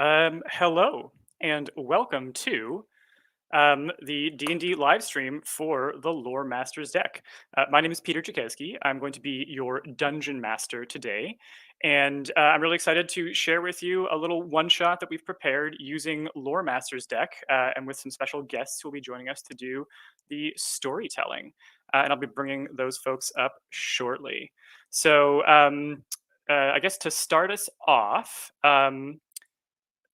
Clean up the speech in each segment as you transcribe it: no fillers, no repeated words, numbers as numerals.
Hello and welcome to the D&D live stream for the Lore Masters deck. My name is Peter Chiykowski. I'm going to be your dungeon master today, and I'm really excited to share with you a little one-shot that we've prepared using Lore Masters deck, and with some special guests who will be joining us to do the storytelling. And I'll be bringing those folks up shortly. So I guess to start us off,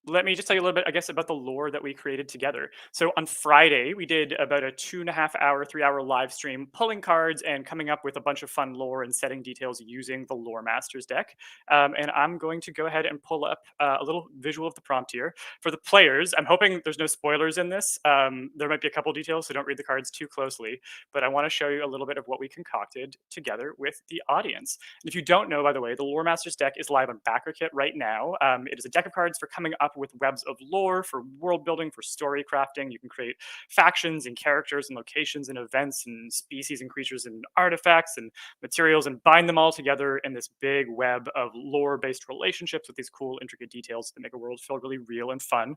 let me just tell you a little bit, I guess, about the lore that we created together. So on Friday, we did about a 2.5 hour, 3 hour live stream, pulling cards and coming up with a bunch of fun lore and setting details using the Lore Masters deck. And I'm going to go ahead and pull up a little visual of the prompt here. For the players, I'm hoping there's no spoilers in this. There might be a couple details, so don't read the cards too closely. But I want to show you a little bit of what we concocted together with the audience. And if you don't know, by the way, the Lore Masters deck is live on BackerKit right now. It is a deck of cards for coming up with webs of lore, for world building, for story crafting. You can create factions and characters and locations and events and species and creatures and artifacts and materials and bind them all together in this big web of lore-based relationships with these cool, intricate details that make a world feel really real and fun.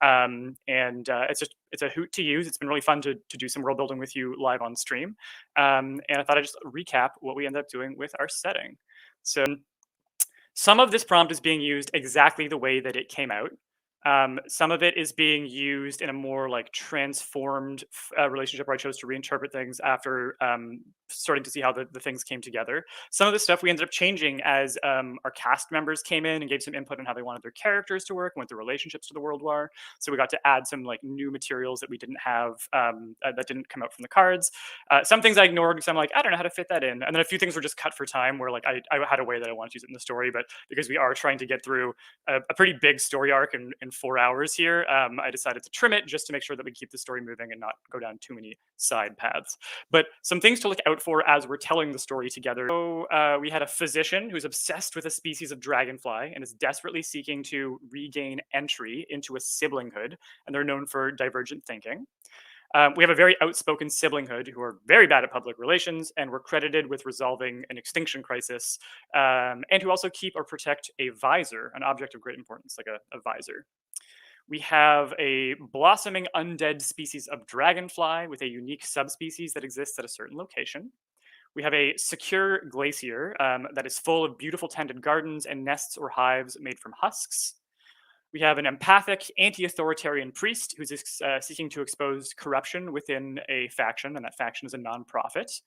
It's a hoot to use. It's been really fun to do some world building with you live on stream. And I thought I'd just recap what we ended up doing with our setting. So some of this prompt is being used exactly the way that it came out. Some of it is being used in a more like transformed relationship where I chose to reinterpret things after starting to see how the things came together. Some of the stuff we ended up changing as our cast members came in and gave some input on how they wanted their characters to work and what their relationships to the world were. So we got to add some like new materials that we didn't have that didn't come out from the cards. Some things I ignored because I'm like, I don't know how to fit that in. And then a few things were just cut for time where like I had a way that I wanted to use it in the story, but because we are trying to get through a pretty big story arc in 4 hours here, I decided to trim it just to make sure that we keep the story moving and not go down too many side paths. But some things to look out for as we're telling the story together. So we had a physician who's obsessed with a species of dragonfly and is desperately seeking to regain entry into a siblinghood, and they're known for divergent thinking. We have a very outspoken siblinghood who are very bad at public relations and were credited with resolving an extinction crisis, and who also keep or protect a visor, an object of great importance, like a visor. We have a blossoming undead species of dragonfly with a unique subspecies that exists at a certain location. We have a secure glacier that is full of beautiful tended gardens and nests or hives made from husks. We have an empathic, anti-authoritarian priest who's seeking to expose corruption within a faction, and that faction is a nonprofit.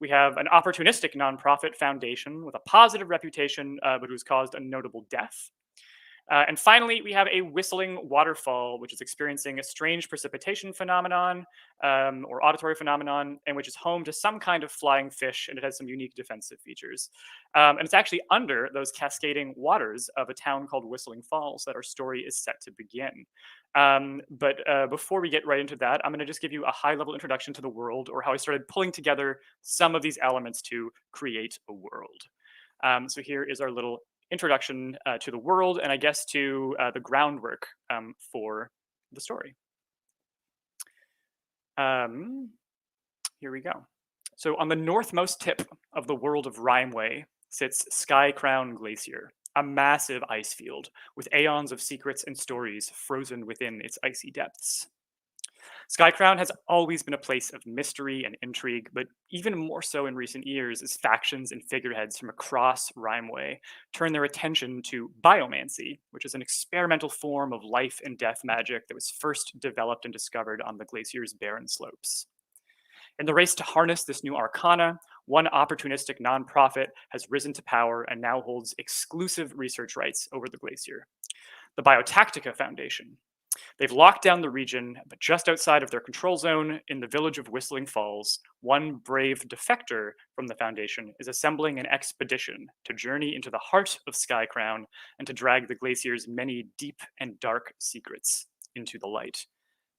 We have an opportunistic nonprofit foundation with a positive reputation, but who's caused a notable death. And finally, we have a whistling waterfall, which is experiencing a strange precipitation phenomenon or auditory phenomenon, and which is home to some kind of flying fish, and it has some unique defensive features. And it's actually under those cascading waters of a town called Whistling Falls that our story is set to begin. But before we get right into that, I'm going to just give you a high-level introduction to the world, or how I started pulling together some of these elements to create a world. So here is our little introduction to the world, and I guess to the groundwork for the story. Here we go. So on the northmost tip of the world of Rimeway sits Skycrown Glacier, a massive ice field with aeons of secrets and stories frozen within its icy depths. Skycrown has always been a place of mystery and intrigue, but even more so in recent years as factions and figureheads from across Rimeway turn their attention to biomancy, which is an experimental form of life and death magic that was first developed and discovered on the glacier's barren slopes. In the race to harness this new arcana, one opportunistic nonprofit has risen to power and now holds exclusive research rights over the glacier: the Biotaktica Foundation. They've locked down the region, but just outside of their control zone, in the village of Whistling Falls, one brave defector from the Foundation is assembling an expedition to journey into the heart of Skycrown and to drag the glacier's many deep and dark secrets into the light.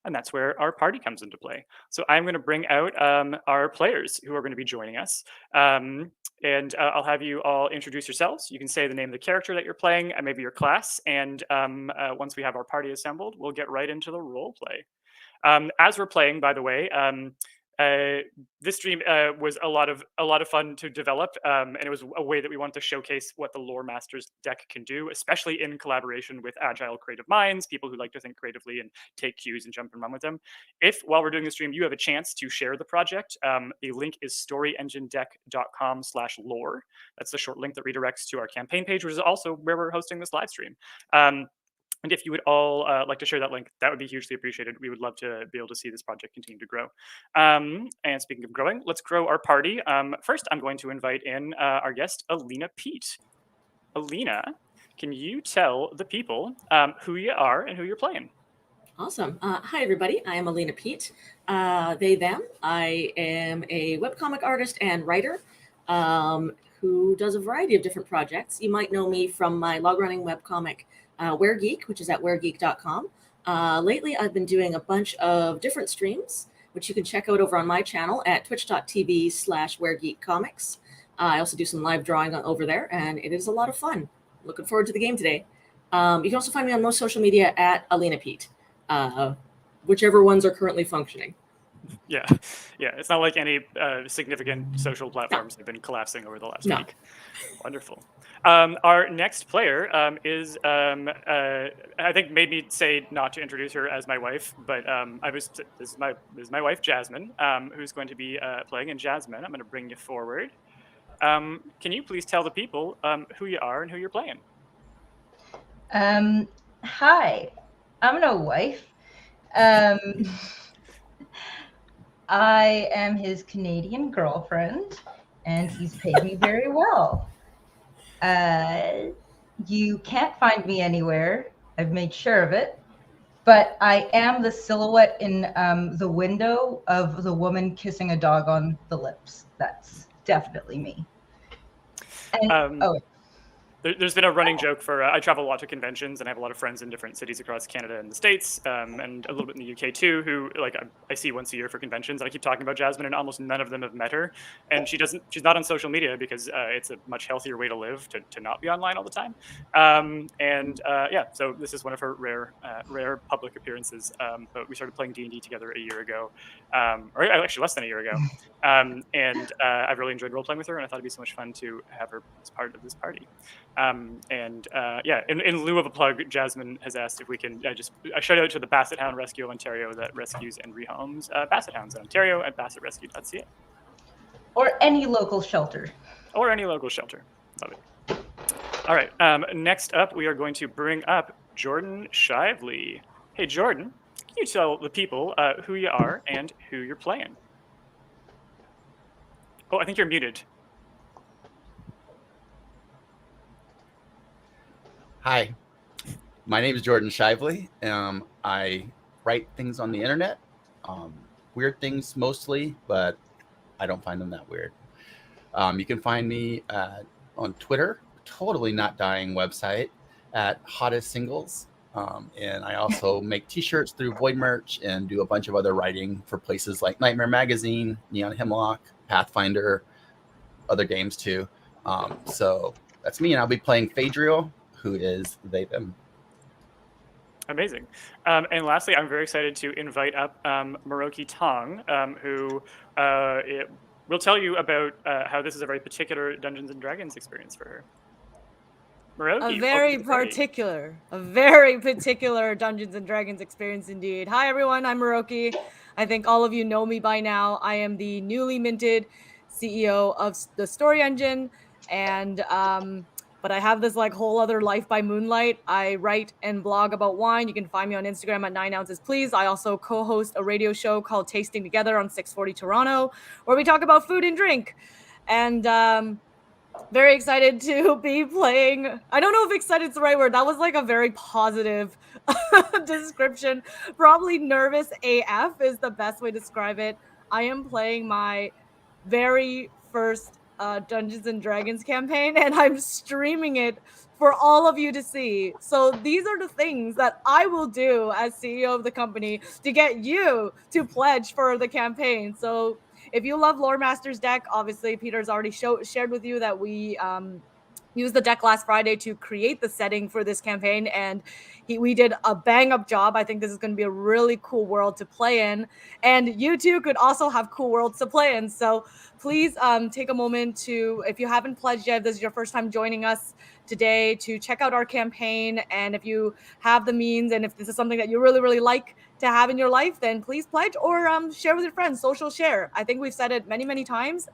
And that's where our party comes into play. So I'm going to bring out our players who are going to be joining us. And I'll have you all introduce yourselves. You can say the name of the character that you're playing and maybe your class. And once we have our party assembled, we'll get right into the role play. As we're playing, by the way, this stream was a lot of fun to develop, and it was a way that we wanted to showcase what the Lore Masters deck can do, especially in collaboration with agile creative minds, people who like to think creatively and take cues and jump and run with them. If while we're doing the stream you have a chance to share the project, the link is storyenginedeck.com/lore. That's the short link that redirects to our campaign page, which is also where we're hosting this live stream. And if you would all like to share that link, that would be hugely appreciated. We would love to be able to see this project continue to grow. And speaking of growing, let's grow our party. First, I'm going to invite in our guest, Alina Pete. Alina, can you tell the people who you are and who you're playing? Awesome. Hi, everybody. I am Alina Pete. They, them. I am a webcomic artist and writer who does a variety of different projects. You might know me from my log-running webcomic, WereGeek, which is at weregeek.com. Lately, I've been doing a bunch of different streams, which you can check out over on my channel at twitch.tv/weregeekcomics. I also do some live drawing over there, and it is a lot of fun. Looking forward to the game today. You can also find me on most social media at Alina Pete, whichever ones are currently functioning. Yeah. It's not like any significant social platforms have been collapsing over the last week. Wonderful. Our next player is, I think, made me say not to introduce her as my wife, but this is my wife, Jasmine, who's going to be playing. And Jasmine, I'm going to bring you forward. Can you please tell the people who you are and who you're playing? Hi, I'm no wife. I am his Canadian girlfriend, and he's paid me very well. You can't find me anywhere. I've made sure of it. But I am the silhouette in the window of the woman kissing a dog on the lips. That's definitely me. And, There's been a running joke for, I travel a lot to conventions and I have a lot of friends in different cities across Canada and the States, and a little bit in the UK too, who I see once a year for conventions, and I keep talking about Jasmine and almost none of them have met her. And she's not on social media because it's a much healthier way to live to not be online all the time. So this is one of her rare public appearances, but we started playing D&D together a year ago, or actually less than a year ago. I've really enjoyed role-playing with her, and I thought it'd be so much fun to have her as part of this party. In lieu of a plug, Jasmine has asked if we can just a shout out to the Basset Hound Rescue of Ontario that rescues and rehomes Basset Hounds in Ontario at bassetrescue.ca. Or any local shelter. Love it. All right. Next up, we are going to bring up Jordan Shiveley. Hey, Jordan, can you tell the people who you are and who you're playing? Oh, I think you're muted. Hi, my name is Jordan Shiveley. I write things on the internet, weird things mostly, but I don't find them that weird. You can find me on Twitter, totally not dying website, at Hottest Singles. And I also make t-shirts through Void Merch and do a bunch of other writing for places like Nightmare Magazine, Neon Hemlock, Pathfinder, other games too. So that's me, and I'll be playing Phaedriel, who is they, them. Amazing. And lastly, I'm very excited to invite up Miroki Tong, who will tell you about how this is a very particular Dungeons & Dragons experience for her. Miroki, a very particular Dungeons & Dragons experience indeed. Hi, everyone. I'm Miroki. I think all of you know me by now. I am the newly minted CEO of the Story Engine, and but I have this whole other life by moonlight. I write and blog about wine. You can find me on Instagram at 9 ounces please. I also co-host a radio show called Tasting Together on 640 Toronto, where we talk about food and drink. And very excited to be playing. I don't know if excited is the right word. That was a very positive description. Probably nervous AF is the best way to describe it. I am playing my very first Dungeons & Dragons campaign, and I'm streaming it for all of you to see. So these are the things that I will do as CEO of the company to get you to pledge for the campaign. So if you love Lore Masters deck, obviously Peter's already shared with you that we used the deck last Friday to create the setting for this campaign, and we did a bang up job. I think this is going to be a really cool world to play in, and you too could also have cool worlds to play in. So please take a moment to, if you haven't pledged yet, if this is your first time joining us today, to check out our campaign. And if you have the means, and if this is something that you really, really like to have in your life, then please pledge or share with your friends, social share. I think we've said it many, many times.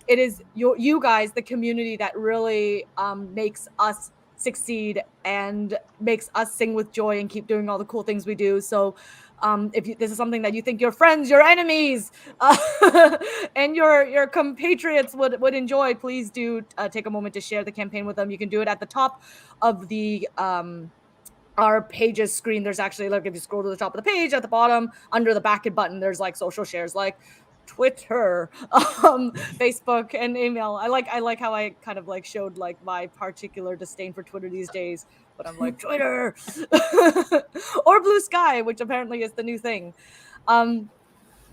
It is you guys, the community, that really makes us succeed and makes us sing with joy and keep doing all the cool things we do. So if this is something that you think your friends, your enemies, and your compatriots would enjoy, please do take a moment to share the campaign with them. You can do it at the top of the our pages screen. There's actually, like, if you scroll to the top of the page, at the bottom under the back button, there's like social shares, like Twitter, Facebook, and email. I like how I kind of like showed like my particular disdain for Twitter these days, but I'm like Twitter or Blue Sky, which apparently is the new thing.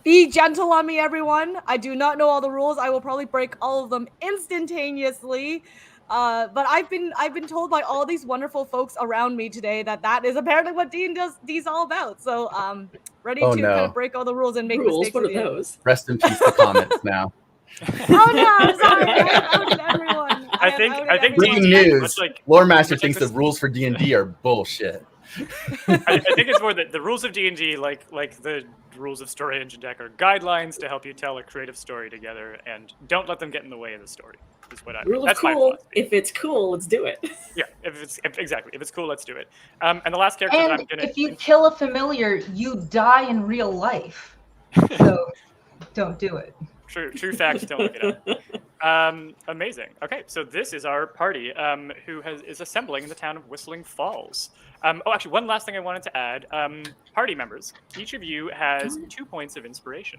Be gentle on me, everyone. I do not know all the rules. I will probably break all of them instantaneously. But I've been told by all these wonderful folks around me today that is apparently what D&D's all about. So ready to kind of break all the rules and make mistakes. What are those? Rest in peace, the comments now. Oh no, I'm sorry. I outed everyone. I think Breaking D&D, news. Lore Master thinks the rules for D&D are bullshit. I think it's more that the rules of D&D, like the rules of Story Engine Deck, are guidelines to help you tell a creative story together, and don't let them get in the way of the story. Is what I mean. That's cool. my philosophy. If it's cool, let's do it. Yeah, if it's cool, let's do it. And the last character that I'm And gonna. if you kill a familiar, you die in real life. So don't do it. True facts. Don't look it up. Amazing. Okay, so this is our party who is assembling in the town of Whistling Falls. Actually, one last thing I wanted to add. Party members, each of you has 2 points of inspiration.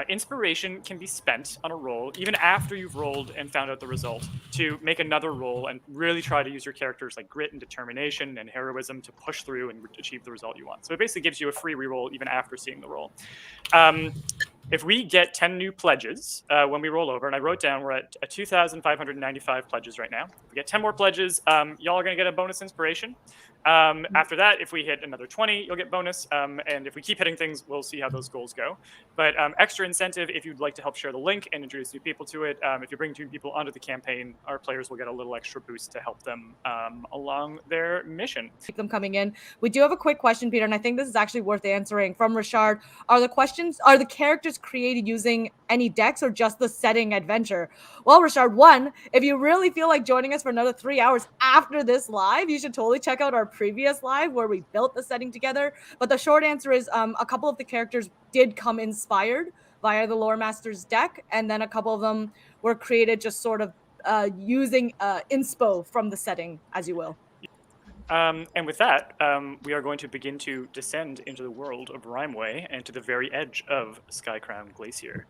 Inspiration can be spent on a roll, even after you've rolled and found out the result, to make another roll and really try to use your character's like grit and determination and heroism to push through and achieve the result you want. So it basically gives you a free reroll even after seeing the roll. If we get 10 new pledges when we roll over, and I wrote down we're at 2,595 pledges right now. If we get 10 more pledges, y'all are going to get a bonus inspiration. After that, if we hit another 20, you'll get bonus. And if we keep hitting things, we'll see how those goals go. But extra incentive, if you'd like to help share the link and introduce new people to it, if you bring new people onto the campaign, our players will get a little extra boost to help them along their mission. Keep them coming in. We do have a quick question, Peter, and I think this is actually worth answering from Richard. Are the characters created using any decks or just the setting adventure? Well, Richard, one, if you really feel like joining us for another 3 hours after this live, you should totally check out our previous live where we built the setting together. But the short answer is a couple of the characters did come inspired via the Lore Master's deck, and then a couple of them were created just sort of using inspo from the setting, as you will. And with that, we are going to begin to descend into the world of Rimeway and to the very edge of Skycrown Glacier.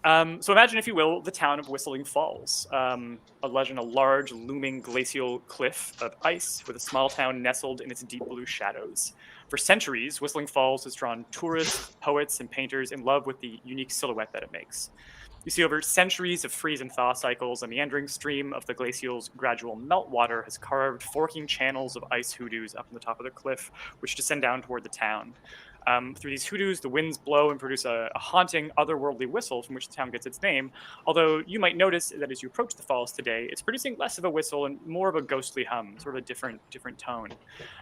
So imagine, if you will, the town of Whistling Falls, a large, looming glacial cliff of ice with a small town nestled in its deep blue shadows. For centuries, Whistling Falls has drawn tourists, poets, and painters in love with the unique silhouette that it makes. You see, over centuries of freeze and thaw cycles, a meandering stream of the glacial's gradual meltwater has carved forking channels of ice hoodoos up on the top of the cliff, which descend down toward the town. Through these hoodoos, the winds blow and produce a haunting, otherworldly whistle from which the town gets its name, although you might notice that as you approach the falls today, it's producing less of a whistle and more of a ghostly hum, sort of a different tone.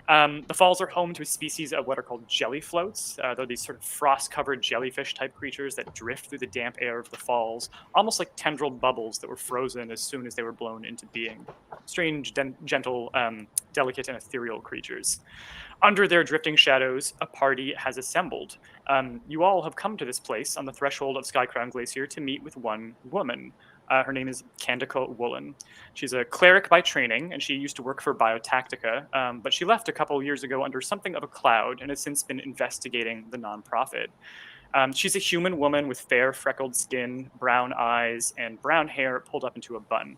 The falls are home to a species of what are called jelly floats. They're these sort of frost-covered jellyfish-type creatures that drift through the damp air of the falls, almost like tendrilled bubbles that were frozen as soon as they were blown into being. Strange, gentle, delicate, and ethereal creatures. Under their drifting shadows, a party has assembled. You all have come to this place on the threshold of Skycrown Glacier to meet with one woman. Her name is Candica Woolen. She's a cleric by training, and she used to work for Biotaktica, but she left a couple years ago under something of a cloud and has since been investigating the nonprofit. She's a human woman with fair, freckled skin, brown eyes, and brown hair pulled up into a bun.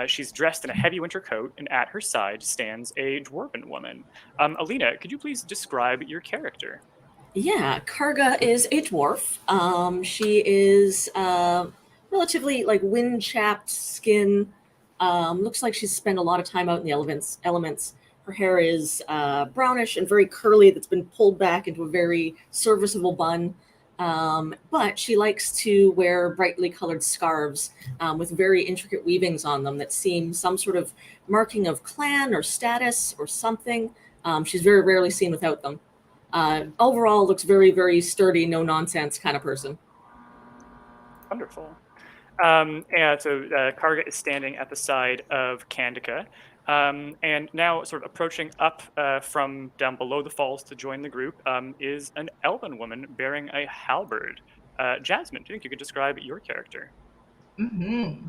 She's dressed in a heavy winter coat, and at her side stands a dwarven woman. Alina, could you please describe your character? Yeah, Karga is a dwarf. She is relatively like wind-chapped skin, Looks like she's spent a lot of time out in the elements. Her hair is brownish and very curly that's been pulled back into a very serviceable bun. But she likes to wear brightly colored scarves with very intricate weavings on them that seem some sort of marking of clan or status or something. She's very rarely seen without them. Overall, looks very, very sturdy, no nonsense kind of person. Wonderful. So Karga is standing at the side of Candica, and now sort of approaching up from down below the falls to join the group is an elven woman bearing a halberd. Jasmine, do you think you could describe your character? Mm-hmm.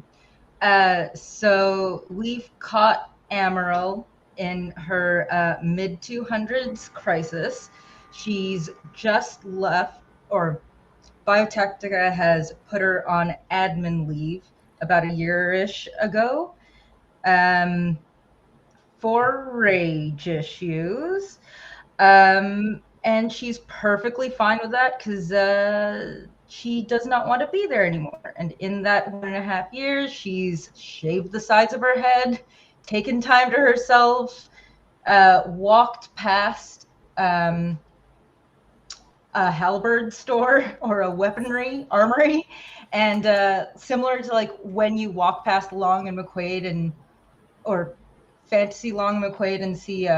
So we've caught Amaryl in her mid 200s crisis. She's just left, or Biotaktica has put her on admin leave about a year-ish ago for rage issues. And she's perfectly fine with that because she does not want to be there anymore. And in that 1.5 years, she's shaved the sides of her head, taken time to herself, walked past a halberd store or a weaponry armory, and similar to like when you walk past Long and McQuaid or Fantasy Long and McQuaid and see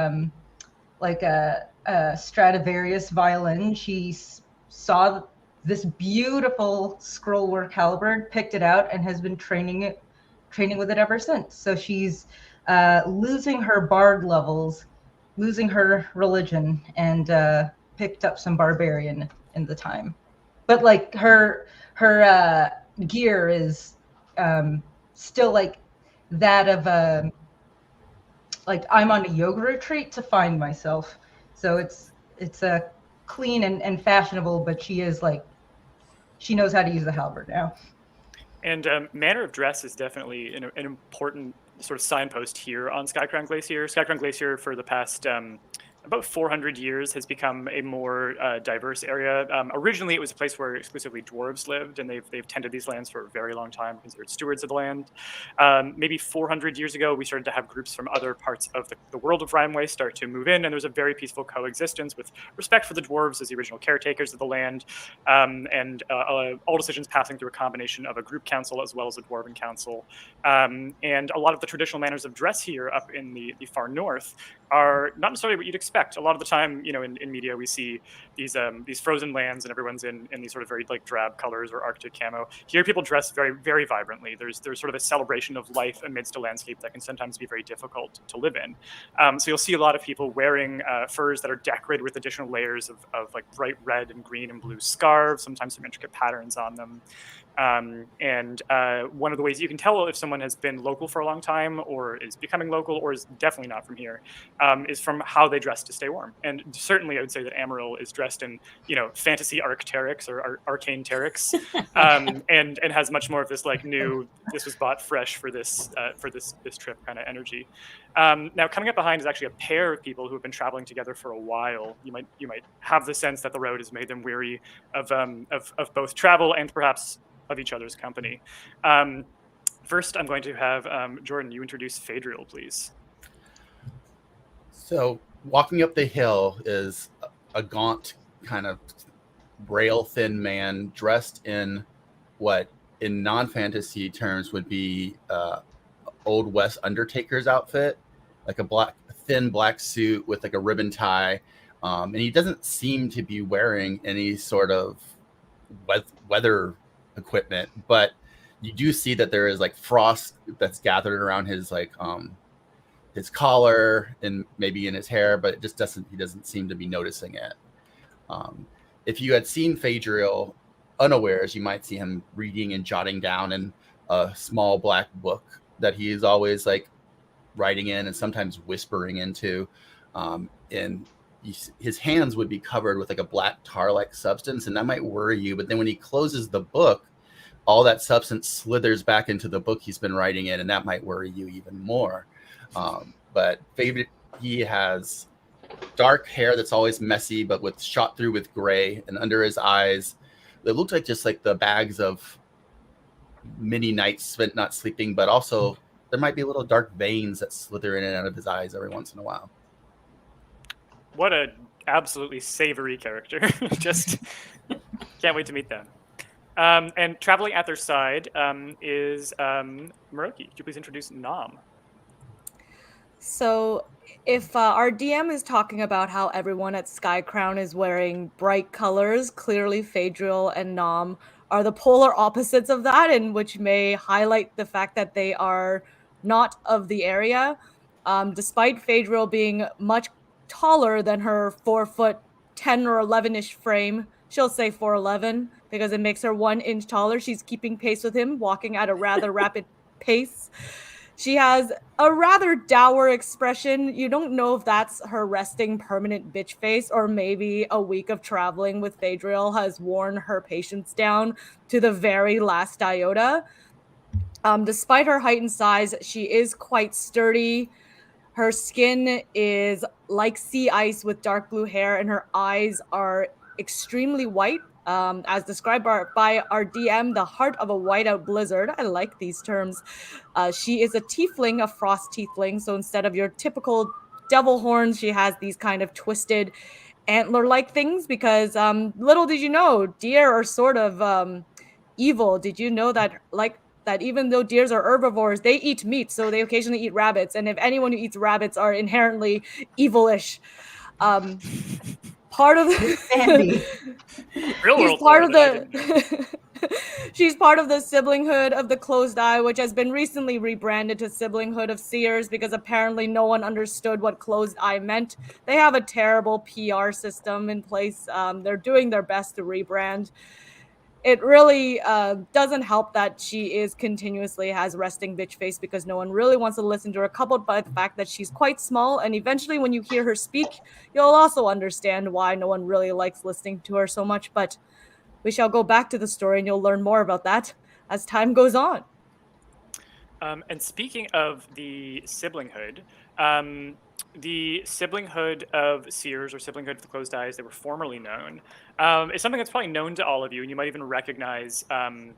like a Stradivarius violin, she saw this beautiful scrollwork halberd, picked it out, and has been training with it ever since. So she's losing her bard levels, losing her religion, and picked up some barbarian in the time. But like her gear is still like that of like I'm on a yoga retreat to find myself. So it's a clean and fashionable, but she is like, she knows how to use the halberd now. And manner of dress is definitely an important sort of signpost here on Skycrown Glacier. Skycrown Glacier for the past about 400 years has become a more diverse area. Originally, it was a place where exclusively dwarves lived, and they've tended these lands for a very long time, considered stewards of the land. Maybe 400 years ago, we started to have groups from other parts of the world of Rimeway start to move in, and there's a very peaceful coexistence with respect for the dwarves as the original caretakers of the land, and all decisions passing through a combination of a group council as well as a dwarven council. And a lot of the traditional manners of dress here up in the far north are not necessarily what you'd expect. A lot of the time, you know, in media, we see these frozen lands and everyone's in these sort of very like drab colors or Arctic camo. Here, people dress very, very vibrantly. There's sort of a celebration of life amidst a landscape that can sometimes be very difficult to live in. So you'll see a lot of people wearing furs that are decorated with additional layers of like bright red and green and blue scarves, sometimes some intricate patterns on them. And one of the ways you can tell if someone has been local for a long time or is becoming local or is definitely not from here is from how they dress to stay warm. And certainly I would say that Amaryl is dressed in, you know, fantasy arcterics or arcane terics, and has much more of this like new, this was bought fresh for this trip kind of energy. Now coming up behind is actually a pair of people who have been traveling together for a while. You might have the sense that the road has made them weary of both travel and perhaps of each other's company. First, I'm going to have Jordan, you introduce Phaedriel, please. So walking up the hill is a gaunt, kind of rail-thin man dressed in what in non-fantasy terms would be Old West Undertaker's outfit, like a thin black suit with like a ribbon tie. And he doesn't seem to be wearing any sort of weather equipment, but you do see that there is like frost that's gathered around his like his collar and maybe in his hair, but it just he doesn't seem to be noticing it. If you had seen Phaedriel unawares, you might see him reading and jotting down in a small black book that he is always like writing in and sometimes whispering into, and his hands would be covered with like a black tar-like substance, and that might worry you. But then when he closes the book, all that substance slithers back into the book he's been writing in, and that might worry you even more. But he has dark hair that's always messy, but shot through with gray, and under his eyes, it looked like just like the bags of many nights spent not sleeping, but also there might be little dark veins that slither in and out of his eyes every once in a while. What a absolutely savory character. Just can't wait to meet them. And traveling at their side is Miroki. Could you please introduce Nam? So, if our DM is talking about how everyone at Skycrown is wearing bright colors, clearly Phaedriel and Nam are the polar opposites of that, and which may highlight the fact that they are not of the area. Despite Phaedriel being much taller than her 4'10" or 11-ish frame, she'll say 4'11" because it makes her 1 inch taller. She's keeping pace with him, walking at a rather rapid pace. She has a rather dour expression. You don't know if that's her resting permanent bitch face or maybe a week of traveling with Phaedriel has worn her patience down to the very last iota. Despite her height and size, she is quite sturdy. Her skin is like sea ice with dark blue hair, and her eyes are extremely white. As described by our DM, the heart of a whiteout blizzard. I like these terms. She is a tiefling, a frost tiefling. So instead of your typical devil horns, she has these kind of twisted antler-like things because little did you know, deer are sort of evil. Did you know that, that even though deers are herbivores, they eat meat, so they occasionally eat rabbits. And if anyone who eats rabbits are inherently evilish. Part of Sandy. Real world. She's part of the Siblinghood of the Closed Eye, which has been recently rebranded to Siblinghood of Seers because apparently no one understood what Closed Eye meant. They have a terrible PR system in place. They're doing their best to rebrand. It really doesn't help that she is continuously has resting bitch face because no one really wants to listen to her, coupled by the fact that she's quite small. And eventually when you hear her speak, you'll also understand why no one really likes listening to her so much. But we shall go back to the story and you'll learn more about that as time goes on. And speaking of the Siblinghood, the Siblinghood of Seers or Siblinghood of the Closed Eyes, they were formerly known, is something that's probably known to all of you, and you might even recognize, if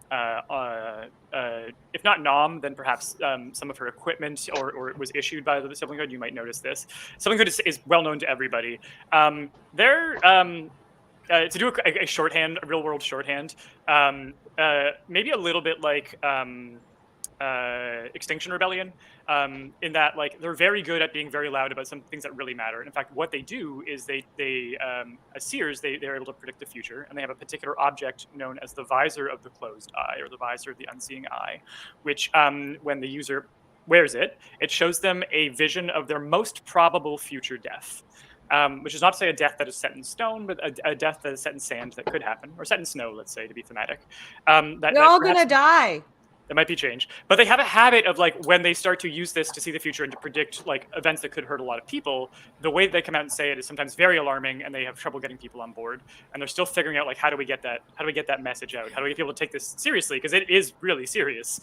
not Nam, then perhaps some of her equipment, or it was issued by the Siblinghood. You might notice this. Siblinghood is well known to everybody. To do a shorthand, a real-world shorthand, maybe a little bit like Extinction Rebellion, in that they're very good at being very loud about some things that really matter. And in fact, what they do is as seers, they're able to predict the future, and they have a particular object known as the Visor of the Closed Eye, or the Visor of the Unseeing Eye, which when the user wears it, it shows them a vision of their most probable future death. Which is not to say a death that is set in stone, but a death that is set in sand that could happen, or set in snow, let's say, to be thematic. You're all gonna die. That might be changed, but they have a habit of when they start to use this to see the future and to predict events that could hurt a lot of people. The way that they come out and say it is sometimes very alarming, and they have trouble getting people on board. And they're still figuring out how do we get that message out? How do we get people to take this seriously? Because it is really serious.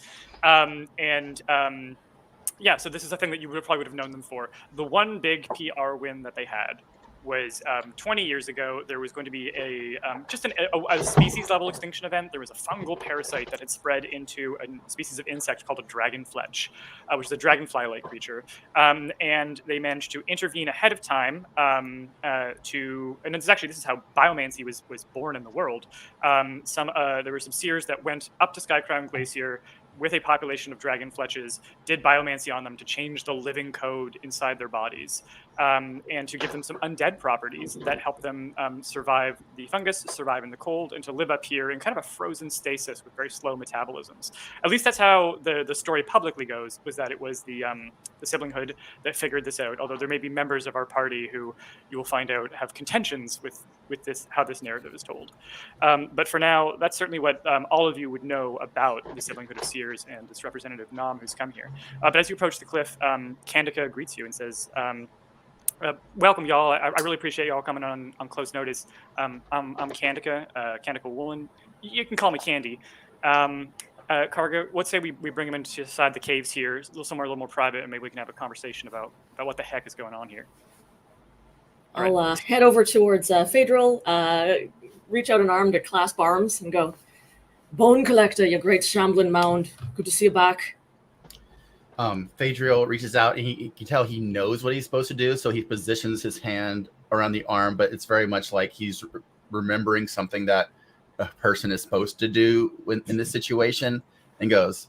Yeah, so this is a thing that you probably would have known them for. The one big PR win that they had was 20 years ago. There was going to be a species level extinction event. There was a fungal parasite that had spread into a species of insect called a dragonfletch, which is a dragonfly-like creature. And they managed to intervene ahead of time and this is how biomancy was born in the world. There were some seers that went up to Skycrown Glacier with a population of dragonfletches, did biomancy on them to change the living code inside their bodies, and to give them some undead properties that help them survive the fungus, survive in the cold, and to live up here in kind of a frozen stasis with very slow metabolisms. At least that's how the story publicly goes, was that it was the Siblinghood that figured this out, although there may be members of our party who you will find out have contentions with this, how this narrative is told. But for now, that's certainly what all of you would know about the Siblinghood of Seers and this representative Nam who's come here. But as you approach the cliff, Kandika greets you and says, welcome, y'all. I really appreciate y'all coming on close notice. I'm Kandika, Kandika Woolen. You can call me Candy. Karga, let's say we bring him inside the caves here, somewhere a little more private, and maybe we can have a conversation about what the heck is going on here. I'll head over towards Phaedriel, reach out an arm to clasp arms and go, "Bone Collector, you great shambling mound. Good to see you back." Phaedriel reaches out and he can tell he knows what he's supposed to do, so he positions his hand around the arm, but it's very much like he's remembering something that a person is supposed to do in this situation, and goes,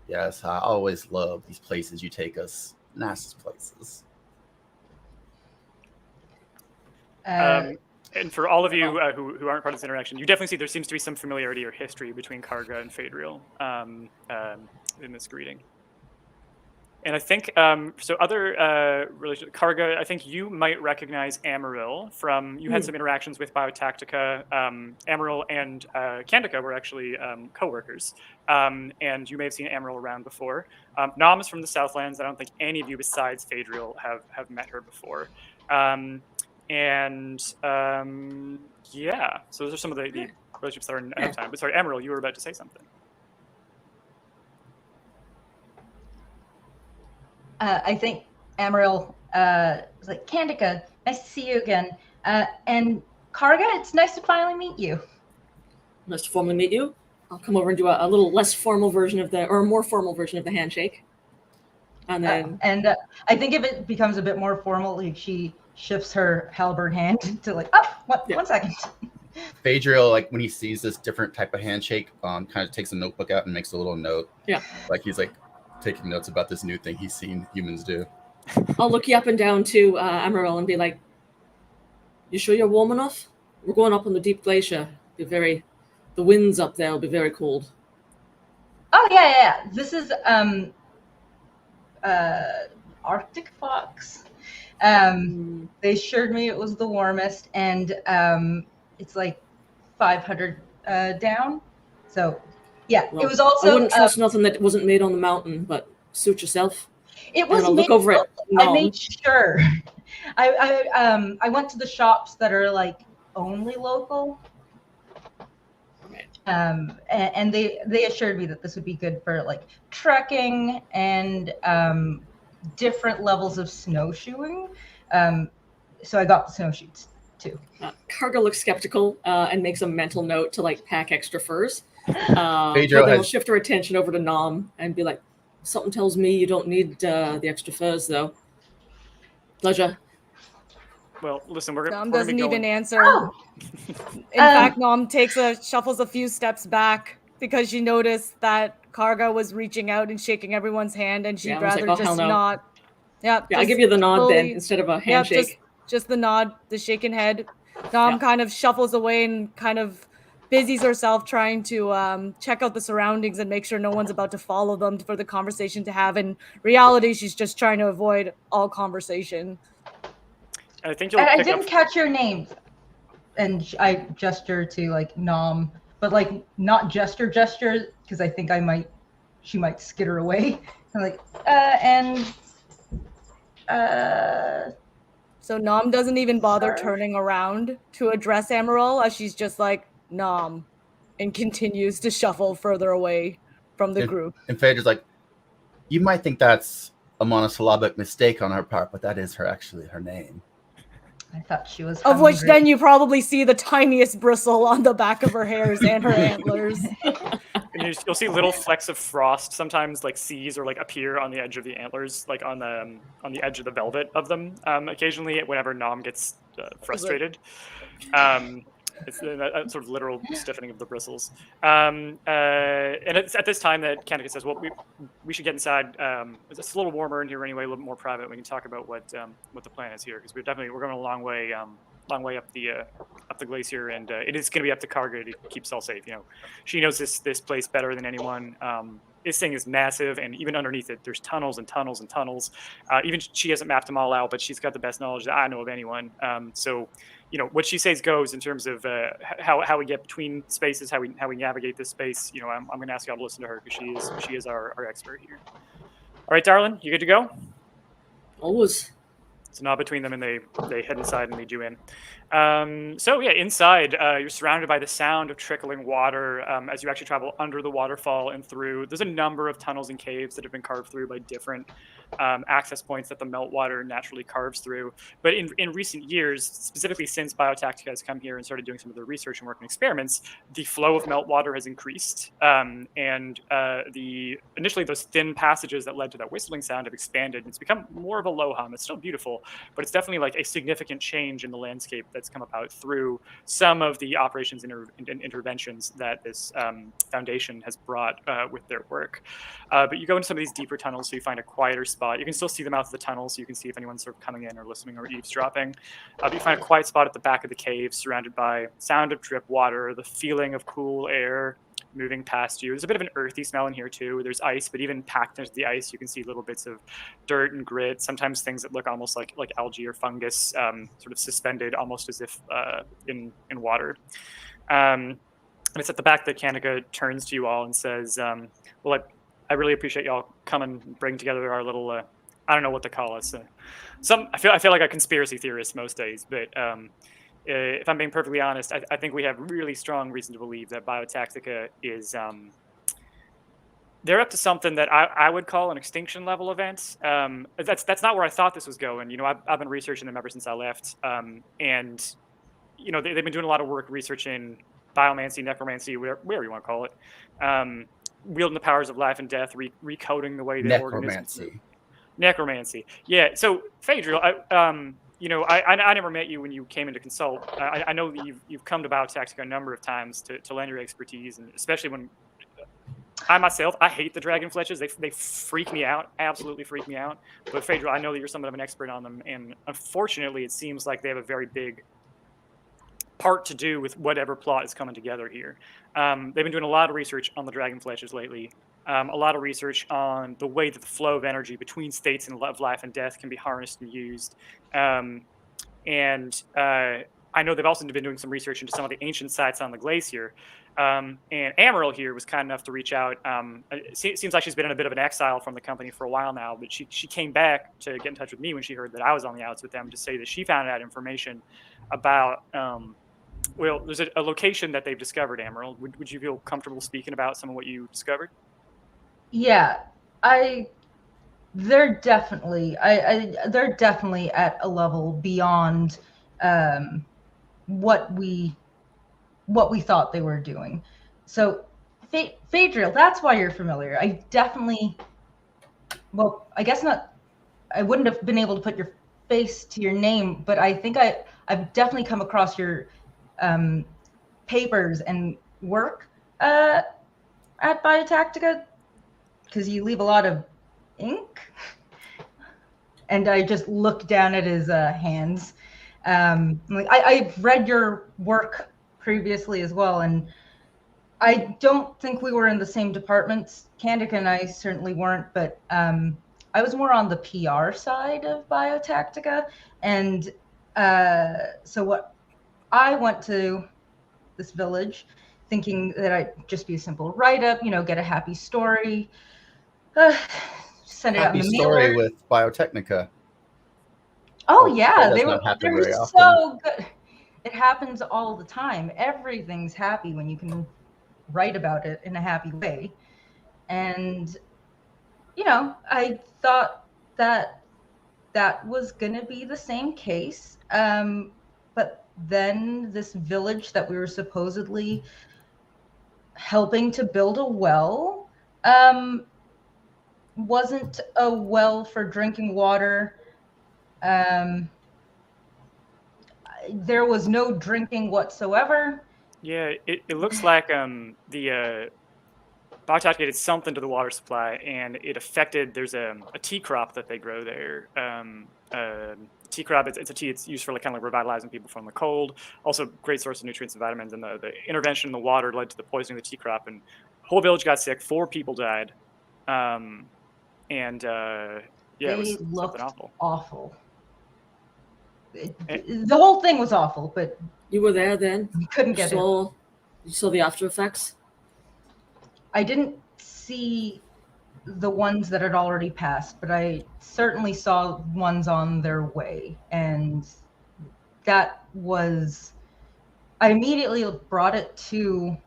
"Yes, I always love these places you take us, nice places." And for all of you who aren't part of this interaction, you definitely see there seems to be some familiarity or history between Karga and Phaedriel in this greeting. And I think, so other relations, Karga, I think you might recognize Amaril from, you had some interactions with Biotaktica. Amaril and Candica were actually co-workers. And you may have seen Amaril around before. Nom is from the Southlands. I don't think any of you besides Phaedriel have met her before. Yeah, so those are some of the relationships that are in time. But sorry, Amaril, you were about to say something. I think Amaril was like, "Candica, nice to see you again. And Karga, it's nice to finally meet you." Nice to formally meet you. I'll come over and do a little less formal version of or a more formal version of the handshake. And then, I think if it becomes a bit more formal, like she shifts her halberd hand to like, one second. Phaedriel, like when he sees this different type of handshake, kind of takes a notebook out and makes a little note. Yeah. Like he's like taking notes about this new thing he's seen humans do. I'll look you up and down to Amaril and be like, "You sure you're warm enough? We're going up on the deep glacier. The winds up there will be very cold." Oh yeah. This is Arctic fox. They assured me it was the warmest, and it's like 500 down. So yeah, well, it was also. I wouldn't trust nothing that wasn't made on the mountain, but suit yourself. It was. Look over it. I made sure. I went to the shops that are like only local. And they assured me that this would be good for like trekking and different levels of snowshoeing. So I got the snowshoes too. Karga looks skeptical and makes a mental note to like pack extra furs. But Phaedriel then we'll shift her attention over to Nom and be like, "Something tells me you don't need the extra furs though." Pleasure. Well, listen, Nom doesn't even answer. Oh. In fact, Nom shuffles a few steps back because she noticed that Karga was reaching out and shaking everyone's hand, and she'd rather like, just no. not. Yeah, I'll give you the nod then instead of a handshake. Just the nod, the shaking head. Nom kind of shuffles away and kind of busies herself trying to check out the surroundings and make sure no one's about to follow them for the conversation to have. In reality, she's just trying to avoid all conversation. I think I didn't catch your name, and I gesture to like Nom, but like not gesture because I think she might skitter away. I'm like So Nom doesn't even bother turning around to address Amaril, as she's just like, "Nom," and continues to shuffle further away from the group. And Phaedriel's like, "You might think that's a monosyllabic mistake on her part, but that is actually her name." I thought she was hungry. Of which then you probably see the tiniest bristle on the back of her hairs and her antlers. And you'll see little flecks of frost sometimes like seize or like appear on the edge of the antlers, like on the edge of the velvet of them. Occasionally, whenever Nom gets frustrated, it's a sort of literal stiffening of the bristles. And it's at this time that Candica says, "Well, we should get inside. It's a little warmer in here anyway, a little more private. We can talk about what the plan is here, because we're going a long way up the glacier, and it is going to be up to Karga to keep us all safe. You know, she knows this place better than anyone. This thing is massive, and even underneath it, there's tunnels and tunnels and tunnels. Even she hasn't mapped them all out, but she's got the best knowledge that I know of anyone. So, you know, what she says goes in terms of how we get between spaces, how we navigate this space. You know, I'm going to ask y'all to listen to her because she is our expert here. All right, darling, you good to go? Always. It's a nod between them, and they head inside and lead you in. So yeah, inside, you're surrounded by the sound of trickling water as you actually travel under the waterfall and through. There's a number of tunnels and caves that have been carved through by different access points that the meltwater naturally carves through. But in recent years, specifically since Biotaktica has come here and started doing some of their research and work and experiments, the flow of meltwater has increased, and initially those thin passages that led to that whistling sound have expanded. It's become more of a low hum. It's still beautiful, but it's definitely like a significant change in the landscape that's come about through some of the operations and interventions that this foundation has brought with their work. But you go into some of these deeper tunnels, so you find a quieter spot. You can still see the mouth of the tunnel, so you can see if anyone's sort of coming in or listening or eavesdropping. But you find a quiet spot at the back of the cave, surrounded by sound of drip water, the feeling of cool air moving past you. There's a bit of an earthy smell in here too. There's ice, but even packed into the ice, you can see little bits of dirt and grit. Sometimes things that look almost like algae or fungus, sort of suspended, almost as if in water. And it's at the back that Karga turns to you all and says, "Well, I really appreciate y'all coming and bring together our little, I don't know what to call us. I feel like a conspiracy theorist most days, but if I'm being perfectly honest, I think we have really strong reason to believe that Biotaktica is, they're up to something that I would call an extinction level event. That's not where I thought this was going. You know, I've been researching them ever since I left, and you know they've been doing a lot of work researching biomancy, necromancy, whatever you want to call it. Wielding the powers of life and death, recoding the way that organisms. Necromancy. Yeah. So Phaedriel, you know, I never met you when you came in to consult. I know that you've come to Biotaktica a number of times to lend your expertise, and especially when I myself, I hate the dragon fletches. They freak me out, absolutely freak me out. But Phaedriel, I know that you're somewhat of an expert on them, and unfortunately, it seems like they have a very big part to do with whatever plot is coming together here. They've been doing a lot of research on the dragon fletches lately. A lot of research on the way that the flow of energy between states of life and death can be harnessed and used. And I know they've also been doing some research into some of the ancient sites on the glacier. And Amaryl here was kind enough to reach out. It seems like she's been in a bit of an exile from the company for a while now, but she came back to get in touch with me when she heard that I was on the outs with them to say that she found out information about well, there's a location that they've discovered, Amaryl. Would you feel comfortable speaking about some of what you discovered? Yeah, they're definitely at a level beyond what we thought they were doing. So Phaedriel, that's why you're familiar. I guess not. I wouldn't have been able to put your face to your name, but I think I've definitely come across your papers and work at Biotaktica, because you leave a lot of ink. And I just looked down at his hands. I've read your work previously as well, and I don't think we were in the same departments. Karga and I certainly weren't, but I was more on the PR side of Biotaktica. And so what I went to this village thinking that I'd just be a simple write-up, get a happy story, send it out in the story mailer. with Biotechnica. Oh yeah, they were very often. so good. It happens all the time. Everything's happy when you can write about it in a happy way. And I thought that was going to be the same case. But then this village that we were supposedly helping to build a well wasn't a well for drinking water. There was no drinking whatsoever. Yeah, it looks like the Biotaktica did something to the water supply, and it affected. There's a tea crop that they grow there. Tea crop, it's a tea. It's used for kind of revitalizing people from the cold. Also, great source of nutrients and vitamins. And the intervention in the water led to the poisoning of the tea crop, and the whole village got sick. 4 people died. Yeah, it was something awful. The whole thing was awful, but you were there then. You couldn't get it. You saw the after effects. I didn't see the ones that had already passed, but I certainly saw ones on their way, and that was. I immediately brought it to,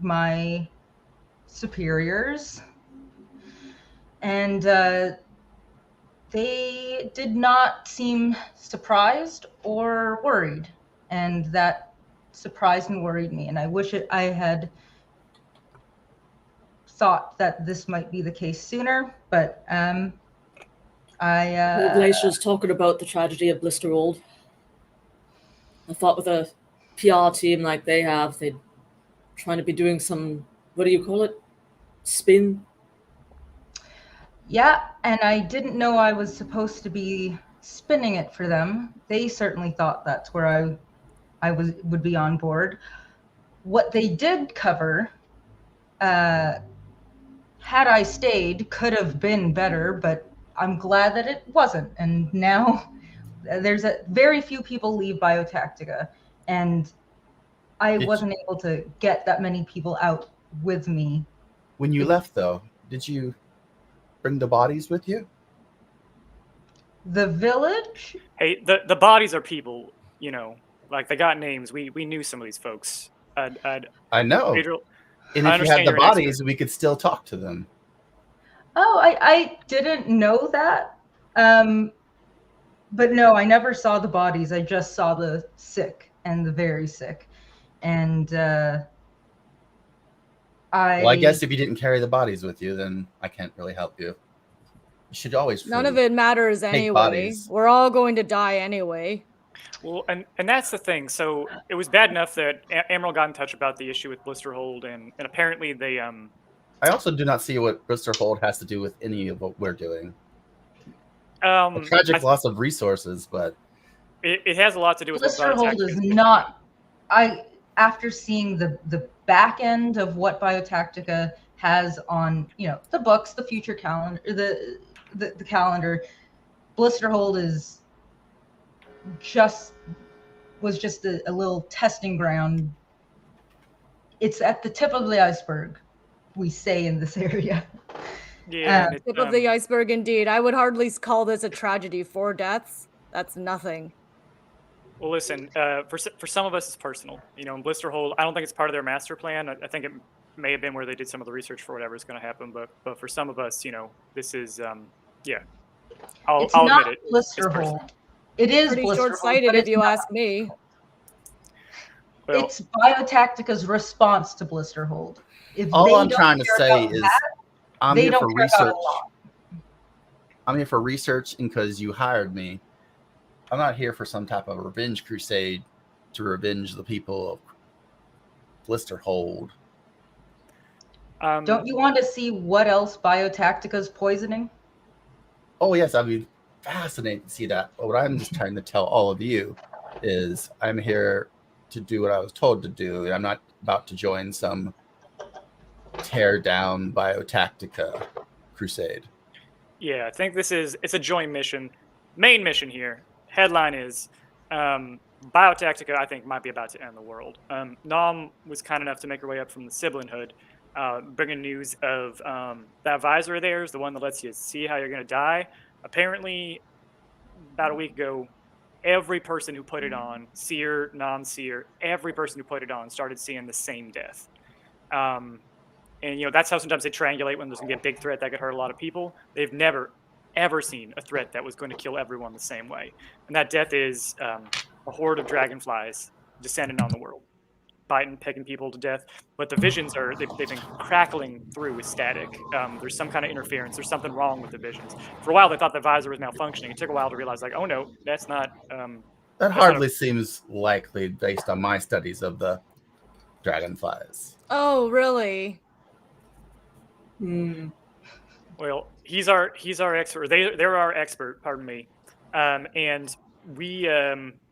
my superiors. and they did not seem surprised or worried, and that surprised and worried me. And I wish I had thought that this might be the case sooner, but The Glacier's talking about the tragedy of Blisterhold. I thought with a PR team like they have, they'd trying to be doing some, what do you call it? Spin? Yeah, and I didn't know I was supposed to be spinning it for them. They certainly thought that's where I would be on board. What they did cover, had I stayed, could have been better, but I'm glad that it wasn't. And now there's very few people leave Biotaktica, and I wasn't able to get that many people out with me. When you left, though, did you bring the bodies with you? The village? Hey, the bodies are people, you know, like they got names. We knew some of these folks. I know. Phaedriel, And if you had the bodies, we could still talk to them. Oh, I didn't know that. But no, I never saw the bodies. I just saw the sick and the very sick. And I guess if you didn't carry the bodies with you, then I can't really help you. You should always. None of it matters anyway. Bodies. We're all going to die anyway. Well, and that's the thing. So it was bad enough that Emerald got in touch about the issue with Blisterhold, and apparently they I also do not see what Blisterhold has to do with any of what we're doing. A tragic loss of resources, but it has a lot to do with Blisterhold is not. After seeing the back end of what Biotaktica has on, you know, the books, the future calendar, the calendar, Blisterhold was just a little testing ground. It's at the tip of the iceberg, we say in this area. Yeah, tip of the iceberg indeed. I would hardly call this a tragedy. 4 deaths, that's nothing. Well, listen, for some of us, it's personal. You know, in Blisterhold, I don't think it's part of their master plan. I think it may have been where they did some of the research for whatever is going to happen. But for some of us, you know, this is, yeah. I'll not admit it. Blisterhold. It is pretty Blisterhold, short-sighted if you ask me. Well, it's Biotaktica's response to Blisterhold. All I'm trying to say is I'm they here don't for care about research. a lot. I'm here for research, and because you hired me, I'm not here for some type of revenge crusade to revenge the people of Blisterhold. Don't you want to see what else Biotaktica's poisoning? Oh yes, I'd be fascinated to see that. But what I'm just trying to tell all of you is I'm here to do what I was told to do. I'm not about to join some tear down Biotaktica crusade. Yeah, I think it's a joint mission. Main mission here. Headline is Biotaktica, I think, might be about to end the world. Nom was kind enough to make her way up from the Siblinghood, bringing news of that visor of theirs, the one that lets you see how you're going to die. Apparently, about a week ago, every person who put it on, seer, non-seer, every person who put it on started seeing the same death. And, you know, that's how sometimes they triangulate when there's going to be a big threat that could hurt a lot of people. They've never ever seen a threat that was going to kill everyone the same way. And that death is a horde of dragonflies descending on the world, biting, pecking people to death. But the visions they've been crackling through with static. There's some kind of interference. There's something wrong with the visions. For a while, they thought the visor was malfunctioning. It took a while to realize, like, oh no, that's not. That hardly seems likely based on my studies of the dragonflies. Oh, really? Well, he's our expert. They're our expert. Pardon me. And we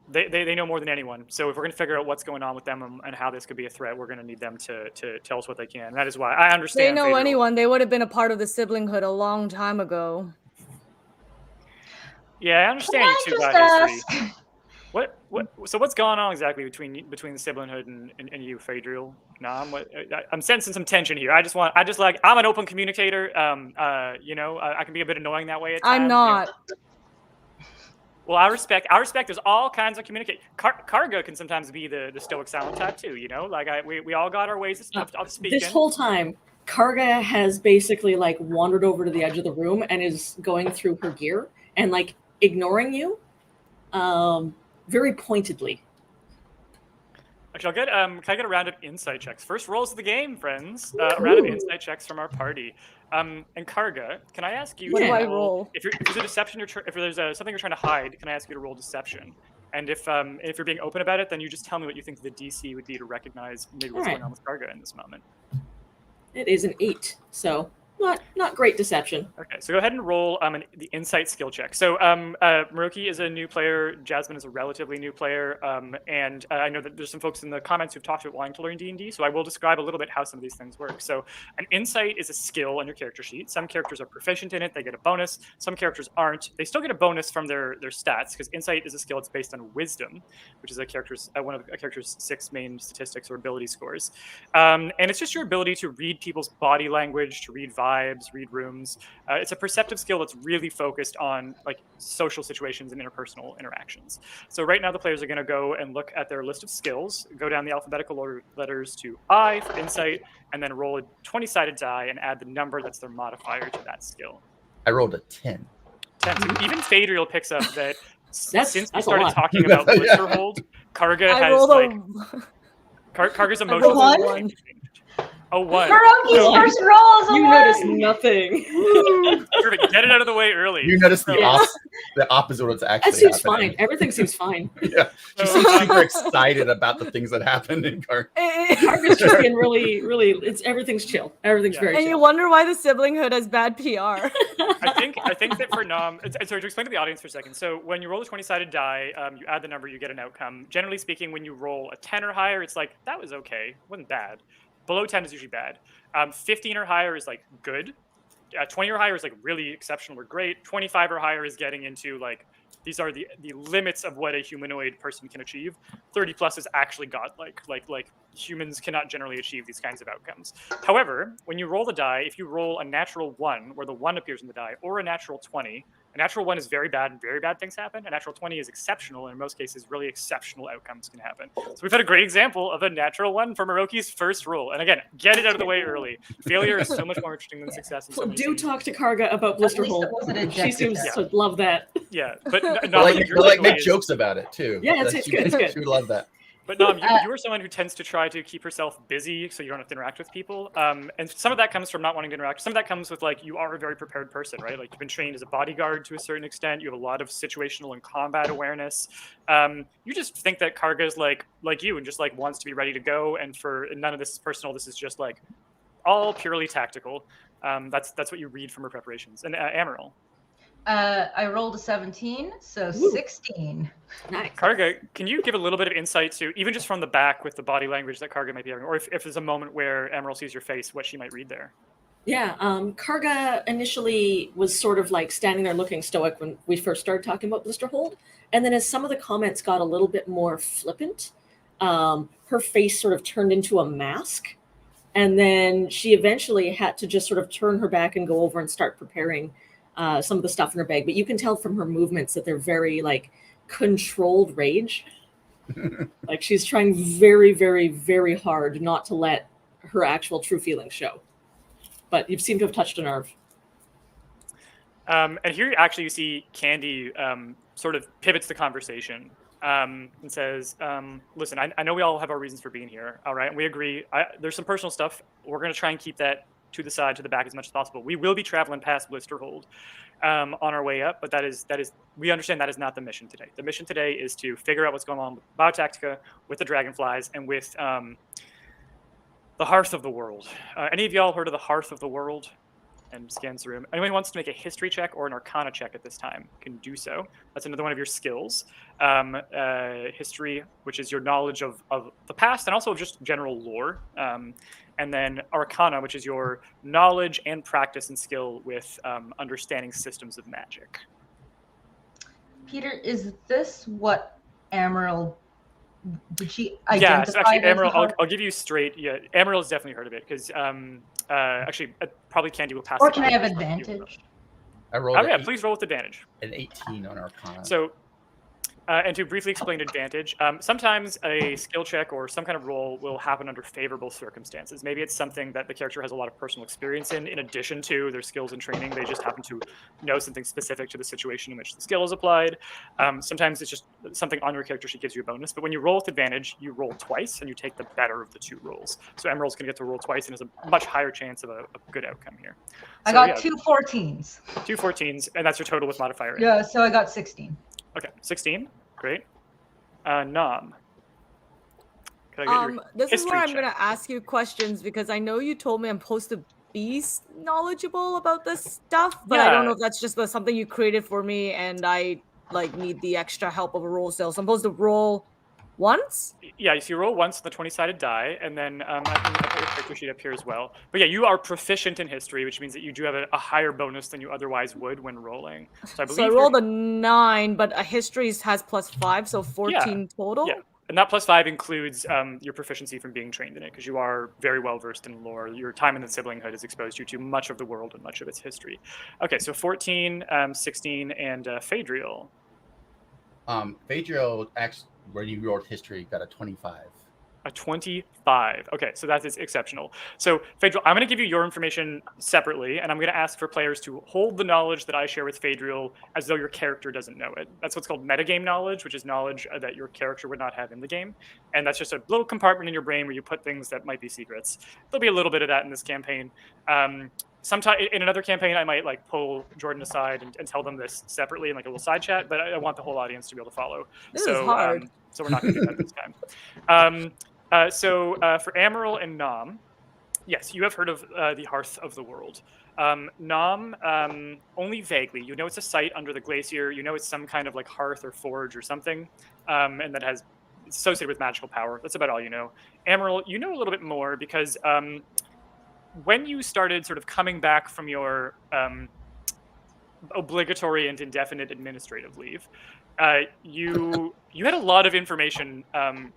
they know more than anyone. So if we're going to figure out what's going on with them and how this could be a threat, we're going to need them to tell us what they can. And that is why I understand. They know anyone. They would have been a part of the Siblinghood a long time ago. Yeah, I understand you two got history. So what's going on exactly between the Siblinghood and you, Phaedriel? I'm sensing some tension here. I'm an open communicator. You know, I can be a bit annoying that way at times. I'm not. You know? Well, I respect. There's all kinds of communicate. Karga can sometimes be the stoic silent type too. You know, like we all got our ways of speaking. This whole time, Karga has basically like wandered over to the edge of the room and is going through her gear and like ignoring you, very pointedly. Actually, I'll get. Can I get a round of insight checks? First rolls of the game, friends. A round of insight checks from our party. And Karga, can I ask you? What to do I roll? If there's a deception, if there's something you're trying to hide, can I ask you to roll deception? And if you're being open about it, then you just tell me what you think the DC would be to recognize maybe what's going on with Karga in this moment. It is an 8, so not great deception. Okay, so go ahead and roll the insight skill check. So Miroki is a new player, Jasmine is a relatively new player, and I know that there's some folks in the comments who've talked about wanting to learn D&D, so I will describe a little bit how some of these things work. So an insight is a skill on your character sheet. Some characters are proficient in it, they get a bonus. Some characters aren't. They still get a bonus from their stats, because insight is a skill that's based on wisdom, which is one of a character's 6 main statistics or ability scores. And it's just your ability to read people's body language, to read vibes, read rooms. It's a perceptive skill that's really focused on like social situations and interpersonal interactions. So right now the players are going to go and look at their list of skills, go down the alphabetical order letters to I for insight, and then roll a 20-sided die and add the number that's their modifier to that skill. I rolled a 10. 10. So even Phaedriel picks up that since we that's started talking about Blisterhold, Karga I has rolled like rolled Karga's a emotions. 1. Oh, 1. Miroki's first roll is a You 1. notice nothing. Perfect. Get it out of the way early. You notice the, Yeah. the opposite of what's actually That seems happening. fine. Everything seems fine. Yeah, she seems super excited about the things that happened in Karga. Karga's just being really. Everything's chill. Everything's very And chill. you wonder why the Siblinghood has bad PR. I think that for Nom, sorry, to explain to the audience for a second. So when you roll a 20-sided die, you add the number, you get an outcome. Generally speaking, when you roll a 10 or higher, it's like, that was okay, wasn't bad. Below 10 is usually bad. 15 or higher is like good. 20 or higher is like really exceptional or great. 25 or higher is getting into like, these are the limits of what a humanoid person can achieve. 30 plus is actually godlike. Like humans cannot generally achieve these kinds of outcomes. However, when you roll the die, if you roll a natural 1, where the 1 appears in the die, or a natural 20, a natural 1 is very bad and very bad things happen. A natural 20 is exceptional, and in most cases, really exceptional outcomes can happen. So we've had a great example of a natural 1 for Miroki's first roll. And again, get it out of the way early. Failure is so much more interesting than success. In so many Do things. talk to Karga about At least it Blisterhold. wasn't a She seems objective. to love that. Yeah, but They'll like make jokes about it too. Yeah, it's good, it's good. She would love that. But Nom, you are someone who tends to try to keep herself busy so you don't have to interact with people. And some of that comes from not wanting to interact. Some of that comes with like, you are a very prepared person, right? Like you've been trained as a bodyguard to a certain extent. You have a lot of situational and combat awareness. You just think that Karga is like you and just like wants to be ready to go. And none of this is personal. This is just like all purely tactical. That's what you read from her preparations. And Amaryl. I rolled a 17, so 16. Nice. Karga, can you give a little bit of insight to, even just from the back with the body language that Karga might be having, or if there's a moment where Amaryl sees your face, what she might read there? Yeah, Karga initially was sort of like standing there looking stoic when we first started talking about Blisterhold. And then as some of the comments got a little bit more flippant, her face sort of turned into a mask. And then she eventually had to just sort of turn her back and go over and start preparing some of the stuff in her bag. But you can tell from her movements that they're very like controlled rage. Like she's trying very, very, very hard not to let her actual true feelings show. But you seem to have touched a nerve. And here actually you see Candy sort of pivots the conversation and says, listen, I know we all have our reasons for being here, all right? And we agree. There's some personal stuff. We're going to try and keep that to the side, to the back as much as possible. We will be traveling past Blisterhold on our way up, but that is we understand that is not the mission today. The mission today is to figure out what's going on with Biotaktica, with the Dragonflies, and with the Hearth of the World. Any of y'all heard of the Hearth of the World? And scans the room. Anyone who wants to make a history check or an arcana check at this time can do so. That's another one of your skills. History, which is your knowledge of the past and also just general lore. And then arcana, which is your knowledge and practice and skill with understanding systems of magic. Peter, is this what Amaryl, did she identify? Yeah, so actually, it as the Amaryl, heart? I'll give you straight. Yeah, Amaryl has definitely heard of it because actually, probably Candy will pass. Or it can on I have if you want. advantage? I rolled Oh yeah, please roll with advantage. an 18 on Arcana. So, And to briefly explain advantage, sometimes a skill check or some kind of roll will happen under favorable circumstances. Maybe it's something that the character has a lot of personal experience in addition to their skills and training. They just happen to know something specific to the situation in which the skill is applied. Sometimes it's just something on your character sheet gives you a bonus. But when you roll with advantage, you roll twice and you take the better of the two rolls. So Emerald's going to get to roll twice and has a much higher chance of a good outcome here. I got 2 14s. 2 14s, and that's your total with modifier. Yeah, so I got 16. Okay, 16. Great. Nom. Could I get your This is where I'm check? gonna ask you questions because I know you told me I'm supposed to be knowledgeable about this stuff, but I don't know if that's just something you created for me and I like need the extra help of a roll still. So I'm supposed to roll once? Yeah, so you roll once on the 20-sided die, and then I can put your character sheet up here as well. But yeah, you are proficient in history, which means that you do have a higher bonus than you otherwise would when rolling. So I believe So I rolled a 9, but a history has +5, so 14 total. Yeah, and that +5 includes your proficiency from being trained in it, because you are very well versed in lore. Your time in the Siblinghood has exposed you to much of the world and much of its history. Okay, so 14, 16, and Phaedriel. Phaedriel, actually, when you rolled history, got a 25. A 25. Okay, so that is exceptional. So, Phaedriel, I'm going to give you your information separately, and I'm going to ask for players to hold the knowledge that I share with Phaedriel as though your character doesn't know it. That's what's called metagame knowledge, which is knowledge that your character would not have in the game. And that's just a little compartment in your brain where you put things that might be secrets. There'll be a little bit of that in this campaign. Sometime in another campaign, I might like pull Jordan aside and tell them this separately in like a little side chat, but I want the whole audience to be able to follow. This is hard. So we're not going to do that this time. For Amaryl and Nom, yes, you have heard of the Hearth of the World. Nom, only vaguely. You know it's a site under the glacier. You know it's some kind of like hearth or forge or something, and that has it's associated with magical power. That's about all you know. Amaryl, you know a little bit more because when you started sort of coming back from your obligatory and indefinite administrative leave, you had a lot of information.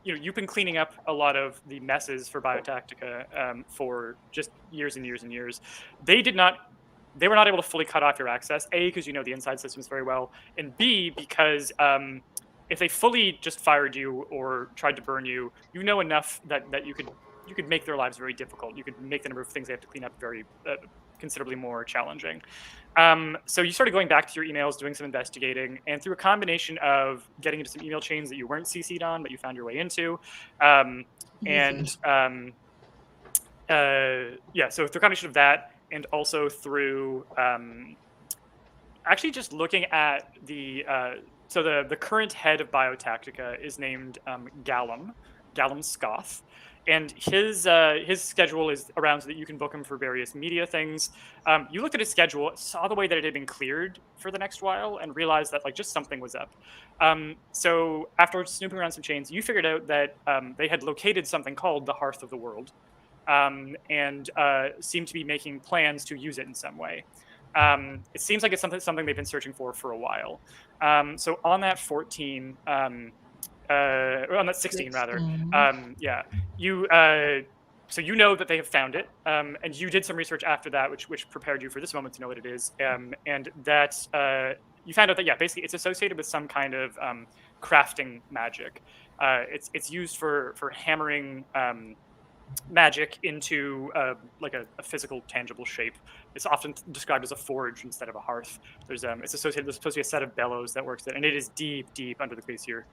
You've been cleaning up a lot of the messes for Biotaktica for just years and years and years. They were not able to fully cut off your access. A, because you know the inside systems very well, and B, because if they fully just fired you or tried to burn you, you know enough that you could make their lives very difficult. You could make the number of things they have to clean up very considerably more challenging. So you started going back to your emails, doing some investigating, and through a combination of getting into some email chains that you weren't CC'd on, but you found your way into, so through a combination of that, and also through actually just looking at the current head of Biotaktica is named Gallum Scoth. And his schedule is around so that you can book him for various media things. You looked at his schedule, saw the way that it had been cleared for the next while, and realized that like just something was up. So after snooping around some chains, you figured out that they had located something called the Hearth of the World, and seemed to be making plans to use it in some way. It seems like it's something they've been searching for a while. So on that 14. On that 16 rather. So you know that they have found it, and you did some research after that, which prepared you for this moment to know what it is, and that you found out that basically it's associated with some kind of crafting magic. It's used for hammering magic into like a physical, tangible shape. It's often described as a forge instead of a hearth. There's supposed to be a set of bellows that works it, and it is deep under the glacier.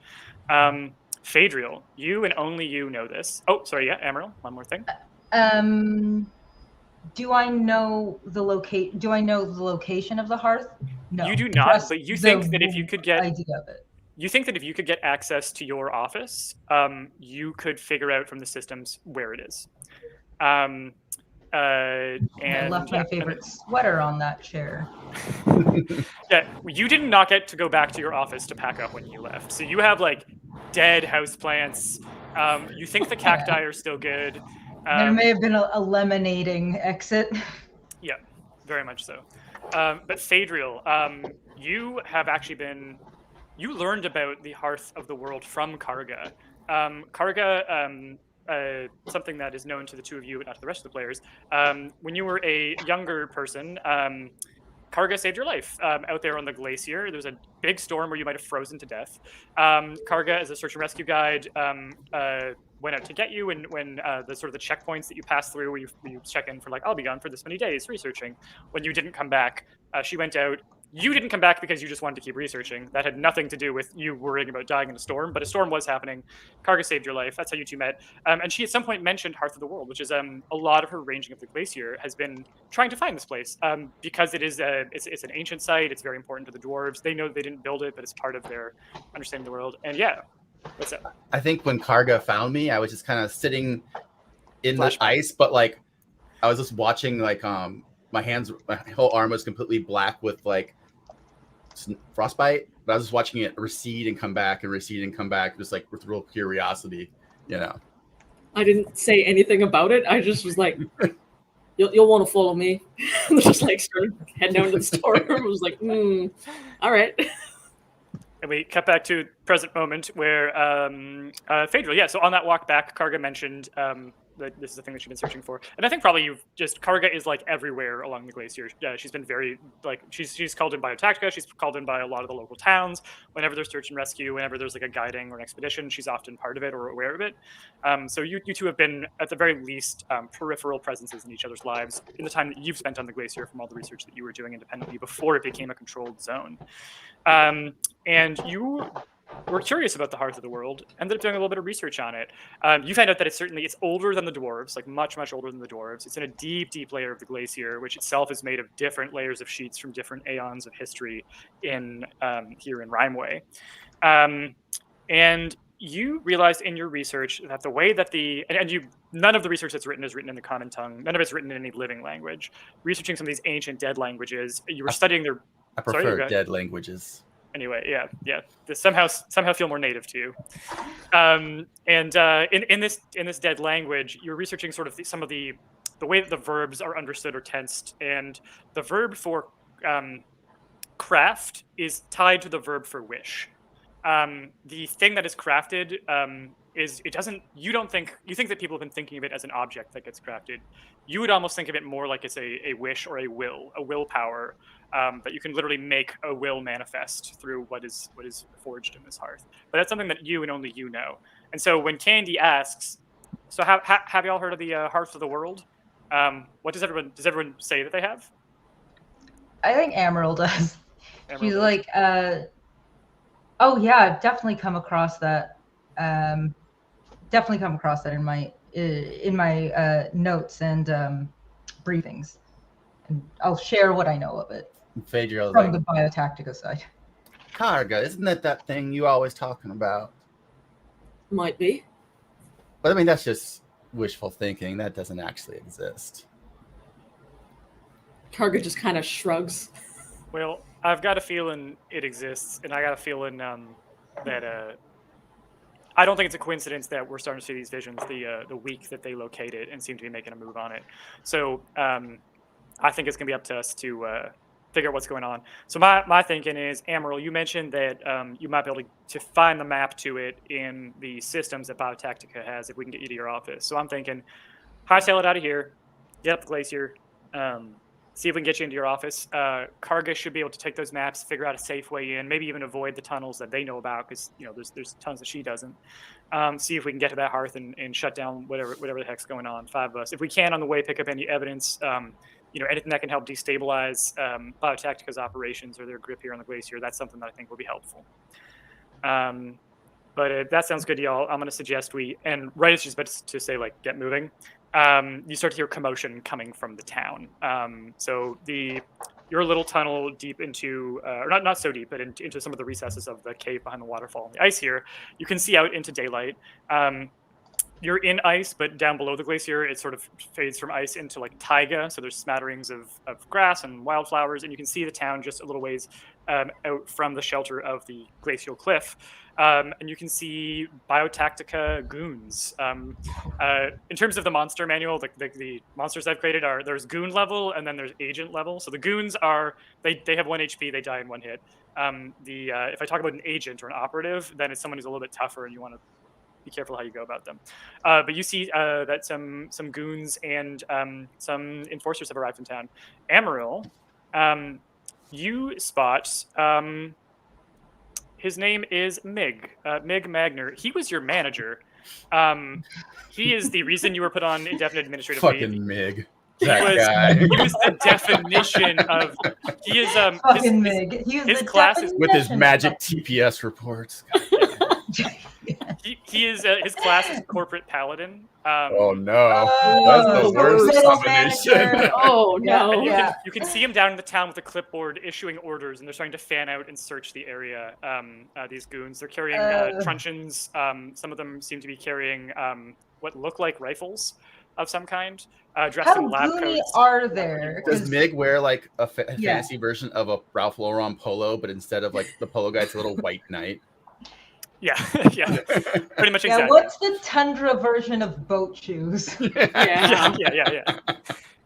Phaedriel, you and only you know this. Oh, sorry, Amaryl, one more thing. Do I know the location of the hearth? No. You do not, but you think that if you could get idea of it. You think that if you could get access to your office, you could figure out from the systems where it is. And I left my favorite sweater on that chair. You did not get to go back to your office to pack up when you left. So you have like dead houseplants. You think the cacti are still good. There may have been a lemonading exit. Yeah, very much so. But Phaedriel, you have actually you learned about the Hearth of the World from Karga. Karga, something that is known to the two of you, but not to the rest of the players. When you were a younger person, Karga saved your life out there on the glacier. There was a big storm where you might have frozen to death. Karga, as a search and rescue guide, went out to get you, and when the sort of the checkpoints that you pass through, where you check in for like, I'll be gone for this many days researching. When you didn't come back, she went out. You didn't come back because you just wanted to keep researching. That had nothing to do with you worrying about dying in a storm, but a storm was happening. Karga saved your life. That's how you two met. And she at some point mentioned Hearth of the World, which is a lot of her ranging of the glacier has been trying to find this place because it is it's an ancient site. It's very important to the dwarves. They know they didn't build it, but it's part of their understanding of the world. And yeah, what's up? I think when Karga found me, I was just kind of sitting in the Flashback. ice, but like I was just watching like my whole arm was completely black with like frostbite, but I was just watching it recede and come back and recede and come back, just like with real curiosity, you know. I didn't say anything about it. I just was like, you'll want to follow me. Just like started heading down to the store. I was like, all right. And we cut back to present moment where Phaedriel, yeah, so on that walk back, Karga mentioned that this is the thing that she's been searching for. And I think probably Karga is like everywhere along the glacier. She's been very, like, she's called in Biotaktica, she's called in by a lot of the local towns. Whenever there's search and rescue, whenever there's like a guiding or an expedition, she's often part of it or aware of it. So you two have been, at the very least, peripheral presences in each other's lives in the time that you've spent on the glacier from all the research that you were doing independently before it became a controlled zone. And you were curious about the Hearth of the World, ended up doing a little bit of research on it. You found out that it's older than the dwarves, like much older than the dwarves. It's in a deep layer of the glacier, which itself is made of different layers of sheets from different aeons of history in here in Rimeway. And you realized in your research that the way that none of the research that's written is written in the common tongue. None of it's written in any living language. Researching some of these ancient dead languages, you were studying their. I prefer dead languages. Anyway, yeah. This somehow feel more native to you. And in this dead language, you're researching sort of some of the way that the verbs are understood or tensed, and the verb for craft is tied to the verb for wish. The thing that is crafted you think that people have been thinking of it as an object that gets crafted. You would almost think of it more like it's a wish or a willpower. That you can literally make a will manifest through what is forged in this hearth. But that's something that you and only you know. And so when Candy asks, so have y'all heard of the Hearth of the World? What does everyone say that they have? I think Amaryl does. She's does. like, oh yeah, definitely come across that. Definitely come across that in my notes and briefings. And I'll share what I know of it. Phaedriel From the Biotaktica side. Karga, isn't that thing you always talking about? Might be. But I mean, that's just wishful thinking. That doesn't actually exist. Karga just kind of shrugs. Well, I've got a feeling it exists, and I got a feeling that I don't think it's a coincidence that we're starting to see these visions the week that they locate it and seem to be making a move on it. So I think it's going to be up to us to figure out what's going on. So my thinking is, Amaryl, you mentioned that you might be able to find the map to it in the systems that Biotaktica has if we can get you to your office. So I'm thinking, hightail it out of here, get up the glacier, see if we can get you into your office. Karga should be able to take those maps, figure out a safe way in, maybe even avoid the tunnels that they know about, because there's tons that she doesn't. See if we can get to that hearth and shut down whatever the heck's going on. 5 of us. If we can on the way, pick up any evidence. Anything that can help destabilize Biotaktica's operations or their grip here on the glacier, that's something that I think will be helpful. But if that sounds good to y'all, I'm going to suggest and right as she's about to say, like, get moving, you start to hear commotion coming from the town. So your little tunnel deep into, or not so deep, but into some of the recesses of the cave behind the waterfall and the ice here, you can see out into daylight. You're in ice, but down below the glacier, it sort of fades from ice into like taiga. So there's smatterings of grass and wildflowers, and you can see the town just a little ways out from the shelter of the glacial cliff. And you can see Biotaktica goons. In terms of the monster manual, the monsters I've created there's goon level and then there's agent level. So the goons they have 1 HP, they die in 1 hit. If I talk about an agent or an operative, then it's someone who's a little bit tougher and you want to be careful how you go about them. But you see that some goons and some enforcers have arrived in town. Amaryl, you spot his name is Mig Magner. He was your manager. He is the reason you were put on indefinite administrative leave. Fucking Mig. He was the definition of. He is Fucking Mig. He was his the classes with his definition magic of- TPS reports. he is his class is corporate paladin. Oh no, Oh, that's the worst middle combination. manager. Oh Yeah, no. And you can see him down in the town with a clipboard issuing orders, and they're starting to fan out and search the area. These goons, they're carrying truncheons. Some of them seem to be carrying what look like rifles of some kind, dressed How in lab goony coats. are there? Does 'Cause- Mig wear like a Yeah. fancy version of a Ralph Lauren polo, but instead of like the polo guy, it's a little white knight? Yeah, yeah, pretty much Yeah, exactly. what's the tundra version of boat shoes? Yeah. Yeah.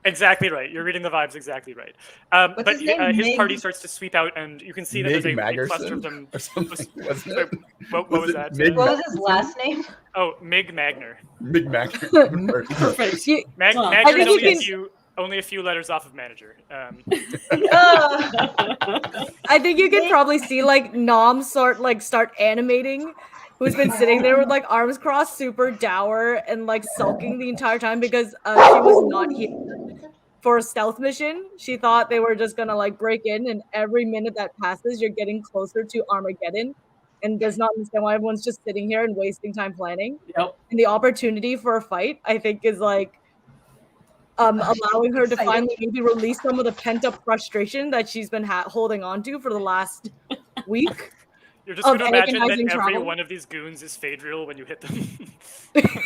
Exactly right. You're reading the vibes exactly right. What's But his name? his Mig- party starts to sweep out, and you can see that Mig there's a cluster of Magerson them. or something, wasn't it? What was that? Mig What was his last name? Oh, Mig Magner. Mig Mager. Perfect. You- Well, Magner is think you can- only a few letters off of manager. I think you can probably see like Nom start animating, who's been sitting there with like arms crossed, super dour and like sulking the entire time because she was not here for a stealth mission. She thought they were just gonna like break in, and every minute that passes, you're getting closer to Armageddon, and does not understand why everyone's just sitting here and wasting time planning. Yep. And the opportunity for a fight, I think, is like allowing her to Exciting. finally maybe release some of the pent-up frustration that she's been holding on to for the last week. You're just Of going to imagine that agonizing every travel. one of these goons is Phaedriel when you hit them.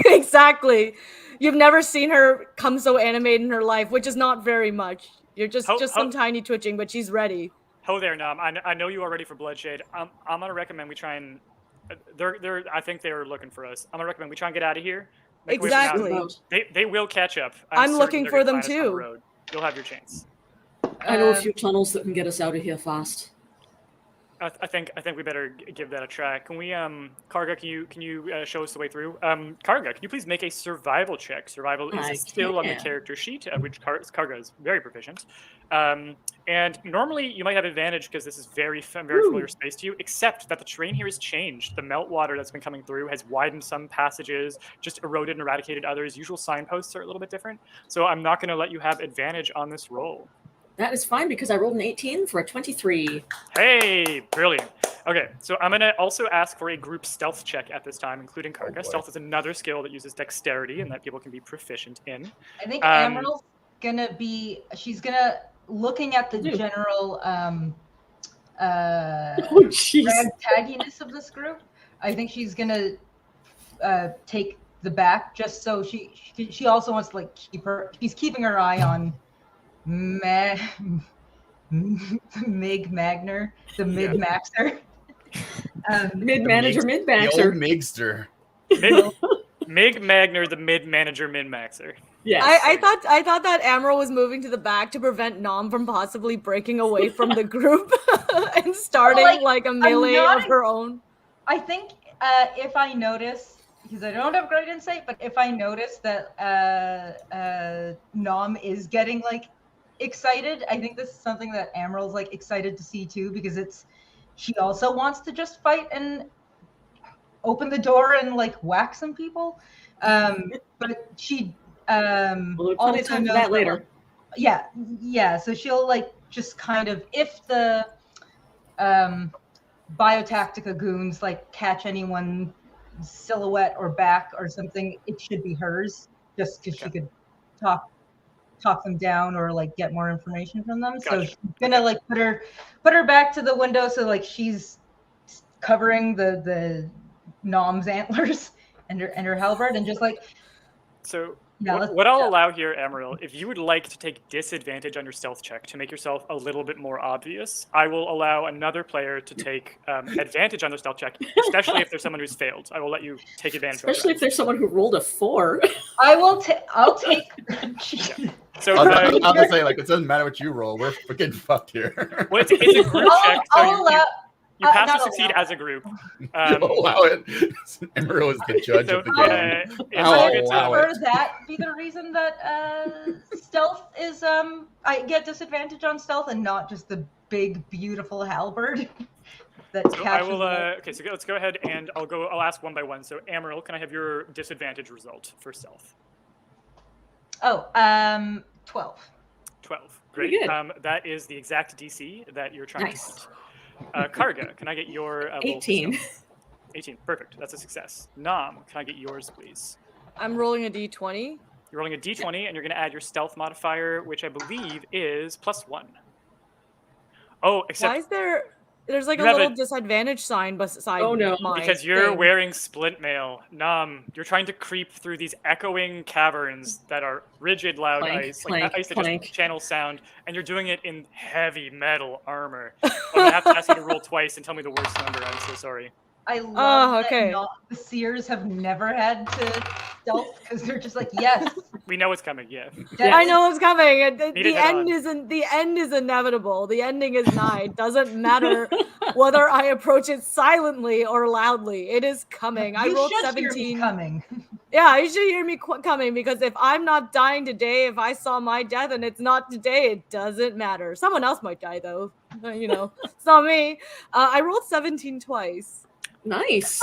Exactly. You've never seen her come so animated in her life, which is not very much. You're just some tiny twitching, but she's ready. Ho there, Nom. I know you are ready for bloodshed. I'm gonna recommend we try and. I think they're looking for us. I'm gonna recommend we try and get out of here. Make away from Exactly. out. They will catch up. I'm certain looking they're for gonna them find us on the too. road. You'll have your chance. I know a few tunnels that can get us out of here fast. I think we better give that a try. Can we, Karga? Can you show us the way through? Karga, can you please make a survival check? Survival I is still on the can. character sheet, which Karga is very proficient. And normally you might have advantage because this is very familiar space to you. Except that the terrain here has changed. The meltwater that's been coming through has widened some passages, just eroded and eradicated others. Usual signposts are a little bit different, so I'm not going to let you have advantage on this roll. That is fine because I rolled an 18 for a 23. Hey, brilliant. Okay, so I'm going to also ask for a group stealth check at this time, including Karga. boy. Stealth is another skill that uses dexterity and that people can be proficient in. I think Um, Emerald's gonna be. She's gonna looking at the general Oh, jeez. tagginess of this group. I think she's gonna take the back just so she also wants to like she's keeping her eye on Mig Magner, the mid maxer. Mid-manager, The mid-maxer. old Migster. Mig Magner, the mid-manager, min-maxer. Yes. I thought that Amaryl was moving to the back to prevent Nom from possibly breaking away from the group and starting like a melee of her own. I think if I notice, because I don't have great insight, but if I notice that Nom is getting like excited, I think this is something that Amaryl's like excited to see too, because she also wants to just fight and open the door and like whack some people. But she We'll also plenty of time for knows that later. Yeah. So she'll like just kind of, if the Biotaktica goons like catch anyone silhouette or back or something, it should be hers, just because she could talk them down or like get more information from them. So Gotcha. she's gonna like put her back to the window, so like she's covering the Nom's antlers and her halberd, and just like So Yeah, what I'll allow here, Amaryl, if you would like to take disadvantage on your stealth check to make yourself a little bit more obvious, I will allow another player to take advantage on their stealth check, especially if there's someone who's failed. I will let you take advantage Especially of if there's someone who rolled a 4. I'll take that. So I'll just say, like, it doesn't matter what you roll. We're freaking fucked here. well, it's a group check, so I'll allow. you pass not or succeed allow. as a group. You'll allow it. Emerald is the judge So, of the game. I'll I get to- allow prefer it. that be the reason that stealth is I get disadvantage on stealth and not just the big, beautiful halberd that So I catches. will. Okay, so let's go ahead and I'll ask one by one. So Amaryl, can I have your disadvantage result for stealth? 12. 12. Pretty Great. good. That is the exact DC that you're trying Nice. to beat. Karga, can I get your roll for 18. stealth? 18. Perfect. That's a success. Nam, can I get yours, please? I'm rolling a d20. You're rolling a d20, and you're going to add your stealth modifier, which I believe is +1. Oh, except Why is there's like a You have little a- disadvantage sign beside Oh, no. my because you're thing. wearing splint mail. Nam, you're trying to creep through these echoing caverns that are rigid, loud Clank, ice, clank, like ice that clank. just channels sound, and you're doing it in heavy metal armor. I'm gonna have to ask you to roll twice and tell me the worst number. I'm so sorry. I love okay. that the seers have never had to stealth because they're just like, yes. We know it's coming. Yeah. that I is- know it's coming. Meet it The head end on. isn't. The end is inevitable. The ending is nigh. It doesn't matter whether I approach it silently or loudly. It is coming. I You rolled should hear 17. me coming. Yeah, you should hear me coming because if I'm not dying today, if I saw my death and it's not today, it doesn't matter. Someone else might die though. It's not me. I rolled 17 twice. Nice.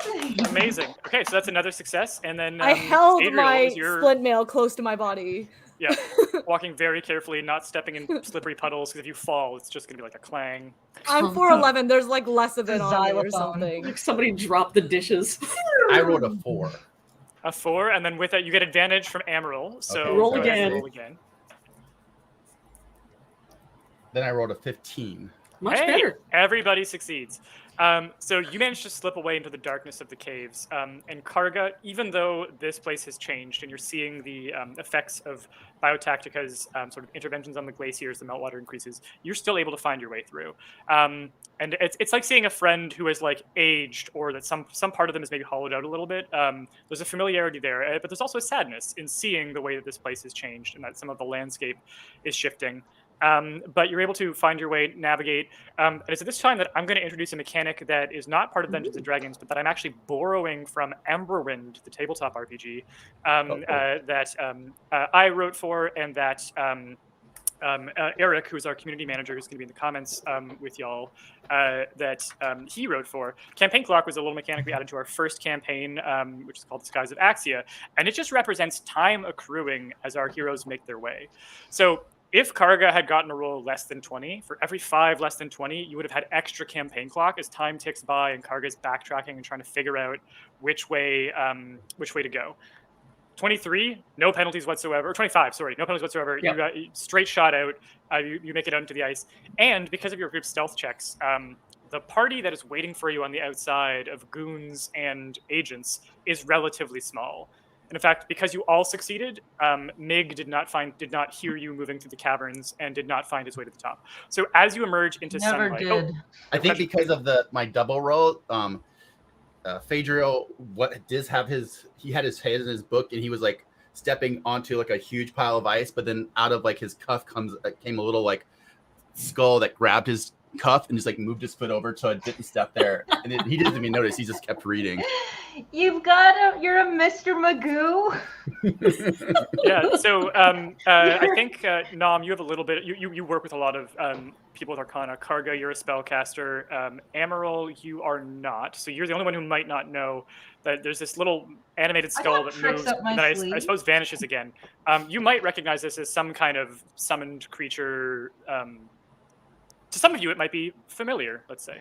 Amazing. Amazing. Okay, so that's another success, and then I held Phaedriel my is your splint mail close to my body. yeah, walking very carefully, not stepping in slippery puddles. Because if you fall, it's just gonna be like a clang. I'm 4'11". There's like less of it The on me or xylophone. something. Like somebody dropped the dishes. I rolled a 4. A 4, and then with that you get advantage from Amaryl. So Okay, Roll go ahead and again. roll again. Then I rolled a 15. Much Hey, better. everybody succeeds. So you managed to slip away into the darkness of the caves. And Karga, even though this place has changed and you're seeing the effects of Biotaktica's sort of interventions on the glacier as the meltwater increases, you're still able to find your way through. And it's like seeing a friend who has like aged, or that some part of them is maybe hollowed out a little bit. There's a familiarity there, but there's also a sadness in seeing the way that this place has changed and that some of the landscape is shifting. But you're able to find your way, navigate. And it's at this time that I'm going to introduce a mechanic that is not part of Dungeons and Dragons, but that I'm actually borrowing from Emberwind, the tabletop RPG, that I wrote for, and that Eric, who's our community manager, who's going to be in the comments with y'all, that he wrote for. Campaign Clock was a little mechanic we added to our first campaign, which is called the Skies of Axia, and it just represents time accruing as our heroes make their way. So if Karga had gotten a roll less than 20, for every 5 less than 20, you would have had extra campaign clock as time ticks by and Karga's backtracking and trying to figure out which way to go. 23, no penalties whatsoever. Or 25, sorry, no penalties whatsoever. Yep. You got straight shot out. You make it out into the ice. And because of your group stealth checks, the party that is waiting for you on the outside of goons and agents is relatively small. And in fact, because you all succeeded, Mig did not hear you moving through the caverns and did not find his way to the top. So as you emerge into Never sunlight, did. I think because of my double roll, Phaedriel he had his head in his book and he was like stepping onto like a huge pile of ice, but then out of like his cuff came a little like skull that grabbed his cuff and just like moved his foot over so it didn't step there. And he didn't even notice. He just kept reading. You're a Mr. Magoo. yeah. So I think Nam, you have a little bit. You work with a lot of people with Arcana. Karga, you're a spellcaster. Amaryl, you are not. So you're the only one who might not know that there's this little animated skull that tricks moves up my and then I sleeve. suppose vanishes again. You might recognize this as some kind of summoned creature. To some of you, it might be familiar, let's say.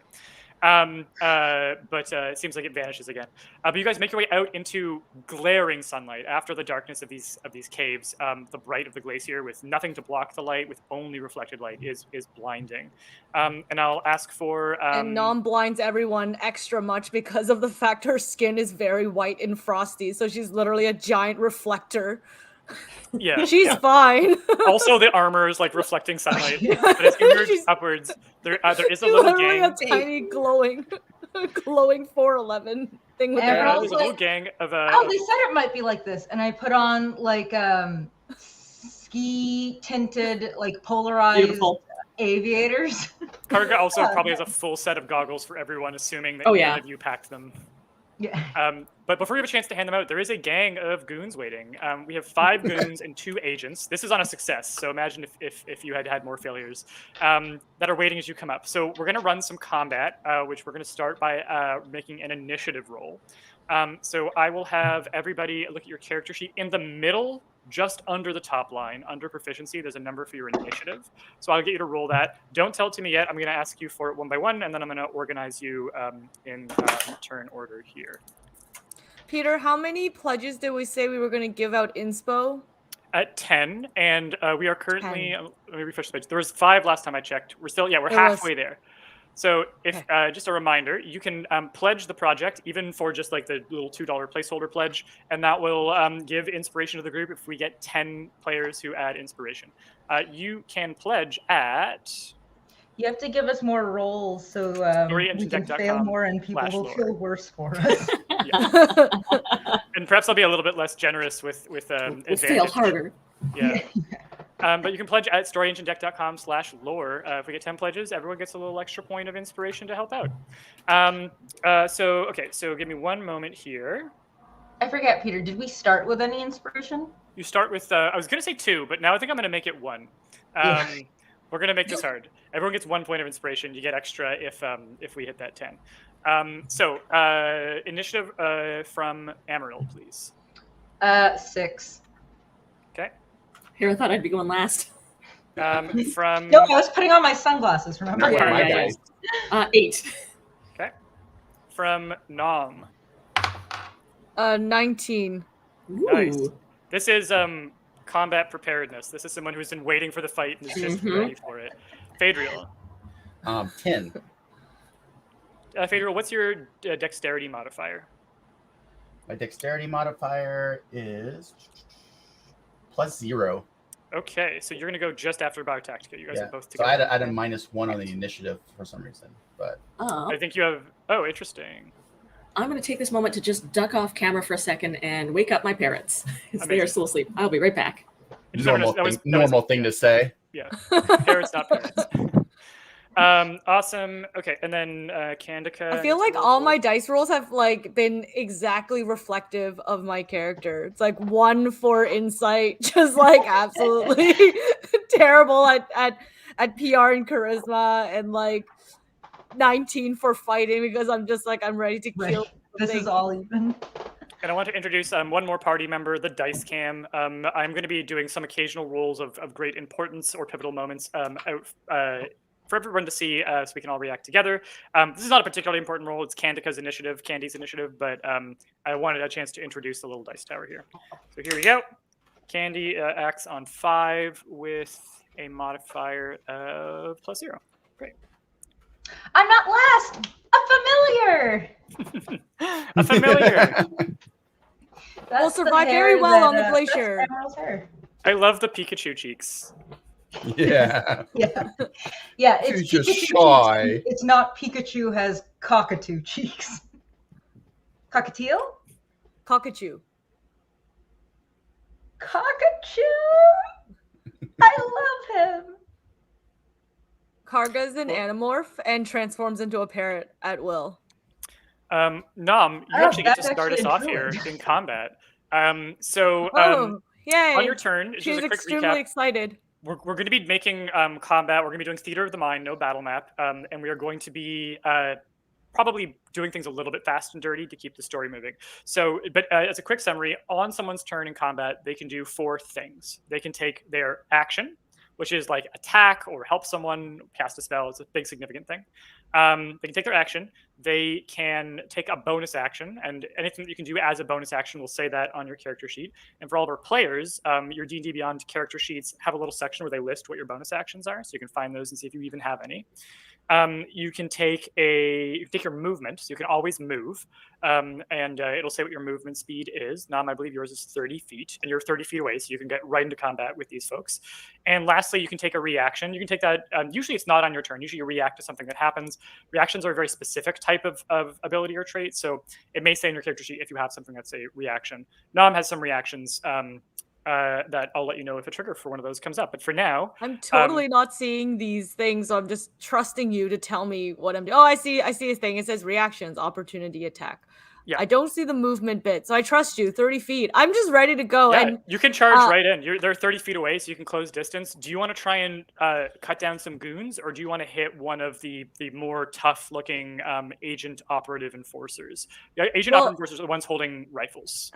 But it seems like it vanishes again. But you guys make your way out into glaring sunlight after the darkness of these caves. The bright of the glacier, with nothing to block the light, with only reflected light, is blinding. And I'll ask for. And Nom blinds everyone extra much because of the fact her skin is very white and frosty, so she's literally a giant reflector. Yeah, she's fine. Also, the armor is like reflecting sunlight, but it's inward upwards. There is a little literally gang. a tiny glowing 411 thing with And her. I There's was a little gang of Oh, they said it might be like this, and I put on like ski tinted, like polarized Beautiful. aviators. Karga also probably has a full set of goggles for everyone, assuming that Oh, yeah. none of you packed them. Yeah. But before we have a chance to hand them out, there is a gang of goons waiting. We have 5 goons and 2 agents. This is on a success, so imagine if you had more failures that are waiting as you come up. So we're going to run some combat, which we're going to start by making an initiative roll. So I will have everybody look at your character sheet. In the middle, just under the top line, under proficiency, there's a number for your initiative. So I'll get you to roll that. Don't tell it to me yet. I'm going to ask you for it one by one, and then I'm going to organize you in turn order here. Peter, how many pledges did we say we were going to give out inspo? At 10, and we are currently, let me refresh the page. There was 5 last time I checked. We're still, we're halfway there. So if just a reminder, you can pledge the project, even for just like the little $2 placeholder pledge, and that will give inspiration to the group if we get 10 players who add inspiration. You can pledge at... You have to give us more rolls so we can fail more and people will feel worse for us. And perhaps I'll be a little bit less generous with advantage. Fail harder. Yeah. But you can pledge at storyenginedeck.com/lore. If we get 10 pledges, everyone gets a little extra point of inspiration to help out. So give me one moment here. I forget, Peter, did we start with any inspiration? You start with, I was going to say 2, but now I think I'm going to make it 1. We're going to make this hard. Everyone gets 1 point of inspiration. You get extra if we hit that 10. Initiative from Amaryl, please. 6. Okay. Here, I thought I'd be going last. From... No, I was putting on my sunglasses, remember? Yeah. 8. Okay. From Nom. 19. Ooh. Nice. This is combat preparedness. This is someone who's been waiting for the fight and is just ready for it. Phaedriel. 10. Phaedriel, what's your dexterity modifier? My dexterity modifier is +0. Okay, so you're going to go just after Biotaktica. You guys are both So together. I had a -1 on the initiative for some reason, but I think you have... Oh, interesting. I'm going to take this moment to just duck off camera for a second and wake up my parents. They are still asleep. I'll be right back. Normal thing to say. Yeah, parents, not parents. Awesome. Okay, and then Candica. I feel like all my dice rolls have like been exactly reflective of my character. It's like 1 for insight, just like absolutely terrible at PR and charisma, and like 19 for fighting because I'm just like I'm ready to kill. This is all even. And I want to introduce one more party member, the Dice Cam. I'm going to be doing some occasional rolls of great importance or pivotal moments for everyone to see, so we can all react together. This is not a particularly important role. It's Candica's initiative, Candy's initiative, but I wanted a chance to introduce the little dice tower here. So here we go. Candy acts on 5 with a modifier of +0. Great. I'm not last. A familiar. A familiar. Will survive very well on the glacier. I love the Pikachu cheeks. Yeah. Yeah. It's She's just Pikachu shy. cheeks. It's not Pikachu has cockatoo cheeks. Cockatiel? Cockatoo. I love him. Karga's an animorph and transforms into a parrot at will. Nom, you actually get to start us off here in combat. Yay. On your turn, She's just a quick extremely recap. Excited. We're going to be making combat. We're going to be doing Theater of the Mind, no battle map, and we are going to be probably doing things a little bit fast and dirty to keep the story moving. So, but as a quick summary, on someone's turn in combat, they can do 4 things. They can take their action, which is like attack or help someone cast a spell. It's a big significant thing. They can take their action. They can take a bonus action, and anything that you can do as a bonus action, we'll say that on your character sheet. And for all of our players, your D&D Beyond character sheets have a little section where they list what your bonus actions are, so you can find those and see if you even have any. You can take your movement, so you can always move, and it'll say what your movement speed is. Nom, I believe yours is 30 feet, and you're 30 feet away, so you can get right into combat with these folks. And lastly, you can take a reaction. You can take that, usually it's not on your turn. Usually you react to something that happens. Reactions are a very specific type of ability or trait, so it may say in your character sheet if you have something that's a reaction. Nom has some reactions. that I'll let you know if a trigger for one of those comes up. But for now, I'm totally not seeing these things, so I'm just trusting you to tell me what I'm doing. Oh, I see a thing. It says reactions, opportunity, attack. Yeah. I don't see the movement bit, so I trust you. 30 feet. I'm just ready to go. yeah, And you can charge right in. They're 30 feet away, so you can close distance. Do you want to try and cut down some goons, or do you want to hit one of the more tough-looking agent operative enforcers? Yeah, agent operative enforcers are the ones holding rifles.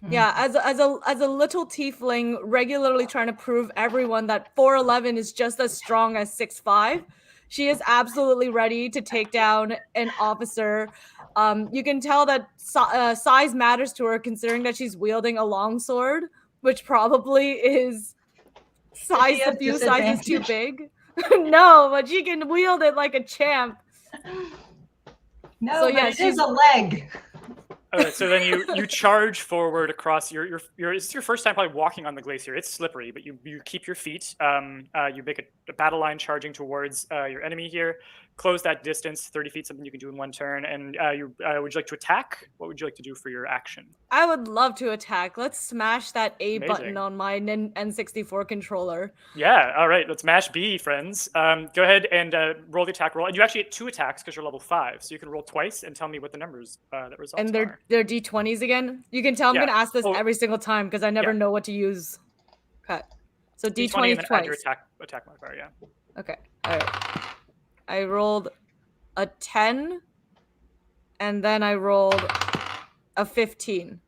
Yeah, as a little tiefling, regularly trying to prove everyone that 4'11" is just as strong as 6'5", she is absolutely ready to take down an officer. You can tell that size matters to her, considering that she's wielding a longsword, which probably is a few sizes too big. No, but she can wield it like a champ. No, So, but yeah, it is a leg. Okay, so then you charge forward across your it's your first time probably walking on the glacier. It's slippery, but you keep your feet. You make a battle line charging towards your enemy here. Close that distance, 30 feet, something you can do in one turn. And would you like to attack? What would you like to do for your action? I would love to attack. Let's smash that A Amazing. button on my N64 controller. Yeah, all right, let's mash B, friends. Go ahead and roll the attack roll. And you actually get 2 attacks because you're level 5. So you can roll twice and tell me what the numbers that results And are. they're D20s again. You can tell I'm Yeah. going to ask this Oh, every single time because I never know what to use. Okay. So D20 D20 and then add your twice. attack modifier, yeah. Okay. All right. I rolled a 10 and then I rolled a 15.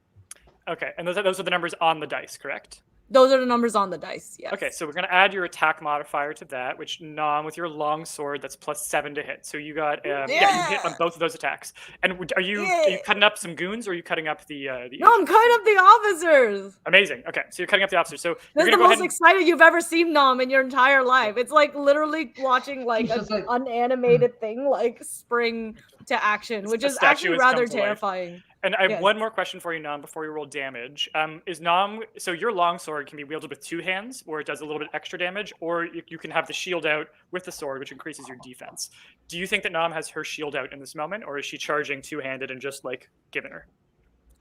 Okay, and those are the numbers on the dice, correct? Those are the numbers on the dice. Yes. Okay, so we're going to add your attack modifier to that, which Nom with your long sword, that's +7 to hit. So you got you hit on both of those attacks. And are you cutting up some goons, or are you cutting up the No, I'm cutting up the officers. Amazing. Okay, so you're cutting up the officers. So This you're is the going to go most ahead excited you've ever seen Nom in your entire life. It's like literally watching like It's an just like- unanimated thing like spring to action, which The is actually statue has rather come to life. terrifying. And I have Yes. one more question for you, Nom, before you roll damage. Is Nom, so your longsword can be wielded with 2 hands, where it does a little bit extra damage, or you can have the shield out with the sword, which increases your defense. Do you think that Nom has her shield out in this moment, or is she charging 2-handed and just like giving her?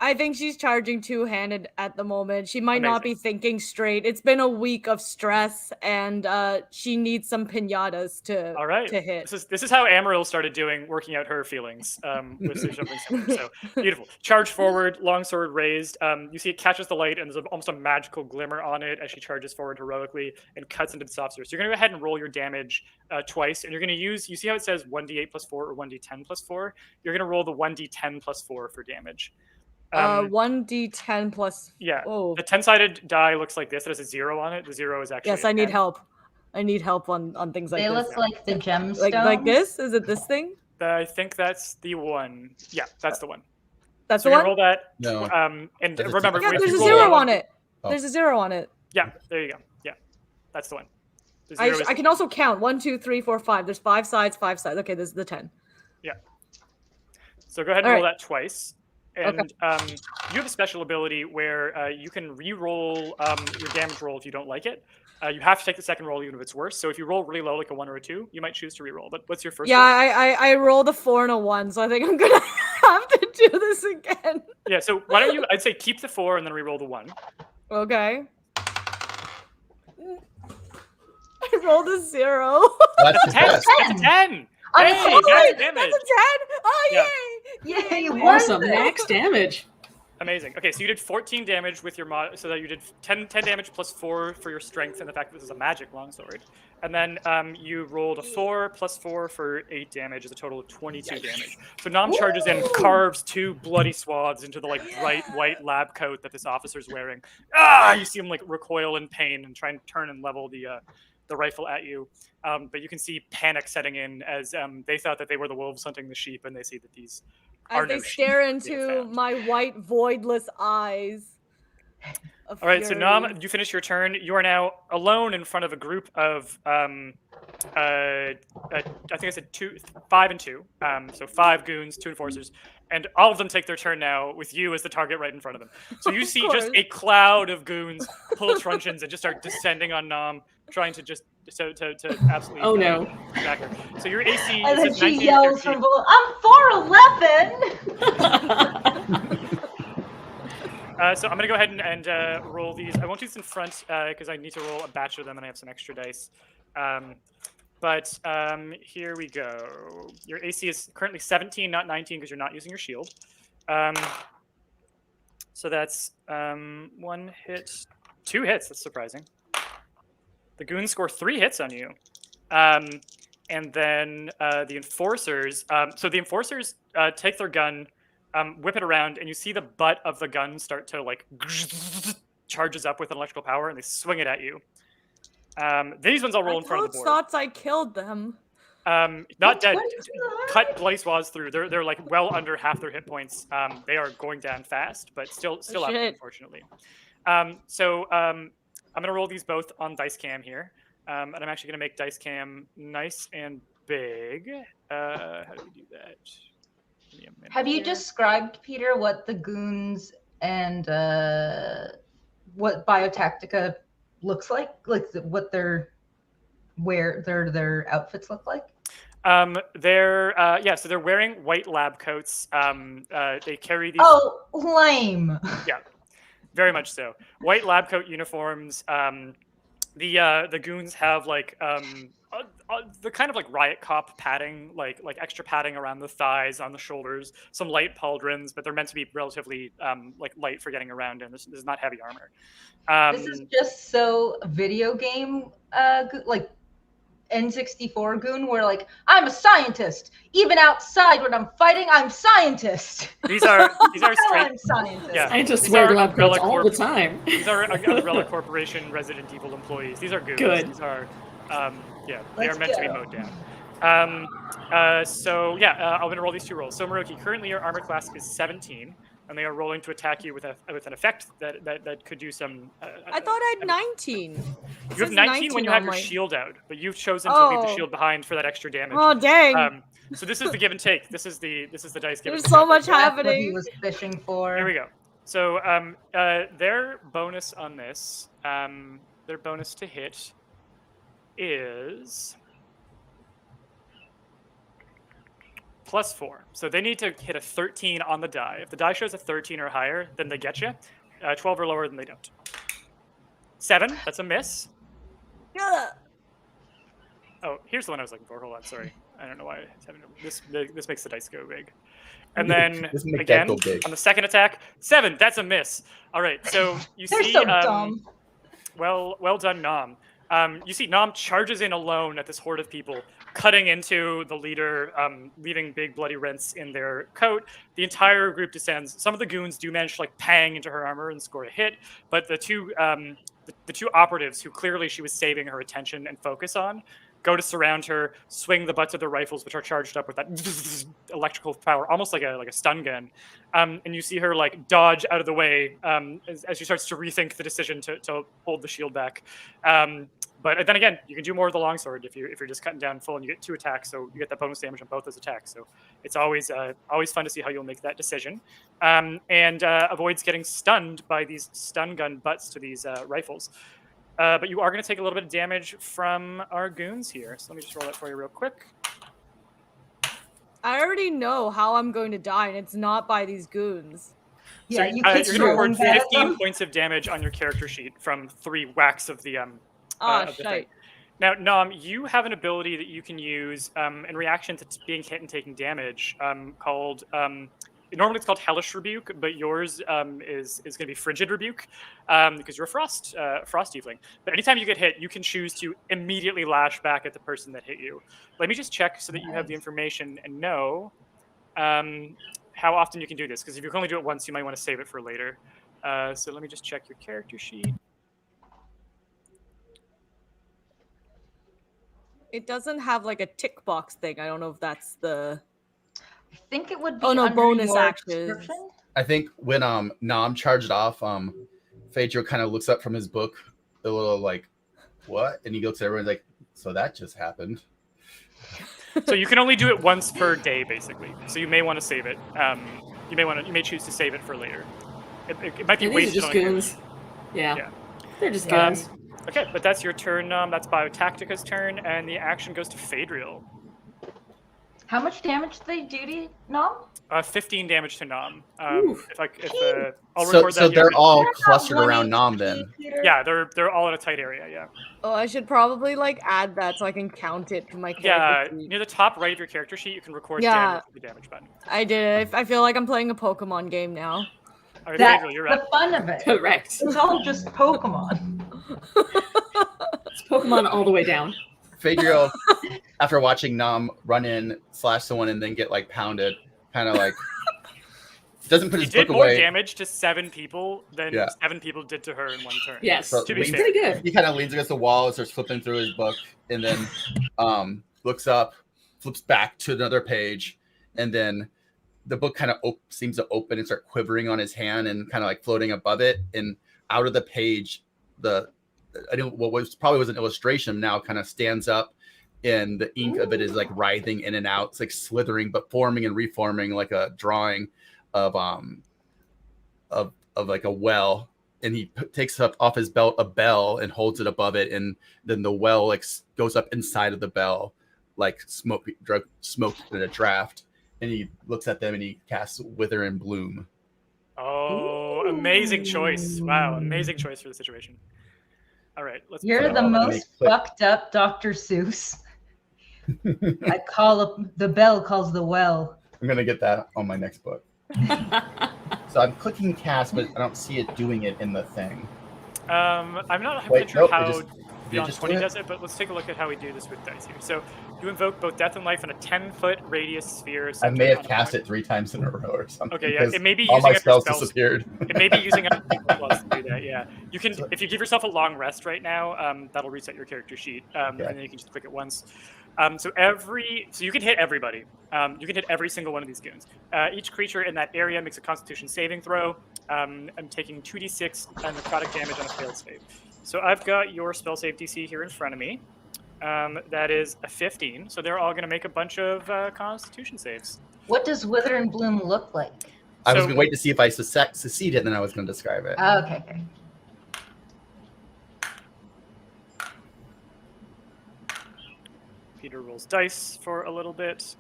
I think she's charging 2-handed at the moment. She might not be Amazing. thinking straight. It's been a week of stress, and she needs some pinatas All right. to hit. This is how Amaryl started working out her feelings with something similar. So beautiful. Charge forward, longsword raised. You see it catches the light, and there's almost a magical glimmer on it as she charges forward heroically and cuts into the officer. So you're going to go ahead and roll your damage twice, and you're going to use. You see how it says 1d8 + 4 or 1d10 + 4? You're going to roll the 1d10 + 4 for damage. 1d10 plus. Yeah. Oh. The 10-sided die looks like this. It has a 0 on it. The 0 is actually. Yes, a I need 10. help. I need help on things like They this. look like the gemstones. Like this? Is it this thing? I think that's the one. Yeah, that's the one. That's So the you're one? gonna roll that. No. And That's a remember, two. Yeah, if there's you a roll 0 one- on it. Oh. There's a 0 on it. Yeah, there you go. Yeah, that's the one. The 0 is I can also count 1, 2, 3, 4, 5. There's 5 sides, 5 sides. Okay, this is the 10. So go ahead and All roll right. that twice. And you have a special ability where you can re-roll your damage roll if you don't like it. You have to take the second roll even if it's worse. So if you roll really low, like a 1 or a 2, you might choose to re-roll. But what's your first Yeah, roll? I rolled a 4 and a 1, so I think I'm gonna have to do this again. Yeah, so why don't you, I'd say keep the 4 and then re-roll the 1. Okay. I rolled a 0. That's That's a 10! That's a 10! On a Hey, solid! that's That's damage! a 10. Oh Yeah. yay! Yay, you won Awesome. this. Max damage. Amazing. Okay, so you did 14 damage with your mod, so that you did 10 damage plus 4 for your strength and the fact that this is a magic longsword. And then you rolled a 4 plus 4 for 8 damage, is a total of 22 damage. So Nom charges in, carves 2 bloody swaths into the like bright white lab coat that this officer's wearing. Ah! You see him like recoil in pain and try and turn and level the rifle at you. But you can see panic setting in as they thought that they were the wolves hunting the sheep, and they see that these are As they no stare sheep being into found. my white voidless eyes. of All right, so fury. Nom, you finish your turn. You are now alone in front of a group of, I think I said 5 and 2. So 5 goons, 2 enforcers, and all of them take their turn now with you as the target right in front of them. So you Of see just course. a cloud of goons pull truncheons and just start descending on Nom, trying to just to absolutely. Oh, no. attack her. So your AC And then is she 19 or yells 13. from below, I'm 4'11! So I'm going to go ahead and roll these. I won't do this in front because I need to roll a batch of them and I have some extra dice. But here we go. Your AC is currently 17, not 19, because you're not using your shield. So that's 1 hit, 2 hits. That's surprising. The goons score 3 hits on you. And then the enforcers. So the enforcers take their gun, whip it around, and you see the butt of the gun start to like charges up with an electrical power, and they swing it at you. These ones I'll roll in front of the board. Thoughts I killed them. Not dead. Cut bloody swaths through. They're like well under half their hit points. They are going down fast, but still up, unfortunately. So I'm gonna roll these both on dice cam here, and I'm actually gonna make dice cam nice and big. How do we do that? Have you described, Peter, what the goons and what Biotaktica looks like what their outfits look like? So they're wearing white lab coats. They carry these. Oh, lame. Yeah, very much so. White lab coat uniforms. The goons have like the kind of like riot cop padding, like extra padding around the thighs, on the shoulders, some light pauldrons, but they're meant to be relatively like light for getting around, and this is not heavy armor. This is just so video game like N64 goon, where like I'm a scientist. Even outside when I'm fighting, I'm scientist. These are straight. I'm scientist. Yeah, Scientists wear lab coats all the time. These are Umbrella Corporation Resident Evil employees. These are goons. Good. These are they are meant to be mowed down. I'm going to roll these 2 rolls. So Miroki, currently your armor class is 17, and they are rolling to attack you with an effect that could do some. I thought I had 19. You have 19 when you have your shield out, but you've chosen to leave the shield behind for that extra damage. Oh dang! So this is the give and take. This is the dice give. There's so much happening. What he was fishing for. Here we go. So their bonus on this, their bonus to hit is +4. So they need to hit a 13 on the die. If the die shows a 13 or higher, then they get you. 12 or lower, then they don't. 7, that's a miss. Yeah. Oh, here's the one I was looking for. Hold on, sorry. I don't know why it's having this makes the dice go big. And then again on the second attack, 7. That's a miss. All right, so you see. So dumb. Well done, Nom. You see Nom charges in alone at this horde of people, cutting into the leader, leaving big bloody rents in their coat. The entire group descends. Some of the goons do manage to like pang into her armor and score a hit, but the two operatives, who clearly she was saving her attention and focus on, go to surround her, swing the butts of their rifles, which are charged up with that electrical power, almost like a stun gun. And you see her like dodge out of the way as she starts to rethink the decision to hold the shield back. But then again, you can do more with the longsword if you're just cutting down full, and you get 2 attacks, so you get that bonus damage on both those attacks. So it's always fun to see how you'll make that decision, and avoids getting stunned by these stun gun butts to these rifles. But you are going to take a little bit of damage from our goons here. So let me just roll that for you real quick. I already know how I'm going to die, and it's not by these goons. Yeah, so, you're going to record 15 points of damage on your character sheet from 3 whacks of the shite. Now, Nom, you have an ability that you can use in reaction to being hit and taking damage called. Normally it's called Hellish Rebuke, but yours is going to be Frigid Rebuke because you're a frost tiefling. But anytime you get hit, you can choose to immediately lash back at the person that hit you. Let me just check so that you have the information and know how often you can do this, because if you can only do it once, you might want to save it for later. So let me just check your character sheet. It doesn't have like a tick box thing. I don't know if that's the. I think it would be. Oh no, under bonus your actions. description. I think when Nom charged off, Phaedriel kind of looks up from his book, a little like, what? And he looks at everyone like, so that just happened. So you can only do it once per day, basically. So you may want to save it. You may choose to save it for later. It might be wasted. These are just goons. Yeah. They're just goons. Okay, but that's your turn. That's Biotactica's turn, and the action goes to Phaedriel. How much damage do they do to Nom? 15 damage to Nom. Oof. I'll So, record so that. they're here. all Not clustered 1 around Nom HP, then. Peter? Yeah, they're all in a tight area. Yeah. Oh, I should probably like add that so I can count it to my character Yeah, sheet. near the top right of your character sheet, you can record Yeah. damage with the damage button. I did it. I feel like I'm playing a Pokemon game now. All right, That's Phaedriel, you're the up. fun of it. Correct. It's all just Pokemon. It's Pokemon all the way down. Phaedriel, after watching Nom run in, slash someone, and then get like pounded, kind of like doesn't put He his did book more away. damage to 7 people than Yeah. 7 people did to her in one turn. Yes. So To be It's fair. pretty good. He kind of leans against the wall and starts flipping through his book, and then looks up, flips back to another page, and then the book kind of seems to open and start quivering on his hand and kind of like floating above it. And out of the page, what was probably was an illustration now kind of stands up, and the ink of it is like writhing in and out. It's like slithering, but forming and reforming like a drawing of like a well. And he takes up off his belt a bell and holds it above it, and then the well like goes up inside of the bell, like smoke in a draft. And he looks at them and he casts Wither and Bloom. Oh, amazing choice. Wow, amazing choice for the situation. All right, let's You're put the all of most these- fucked up Dr. Seuss. I call up the bell calls the well. I'm gonna get that on my next book. So I'm clicking cast, but I don't see it doing it in the thing. I'm not 100% Wait, sure nope, how Beyond just 20 do it? does it, but let's take a look at how we do this with dice here. So you invoke both death and life in a 10-foot radius sphere. I centered may have on a cast point. it 3 times in a row or something. Okay, yeah, because it may be all using my up your spells spells. disappeared. It may be using up slots to do that, yeah. You can, if you give yourself a long rest right now, that'll reset your character sheet, and then you can just click it once. So you can hit everybody. You can hit every single one of these goons. Each creature in that area makes a Constitution saving throw. I'm taking 2d6 necrotic damage on a failed save. So I've got your spell save DC here in front of me. That is a 15. So they're all going to make a bunch of Constitution saves. What does Wither and Bloom look like? I was So- gonna wait to see if I succeeded, and then I was gonna describe it. Oh, okay. Peter rolls dice for a little bit.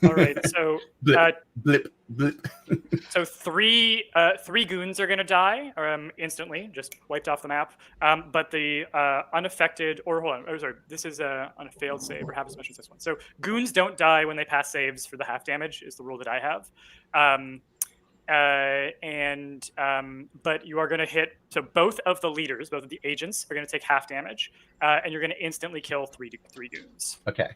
All right, so Blip, blip, blip. so three goons are going to die instantly, just wiped off the map. But the unaffected, or hold on, sorry, this is on a failed save, or half as much as this one. So goons don't die when they pass saves for the half damage is the rule that I have. But you are going to hit, so both of the leaders, both of the agents are going to take half damage, and you're going to instantly kill three goons. Okay.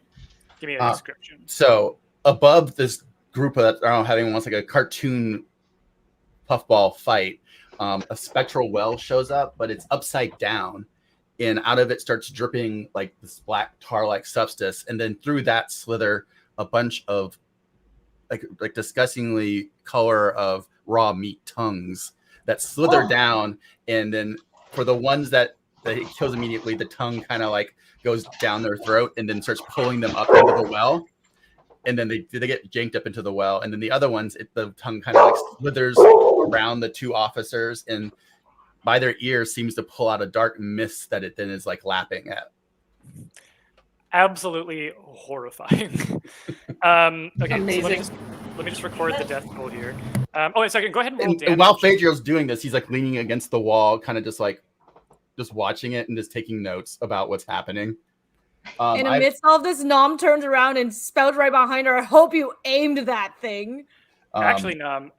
Give me a description. So above this group of, I don't know, having almost like a cartoon puffball fight, a spectral well shows up, but it's upside down, and out of it starts dripping like this black tar-like substance, and then through that slither a bunch of like disgustingly color of raw meat tongues that slither down, and then for the ones that it kills immediately, the tongue kind of like goes down their throat and then starts pulling them up into the well, and then they get yanked up into the well, and then the other ones, the tongue kind of like slithers around the 2 officers, and by their ears seems to pull out a dark mist that it then is like lapping at. Absolutely horrifying. Okay, Amazing. so let me just record the death roll here. Wait a second, go ahead and roll And damage. while Phaedriel's doing this, he's like leaning against the wall, kind of just watching it and just taking notes about what's happening. In amidst all of this, Nom turns around and spelled right behind her, I hope you aimed that thing. Actually, Nam,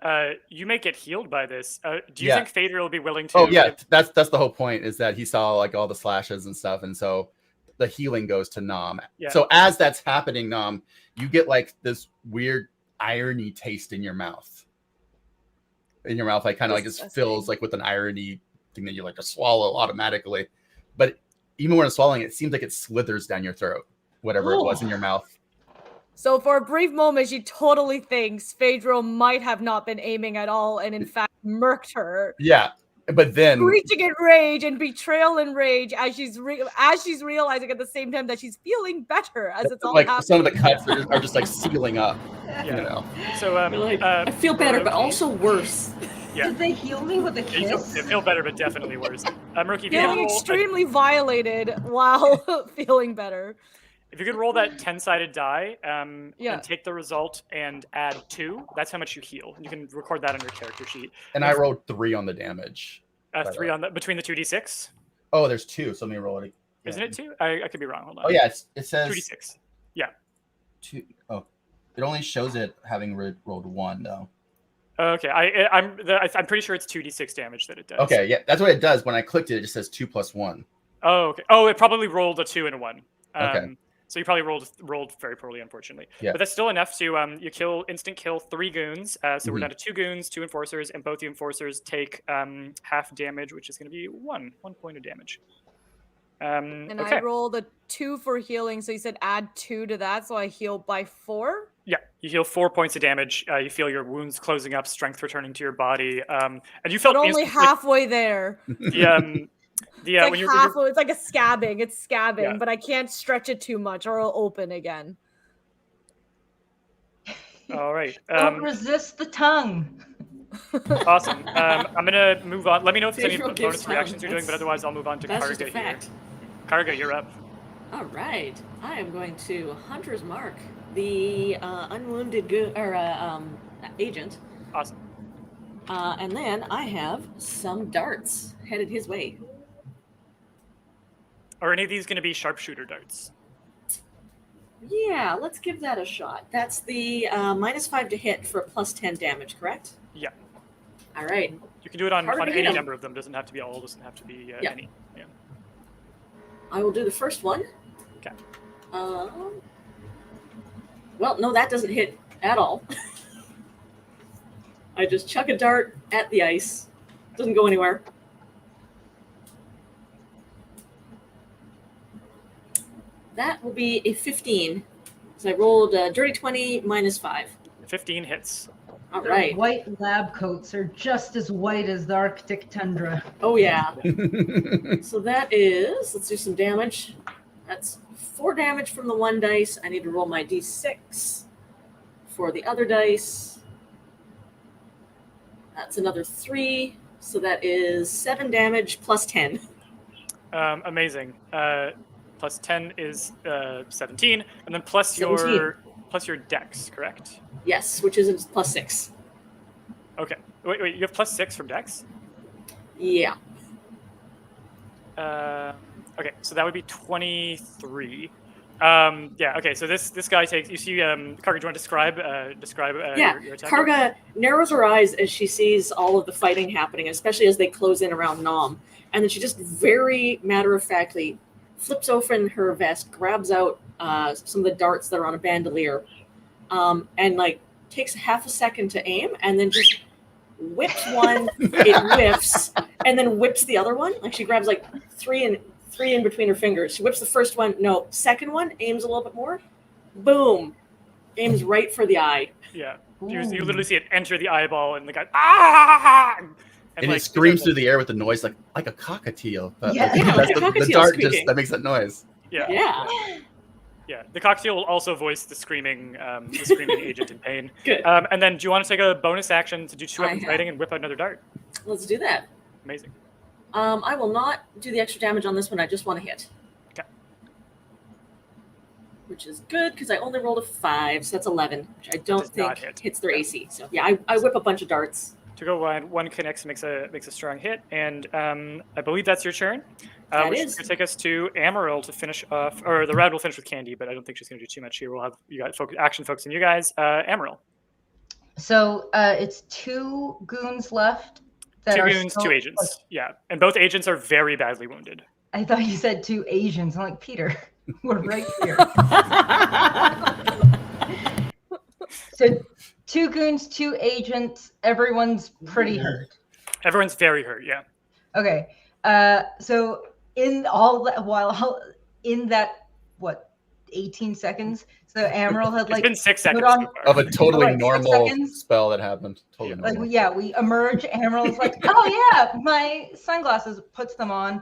you may get healed by this. Do you Yeah. think Phaedriel will be willing to? Oh yeah, that's the whole point, is that he saw like all the slashes and stuff, and so the healing goes to Nam. Yeah. So as that's happening, Nam, you get like this weird irony taste in your mouth. Like kind of like it fills like with an irony thing that you like to swallow automatically. But even when it's swallowing, it seems like it slithers down your throat, whatever it was in your mouth. So for a brief moment, she totally thinks Phaedriel might have not been aiming at all, and in fact murked her. Yeah, but then Screeching in rage and betrayal in rage as she's realizing at the same time that she's feeling better as it's all like happening. some of the cuts are just like sealing up. Yeah. You know. So You're like, I feel better, but also worse. Yeah. Did they heal me with a You kiss? feel better, but definitely worse. Murky, if you Feeling roll, extremely violated while feeling better. If you could roll that 10-sided die Yeah. and take the result and add 2, that's how much you heal. You can record that on your character sheet. And I rolled 3 on the damage. 3 on the between the 2d6. Oh, there's 2. So let me roll it. Isn't it 2? I could be wrong. Hold on. Oh yeah, it says 2d6. Yeah. 2. Oh, it only shows it having rolled 1 though. Okay, I'm pretty sure it's 2d6 damage that it does. Okay, yeah, that's what it does. When I clicked it, it just says 2 + 1. Oh, okay. Oh, it probably rolled a 2 and a 1. Okay. So you probably rolled very poorly, unfortunately. Yeah. But that's still enough to you instant kill 3 goons. So we're down to 2 goons, 2 enforcers, and both the enforcers take half damage, which is going to be 1 point of damage. And okay. I rolled a 2 for healing, so you said add 2 to that, so I heal by 4? Yeah, you heal 4 points of damage. You feel your wounds closing up, strength returning to your body, and you felt But only halfway there. When It's you're halfway. It's like a scabbing. It's scabbing, Yeah. but I can't stretch it too much, or it'll open again. all right. Don't resist the tongue. Awesome. I'm gonna move on. Let me know if there's any Phaedriel gives bonus reactions you're doing, but otherwise I'll move on to That's just a Karga here. fact. Karga, you're up. All right, I am going to Hunter's Mark, the unwounded agent, Awesome. and then I have some darts headed his way. Are any of these going to be sharpshooter darts? Yeah, let's give that a shot. That's the -5 to hit for +10 damage, correct? Yeah. All right. You can do it on Hard to hit any 'em. number of them. Doesn't have to be all. Doesn't have to be Yeah. any. Yeah. I will do the first one. Okay. Well, no, that doesn't hit at all. I just chuck a dart at the ice. Doesn't go anywhere. That will be a 15. So I rolled a dirty 20 -5. 15 hits. All Their right. white lab coats are just as white as the Arctic tundra. Oh, yeah. So that is, let's do some damage. That's 4 damage from the one dice. I need to roll my d6 for the other dice. That's another 3. So that is 7 damage plus 10. Amazing. Plus 10 is 17, and then plus 17. your dex, correct? Yes, which is plus 6. Okay. Wait. You have plus 6 from dex? Yeah. Okay, so that would be 23. Yeah. Okay. So this guy takes. You see, Karga, do you want to describe Yeah, your attack? Karga narrows her eyes as she sees all of the fighting happening, especially as they close in around Nom. And then she just very matter-of-factly flips open her vest, grabs out some of the darts that are on a bandolier, and like takes half a second to aim, and then just whips one, it whiffs, and then whips the other one. Like she grabs like three in between her fingers. She whips the first one, no, second one, aims a little bit more, boom, aims right for the eye. Yeah. You literally see it enter the eyeball, and the guy and it screams through the air with a noise like a cockatiel. Yeah, like a the cockatiel dart squeaking. that makes that noise. Yeah. The cocktail will also voice the screaming agent in pain. Good. And then, do you want to take a bonus action to do 2 weapon I have. fighting and whip out another dart? Let's do that. Amazing. I will not do the extra damage on this one. I just want to hit. Okay. Which is good because I only rolled a 5, so that's 11, which I don't Does not think hit. hits their AC. So yeah, I whip a bunch of darts. To go one connects, makes a strong hit, and I believe that's your turn. That Which is. is going to take us to Amaryl to finish off, or the Rad will finish with Candy, but I don't think she's going to do too much here. We'll have action focusing you guys. Amaryl. So it's 2 goons left. 2 goons, 2 agents. Yeah, and both agents are very badly wounded. I thought you said 2 Asians. I'm like, Peter, we're right here. So 2 goons, 2 agents. Everyone's pretty hurt. Everyone's very hurt. Yeah. Okay. So in all that, in that 18 seconds. So Amaryl had It's been 6 seconds on- so far. Of a totally Like 6 normal seconds? spell that happened. Totally like normal. we emerge. Amaryl's like, oh yeah, my sunglasses. Puts them on.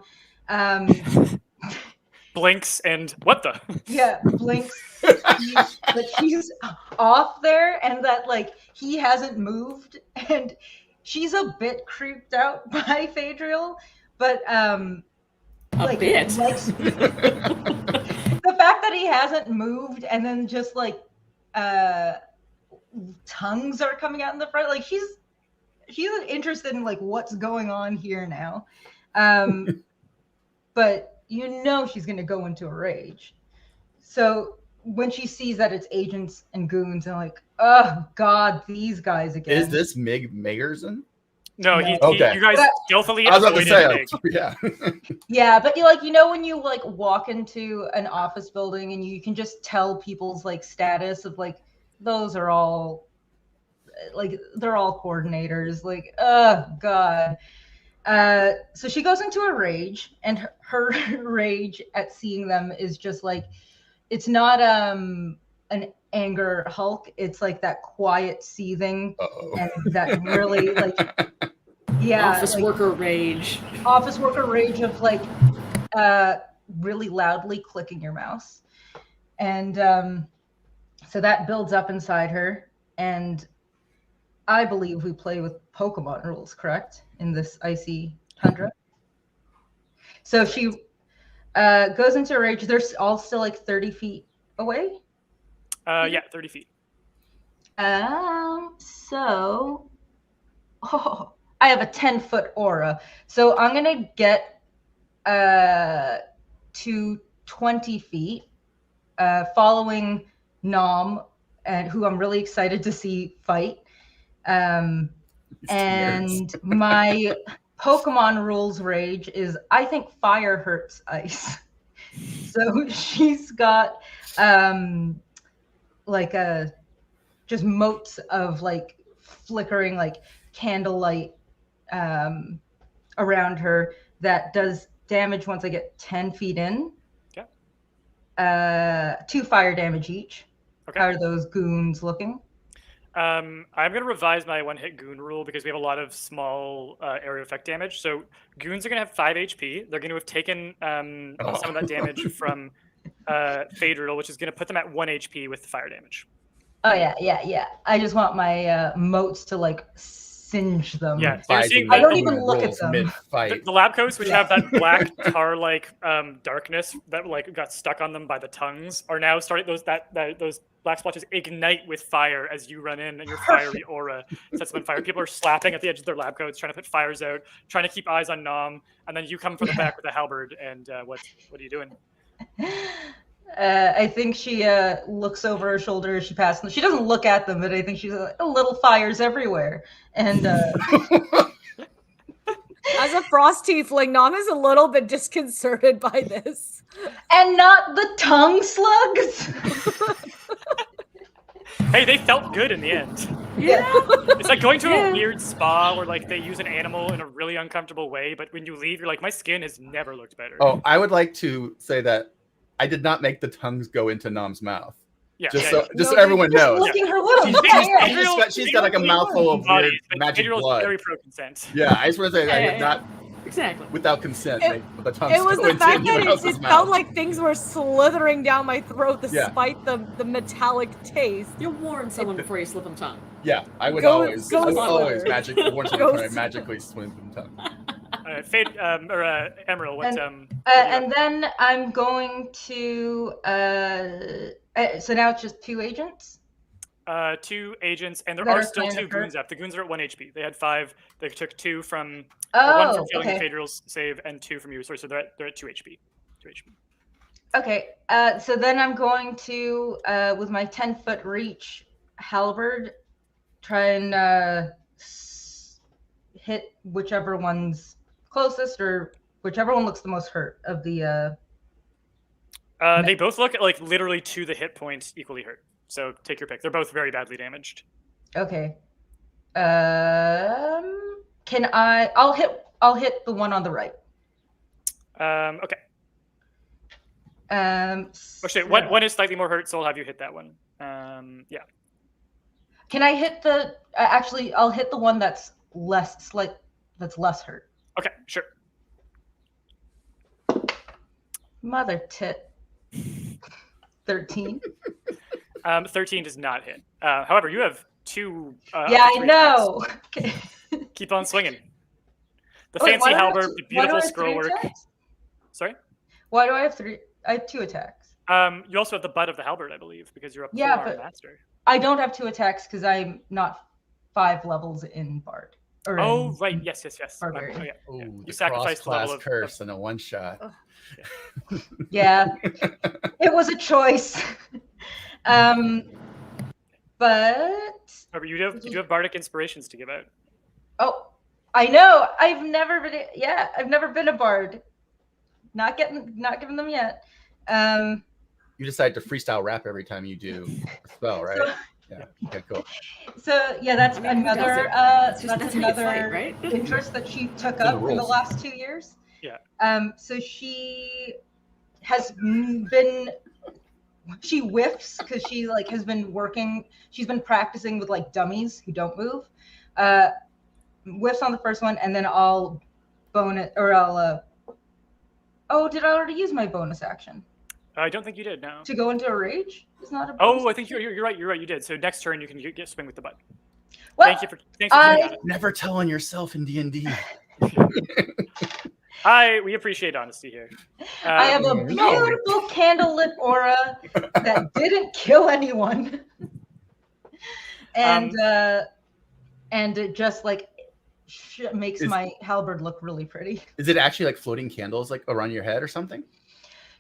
Blinks and what the? Yeah, blinks. But she's off there, and that like he hasn't moved, and she's a bit creeped out by Phaedriel, but A bit. likes the fact that he hasn't moved and then just like tongues are coming out in the front, like she's interested in like what's going on here now. But you know she's gonna go into a rage. So when she sees that it's agents and goons and like, oh god, these guys again. Is this Magerson? No, No. Okay. you guys stealthily I was about to avoided say, Mig. yeah. Yeah, but you know when you like walk into an office building and you can just tell people's like status of like those are all like they're all coordinators. Like, oh god. So she goes into a rage, and her rage at seeing them is just like, it's not an anger Hulk. It's like that quiet seething and that really like, yeah, Office worker rage. Office worker rage of like really loudly clicking your mouse. And so that builds up inside her. And I believe we play with Pokemon rules, correct? In this icy tundra. So she goes into a rage. They're all still like 30 feet away? Yeah, 30 feet. So I have a 10-foot aura. So I'm going to get to 20 feet, following Nom, and who I'm really excited to see fight. And my Pokemon rules rage is, I think fire hurts ice. So she's got like just motes of like flickering like candlelight around her that does damage once I get 10 feet in. Okay. 2 fire damage each. Okay. How are those goons looking? I'm going to revise my one-hit goon rule because we have a lot of small area effect damage. So goons are going to have 5 HP. They're going to have taken some of that damage from Phaedriel, which is going to put them at 1 HP with the fire damage. Oh yeah. I just want my motes to like singe them. Yeah, so you're seeing I don't even look at them. The lab coats, which have that black tar-like darkness that like got stuck on them by the tongues, are now starting those black splotches ignite with fire as you run in, and your fiery aura sets them on fire. People are slapping at the edge of their lab coats, trying to put fires out, trying to keep eyes on Nom, and then you come from the back with a halberd. And what are you doing? I think she looks over her shoulder as she passes them. She doesn't look at them, but I think she's like, little fires everywhere. And as a frost tiefling, Nom is a little bit disconcerted by this. And not the tongue slugs. Hey, they felt good in the end. Yeah. It's like going to a weird spa where like they use an animal in a really uncomfortable way, but when you leave, you're like, my skin has never looked better. Oh, I would like to say that I did not make the tongues go into Nom's mouth. Yeah, so everyone knows. Licking her little She's got like a mouthful of weird magic blood. Very pro consent. Yeah, I just want to say that I did not, exactly, without consent, make the tongues It was go the into fact anyone that else's it mouth. felt like things were slithering down my throat despite the metallic taste. You'll warn someone before you slip them tongue. Yeah, I would Go- always go warn slower. someone Go before I slower. magically swim them tongue. Emerald, what And then I'm going to so now it's just 2 agents. 2 agents, and there That are are still kind 2 of hurt. goons up. The goons are at 1 HP. They had 5. They took 2 from Oh, 1 from failing okay. Phaedriel's save and 2 from you. So they're at 2 HP. 2 HP. Okay, so then I'm going to, with my 10-foot reach halberd, try and hit whichever one's closest or whichever one looks the most hurt of the. They both look like literally to the hit points equally hurt. So take your pick. They're both very badly damaged. Okay. Can I? I'll hit the one on the right. Okay. So, One is slightly more hurt, so I'll have you hit that one. Yeah. Can I hit the? Actually, I'll hit the one that's less hurt. Okay, sure. Mother tit. 13. 13 does not hit. However, you have 2. Yeah, I know. Okay. Keep on swinging. The Wait, fancy why do I have halberd, two- the why do I beautiful have 3 scroll work. attacks? Sorry? Why do I have 3? I have 2 attacks. You also have the butt of the halberd, I believe, because you're a Yeah, polearm but master. I don't have 2 attacks because I'm not 5 levels in Bard. Or Oh, in right. Yes. Barbarian. Yeah. Oh, You the sacrificed the cross-class level of curse in a one-shot. Yeah, it was a choice. But However, you do have bardic inspirations to give out. oh, I know. I've never been a bard. Not giving them yet. You decide to freestyle rap every time you do a spell, right? So, Yeah. Okay, cool. So yeah, that's I mean, who another doesn't? that's how you fight, another right? interest that she took in the up in the rules. last 2 years. Yeah. So she has been she whiffs because she like has been working. She's been practicing with like dummies who don't move. Whiffs on the first one, and then I'll bonus or I'll. Oh, did I already use my bonus action I don't think you did. No. to go into a rage? It's not a. Oh, bonus I think you're right. You're right. You did. So next turn you can get swing with the butt. Well, Thanks for keeping on it. Never tell on yourself in D&D. We appreciate honesty here. I have a Um, beautiful candlelit aura that didn't kill anyone, and it just like makes my halberd look really pretty. Is it actually like floating candles like around your head or something?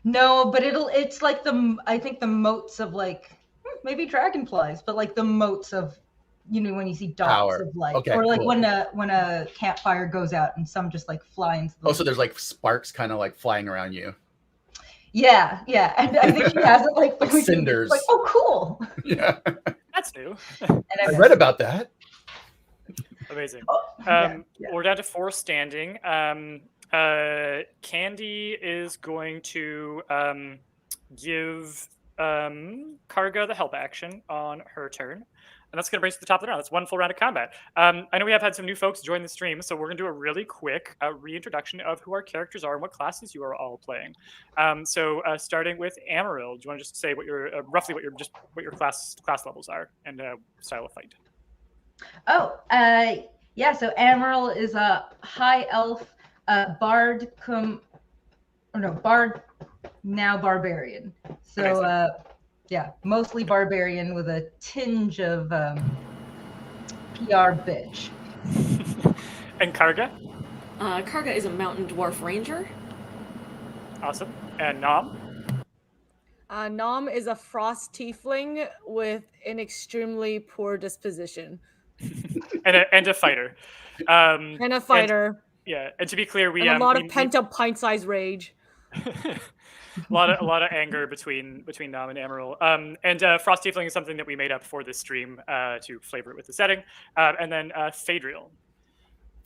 No, but it's like I think the motes of like maybe dragonflies, but like the motes of when you see dots Power. of light, Okay, or like cool. when a campfire goes out and some just like fly into the. Oh, so there's like sparks kind of like flying around you. Yeah, and I think she has it like cinders. Like, oh, cool. Yeah, That's new. And I read about that. Amazing. Yeah. We're down to 4 standing. Candy is going to give Karga the help action on her turn. And that's going to bring us to the top of the round. That's 1 full round of combat. I know we have had some new folks join the stream, so we're going to do a really quick reintroduction of who our characters are and what classes you are all playing. Starting with Amaryl, do you want to just say what your roughly what your class levels are and style of fight? Oh, yeah. So Amaryl is a high elf, bard, bard, now barbarian. So, yeah, mostly barbarian with a tinge of PR bitch. And Karga? Karga is a mountain dwarf ranger. Awesome. And Nom? Nom is a frost tiefling with an extremely poor disposition. and a fighter. And a fighter. And to be clear, we and a lot of pent-up pint-sized rage. a lot of anger between Nom and Amaryl. And Frost Tiefling is something that we made up for this stream to flavor it with the setting. And then Phaedriel.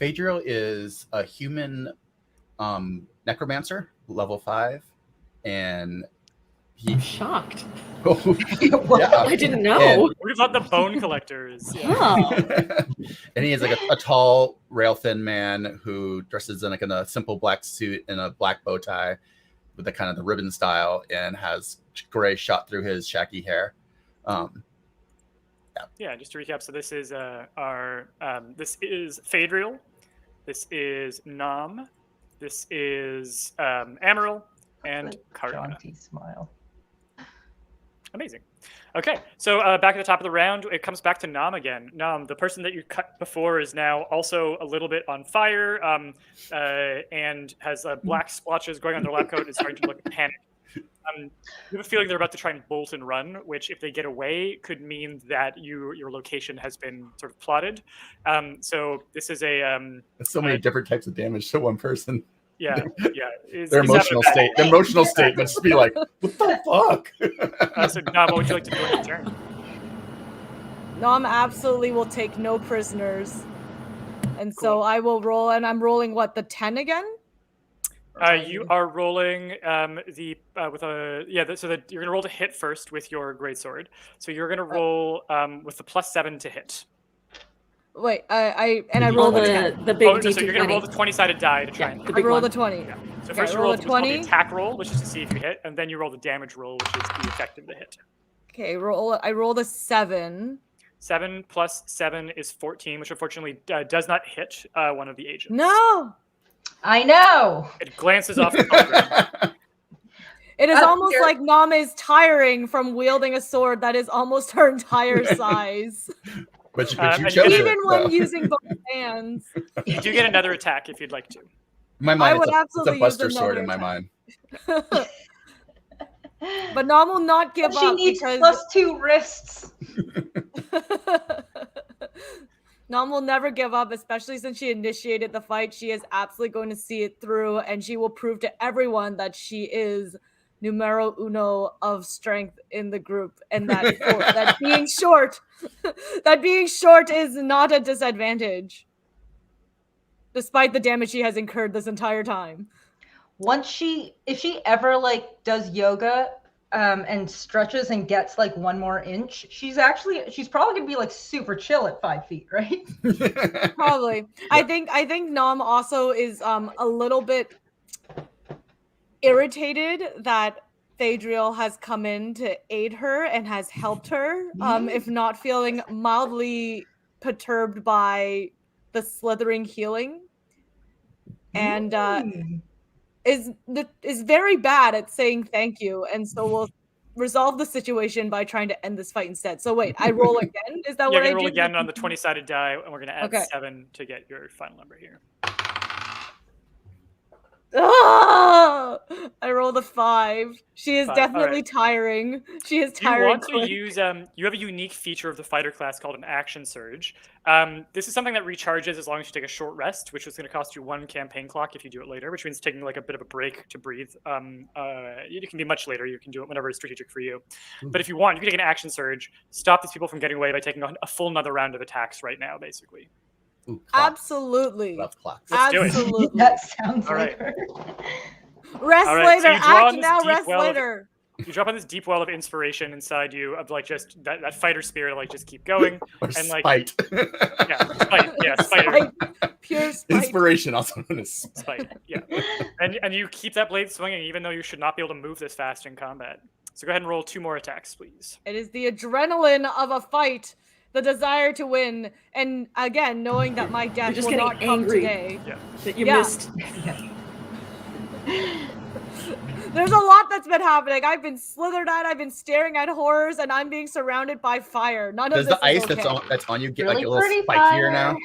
Phaedriel is a human necromancer, level 5, and I'm shocked. Yeah. I didn't know. We thought the bone collectors. Yeah. Oh. And he is like a tall, rail-thin man who dresses in like in a simple black suit and a black bow tie with the kind of the ribbon style, and has gray shot through his shaggy hair. Yeah, just to recap, so this is this is Phaedriel, this is Nom, this is Amaryl, and Karga. Jaunty smile. Amazing. Okay, so back at the top of the round, it comes back to Nom again. Nom, the person that you cut before is now also a little bit on fire and has black splotches going on their lab coat and is starting to look panicked. You have a feeling they're about to try and bolt and run, which if they get away could mean that your location has been sort of plotted. So this is a... There's so many different types of damage to one person. Yeah. Their emotional state. Their emotional state must just be like, what the fuck? So, Nom, what would you like to do on your turn? Nom absolutely will take no prisoners. And so I will roll, and I'm rolling what, the 10 again? You are rolling with a so that you're gonna roll to hit first with your greatsword. So you're gonna roll with the +7 to hit. Wait, I roll roll the big D20. So you're gonna roll the 20-sided die to try and hit. The big roll one. the 20. Yeah. So Okay, first you roll roll the what's called the 20. attack roll, which is to see if you hit, and then you roll the damage roll, which is the effect of the hit. Okay, I roll the 7. 7 + 7 is 14, which unfortunately does not hit one of the agents. No! I know. It glances off the hologram. It is almost here. like Nam is tiring from wielding a sword that is almost her entire size. But you and chose Even it. when so. using both hands. You do get another attack if you'd like to. In my I mind, would it's a absolutely Buster use sword in another my attack. mind. But Nam will not give But she up needs because +2 wrists. Nam will never give up, especially since she initiated the fight. She is absolutely going to see it through, and she will prove to everyone that she is numero uno of strength in the group, and that that being short, that being short is not a disadvantage, despite the damage she has incurred this entire time. If she ever like does yoga and stretches and gets like 1 more inch, she's probably gonna be like super chill at 5 feet, right? Probably. I think Nam also is a little bit irritated that Phaedriel has come in to aid her and has helped her, if not feeling mildly perturbed by the slithering healing, and is very bad at saying thank you, and so we'll resolve the situation by trying to end this fight instead. So wait, I roll again? Is that You're what I going to roll do? again on the 20-sided die, and we're going to add Okay. 7 to get your final number here. Ah! I rolled a 5. She is 5. definitely Alright. tiring. She is Do you tiring. want to use, you have a unique feature of the fighter class called an action surge. This is something that recharges as long as you take a short rest, which is going to cost you 1 campaign clock if you do it later, which means taking like a bit of a break to breathe. It can be much later. You can do it whenever it's strategic for you. But if you want, you can take an action surge, stop these people from getting away by taking a full another round of attacks right now, basically. Ooh, clocks. Absolutely. Love clocks. Let's do it. Absolutely. That sounds All like right. her. Rest All right, so later. you draw on Act this now. deep Rest well of- later. You drop on this deep well of inspiration inside you of like just that fighter spirit, like just keep going. Or And, like, spite. Yeah, spider. Pure spite. Inspiration, also known as Spite. Yeah. And you keep that blade swinging even though you should not be able to move this fast in combat. So go ahead and roll 2 more attacks, please. It is the adrenaline of a fight, the desire to win, and again, knowing that my death just will getting not come angry. today. Yeah. That you Yeah. missed. There's a lot that's been happening. I've been slithered at, I've been staring at horrors, and I'm being surrounded by fire. None Does of this the ice is okay. that's on you get Really like a little pretty spikier fire. now?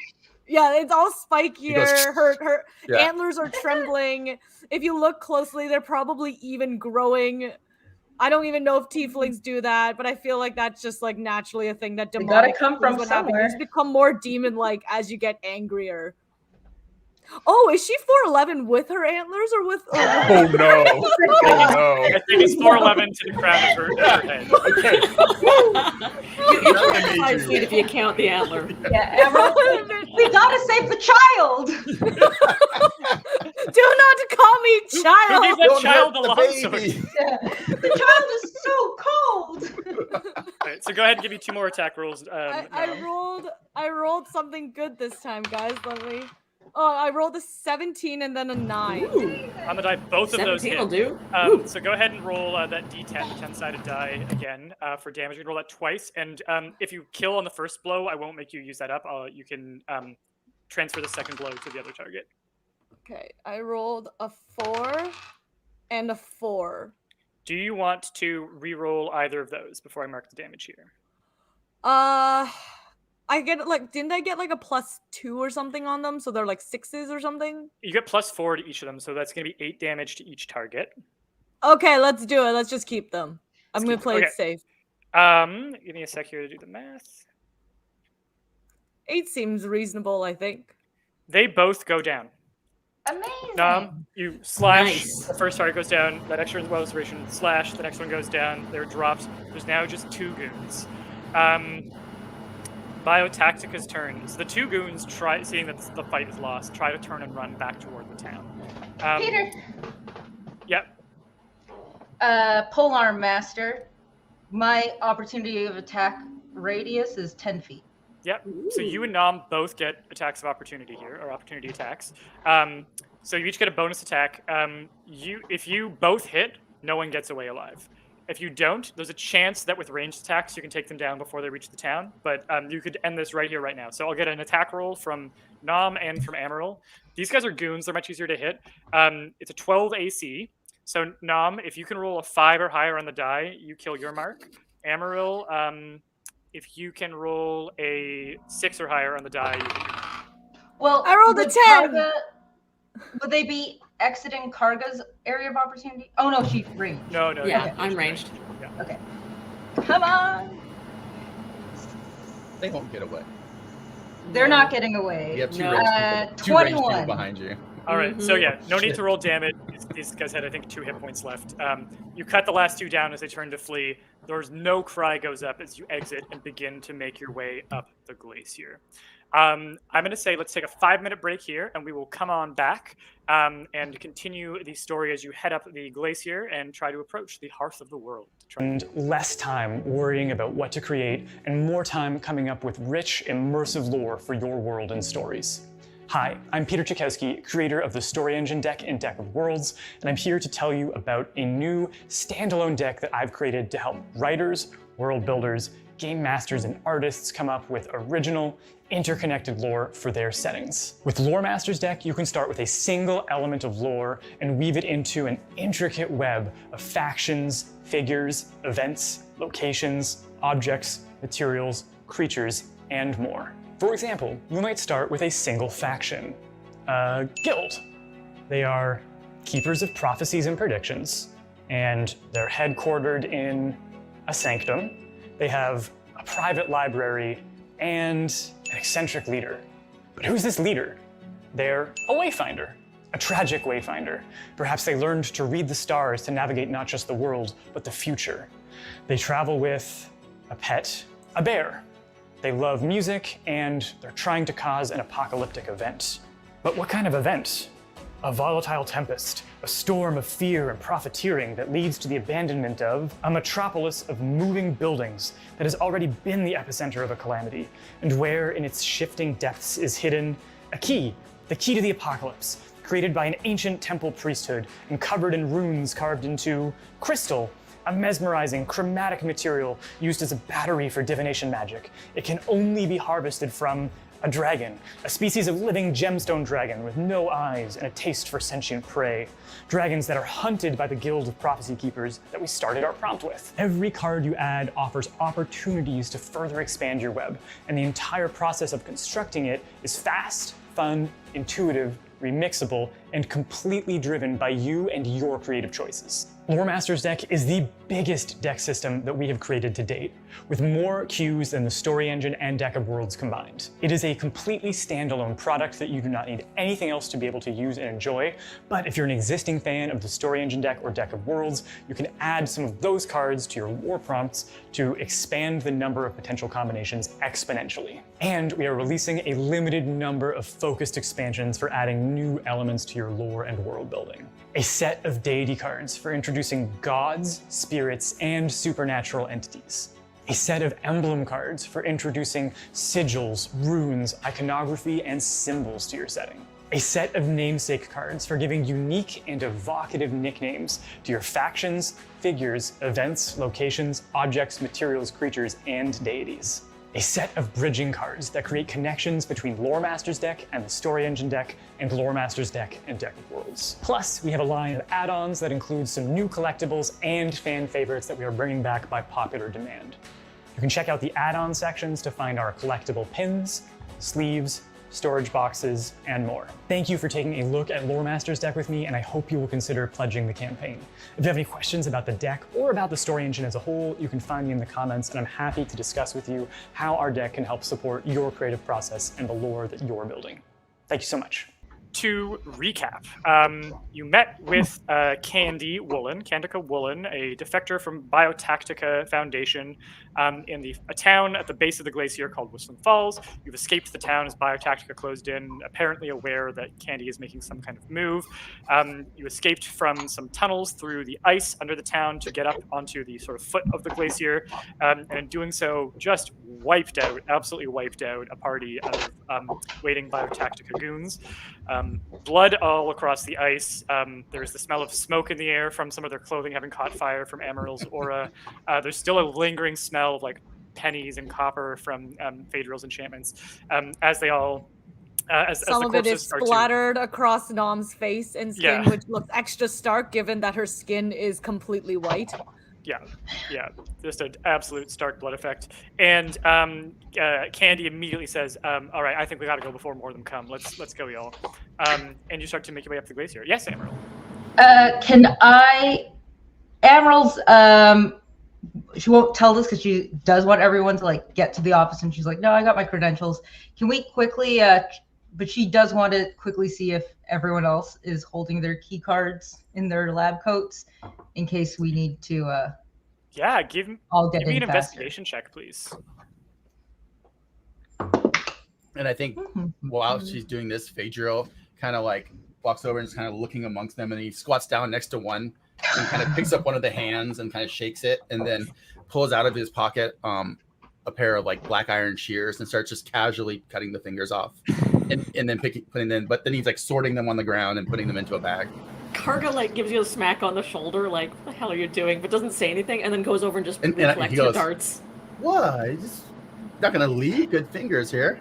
Yeah, it's all spikier. goes, Her Yeah. antlers are trembling. If you look closely, they're probably even growing. I don't even know if tieflings do that, but I feel like that's just like naturally a thing that They demonic gotta come from things would happen. You somewhere. just become more demon-like as you get angrier. Oh, is she 4'11" with her antlers or with? Oh no! Oh I think it's 411 to the crown of her head. no! Okay. It's 5 feet if you count the antler. Yeah, Emerald, we gotta save the child. Do not call me Who child. gave that Don't child a hurt the longsword? baby. Yeah. The child is so cold. Alright, so go ahead and give me 2 more attack rolls. I now. rolled something good this time, guys. Let me. Oh, I rolled a 17 and then a 9. Ooh, On the die, both of those 17 hit. will do. So go ahead and roll that d10, the 10-sided die again for damage. You can roll that twice, and if you kill on the first blow, I won't make you use that up. You can transfer the second blow to the other target. Okay, I rolled a 4 and a 4. Do you want to re-roll either of those before I mark the damage here? I get like, didn't I get like a +2 or something on them? So they're like 6s or something? You get +4 to each of them, so that's going to be 8 damage to each target. Okay, let's do it. Let's just keep them. I'm going to play it safe. Give me a sec here to do the math. 8 seems reasonable, I think. They both go down. Amazing. You slash, Nice. the first target goes down, that extra well inspiration, slash, the next one goes down, they're dropped. There's now just 2 goons. Biotactica's turn. So the 2 goons, seeing that the fight is lost, try to turn and run back toward the town. Peter. Yep. Polearm Master. My opportunity of attack radius is 10 feet. Yep. So you and Nam both get attacks of opportunity here, or opportunity attacks. So you each get a bonus attack. If you both hit, no one gets away alive. If you don't, there's a chance that with ranged attacks you can take them down before they reach the town. But you could end this right here, right now. So I'll get an attack roll from Nam and from Amaryl. These guys are goons. They're much easier to hit. It's a 12 AC. So Nom, if you can roll a 5 or higher on the die, you kill your mark. Amaryl, if you can roll a 6 or higher on the die, you hit your mark. Well, I rolled a would 10. Karga, would they be exiting Karga's area of opportunity? Oh no, she's ranged. No, Yeah, you're I'm ranged. Okay. Come on. They won't get away. They're not getting away. You have two No. ranged people, two ranged people 21. behind you. All right, so Mhm. yeah, no need Shit. to roll damage. These guys had, I think, 2 hit points left. You cut the last 2 down as they turn to flee. There's no cry goes up as you exit and begin to make your way up the glacier. I'm going to say let's take a 5-minute break here, and we will come on back and continue the story as you head up the glacier and try to approach the Hearth of the World. And less time worrying about what to create, and more time coming up with rich, immersive lore for your world and stories. Hi, I'm Peter Chiykowski, creator of the Story Engine deck in Deck of Worlds, and I'm here to tell you about a new standalone deck that I've created to help writers, world builders, game masters, and artists come up with original, interconnected lore for their settings. With Lore Master's deck, you can start with a single element of lore and weave it into an intricate web of factions, figures, events, locations, objects, materials, creatures, and more. For example, you might start with a single faction, a guild. They are keepers of prophecies and predictions, and they're headquartered in a sanctum. They have a private library and an eccentric leader. But who's this leader? They're a wayfinder, a tragic wayfinder. Perhaps they learned to read the stars to navigate not just the world, but the future. They travel with a pet, a bear. They love music, and they're trying to cause an apocalyptic event. But what kind of event? A volatile tempest, a storm of fear and profiteering that leads to the abandonment of a metropolis of moving buildings that has already been the epicenter of a calamity, and where in its shifting depths is hidden a key, the key to the apocalypse, created by an ancient temple priesthood and covered in runes carved into crystal, a mesmerizing, chromatic material used as a battery for divination magic. It can only be harvested from a dragon, a species of living gemstone dragon with no eyes and a taste for sentient prey. Dragons that are hunted by the Guild of Prophecy Keepers that we started our prompt with. Every card you add offers opportunities to further expand your web, and the entire process of constructing it is fast, fun, intuitive, remixable, and completely driven by you and your creative choices. Lore Master's deck is the biggest deck system that we have created to date, with more cues than the Story Engine and Deck of Worlds combined. It is a completely standalone product that you do not need anything else to be able to use and enjoy, but if you're an existing fan of the Story Engine deck or Deck of Worlds, you can add some of those cards to your war prompts to expand the number of potential combinations exponentially. And we are releasing a limited number of focused expansions for adding new elements to your lore and world building. A set of deity cards for introducing gods, spirits, and supernatural entities. A set of emblem cards for introducing sigils, runes, iconography, and symbols to your setting. A set of namesake cards for giving unique and evocative nicknames to your factions, figures, events, locations, objects, materials, creatures, and deities. A set of bridging cards that create connections between Lore Master's deck and the Story Engine deck, and Lore Master's deck and Deck of Worlds. Plus, we have a line of add-ons that include some new collectibles and fan favorites that we are bringing back by popular demand. You can check out the add-on sections to find our collectible pins, sleeves, storage boxes, and more. Thank you for taking a look at Lore Master's deck with me, and I hope you will consider pledging the campaign. If you have any questions about the deck or about the Story Engine as a whole, you can find me in the comments, and I'm happy to discuss with you how our deck can help support your creative process and the lore that you're building. Thank you so much. To recap, you met with Candica Woolen, a defector from Biotaktica Foundation in a town at the base of the glacier called Whistling Falls. You've escaped the town as Biotaktica closed in, apparently aware that Candy is making some kind of move. You escaped from some tunnels through the ice under the town to get up onto the sort of foot of the glacier, and in doing so, just absolutely wiped out a party of waiting Biotaktica goons. Blood all across the ice. There's the smell of smoke in the air from some of their clothing having caught fire from Amaryl's aura. There's still a lingering smell of like pennies and copper from Phaedriel's enchantments as they all As Some the of it corpses is start to splattered across Nom's face and skin, Yeah. which looks extra stark given that her skin is completely white. Yeah, just an absolute stark blood effect. And Candy immediately says, "All right, I think we got to go before more of them come. Let's go, y'all." And you start to make your way up the glacier. Yes, Emerald. Can I, Emerald's, she won't tell us because she does want everyone to like get to the office, and she's like, no, I got my credentials. Can we quickly, but she does want to quickly see if everyone else is holding their key cards in their lab coats in case we need to, Yeah, give all get me in an faster. investigation check, please. And I think while she's doing this, Phaedriel kind of like walks over and is kind of looking amongst them, and he squats down next to one and kind of picks up one of the hands and kind of shakes it, and then pulls out of his pocket a pair of like black iron shears and starts just casually cutting the fingers off, and then putting them. But then he's like sorting them on the ground and putting them into a bag. Karga like gives you a smack on the shoulder, like, "What the hell are you doing?" But doesn't say anything, and then goes over and just reflects he your goes, darts. "What? He's just not gonna leave good fingers here."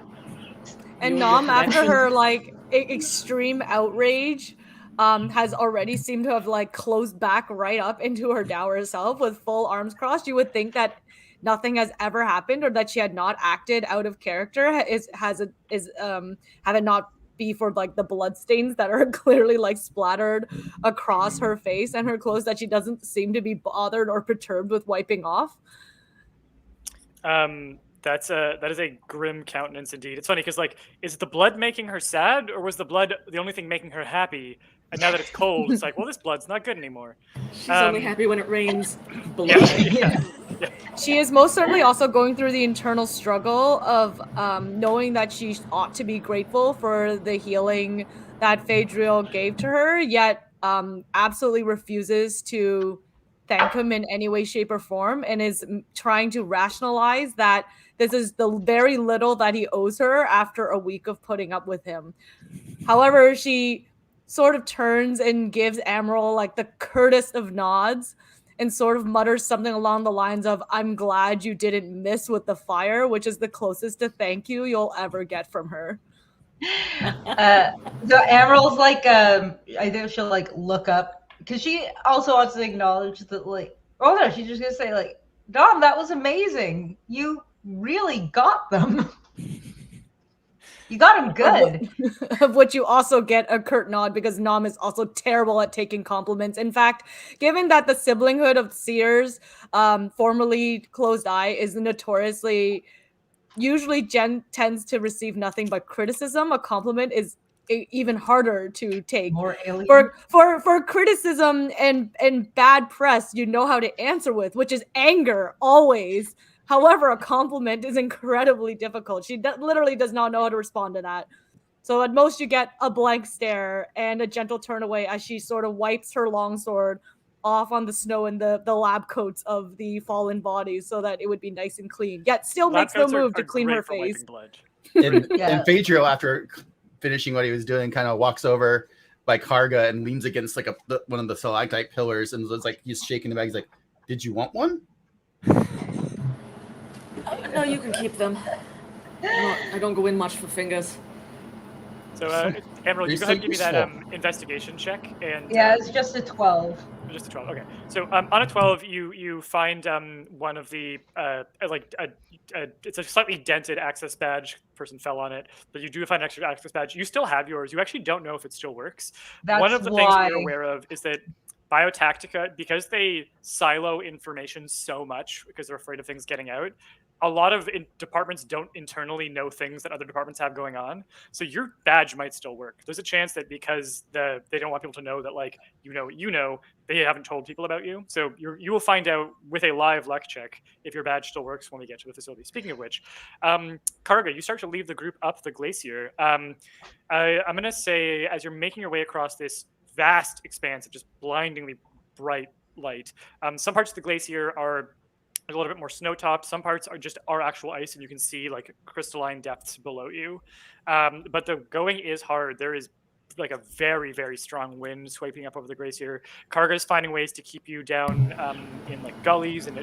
And You Nom, and your after connection. her like extreme outrage, has already seemed to have like closed back right up into her dour self with full arms crossed. You would think that nothing has ever happened, or that she had not acted out of character. Have it not be for like the blood stains that are clearly like splattered across her face and her clothes that she doesn't seem to be bothered or perturbed with wiping off. That is a grim countenance indeed. It's funny because like, is the blood making her sad, or was the blood the only thing making her happy? And now that it's cold, it's like, well, this blood's not good anymore. She's only happy when it rains blood. Yeah. She is most certainly also going through the internal struggle of knowing that she ought to be grateful for the healing that Phaedriel gave to her, yet absolutely refuses to thank him in any way, shape, or form, and is trying to rationalize that this is the very little that he owes her after a week of putting up with him. However, she sort of turns and gives Emerald like the curtest of nods and sort of mutters something along the lines of, "I'm glad you didn't miss with the fire," which is the closest to thank you you'll ever get from her. So Emerald's like, I think she'll like look up because she also wants to acknowledge that, like, oh no, she's just gonna say like, Dom, that was amazing. You really got them. You got them good. Of which you also get a curt nod because Nom is also terrible at taking compliments. In fact, given that the Siblinghood of Seers, formerly Closed Eye, is notoriously usually tends to receive nothing but criticism, a compliment is even harder to take. More alien. For criticism and bad press, you know how to answer with, which is anger always. However, a compliment is incredibly difficult. She literally does not know how to respond to that. So at most you get a blank stare and a gentle turn away as she sort of wipes her longsword off on the snow and the lab coats of the fallen bodies so that it would be nice and clean. Yet still Lab makes no coats move are to clean great her for wiping face. blood. And Yeah. Phaedriel, after finishing what he was doing, kind of walks over by Karga and leans against like one of the stalactite pillars, and it's like he's shaking the bag. He's like, "Did you want one?" No, you can keep them. I don't go in much for fingers. So, Emerald, you go ahead and give me that investigation check. And Yeah, it's just a 12. just a 12. Okay. So on a 12, you find one of the it's a slightly dented access badge. Person fell on it, but you do find an extra access badge. You still have yours. You actually don't know if it still works. That's one of the things why. we're aware of is that Biotaktica, because they silo information so much because they're afraid of things getting out, a lot of departments don't internally know things that other departments have going on. So your badge might still work. There's a chance that because they don't want people to know that, like, you know, they haven't told people about you. So you will find out with a live luck check if your badge still works when we get to the facility. Speaking of which, Karga, you start to leave the group up the glacier. I'm going to say, as you're making your way across this vast expanse of just blindingly bright light, some parts of the glacier are a little bit more snow-topped. Some parts are actual ice, and you can see like crystalline depths below you. But the going is hard. There is like a very, very strong wind sweeping up over the glacier. Karga is finding ways to keep you down in like gullies and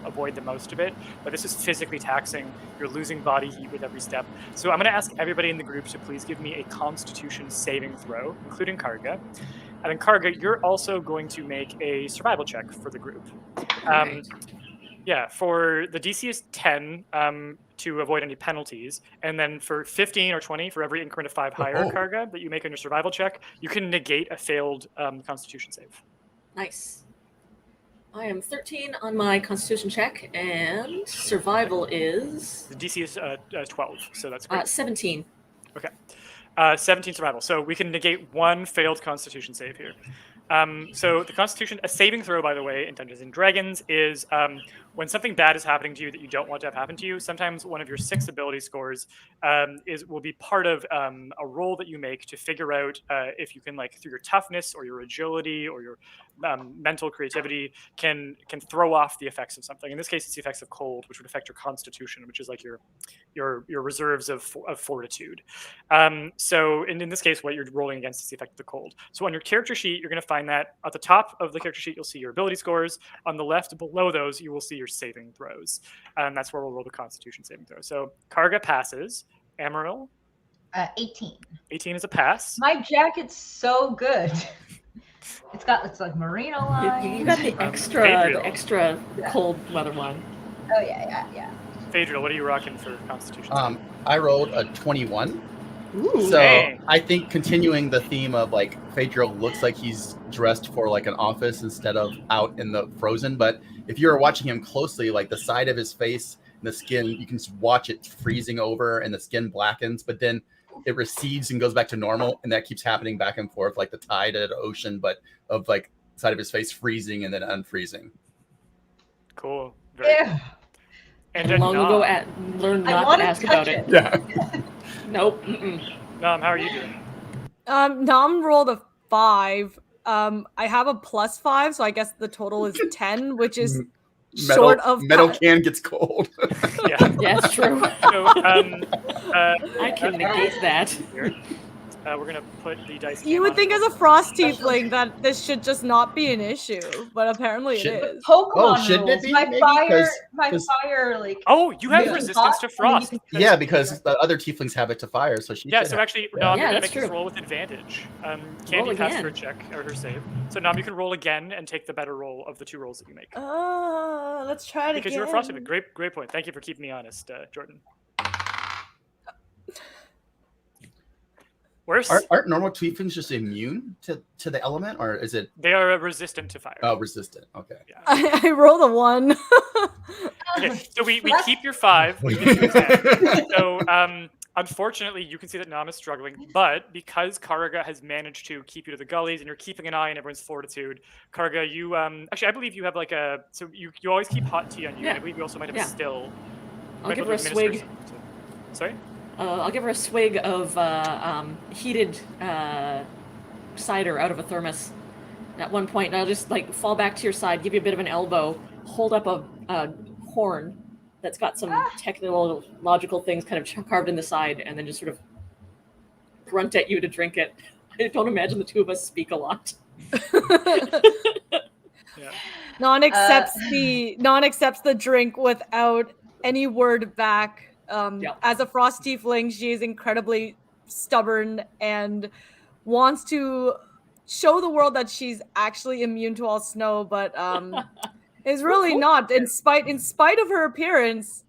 avoid the most of it. But this is physically taxing. You're losing body heat with every step. So I'm going to ask everybody in the group to please give me a Constitution saving throw, including Karga. And then Karga, you're also going to make a survival check for the group. Yeah, for the DC is 10 to avoid any penalties, and then for 15 or 20 for every increment of 5 higher, Karga, that you make on your survival check, you can negate a failed Constitution save. Nice. I am 13 on my Constitution check, and survival is... The DC is 12, so that's great. 17. Okay. 17 survival. So we can negate 1 failed Constitution save here. So the Constitution, a saving throw, by the way, in Dungeons and Dragons is when something bad is happening to you that you don't want to have happen to you. Sometimes one of your 6 ability scores will be part of a roll that you make to figure out if you can, like, through your toughness or your agility or your mental creativity, can throw off the effects of something. In this case, it's the effects of cold, which would affect your Constitution, which is like your reserves of fortitude. So in this case, what you're rolling against is the effect of the cold. So on your character sheet, you're going to find that at the top of the character sheet, you'll see your ability scores. On the left below those, you will see your saving throws. That's where we'll roll the Constitution saving throw. So Karga passes. Amaryl? 18. 18 is a pass. My jacket's so good. It's like merino line. You got the extra cold weather one. Oh yeah. Phaedriel, what are you rocking for Constitution? I rolled a 21. Ooh. So dang. I think continuing the theme of like Phaedriel looks like he's dressed for like an office instead of out in the frozen. But if you're watching him closely, like the side of his face and the skin, you can just watch it freezing over and the skin blackens, but then it recedes and goes back to normal. And that keeps happening back and forth like the tide at an ocean, but of like side of his face freezing and then unfreezing. Cool. Very Yeah. And long ago, learned not to ask about it. Yeah. Nope. Mm-mm. Nom, how are you doing? Nom rolled a 5. I have a +5, so I guess the total is 10, which is short of metal can gets cold. Yeah. Yeah, it's true. So, I can negate that. here. We're gonna put the dice. You cam would on think it. as a frost tiefling that this should just not be an issue, but apparently it Shouldn't is. Pokemon shouldn't it rules. be? My Maybe? fire, 'Cause- like. Oh, you have Yeah. resistance to frost. Yeah, because the other tieflings have it to fire, so she Yeah, should so have- actually, Nom, Yeah, you're gonna that's make this true. roll with advantage. Roll Candy passed again. her check or her save. So Nom, you can roll again and take the better roll of the 2 rolls that you make. Let's try it Because again. you're a frost tiefling. Great point. Thank you for keeping me honest, Jordan. Worse? Aren't normal tieflings just immune to the element, or is it They are resistant to fire. resistant? Okay. Yeah. I rolled a 1. Okay, so we keep your 5. We give you a 10. So unfortunately, you can see that Nam is struggling, but because Karga has managed to keep you to the gullies and you're keeping an eye on everyone's fortitude, Karga, you actually I believe you have like so you always keep hot tea on you. Yeah. And I believe you also might have Yeah. a still. I'll Might give be her able a to swig. administer some- Sorry. I'll give her a swig of heated cider out of a thermos at one point, and I'll just like fall back to your side, give you a bit of an elbow, hold up a horn that's got some technological things kind of carved in the side, and then just sort of grunt at you to drink it. I don't imagine the two of us speak a lot. Yeah. Non accepts the drink without any word back. As a frost tiefling, she is incredibly stubborn and wants to show the world that she's actually immune to all snow, but is really not. In spite of her appearance,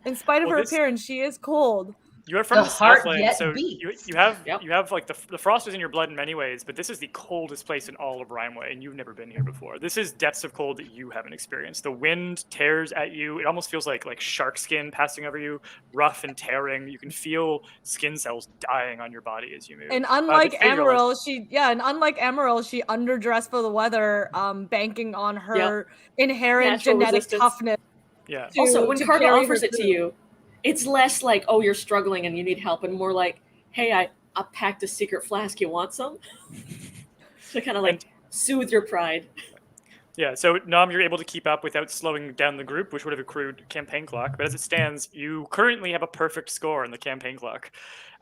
she is cold. You are from The the heart Southland, yet so beats. you have Yep. you have like the frost is in your blood in many ways, but this is the coldest place in all of Rimeway, and you've never been here before. This is depths of cold that you haven't experienced. The wind tears at you; it almost feels like shark skin passing over you, rough and tearing. You can feel skin cells dying on your body as you move. And unlike but Phaedriel Amaryl, she underdressed for the weather, banking on her inherent Natural genetic resistance. toughness. yeah, Also, when to Karga carry offers her it to through. you, it's less like, oh, you're struggling and you need help, and more like, hey, I packed a secret flask. You want some? To kind of like soothe your pride. Yeah, so Nom, you're able to keep up without slowing down the group, which would have accrued campaign clock. But as it stands, you currently have a perfect score in the campaign clock.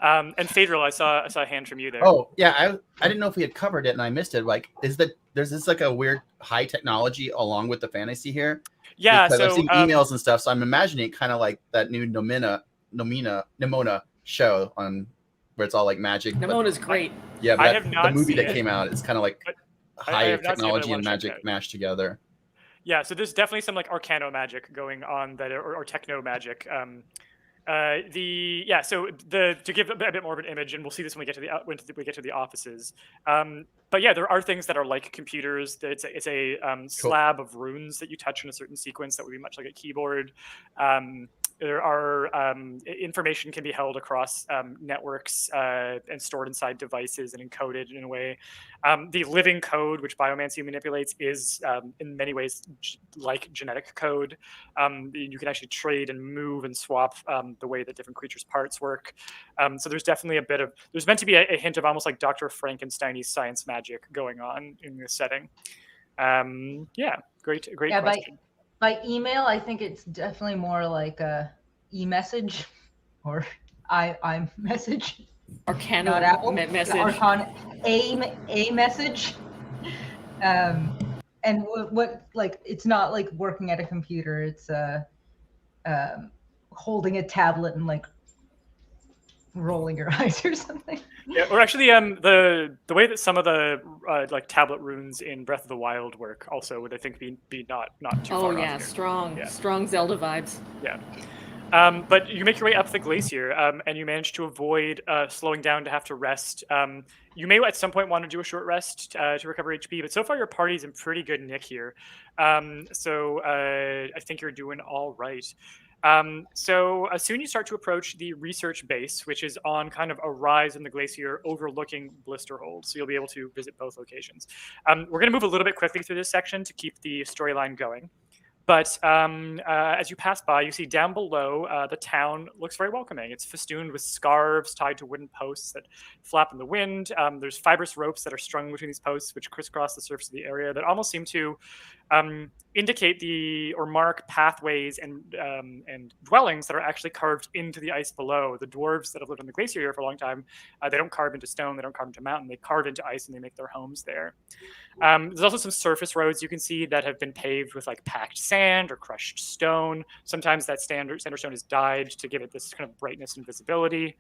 And Phaedriel, I saw a hand from you there. Oh yeah, I didn't know if we had covered it and I missed it. Like, there's this like a weird high technology along with the fantasy here? Yeah, Because I've so seen emails and stuff, so I'm imagining it kind of like that new Nimona show on where it's all like magic. Nimona's great. Yeah, I but have the not movie seen that it, came out, it's kind of like but high have not seen it, but I technology and wanna check it magic out. mashed together. Yeah, so there's definitely some like arcano magic going on that, or techno magic. So to give a bit more of an image, and we'll see this when we get to we get to the offices. But yeah, there are things that are like computers. It's a slab of runes that you touch in a certain sequence that would be much like a keyboard. There are information can be held across networks and stored inside devices and encoded in a way. The living code, which biomancy manipulates, is in many ways like genetic code. You can actually trade and move and swap the way that different creatures' parts work. So there's definitely there's meant to be a hint of almost like Dr. Frankenstein's science magic going on in this setting. Great question. By email, I think it's definitely more like a e-message or iMessage. Arcano Not Apple. message. A message. And what like it's not like working at a computer. It's holding a tablet and like rolling your eyes or something. Yeah, or actually, the way that some of the like tablet runes in Breath of the Wild work also would, I think, be not too far off here. Strong Zelda vibes. Yeah. But you make your way up the glacier, and you manage to avoid slowing down to have to rest. You may at some point want to do a short rest to recover HP, but so far your party's in pretty good nick here. So I think you're doing all right. So soon you start to approach the research base, which is on kind of a rise in the glacier overlooking Blisterhold. So you'll be able to visit both locations. We're going to move a little bit quickly through this section to keep the storyline going. But as you pass by, you see down below the town looks very welcoming. It's festooned with scarves tied to wooden posts that flap in the wind. There's fibrous ropes that are strung between these posts, which crisscross the surface of the area that almost seem to indicate or mark pathways and dwellings that are actually carved into the ice below. The dwarves that have lived on the glacier here for a long time, they don't carve into stone, they don't carve into mountain, they carve into ice and they make their homes there. There's also some surface roads you can see that have been paved with like packed sand or crushed stone. Sometimes that sandstone is dyed to give it this kind of brightness and visibility.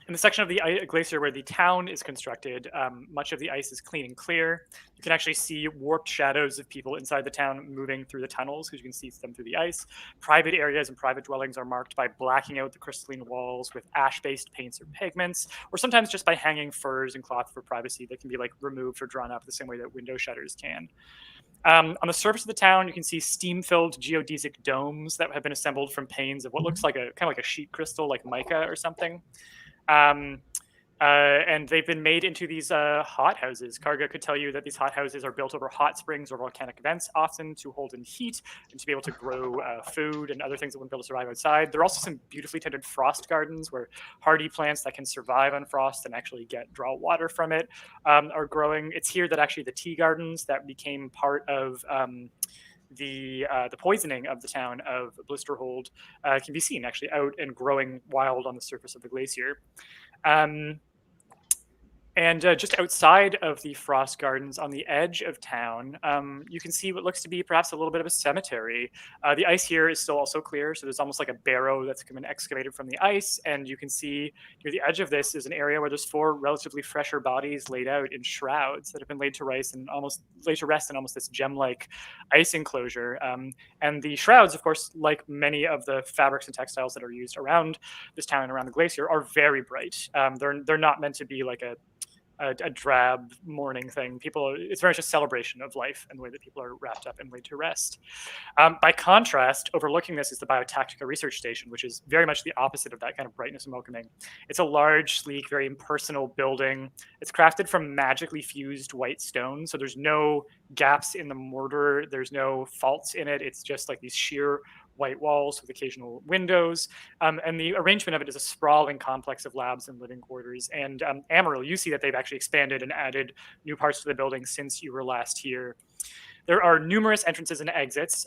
In the section of the glacier where the town is constructed, much of the ice is clean and clear. You can actually see warped shadows of people inside the town moving through the tunnels because you can see them through the ice. Private areas and private dwellings are marked by blacking out the crystalline walls with ash-based paints or pigments, or sometimes just by hanging furs and cloth for privacy that can be like removed or drawn up the same way that window shutters can. On the surface of the town, you can see steam-filled geodesic domes that have been assembled from panes of what looks like kind of like a sheet crystal, like mica or something. And they've been made into these hothouses. Karga could tell you that these hothouses are built over hot springs or volcanic vents, often to hold in heat and to be able to grow food and other things that wouldn't be able to survive outside. There are also some beautifully tended frost gardens where hardy plants that can survive on frost and actually draw water from it are growing. It's here that actually the tea gardens that became part of the poisoning of the town of Blisterhold can be seen actually out and growing wild on the surface of the glacier. And just outside of the frost gardens on the edge of town, you can see what looks to be perhaps a little bit of a cemetery. The ice here is still also clear, so there's almost like a barrow that's been excavated from the ice, and you can see near the edge of this is an area where there's 4 relatively fresher bodies laid out in shrouds that have been laid to rest in almost this gem-like ice enclosure. And the shrouds, of course, like many of the fabrics and textiles that are used around this town and around the glacier, are very bright. They're not meant to be like a drab mourning thing. It's very much a celebration of life and the way that people are wrapped up and laid to rest. By contrast, overlooking this is the Biotaktica research station, which is very much the opposite of that kind of brightness and welcoming. It's a large, sleek, very impersonal building. It's crafted from magically fused white stone, so there's no gaps in the mortar, there's no faults in it. It's just like these sheer white walls with occasional windows. And the arrangement of it is a sprawling complex of labs and living quarters. And Amaryl, you see that they've actually expanded and added new parts to the building since you were last here. there are numerous entrances and exits.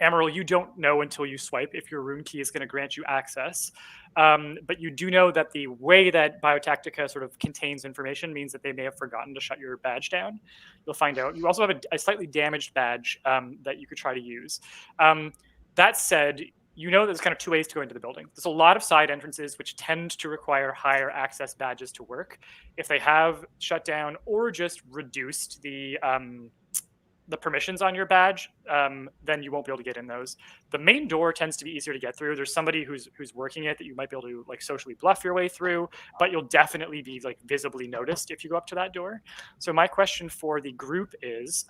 Amaryl, you don't know until you swipe if your rune key is going to grant you access. But you do know that the way that Biotaktica sort of contains information means that they may have forgotten to shut your badge down. You'll find out. You also have a slightly damaged badge that you could try to use. That said, you know there's kind of two ways to go into the building. There's a lot of side entrances which tend to require higher access badges to work. If they have shut down or just reduced the permissions on your badge, then you won't be able to get in those. The main door tends to be easier to get through. There's somebody who's working it that you might be able to like socially bluff your way through, but you'll definitely be like visibly noticed if you go up to that door. So my question for the group is,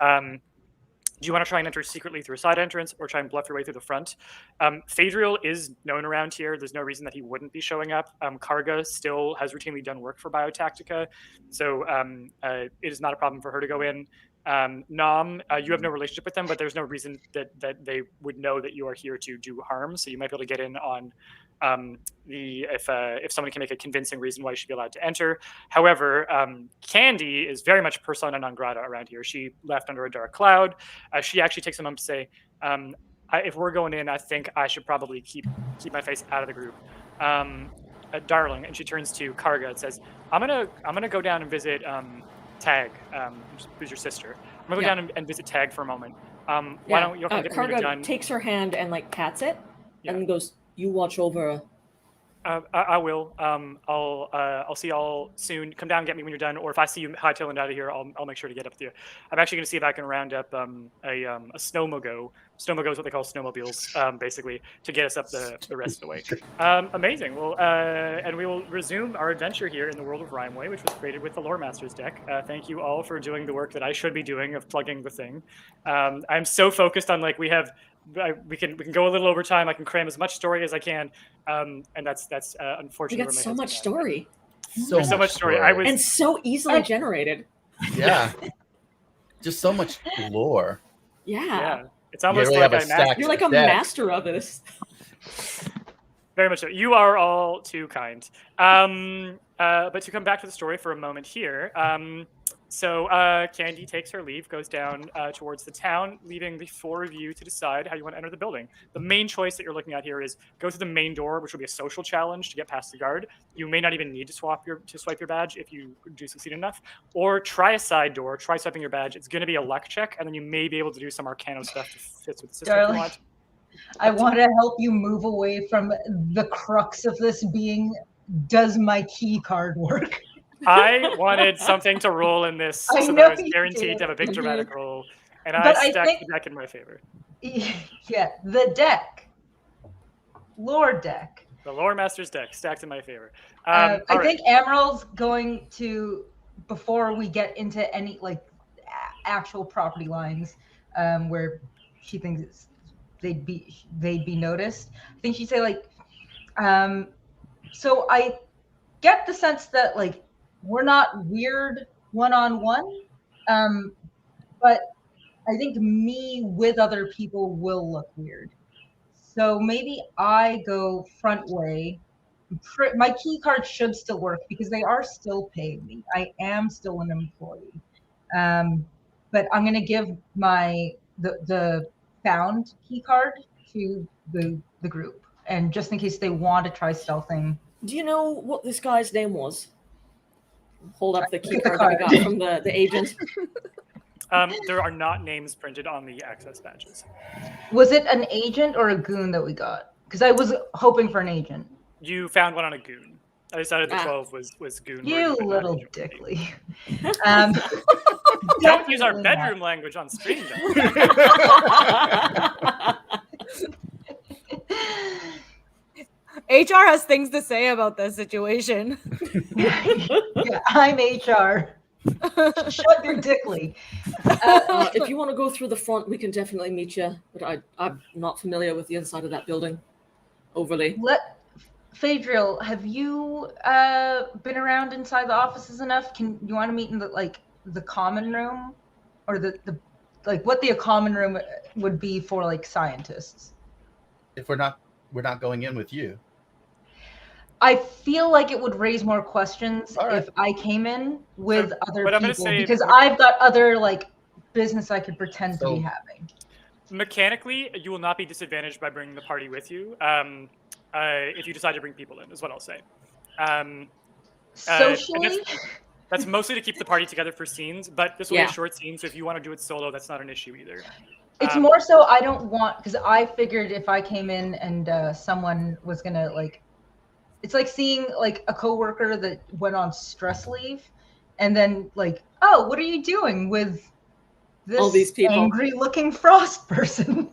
do you want to try and enter secretly through a side entrance or try and bluff your way through the front? Phaedriel is known around here. There's no reason that he wouldn't be showing up. Karga still has routinely done work for Biotaktica, so it is not a problem for her to go in. Nam, you have no relationship with them, but there's no reason that they would know that you are here to do harm. So you might be able to get in on if someone can make a convincing reason why you should be allowed to enter. However, Candy is very much persona non grata around here. She left under a dark cloud. She actually takes a moment to say, if we're going in, I think I should probably keep my face out of the group. Darling, and she turns to Karga and says, I'm gonna go down and visit Tag, who's your sister. I'm gonna go down and visit Tag for a moment. Why don't you get Karga done? takes her hand and like pats it and goes, "You watch over." I will. I'll see y'all soon. Come down and get me when you're done, or if I see you hightailing out of here, I'll make sure to get up with you. I'm actually going to see if I can round up a snowmogo. Snowmogo is what they call snowmobiles, basically, to get us up the rest of the way. Amazing. Well, and we will resume our adventure here in the world of Rimeway, which was created with the Lore Masters deck. Thank you all for doing the work that I should be doing of plugging the thing. I'm so focused on like we can go a little over time. I can cram as much story as I can, and that's unfortunately. We got so much story. So much story. And so easily generated. Yeah, just so much lore. Yeah. It's almost like you're like a master of this. Very much so. You are all too kind. But to come back to the story for a moment here. So Candy takes her leave, goes down towards the town, leaving the four of you to decide how you want to enter the building. The main choice that you're looking at here is go through the main door, which will be a social challenge to get past the guard. You may not even need to swipe your badge if you do succeed enough, or try a side door, try swiping your badge. It's going to be a luck check, and then you may be able to do some Arcano stuff to fit with the system if you want. I want to help you move away from the crux of this being, does my key card work? I wanted something to roll in this so that I was guaranteed to have a big dramatic roll, and I stacked the deck in my favor. Yeah, the deck. Lore deck. The Lore Master's deck stacked in my favor. I think Amaryl's going to, before we get into any like actual property lines where she thinks they'd be noticed, I think she'd say like, so I get the sense that like we're not weird one-on-one, but I think me with other people will look weird. So maybe I go front way. My key card should still work because they are still paying me. I am still an employee. But I'm gonna give the found key card to the group, and just in case they want to try stealthing. Do you know what this guy's name was? Hold up the key card that we got from the agent. There are not names printed on the access badges. Was it an agent or a goon that we got? Because I was hoping for an agent. You found one on a goon. I decided the 12 was goon. You little dickly. Don't use our bedroom language on stream, though. HR has things to say about this situation. Yeah, I'm HR. Shut your dickly. If you want to go through the front, we can definitely meet you. But I'm not familiar with the inside of that building overly. Phaedriel, have you been around inside the offices enough? Can you want to meet in the common room, or the what the common room would be for like scientists? If we're not going in with you. I feel like it would raise more questions if I came in with other people, because I've got other like business I could pretend to be having? Mechanically, you will not be disadvantaged by bringing the party with you. If you decide to bring people in, is what I'll say. Socially? That's mostly to keep the party together for scenes, but this will be Yeah. a short scene, so if you want to do it solo, that's not an issue either. It's more so I don't want, because I figured if I came in and someone was gonna like, it's like seeing like a coworker that went on stress leave, and then like, oh, what are you doing with this All these people. angry-looking frost person,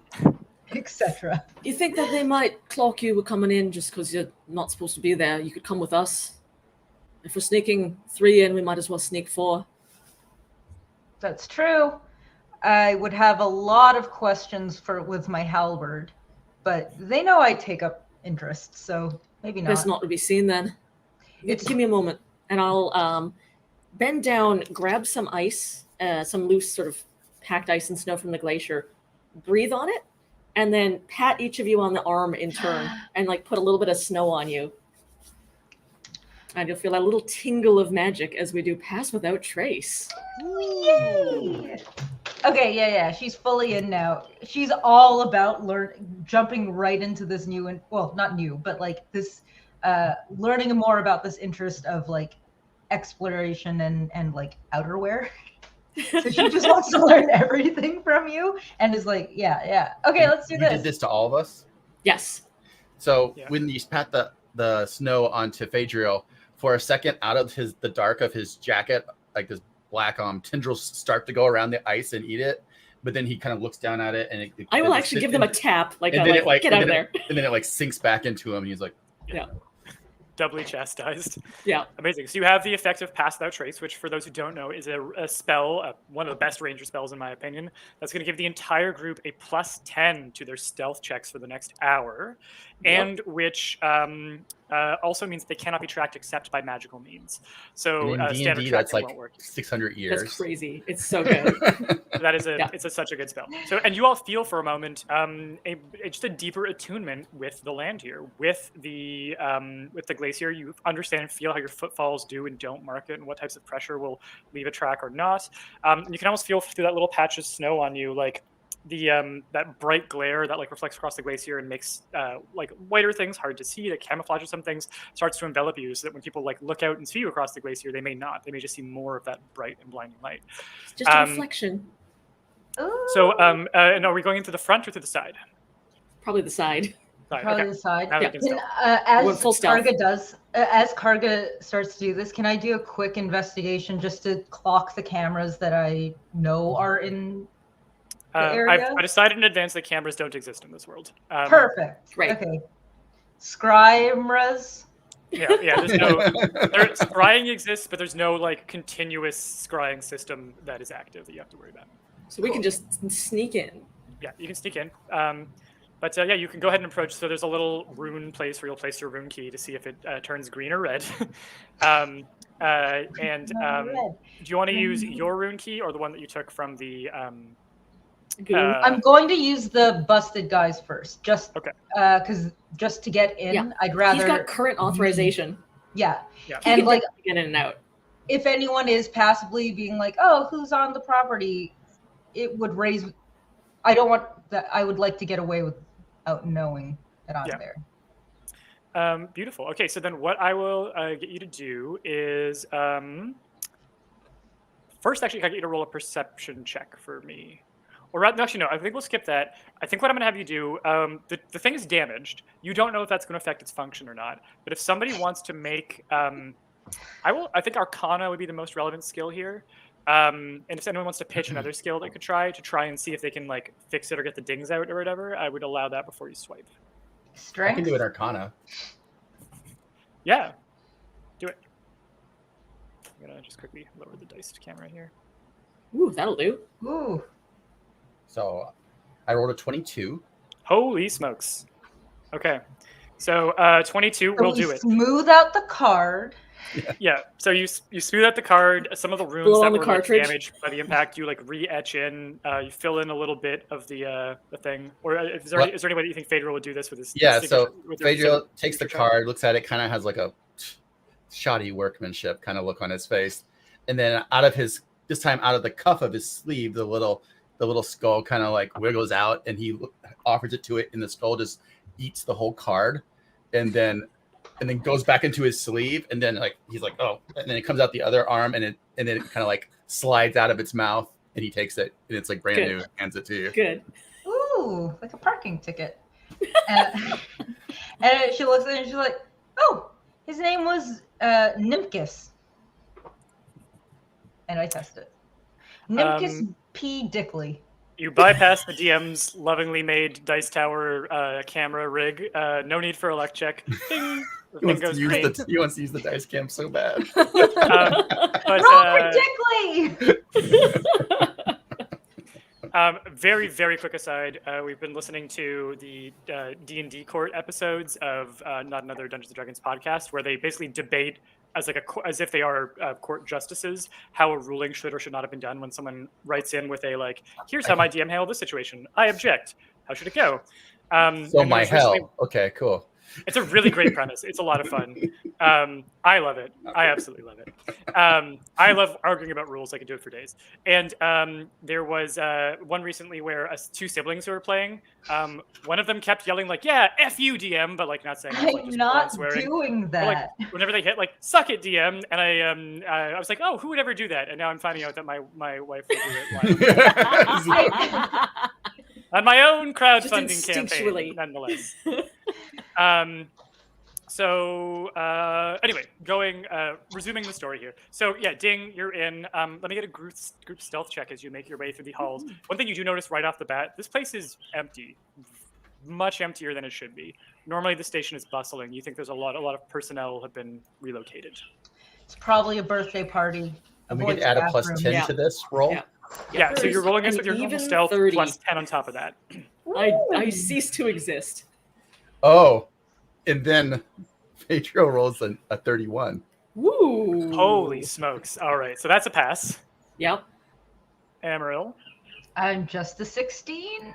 etc. You think that they might clock you with coming in just because you're not supposed to be there? You could come with us. If we're sneaking 3 in, we might as well sneak 4. That's true. I would have a lot of questions with my halberd, but they know I take up interest, so maybe not. Best not to be seen then. Give me a moment, and I'll bend down, grab some ice, some loose sort of packed ice and snow from the glacier, breathe on it, and then pat each of you on the arm in turn, and like put a little bit of snow on you. And you'll feel a little tingle of magic as we do Pass Without Trace. Yay! Okay, yeah. She's fully in now. She's all about jumping right into this new and not new, but like this learning more about this interest of like exploration and like outerwear. So she just wants to learn everything from you and is like, yeah. Okay, let's do this. You did this to all of us? Yes. So when you pat the snow onto Phaedriel, for a second, out of the dark of his jacket, like this black tendrils start to go around the ice and eat it. But then he kind of looks down at it, and I will actually give them a tap, like, get out of there. And then it like sinks back into him, and he's like, yeah. Doubly chastised. Yeah. Amazing. So you have the effect of Pass Without Trace, which for those who don't know is a spell, one of the best ranger spells in my opinion, that's going to give the entire group a +10 to their stealth checks for the next hour, and which also means they cannot be tracked except by magical means. So in standard D&D, tracking that's like won't work. 600 years. That's crazy. It's so good. That is it's such a good spell. So, and you all feel for a moment just a deeper attunement with the land here, with the glacier. You understand and feel how your footfalls do and don't mark it, and what types of pressure will leave a track or not. You can almost feel through that little patch of snow on you, like the that bright glare that like reflects across the glacier and makes like whiter things hard to see, that camouflages some things, starts to envelop you, so that when people like look out and see you across the glacier, they may not. They may just see more of that bright and blinding light. It's just a reflection. So, and are we going into the front or to the side? Probably the side. Probably the side. Now we can stealth. We're full stealth. Karga does, as Karga starts to do this, can I do a quick investigation just to clock the cameras that I know are in the area? I decided in advance that cameras don't exist in this world. Perfect. Right. Okay. Scryimras. Yeah. There's no scrying exists, but there's no like continuous scrying system that is active that you have to worry about. So we can just sneak in. Yeah, you can sneak in. But yeah, you can go ahead and approach. So there's a little rune place where you'll place your rune key to see if it turns green or red. Do you want to use your rune key or the one that you took from the? I'm going to use the busted guys first, just because just to get in. Yeah. I'd rather. He's got current authorization. Yeah. And like get in and out. If anyone is passively being like, "Oh, who's on the property?" it would raise. I don't want that. I would like to get away without knowing that I'm there. Beautiful. Okay, so then what I will get you to do is first, actually, can I get you to roll a perception check for me? Or actually, no, I think we'll skip that. I think what I'm going to have you do, the thing is damaged. You don't know if that's going to affect its function or not. But if somebody wants to make, I think Arcana would be the most relevant skill here. And if anyone wants to pitch another skill they could try and see if they can like fix it or get the dings out or whatever, I would allow that before you swipe. Strength? I can do it Arcana. Yeah, do it. I'm gonna just quickly lower the dice camera here. Ooh, that'll do. Ooh. So I rolled a 22. Holy smokes. Okay. So 22 will do it. Smooth out the card. Yeah. So you smooth out the card. Some of the runes that were like, damaged by the impact, you like re-etch in. You fill in a little bit of the thing. Or is there any way that you think Phaedriel would do this with his? Yeah. So Phaedriel takes the card, looks at it, kind of has like a shoddy workmanship kind of look on his face, and then out of his this time out of the cuff of his sleeve, the little skull kind of like wiggles out, and he offers it to it, and the skull just eats the whole card, and then goes back into his sleeve, and then like he's like, oh, and then it comes out the other arm, and then it kind of like slides out of its mouth, and he takes it, and it's like brand new, and hands it to you. Good. Ooh, like a parking ticket. And she looks at it and she's like, oh, his name was Nimkus. And I test it. Nimkus P. Dickley. You bypass the DM's lovingly made dice tower camera rig. No need for a luck check. Ding. The He thing wants, goes to use green. he wants to use the dice cam so bad. But, Roll for Dickley! very, very quick aside. We've been listening to the D&D court episodes of Not Another Dungeons & Dragons podcast, where they basically debate as if they are court justices how a ruling should or should not have been done when someone writes in with a like, here's how my DM handled this situation. I object. How should it go? So my hell. Okay, cool. It's a really great premise. It's a lot of fun. I love it. I absolutely love it. I love arguing about rules. I could do it for days. And there was one recently where two siblings who were playing, one of them kept yelling like, yeah, F you, DM, but like not saying it, like, I'm just not swearing. doing But, like, that. whenever they hit like, suck it, DM. And I was like, oh, who would ever do that? And now I'm finding out that my wife would do it live. On my own crowdfunding campaign, nonetheless. Anyway, resuming the story here. So yeah, Ding, you're in. Let me get a group stealth check as you make your way through the halls. One thing you do notice right off the bat, this place is empty, much emptier than it should be. Normally the station is bustling. You think there's a lot of personnel have been relocated. It's probably a birthday party. And we could add a plus 10 to this roll. Yeah, so you're rolling this with your normal stealth 30. plus 10 on top of that. I cease to exist. Oh, and then Phaedriel rolls a 31. Woo! Holy smokes. All right, so that's a pass. Yep. Amaryl. I'm just a 16.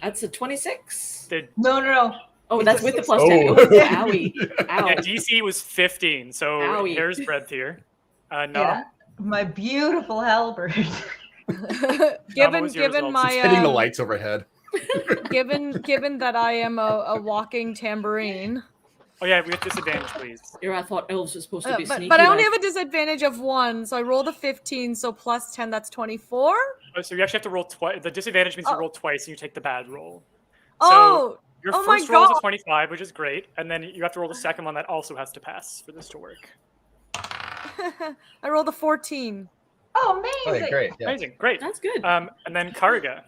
That's a 26. No. Oh, that's with the plus Oh. 10. Oh, owie. Ow. Yeah, DC was 15, so Owie. hair's breadth here. No. Yeah, my beautiful halberd. Given It's hitting the lights overhead. given that I am a walking tambourine. Oh yeah, we have disadvantage, please. I thought elves were supposed to be sneaky. But I only have a disadvantage of 1, so I rolled a 15, so plus 10, that's 24. Oh, so you actually have to roll twice. The disadvantage means you roll twice and you take the bad roll. Oh, your oh my first roll is God. a 25, which is great, and then you have to roll the second one that also has to pass for this to work. I rolled a 14. Oh, amazing. Okay, great. Yeah. Amazing, great. That's good. And then Karga.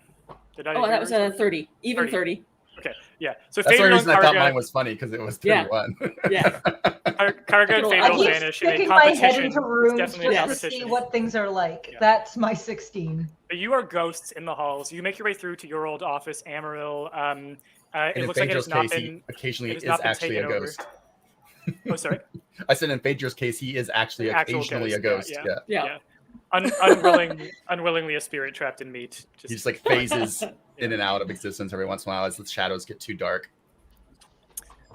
That was a 30. Even 30. Okay, yeah. So That's the Phaedriel reason and I thought Karga, mine was funny, because it was Yeah. 31. Yeah. Karga and I I Phaedriel keep vanish in a sticking my head competition. into It's rooms definitely a just to see competition. what things are like. Yeah. That's my 16. But you are ghosts in the halls. You make your way through to your old office, Amaryl. And It in looks like it has Phaedriel's not case, he been. occasionally it has is not been actually a taken over. ghost. Oh, sorry. I said in Phaedriel's case, he is actually Actual occasionally a ghost, ghost. yeah, Yeah. Yeah. Unwillingly a spirit trapped in meat. He just like phases in and out of existence every once in a while as the shadows get too dark.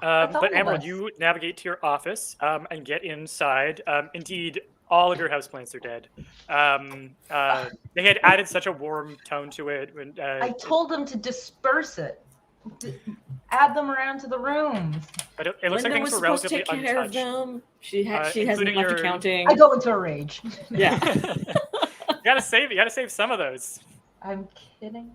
That's all But of Amaryl, us. you navigate to your office and get inside. Indeed, all of your houseplants are dead. They had added such a warm tone to it. When, I told them to disperse it. Add them around to the rooms. but it looks like Linda things was were supposed to relatively take care of untouched. them. She hasn't including left your- accounting. I go into a rage. Yeah. You gotta save some of those. I'm kidding.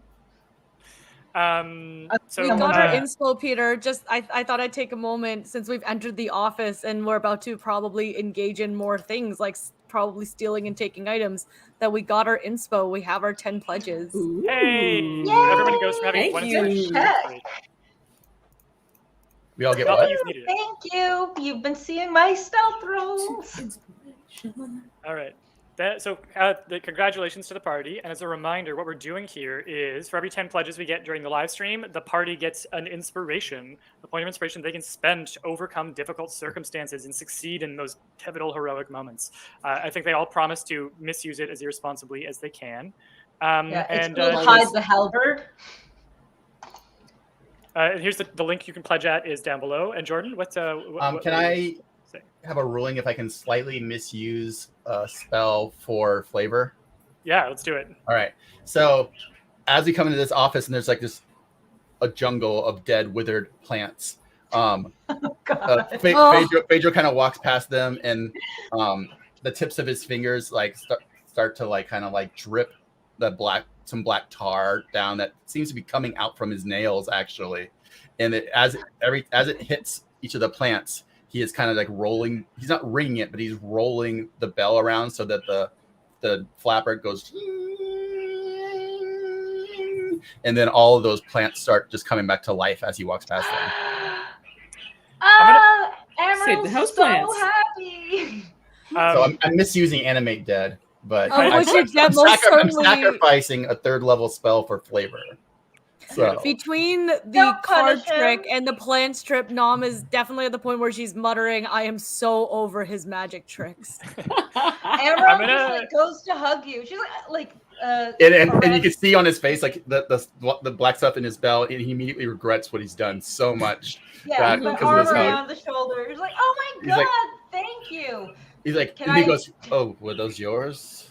So We got our uh, inspo, Peter. Just I thought I'd take a moment since we've entered the office and we're about to probably engage in more things like probably stealing and taking items. That we got our inspo. We have our 10 pledges. Ooh. Hey, everybody goes from having Thank one you. inspiration. We all get Not that what? you've needed it. Thank you. You've been seeing my stealth rolls. Inspiration. All right. Congratulations to the party. And as a reminder, what we're doing here is for every 10 pledges we get during the live stream, the party gets an inspiration, a point of inspiration they can spend to overcome difficult circumstances and succeed in those pivotal heroic moments. I think they all promise to misuse it as irresponsibly as they can. Yeah, it's and really hide the halberd. and here's the link you can pledge at is down below. And Jordan, Can I have a ruling if I can slightly misuse a spell for flavor? Yeah, let's do it. All right. So as we come into this office, and there's like a jungle of dead, withered plants. God. Phaedriel kind of walks past them, and the tips of his fingers like start to like kind of like drip some black tar down that seems to be coming out from his nails actually. And as it hits each of the plants, he is kind of like rolling. He's not ringing it, but he's rolling the bell around so that the flapper goes, and then all of those plants start just coming back to life as he walks past them. Save the Emerald's house so plants. happy. So I'm misusing animate dead, but I'm sacrificing a 3rd level spell for flavor. So Between the Don't card punish him. trick and the plant strip, Nom is definitely at the point where she's muttering, "I am so over his magic tricks." Emerald gonna- just like goes to hug you. She's like and you can see on his face like the black stuff in his bell, and he immediately regrets what he's done so much. yeah, that the because of arm his hug. around the shoulder. He's like, "Oh my He's god, like- thank you." He's like, Can and he I- goes, "Oh, were those yours?"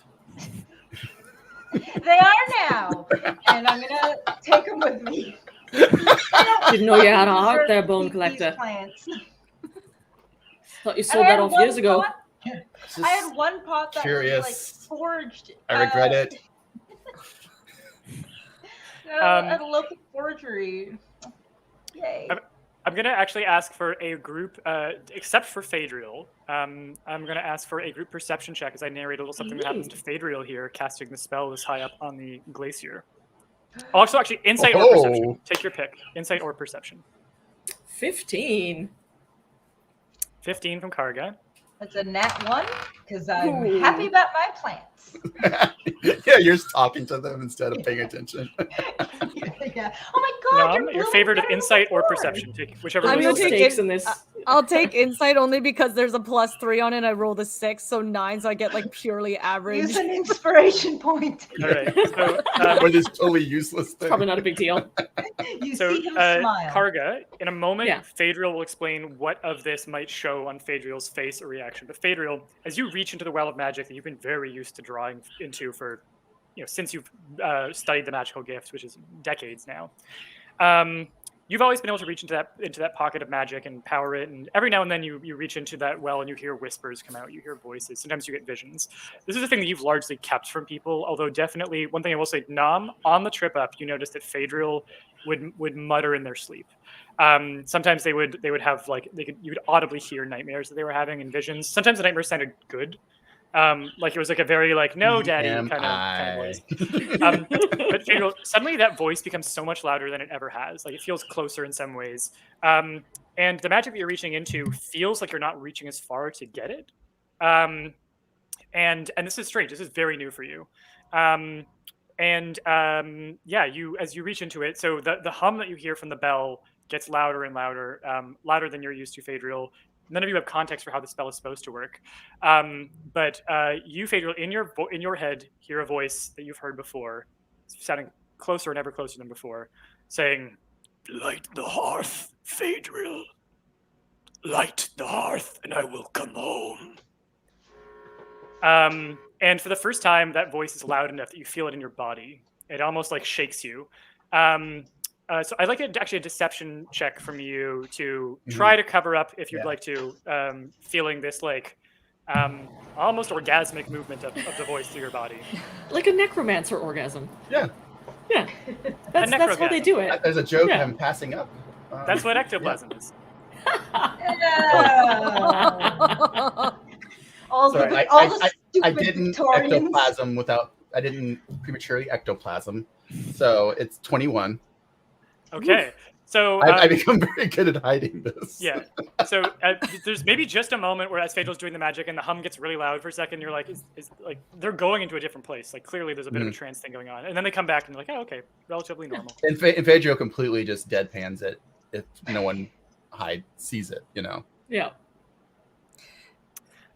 They are now, and I'm gonna take them with me. Didn't know you had a heart there, Bone Keep these Collector. plants. Thought you And sold I that had off one years ago. pot- I had one pot that Curious. was like forged. I regret it. At a local forgery. Yay. I'm going to actually ask for a group, except for Phaedriel. I'm going to ask for a group perception check as I narrate a little something that happens to Phaedriel here, casting the spell this high up on the glacier. Also, actually, insight or perception. Take your pick. Insight or perception. 15. 15 from Karga. It's a nat 1 because I'm happy about my plants. Yeah, you're just talking to them instead of paying attention. Yeah. Oh my god. Nom, you're your blooming favorite of better than insight or before. perception. Take whichever I'm one gonna you take like. Stakes in this. I'll take insight only because there's a +3 on it. I rolled a 6, so 9, so I get like purely average. Use an inspiration point. All right. So, Or this totally useless thing. Probably not a big deal. You So, see him smile. Karga, in a moment, Yeah. Phaedriel will explain what of this might show on Phaedriel's face or reaction. But Phaedriel, as you reach into the well of magic that you've been very used to drawing into for, since you've studied the magical gifts, which is decades now, you've always been able to reach into that pocket of magic and power it. And every now and then you reach into that well and you hear whispers come out, you hear voices. Sometimes you get visions. This is a thing that you've largely kept from people. Although definitely, one thing I will say, Nom, on the trip up, you noticed that Phaedriel would mutter in their sleep. Sometimes they would have you would audibly hear nightmares that they were having and visions. Sometimes the nightmares sounded good. Like it was like a very no daddy kind of voice. But Phaedriel, suddenly that voice becomes so much louder than it ever has. Like it feels closer in some ways. And the magic that you're reaching into feels like you're not reaching as far to get it. And this is strange. This is very new for you. You as you reach into it, so the hum that you hear from the bell gets louder and louder, louder than you're used to, Phaedriel. None of you have context for how the spell is supposed to work. But you, Phaedriel, in your head, hear a voice that you've heard before, sounding closer and ever closer than before, saying, "Light the hearth, Phaedriel. Light the hearth, and I will come home." And for the first time, that voice is loud enough that you feel it in your body. It almost like shakes you. So I'd like actually a deception check from you to try to cover up, if you'd like to, feeling this almost orgasmic movement of the voice through your body. Like a necromancer orgasm. Yeah. Yeah. That's how they do it. There's a joke Yeah. I'm passing up. That's what ectoplasm is. All Sorry, the I stupid didn't Victorians. ectoplasm I didn't prematurely ectoplasm. So it's 21. Okay. So I become very good at hiding this. yeah. So there's maybe just a moment where as Phaedriel's doing the magic and the hum gets really loud for a second, you're like, is like they're going into a different place. Like clearly there's a bit of a trance thing going on. And then they come back and they're like, oh, okay, relatively normal. And Phaedriel completely just deadpans it if no one sees it, Yeah.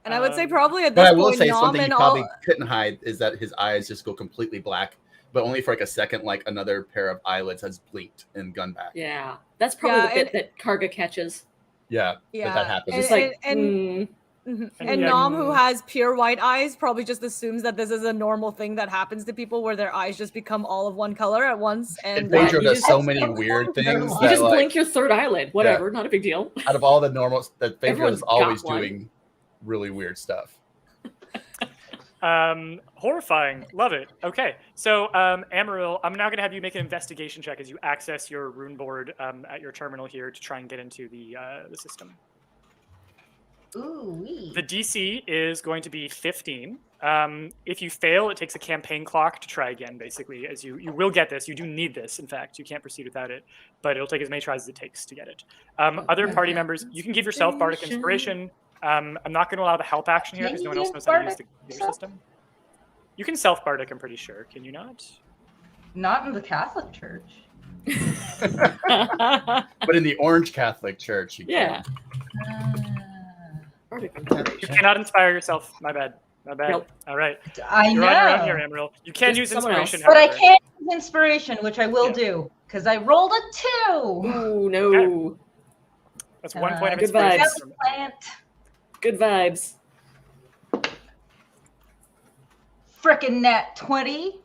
And I would say probably at But this I will point, say Nom something you and probably all. couldn't hide is that his eyes just go completely black, but only for like a second, like another pair of eyelids has blinked and gone back. Yeah. That's probably the bit and- that Karga catches. Yeah, Yeah, that happens. It's And- like, and- Mhm. And And yeah, Nom, who has pure white eyes, probably just assumes that this is a normal thing that happens to people where their eyes just become all of one color at once. And And What? Phaedriel You does just- so many weird things You that just like blink your third eyelid. Whatever, not a big deal. out of all the normals that Phaedriel Everyone's is always got one. doing really weird stuff. Horrifying. Love it. Okay. So, Amaryl, I'm now going to have you make an investigation check as you access your rune board at your terminal here to try and get into the system. Ooh wee. The DC is going to be 15. If you fail, it takes a campaign clock to try again, basically, as you will get this. You do need this, in fact. You can't proceed without it, but it'll take as many tries as it takes to get it. Other party members, you can give yourself Bardic Inspiration. I'm not going to allow the help action here because no one else knows how to use the computer system. You can self-Bardic, I'm pretty sure. Can you not? Not in the Catholic Church. But in the Orange Catholic Church, you Yeah. can. You cannot inspire yourself. My bad. My bad. Nope. All right. I You're know. on your own here, Amaryl. You can Just use someone inspiration, else. But I however. can't use inspiration, which I will Yeah. do because I rolled a 2. Ooh, no. That's 1 point of Good inspiration. vibes. from- Plant. Good vibes. Frickin' nat 20.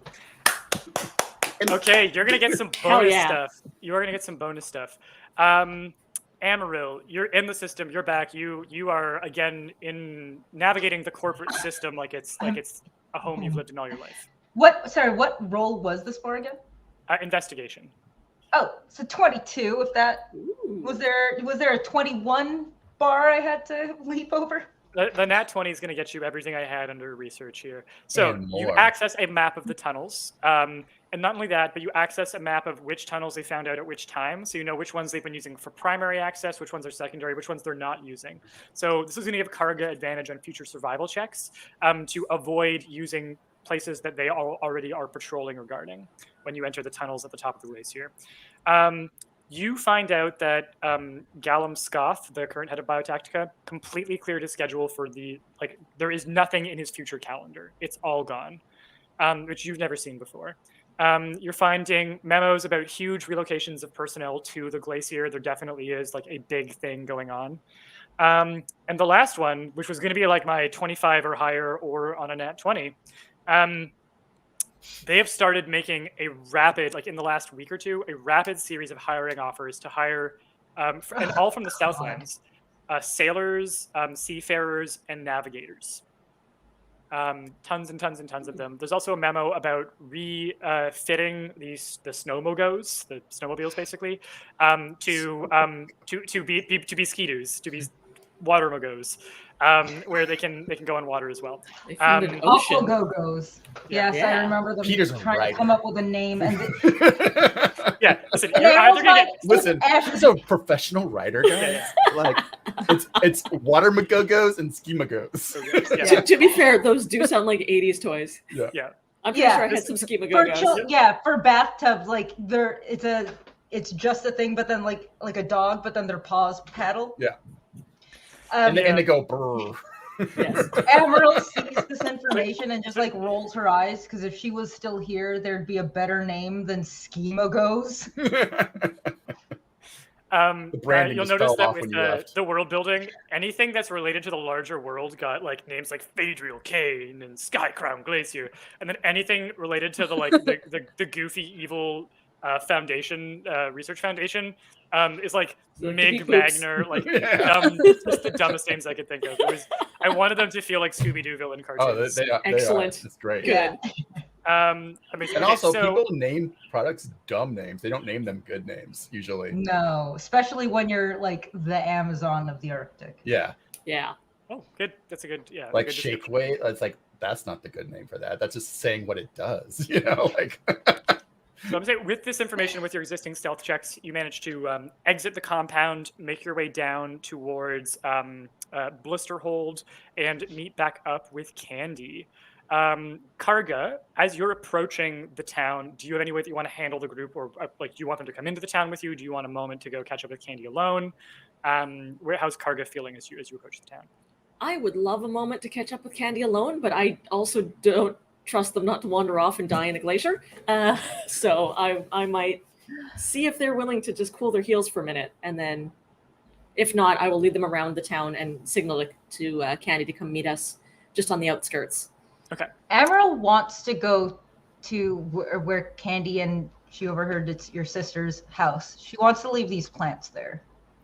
Okay, you're gonna get some Hell bonus yeah. stuff. You are gonna get some bonus stuff. Amaryl, you're in the system. You're back. You are again in navigating the corporate system like it's a home you've lived in all your life. What role was this for again? Investigation. Oh, so 22. If that Ooh. was there a 21 bar I had to leap over? The nat 20 is going to get you everything I had under research here. So And you more. access a map of the tunnels. And not only that, but you access a map of which tunnels they found out at which time. So you know which ones they've been using for primary access, which ones are secondary, which ones they're not using. So this is going to give Karga advantage on future survival checks to avoid using places that they already are patrolling or guarding when you enter the tunnels at the top of the glacier. You find out that Gallum Scoth, the current head of Biotaktica, completely cleared his schedule for there is nothing in his future calendar. It's all gone, which you've never seen before. You're finding memos about huge relocations of personnel to the glacier. There definitely is like a big thing going on. And the last one, which was going to be like my 25 or higher or on a nat 20, they have started making a rapid, like in the last week or two, a rapid series of hiring offers to hire, and all from the Southlands, sailors, seafarers, and navigators. Tons and tons and tons of them. There's also a memo about refitting the snowmobiles, the snowmobiles basically, to be ski-doos, to be water mogos, where they can go on water as well. They found an Awful ocean. Go-Go's. Yes, Yeah. I remember them Peter's a trying writer. to come up with a name. And Yeah, listen, and you're they either was gonna like, get Listen, he's a professional writer, guys. Like it's water magogos and ski magos. yeah. To be fair, those do sound like 80s toys. Yeah. I'm pretty Yeah. sure I had some schema for go-go's. for bathtubs, like it's just a thing, but then like a dog, but then their paws paddle. Yeah. Um, And they go brr. Yes. Amaryl sees this information and just like rolls her eyes because if she was still here, there'd be a better name than Schemagos. branding You'll just notice fell that off with when you left. the world building, anything that's related to the larger world got like names like Phaedriel Kane and Skycrown Glacier, and then anything related to the like the goofy evil foundation, research foundation, is like Like Mig the Beep Boops. Magner, like Yeah. just the dumbest names I could think of. I wanted them to feel like Scooby-Doo villain Oh, cartoons. they are. Excellent. It's great. Good. Amazing. And Okay, also, so- people name products dumb names. They don't name them good names usually. No, especially when you're like the Amazon of the Arctic. Yeah, Yeah. Oh, good. That's a good, like good description. Shakeway. It's like that's not the good name for that. That's just saying what it does. You know, like. So I'm saying with this information, with your existing stealth checks, you manage to exit the compound, make your way down towards Blisterhold, and meet back up with Candy. Karga, as you're approaching the town, do you have any way that you want to handle the group, or like, do you want them to come into the town with you? Do you want a moment to go catch up with Candy alone? How's Karga feeling as you approach the town? I would love a moment to catch up with Candy alone, but I also don't trust them not to wander off and die in a glacier. So I might see if they're willing to just cool their heels for a minute and then If not, I will lead them around the town and signal to Candy to come meet us just on the outskirts. Okay. Emerald wants to go to where Candy and she overheard it's your sister's house. She wants to leave these plants there.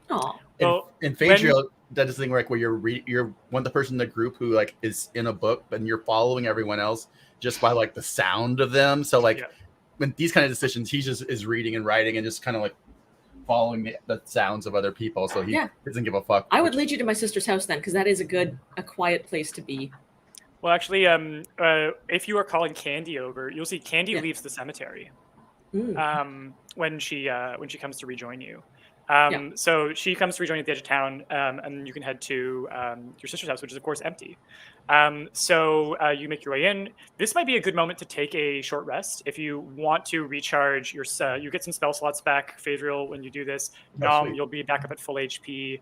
Oh, Well, And Phaedriel does this thing where you're one of the person in the group who like is in a book, but you're following everyone else just by like the sound of them. So like when these kind of decisions, he just is reading and writing and just kind of like following the sounds of other people. So he doesn't give a fuck. I would lead you to my sister's house then, because that is a quiet place to be. Well, actually, if you are calling Candy over, you'll see Candy leaves the cemetery when she comes to rejoin you. So she comes to rejoin you at the edge of town, and you can head to your sister's house, which is of course empty. So you make your way in. This might be a good moment to take a short rest if you want to recharge your. You get some spell slots back, Phaedriel, when you do this. You'll be back up at full HP.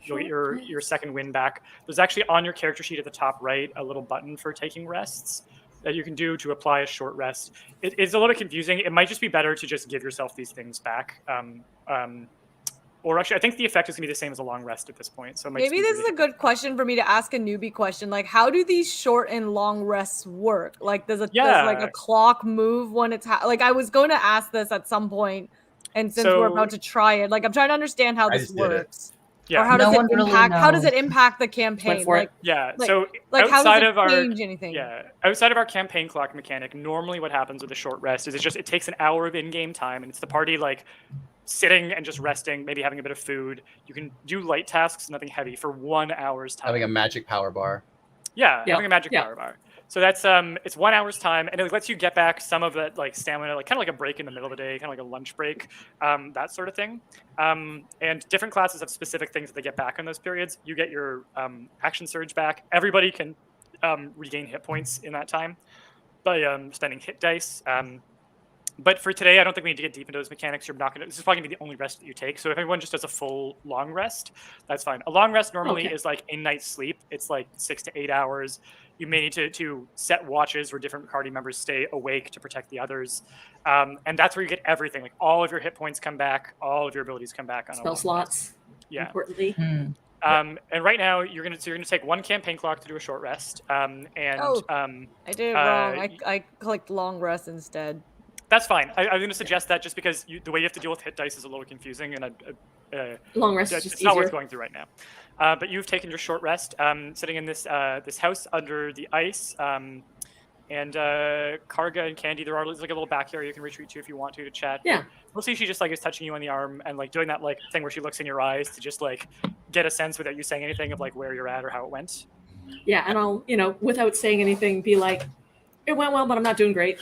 You'll get your second win back. There's actually on your character sheet at the top right a little button for taking rests that you can do to apply a short rest. It's a little bit confusing. It might just be better to just give yourself these things back. Or actually, I think the effect is going to be the same as a long rest at this point. So maybe this is a good question for me to ask a newbie question. Like, how do these short and long rests work? Like, does like a clock move when it's like? I was going to ask this at some point, and since we're about to try it, like, I'm trying to understand how this works. Yeah. Or how does it impact? How does it impact the campaign? So like how outside does it of our change anything? Outside of our campaign clock mechanic, normally what happens with a short rest is it takes an hour of in-game time, and it's the party like sitting and just resting, maybe having a bit of food. You can do light tasks, nothing heavy, for 1 hour's time. Having a magic power bar. Having a magic power bar. So that's it's 1 hour's time, and it lets you get back some of that like stamina, like kind of like a break in the middle of the day, kind of like a lunch break, that sort of thing. And different classes have specific things that they get back in those periods. You get your action surge back. Everybody can regain hit points in that time by spending hit dice. But for today, I don't think we need to get deep into those mechanics. This is probably gonna be the only rest that you take. So if everyone just does a full long rest, that's fine. A long rest normally is like a night's sleep. It's like 6 to 8 hours. You may need to set watches where different party members stay awake to protect the others. And that's where you get everything. Like all of your hit points come back, all of your abilities come back on spell slots. Yeah. Importantly. And right now you're gonna take one campaign clock to do a short rest. I did it wrong. I clicked long rest instead. That's fine. I'm going to suggest that just because the way you have to deal with hit dice is a little confusing, and long rest is it's just not easier. worth going through right now. But you've taken your short rest, sitting in this house under the ice, and Karga and Candy. There are like a little back area you can retreat to if you want to chat. Yeah. Mostly she just like is touching you on the arm and like doing that like thing where she looks in your eyes to just like get a sense without you saying anything of like where you're at or how it went. Yeah, and I'll without saying anything be like, it went well, but I'm not doing great.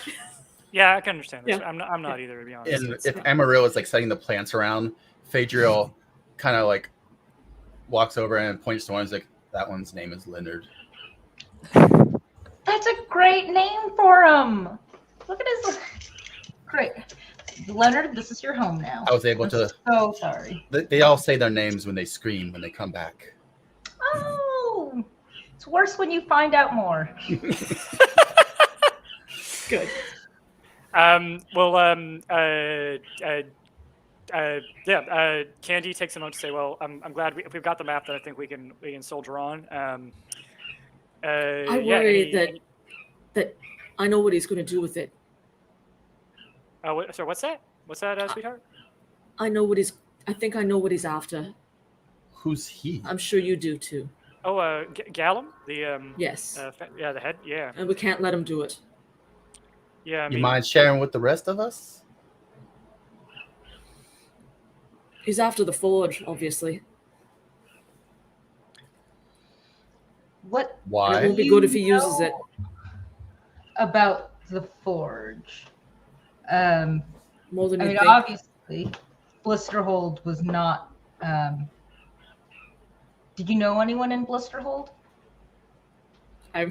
Yeah, I can understand this. Yeah. I'm not either, to be honest. And if Amarillo is like setting the plants around, Phaedriel kind of like walks over and points to one. He's like, "That one's name is Leonard." That's a great name for him. Look at his. Great, Leonard. This is your home now. I was able to. So sorry. They all say their names when they scream when they come back. Oh, it's worse when you find out more. Good. Candy takes a moment to say, "Well, I'm glad we've got the map that I think we can soldier on." I worry that I know what he's going to do with it. So what's that? What's that, sweetheart? I think I know what he's after. Who's he? I'm sure you do too. Oh, Gallum, the Yes. the head, yeah. And we can't let him do it. Yeah. You mind sharing with the rest of us? He's after the forge, obviously. What? Why? It won't be good if he uses it. About the forge. More than you think. Obviously, Blisterhold was not. Did you know anyone in Blisterhold? I'm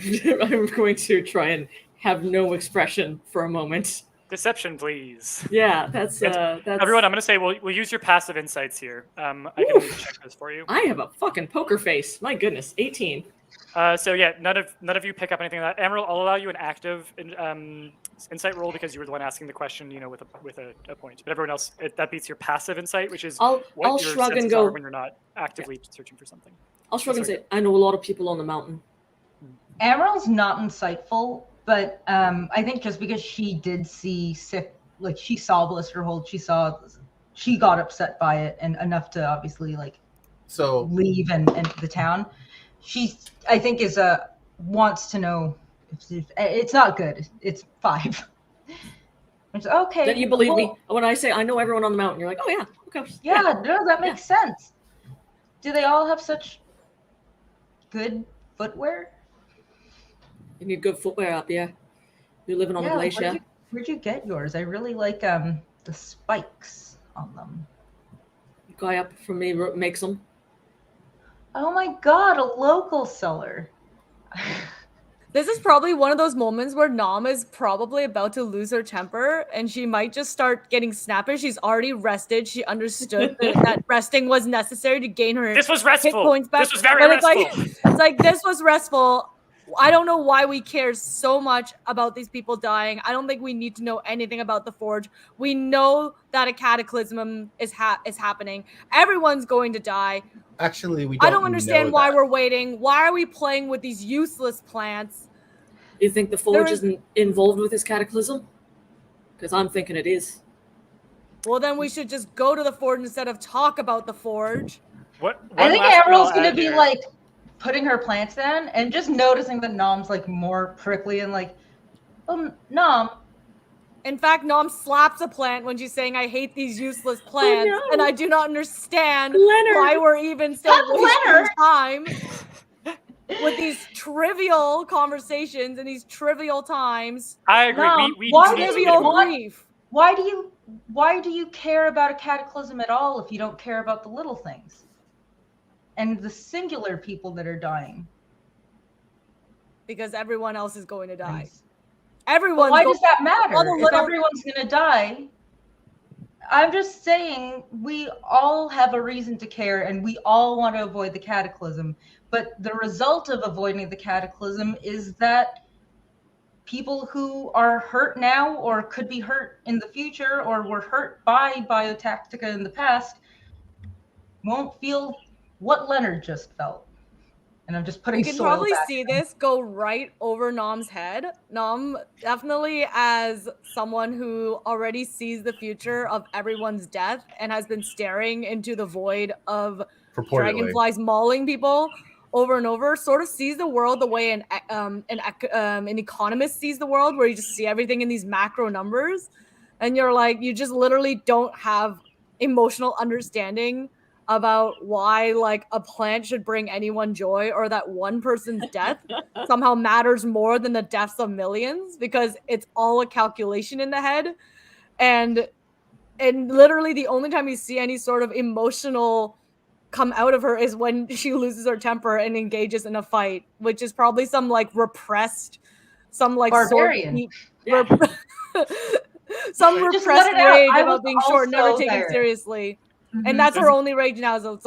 going to try and have no expression for a moment. Deception, please. Yeah, that's everyone. I'm going to say we'll use your passive insights here. I can check this for you. I have a fucking poker face. My goodness, 18. So yeah, none of you pick up anything like that. Emerald, I'll allow you an active insight roll because you were the one asking the question, with a point. But everyone else, that beats your passive insight, which is I'll what your shrug and senses go. are when you're not actively searching for something. I'll shrug and Sorry. say, I know a lot of people on the mountain. Amaryl's not insightful, but I think just because she did see she saw Blisterhold, she got upset by it and enough to obviously leave and the town. She, I think, wants to know if it's not good. It's 5. It's okay. Then you believe me when I say I know everyone on the mountain. You're like, oh yeah, okay. Yeah, no, that makes sense. Do they all have such good footwear? You need good footwear up, yeah. You're living on the glacier. Where'd you get yours? I really like the spikes on them. The guy up from me makes them. Oh my god, a local seller. This is probably one of those moments where Nom is probably about to lose her temper and she might just start getting snappish. She's already rested. She understood that resting was necessary to gain her This was hit restful. points back. This was very restful. It's like this was restful. I don't know why we care so much about these people dying. I don't think we need to know anything about the Forge. We know that a cataclysm is happening. Everyone's going to die. Actually, we don't I don't understand why that. we're waiting. Why are we playing with these useless plants? You think the Forge isn't involved with this cataclysm? Because I'm thinking it is. Well, then we should just go to the Forge instead of talk about the Forge. I think Amaryl's going to be putting her plants down and just noticing that Nom's more prickly and Nom. In fact, Nom slaps a plant when she's saying, I hate these useless plants, and I do not understand why we're even still wasting time with these trivial conversations and these trivial times. I agree. Nom, why do you care about a cataclysm at all if you don't care about the little things? And the singular people that are dying. Because everyone else is going to die. Nice. Everyone. Why does that matter? If everyone's going to die, I'm just saying we all have a reason to care and we all want to avoid the cataclysm. But the result of avoiding the cataclysm is that people who are hurt now or could be hurt in the future or were hurt by Biotaktica in the past won't feel what Leonard just felt. And I'm just putting You can probably see this go right over Nom's head. Nom, definitely as someone who already sees the future of everyone's death and has been staring into the void of dragonflies mauling people over and over, sort of sees the world the way an economist sees the world, where you just see everything in these macro numbers. And you're like, you just literally don't have emotional understanding about why a plant should bring anyone joy, or that one person's death somehow matters more than the deaths of millions, because it's all a calculation in the head. And literally the only time you see any sort of emotional come out of her is when she loses her temper and engages in a fight, which is probably some repressed, some barbarian. some repressed rage about being short, never taken seriously. Mm-hmm. And that's her only rage now. So it's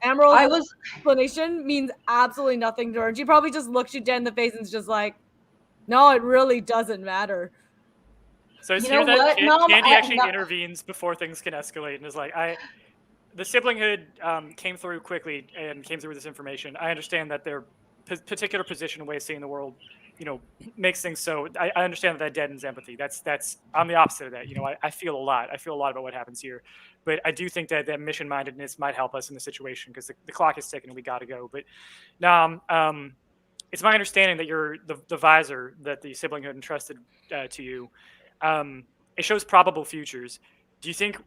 Amaryl's explanation means absolutely nothing to her. And she probably just looks you dead in the face and is just like, no, it really doesn't matter. So it's here that Candy actually intervenes before things can escalate and is like, the Siblinghood came through quickly and came through with this information. I understand that their particular position and way of seeing the world, makes things so. I understand that deadens empathy. That's I'm the opposite of that. I feel a lot. I feel a lot about what happens here. But I do think that mission-mindedness might help us in the situation, because the clock is ticking and we got to go. But now, it's my understanding that you're the visor that the Siblinghood entrusted to you. It shows probable futures. Do you think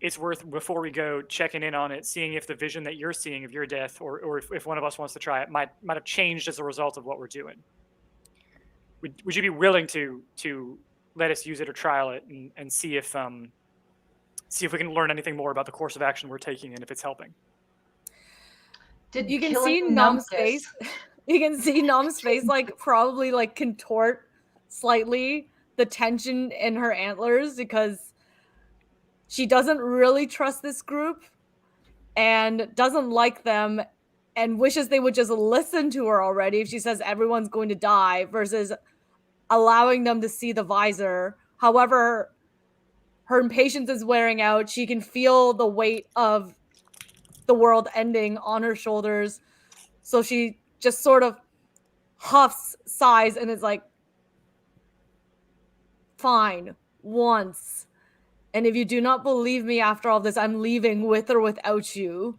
it's worth, before we go, checking in on it, seeing if the vision that you're seeing of your death, or if one of us wants to try it, might have changed as a result of what we're doing? Would you be willing to let us use it or trial it and see if we can learn anything more about the course of action we're taking and if it's helping? You can see Nom's face. You can see Nom's face probably contort slightly, the tension in her antlers, because she doesn't really trust this group and doesn't like them and wishes they would just listen to her already if she says everyone's going to die, versus allowing them to see the visor. However, her impatience is wearing out. She can feel the weight of the world ending on her shoulders. So she just sort of huffs, sighs, and is like, fine, once. And if you do not believe me after all this, I'm leaving with or without you.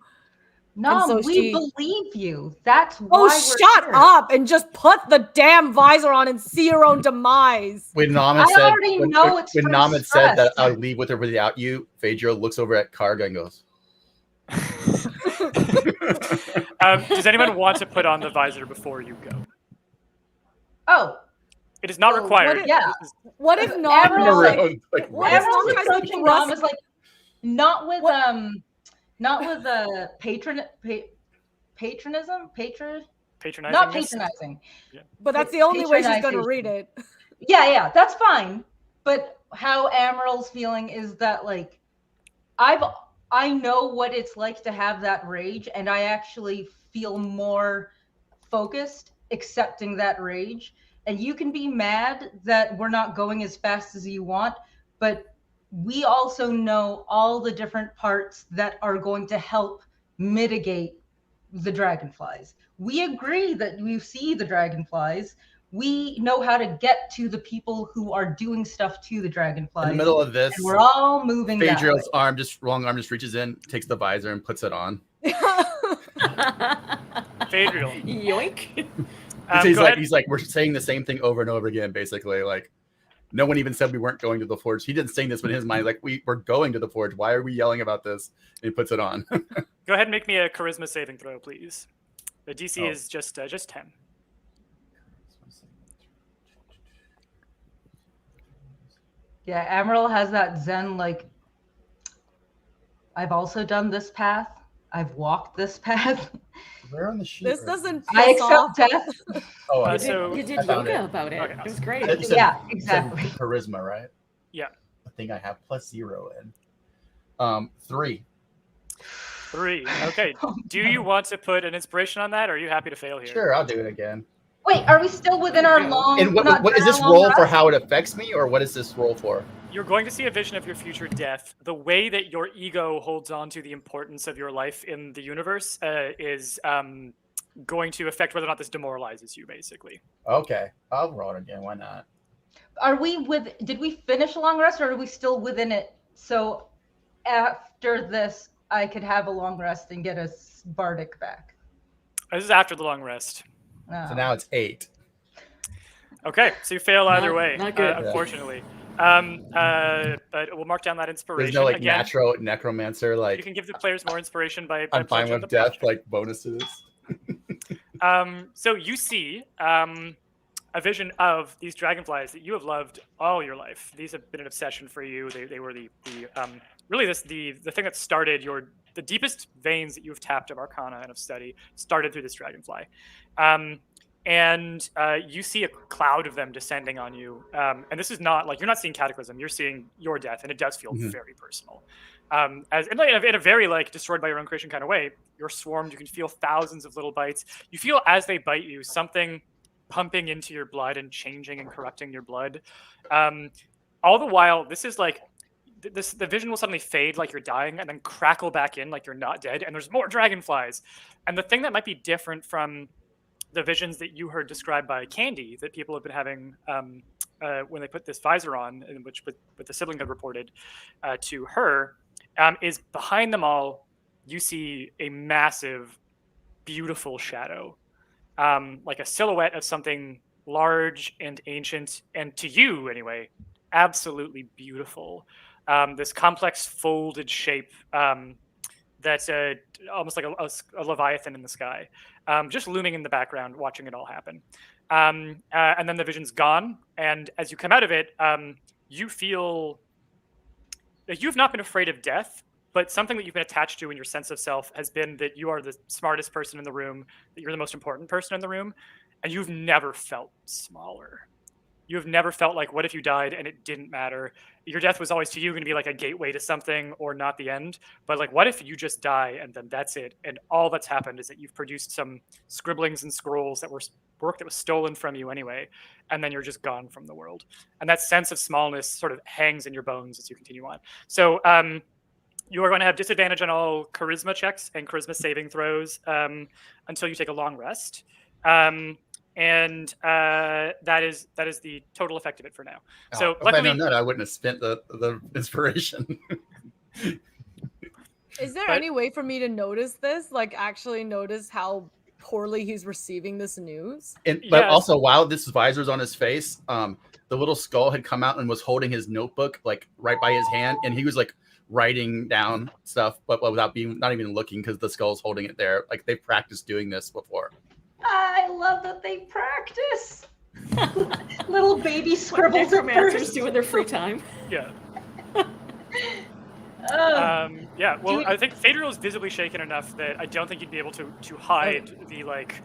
No, so we she- believe you. That's why Oh, we're shut here. up and just put the damn visor on and see your own demise. When Namad I said, already know it's when from Namad said that stress. I'll leave with or without you, Phaedriel looks over at Karga and goes, Does anyone want to put on the visor before you go? Oh, It is not Oh, required. what if- yeah. What if not? Everyone- like, Like, what if everyone's not tries to approaching thrust- Nam is like, not with What- patronism, Patronizing. not this? patronizing. But that's the only way she's going to Patronization. read it. Yeah, that's fine. But how Amaryl's feeling is that like, I know what it's like to have that rage, and I actually feel more focused accepting that rage. And you can be mad that we're not going as fast as you want, but we also know all the different parts that are going to help mitigate the dragonflies. We agree that we see the dragonflies. We know how to get to the people who are doing stuff to the dragonflies. in the middle of this, and we're all moving that way. Phaedriel's long arm just reaches in, takes the visor, and puts it on. Phaedriel. Yoink. He's Go like, ahead. we're saying the same thing over and over again, basically. Like, no one even said we weren't going to the forge. He didn't say this, but in his mind, like, we're going to the forge. Why are we yelling about this? And he puts it on. Go ahead and make me a charisma saving throw, please. The DC Oh. is just 10. Yeah, Amaryl has that zen, like, I've also done this path. I've walked this path. Where on the sheet? This doesn't I piss off. accept death. Oh, Uh, I You see. so- did, you did I found yoga it. about it. Okay, It was awesome. great. You said- Yeah, you said exactly. charisma, right? Yeah. The thing I have +0 in. 3. 3. Okay. Oh, Do you want to put an inspiration on that, or are you happy to fail here? Sure, I'll do it again. Wait, are we still within our long? And what not is our this long roll for rest? how it affects me, or what is this roll for? You're going to see a vision of your future death. The way that your ego holds on to the importance of your life in the universe is going to affect whether or not this demoralizes you, basically. Okay, I'll roll it again. Why not? Are we did we finish a long rest, or are we still within it? So after this, I could have a long rest and get a bardic back. This is after the long rest. Oh. So now it's 8. Okay, so you fail either Not- way, not good. unfortunately. But we'll mark down that inspiration. There's no like Again, natural necromancer. you Like, can give the players more inspiration by I'm fine pledging with the death. project. Like bonuses. So you see a vision of these dragonflies that you have loved all your life. These have been an obsession for you. They were the really the thing that started the deepest veins that you've tapped of Arcana and of study started through this dragonfly. And you see a cloud of them descending on you. And this is not like, you're not seeing Cataclysm, you're seeing your death, and it does feel Mhm. very personal. As in a very like destroyed by your own creation kind of way. You're swarmed, you can feel thousands of little bites. You feel as they bite you, something pumping into your blood and changing and corrupting your blood. All the while, this is like, the vision will suddenly fade like you're dying and then crackle back in like you're not dead, and there's more dragonflies. And the thing that might be different from the visions that you heard described by Candy that people have been having when they put this visor on, in which with the Siblinghood reported to her, is behind them all, you see a massive, beautiful shadow, like a silhouette of something large and ancient, and to you anyway, absolutely beautiful. This complex folded shape that's almost like a Leviathan in the sky, just looming in the background, watching it all happen. And then the vision's gone, and as you come out of it, you feel that you've not been afraid of death, but something that you've been attached to in your sense of self has been that you are the smartest person in the room, that you're the most important person in the room, and you've never felt smaller. You have never felt like, what if you died and it didn't matter? Your death was always to you going to be like a gateway to something or not the end. But like, what if you just die and then that's it? And all that's happened is that you've produced some scribblings and scrolls that were work that was stolen from you anyway, and then you're just gone from the world. And that sense of smallness sort of hangs in your bones as you continue on. So you are going to have disadvantage on all charisma checks and charisma saving throws until you take a long rest. And that is the total effect of it for now. So if luckily, I known that, I wouldn't have spent the inspiration. Is there But- any way for me to notice this? Like, actually notice how poorly he's receiving this news? But Yes. also, while this visor's on his face, the little skull had come out and was holding his notebook like right by his hand, and he was like writing down stuff, but without not even looking, because the skull's holding it there. Like they've practiced doing this before. I love that they practice. Little baby What scribbles at necromancers first. do in their free time. yeah. Oh, Yeah, well, Dude. I think Phaedriel is visibly shaken enough that I don't think you'd be able to hide the like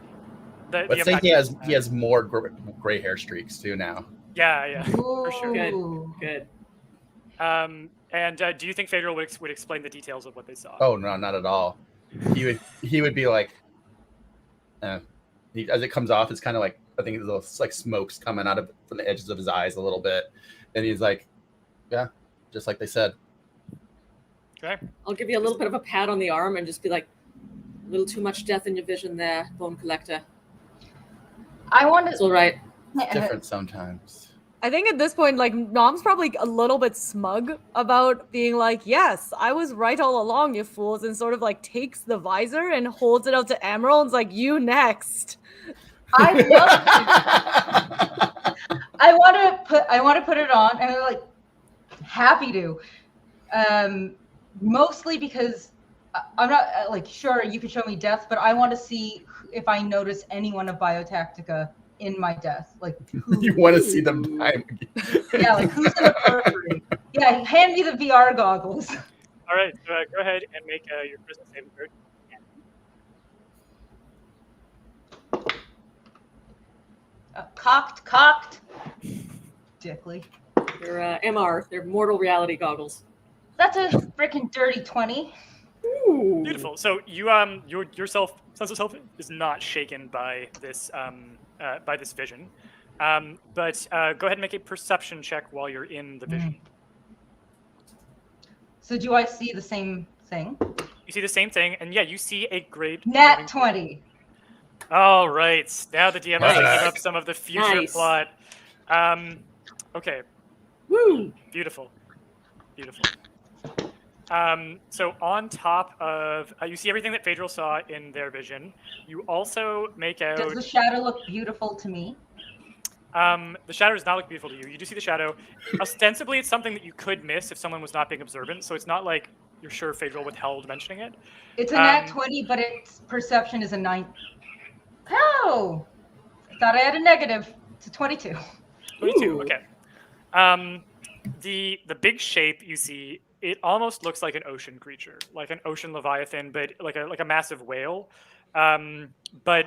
the Let's say impact he has more gray hair streaks too now. yeah for sure. Good. Ooh. Good. And do you think Phaedriel would explain the details of what they saw? Oh no, not at all. He would be like, as it comes off, it's kind of like, I think it's like smokes coming out of from the edges of his eyes a little bit, and he's like, yeah, just like they said. Okay. I'll give you a little bit of a pat on the arm and just be like, a little too much death in your vision there, Bone Collector. I want It's all right. Different sometimes. I think at this point, like, Nom's probably a little bit smug about being like, yes, I was right all along, you fools, and sort of like takes the visor and holds it out to Emerald and's like, you next. I love it. I want to put it on, and I'm like happy to. Mostly because I'm not like, sure, you can show me death, but I want to see if I notice anyone of Biotaktica in my death. Like, who, You want to see them die. yeah, like who's in the periphery? Yeah, hand me the VR goggles. All right. Go ahead and make your charisma saving throw. Cocked. Dickly. They're MR. They're mortal reality goggles. That's a freaking dirty 20. Ooh. Beautiful. So you your sense of self is not shaken by this vision, but go ahead and make a perception check while you're in the vision. So do I see the same thing? You see the same thing, and yeah, you see a great Nat 20. All right, now the DM has to Nice. give up some of the future Nice. plot. Okay, Woo. beautiful. So on top of you see everything that Phaedriel saw in their vision. You also make out. Does the shadow look beautiful to me? The shadow does not look beautiful to you. You do see the shadow. Ostensibly, it's something that you could miss if someone was not being observant. So it's not like you're sure Phaedriel withheld mentioning it. It's a nat 20, but its perception is a 9. Oh! Thought I had a negative. It's a 22. 22. Ooh. Okay. The big shape you see, it almost looks like an ocean creature, like an ocean leviathan, but like a massive whale. But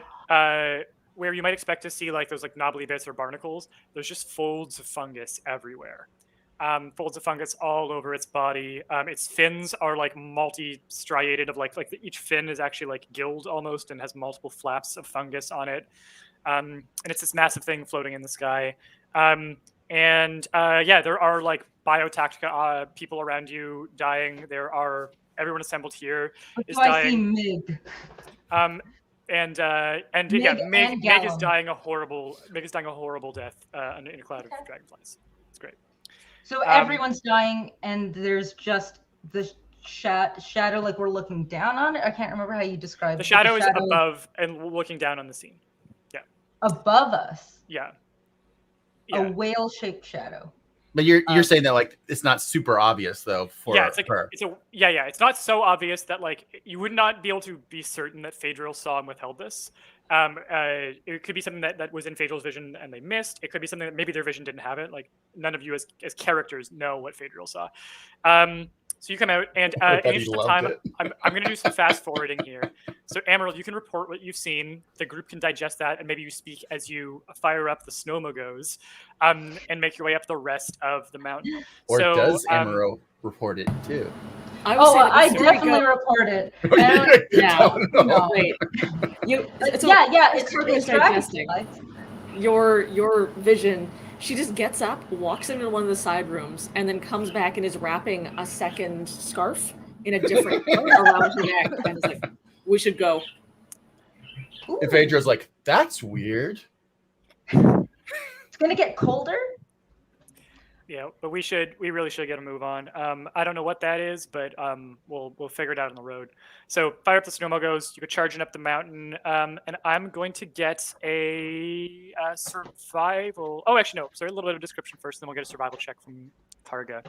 where you might expect to see like those like knobbly bits or barnacles, there's just folds of fungus everywhere. Folds of fungus all over its body. Its fins are like multi-striated of like each fin is actually like gilled almost and has multiple flaps of fungus on it. And it's this massive thing floating in the sky. Yeah, there are like Biotaktica people around you dying. Everyone assembled here is Do I see dying. Mig? And yeah, Mig Meg and is Gallum. dying a horrible death in a cloud of dragonflies. It's great. So everyone's dying, and there's just the shadow, like we're looking down on it. I can't remember how you described The it. shadow is above and looking down on the scene. Above us. Yeah. A whale-shaped shadow. But you're saying that like it's not super obvious though for yeah, it's like her. it's not so obvious that like you would not be able to be certain that Phaedriel saw and withheld this. It could be something that was in Phaedriel's vision and they missed. It could be something that maybe their vision didn't have it. Like none of you as characters know what Phaedriel saw. So you come out, and I in bet the he interest of loved time, it. I'm going to do some fast forwarding here. So Amaryl, you can report what you've seen. The group can digest that, and maybe you speak as you fire up the snowmogos, and make your way up the rest of the mountain. Or so, does Amaryl report it too? I would say that I before we definitely go- report it. Yeah. No. Wait. So Yeah, as it's Karga is digesting your vision. She just gets up, walks into one of the side rooms, and then comes back and is wrapping a second scarf in a different color around her neck, and is like, "We should go." And Phaedriel's like, that's weird. It's gonna get colder. Yeah, but we really should get a move on. I don't know what that is, but we'll figure it out on the road. So fire up the snowmogos. You go charging up the mountain, and I'm going to get a survival. Oh, actually no. Sorry, a little bit of description first, then we'll get a survival check from Karga.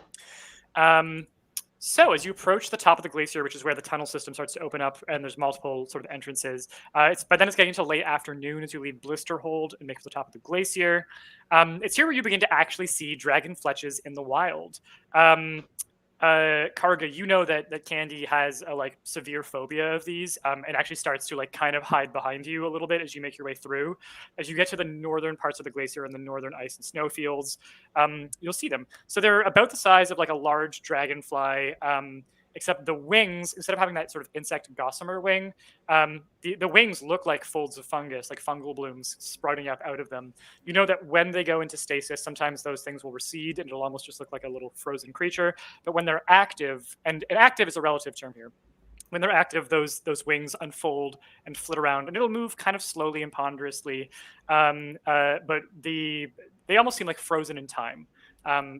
So as you approach the top of the glacier, which is where the tunnel system starts to open up, and there's multiple sort of entrances, but then it's getting to late afternoon as you leave Blisterhold and make it to the top of the glacier. It's here where you begin to actually see dragon fletches in the wild. Karga, you know that Candy has a severe phobia of these, and actually starts to kind of hide behind you a little bit as you make your way through. As you get to the northern parts of the glacier and the northern ice and snow fields, you'll see them. So they're about the size of a large dragonfly, except the wings, instead of having that sort of insect gossamer wing, the wings look like folds of fungus, like fungal blooms sprouting up out of them. You know that when they go into stasis, sometimes those things will recede and it'll almost just look like a little frozen creature. But when they're active, and active is a relative term here, when they're active, those wings unfold and flit around, and it'll move kind of slowly and ponderously. But they almost seem like frozen in time.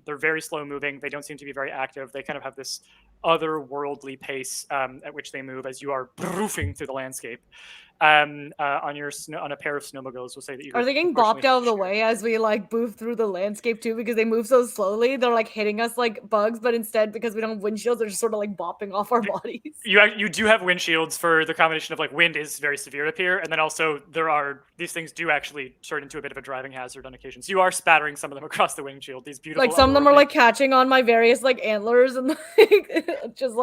They're very slow moving. They don't seem to be very active. They kind of have this otherworldly pace at which they move as you are broofing through the landscape. On a pair of snowmobiles, we'll say that you are they getting bopped out of the way as we boof through the landscape too, because they move so slowly? They're hitting us like bugs, but instead, because we don't have windshields, they're just sort of bopping off our bodies. You do have windshields for the combination of wind is very severe up here, and then also these things do actually turn into a bit of a driving hazard on occasion. So you are spattering some of them across the windshield. These beautiful some of them are catching on my various antlers and just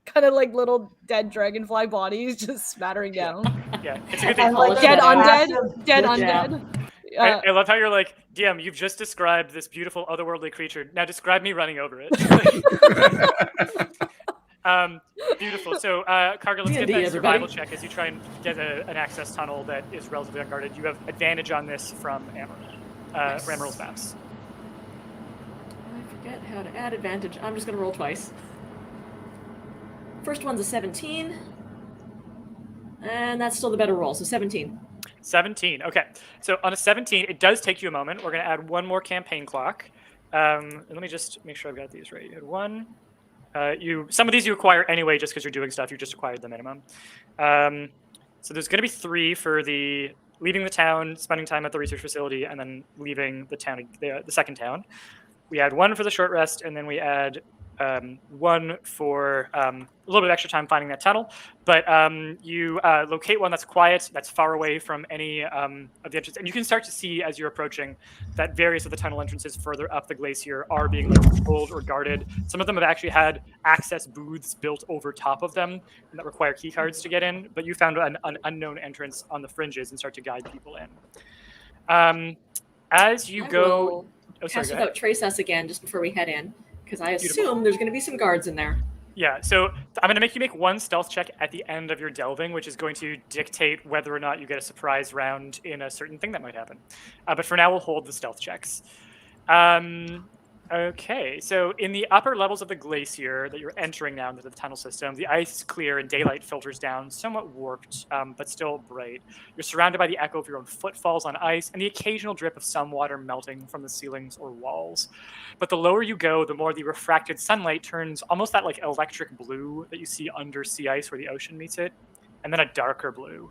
kind of little dead dragonfly bodies just spattering down. Yeah, it's a good thing. Dead undead. I love how you're DM, you've just described this beautiful otherworldly creature. Now describe me running over it. Beautiful. So, Karga, let's get that survival check as you try and get an access tunnel that is relatively unguarded. You have advantage on this from Amaryl's maps. I forget how to add advantage. I'm just going to roll twice. First one's a 17. And that's still the better roll, so 17. 17. Okay. So on a 17, it does take you a moment. We're going to add one more campaign clock. And let me just make sure I've got these right. You had one. Some of these you acquire anyway just because you're doing stuff. You just acquired the minimum. So there's going to be 3 for the leaving the town, spending time at the research facility, and then leaving the town, the second town. We add 1 for the short rest, and then we add 1 for a little bit of extra time finding that tunnel. But you locate one that's quiet, that's far away from any of the entrances. And you can start to see as you're approaching that various of the tunnel entrances further up the glacier are being controlled or guarded. Some of them have actually had access booths built over top of them that require key cards to get in. But you found an unknown entrance on the fringes and start to guide people in. As you go... Cast Without Trace us again just before we head in, because I assume there's going to be some guards in there. Yeah, so I'm going to make you make 1 stealth check at the end of your delving, which is going to dictate whether or not you get a surprise round in a certain thing that might happen. But for now, we'll hold the stealth checks. Okay, so in the upper levels of the glacier that you're entering now into the tunnel system, the ice is clear and daylight filters down, somewhat warped, but still bright. You're surrounded by the echo of your own footfalls on ice and the occasional drip of some water melting from the ceilings or walls. But the lower you go, the more the refracted sunlight turns almost that electric blue that you see under sea ice where the ocean meets it, and then a darker blue.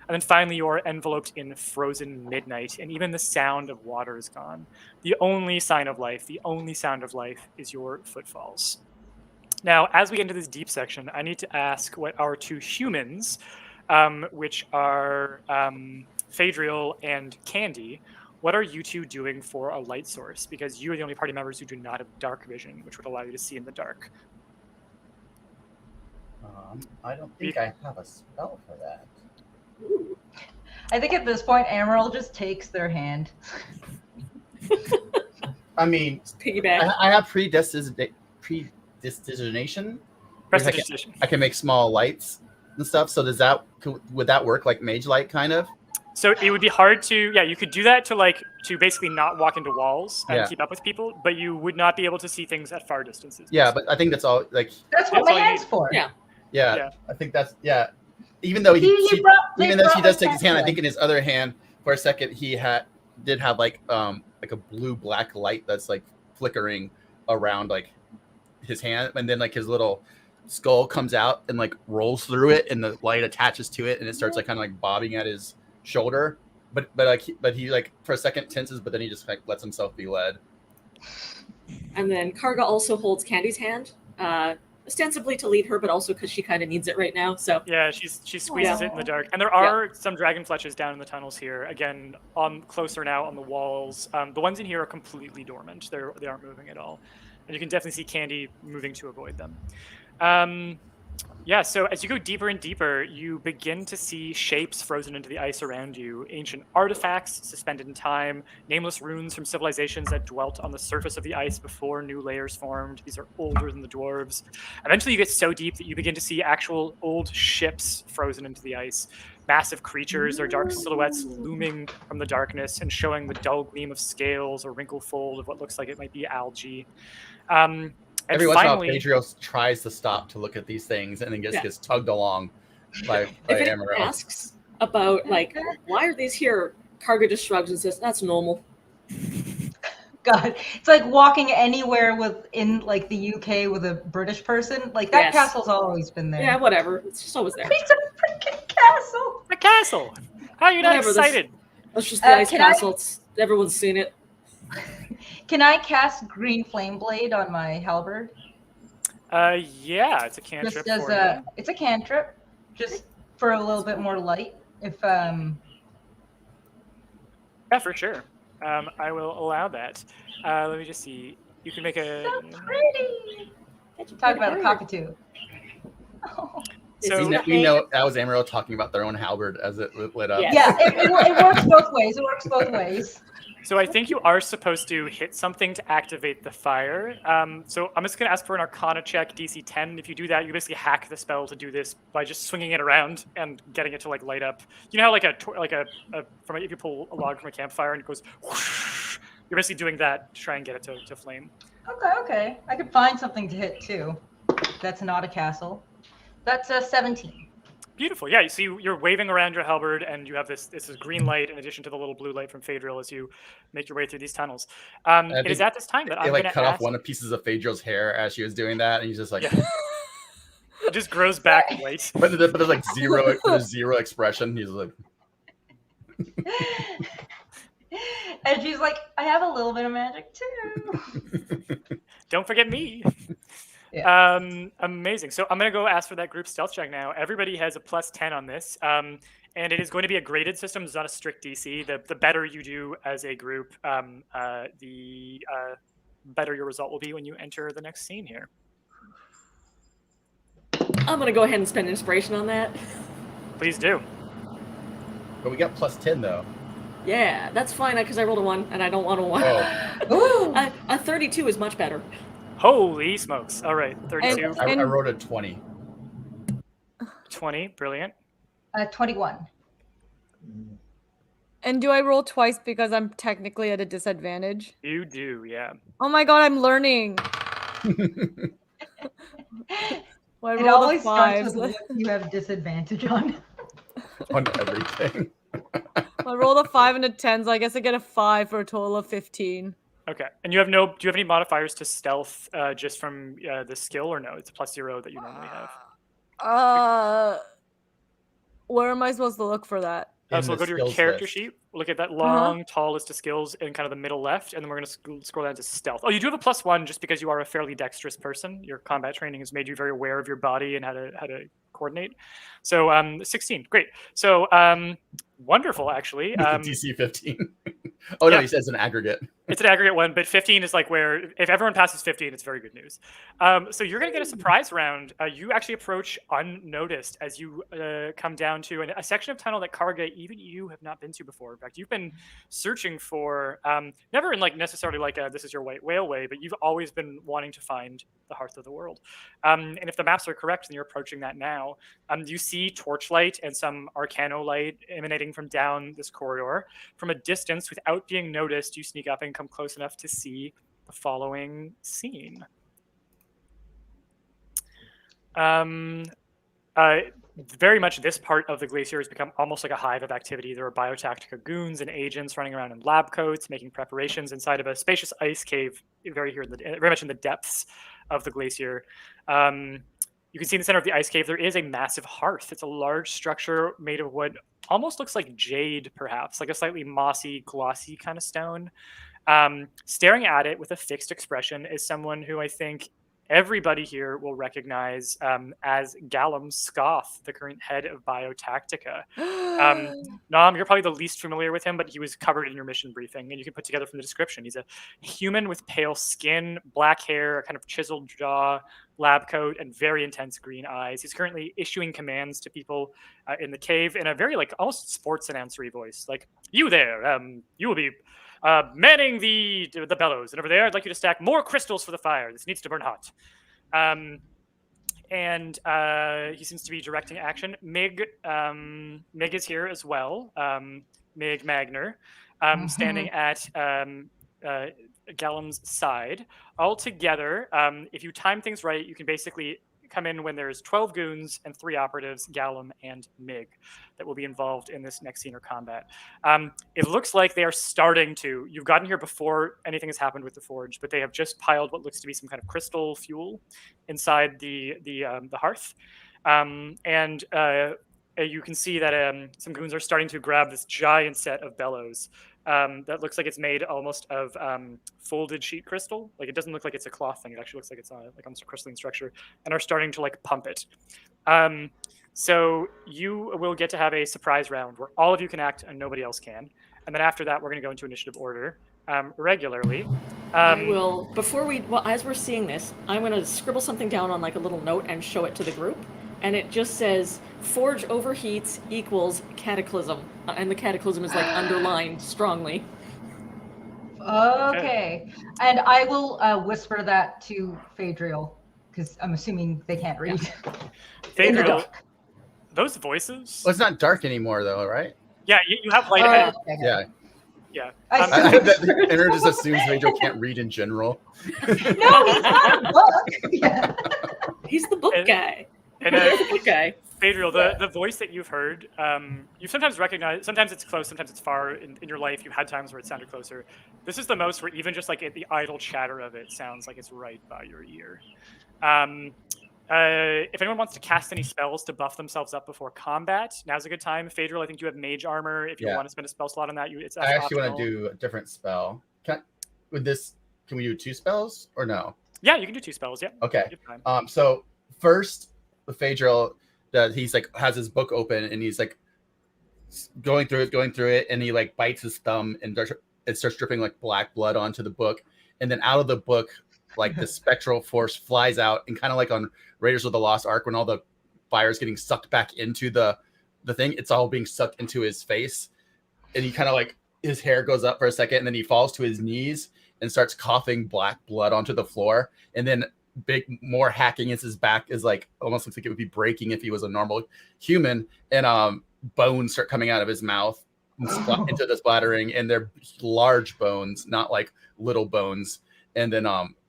And then finally, you're enveloped in frozen midnight, and even the sound of water is gone. The only sign of life, the only sound of life is your footfalls. Now, as we get into this deep section, I need to ask what our 2 humans, which are Phaedriel and Candy, what are you two doing for a light source? Because you are the only party members who do not have dark vision, which would allow you to see in the dark. I don't think I have a spell for that. Ooh. I think at this point, Emerald just takes their hand. I mean, Piggyback. I have predestination. Prestidigitation. I can make small lights and stuff. So would that work like mage light kind of? So it would be hard to, you could do that to basically not walk into walls and keep up with people, but you would not be able to see things at far distances. Yeah, but I think that's all. Like That's what That's all my you hand's need. for. Yeah. I think that's Even though he does take his hand, I think in his other hand for a second he did have like a blue black light that's like flickering around like his hand, and then like his little skull comes out and like rolls through it, and the light attaches to it, and it starts like kind of like bobbing at his shoulder. But he like for a second tenses, but then he just like lets himself be led. And then Karga also holds Candy's hand, ostensibly to lead her, but also because she kind of needs it right now. So Yeah, she squeezes it in the dark. And there are some dragon fletches down in the tunnels here. Again, closer now on the walls. The ones in here are completely dormant. They aren't moving at all. And you can definitely see Candy moving to avoid them. So as you go deeper and deeper, you begin to see shapes frozen into the ice around you, ancient artifacts suspended in time, nameless runes from civilizations that dwelt on the surface of the ice before new layers formed. These are older than the dwarves. Eventually you get so deep that you begin to see actual old ships frozen into the ice. Massive creatures or dark silhouettes looming from the darkness and showing the dull gleam of scales or wrinkle fold of what looks like it might be algae. Every once in a while, Phaedriel tries to stop to look at these things, and then gets tugged along by if anyone Emerald. asks about like why are these here, Karga just shrugs and says that's normal. God, it's like walking anywhere within like the UK with a British person. Like that castle's always been there. Yeah, whatever. It's just always there. It's a freaking castle. A castle. How are you not excited? That's just the ice castle. Everyone's seen it. Can I cast Green Flame Blade on my halberd? Yeah, it's a cantrip. It's a cantrip, just for a little bit more light. If Yeah, for sure. I will allow that. Let me just see. You can make a. So pretty. Talk about a cockatoo. Oh. So we know that was Emerald talking about their own halberd as it lit up. Yeah, it works both ways. It works both ways. So I think you are supposed to hit something to activate the fire. So I'm just going to ask for an Arcana check, DC 10. If you do that, you basically hack the spell to do this by just swinging it around and getting it to like light up. You know how if you pull a log from a campfire and it goes whoosh, you're basically doing that to try and get it to flame. Okay. I could find something to hit too. That's not a castle. That's a 17. Beautiful. Yeah, you see you're waving around your halberd, and you have this is green light in addition to the little blue light from Phaedriel as you make your way through these tunnels. It is at this time that I'm going to cut off one of the pieces of Phaedriel's hair as she was doing that, and he's just like... It just grows back white. But there's like zero expression. He's like... And she's like, I have a little bit of magic too. Don't forget me. Yeah. Amazing. So I'm going to go ask for that group stealth check now. Everybody has a plus 10 on this. And it is going to be a graded system. It's not a strict DC. The better you do as a group, the better your result will be when you enter the next scene here. I'm going to go ahead and spend inspiration on that. Please do. But we got plus 10 though. Yeah, that's fine because I rolled a 1 and I don't want a 1. Oh. A 32 is much better. Holy smokes. All right, 32. I wrote a 20. 20, brilliant. 21. And do I roll twice because I'm technically at a disadvantage? You do, yeah. Oh my god, I'm learning. Well, It always starts with what you have disadvantage on. On everything. I rolled a 5 and a 10, so I guess I get a 5 for a total of 15. Okay, and do you have any modifiers to stealth just from the skill, or no? It's a +0 that you normally have. Where am I supposed to look for that? So we'll go to your character sheet. Look at that long, tall list of skills in kind of the middle left, and then we're going to scroll down to stealth. Oh, you do have a +1 just because you are a fairly dexterous person. Your combat training has made you very aware of your body and how to coordinate. So 16, great. So wonderful, actually. DC 15. Oh no, yeah. he says an aggregate. It's an aggregate one, but 15 is like where if everyone passes 15, it's very good news. So you're going to get a surprise round. You actually approach unnoticed as you come down to a section of tunnel that Karga, even you have not been to before. In fact, you've been searching for, never in like necessarily like this is your white whale way, but you've always been wanting to find the Hearth of the World. And if the maps are correct, and you're approaching that now, you see torchlight and some arcanolight emanating from down this corridor. From a distance, without being noticed, you sneak up and come close enough to see the following scene. Very much this part of the glacier has become almost like a hive of activity. There are Biotaktica goons and agents running around in lab coats, making preparations inside of a spacious ice cave, very much in the depths of the glacier. You can see in the center of the ice cave, there is a massive hearth. It's a large structure made of what almost looks like jade, perhaps, like a slightly mossy, glossy kind of stone. Staring at it with a fixed expression is someone who I think everybody here will recognize as Gallum Scoff, the current head of Biotaktica. Nom, you're probably the least familiar with him, but he was covered in your mission briefing, and you can put together from the description. He's a human with pale skin, black hair, a kind of chiseled jaw, lab coat, and very intense green eyes. He's currently issuing commands to people in the cave in a very like almost sports announcery voice, like, "You there, you will be manning the bellows, and over there, I'd like you to stack more crystals for the fire. This needs to burn hot." And he seems to be directing action. Mig is here as well. Mig Magner, standing at Gallum's side. All together, if you time things right, you can basically come in when there's 12 goons and 3 operatives, Gallum and Mig, that will be involved in this next scene or combat. It looks like they are starting to, you've gotten here before anything has happened with the forge, but they have just piled what looks to be some kind of crystal fuel inside the hearth. You can see that some goons are starting to grab this giant set of bellows that looks like it's made almost of folded sheet crystal. Like, it doesn't look like it's a cloth thing. It actually looks like it's like almost a crystalline structure, and are starting to like pump it. So you will get to have a surprise round where all of you can act and nobody else can. And then after that, we're going to go into initiative order regularly. I will, as we're seeing this, I'm going to scribble something down on like a little note and show it to the group. And it just says, forge overheats equals cataclysm. And the cataclysm is like underlined strongly. Okay. And I will whisper that to Phaedriel, because I'm assuming they can't read. Phaedriel, those voices? Well, it's not dark anymore, though, right? Yeah, you have light ahead. Yeah. Yeah. The internet just assumes Phaedriel can't read in general. No, he's not a book. Yeah. He's the book guy. And okay. Phaedriel, the voice that you've heard, you've sometimes recognized, sometimes it's close, sometimes it's far in your life. You've had times where it sounded closer. This is the most where even just like the idle chatter of it sounds like it's right by your ear. If anyone wants to cast any spells to buff themselves up before combat, now's a good time. Phaedriel, I think you have mage armor. If you want to spend a spell slot on that, it's I actually optional. want to do a different spell. Can we do 2 spells or no? Yeah, you can do 2 spells. Yeah. Okay. So first, Phaedriel, he's like has his book open and he's like going through it, and he like bites his thumb and it starts dripping like black blood onto the book, and then out of the book, like the spectral force flies out, and kind of like on Raiders of the Lost Ark when all the fire is getting sucked back into the thing, it's all being sucked into his face, and he kind of like his hair goes up for a second, and then he falls to his knees and starts coughing black blood onto the floor, and then more hacking into his back is like almost looks like it would be breaking if he was a normal human, and bones start coming out of his mouth into the splattering, and they're large bones, not like little bones, and then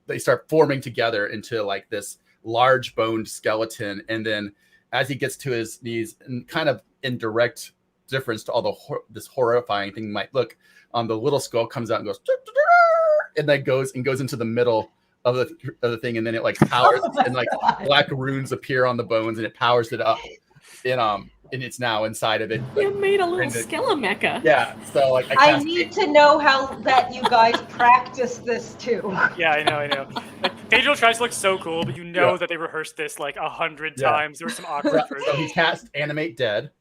they start forming together into like this large boned skeleton, and then as he gets to his knees, and kind of in direct difference to all this horrifying thing might look, the little skull comes out and goes and then goes into the middle of the thing, and then it like powers and like black runes appear on the bones, and it powers it up, and it's now inside of it. You made a little skelemecha. Yeah, so like I need to know how that you guys practice this too. Yeah, I know. Like Phaedriel tries to look so cool, but you know that they rehearsed this like 100 times. There were some awkward So he cast Animate Dead.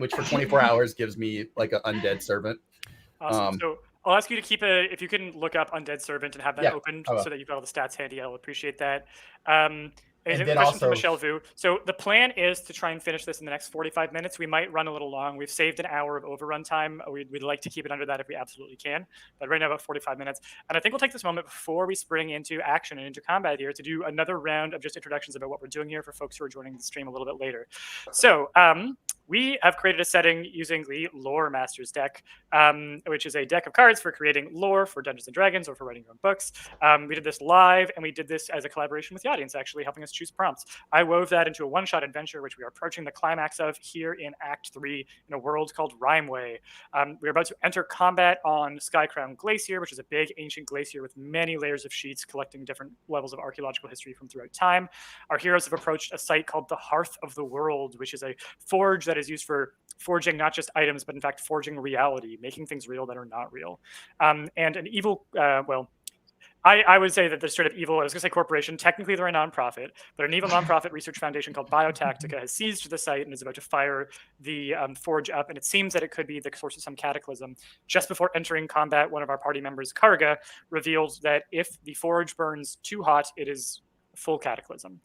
which for 24 hours gives me like an undead servant. Awesome. So I'll ask you to keep if you can look up Undead Servant and have that open I will. so that you've got all the stats handy. I'll appreciate that. And a then question from also- Michelle Vu. So the plan is to try and finish this in the next 45 minutes. We might run a little long. We've saved an hour of overrun time. We'd like to keep it under that if we absolutely can. But right now, about 45 minutes. And I think we'll take this moment before we spring into action and into combat here to do another round of just introductions about what we're doing here for folks who are joining the stream a little bit later. So we have created a setting using the Lore Masters deck, which is a deck of cards for creating lore for Dungeons and Dragons or for writing your own books. We did this live, and we did this as a collaboration with the audience, actually helping us choose prompts. I wove that into a one-shot adventure, which we are approaching the climax of here in Act 3 in a world called Rimeway. We're about to enter combat on Skycrown Glacier, which is a big ancient glacier with many layers of sheets collecting different levels of archaeological history from throughout time. Our heroes have approached a site called the Hearth of the World, which is a forge that is used for forging not just items, but in fact forging reality, making things real that are not real. And an evil, I would say that they're straight up evil. I was going to say corporation. Technically, they're a nonprofit, but an evil nonprofit research foundation called Biotaktica has seized the site and is about to fire the forge up. And it seems that it could be the source of some cataclysm. Just before entering combat, one of our party members, Karga, revealed that if the forge burns too hot, it is full cataclysm.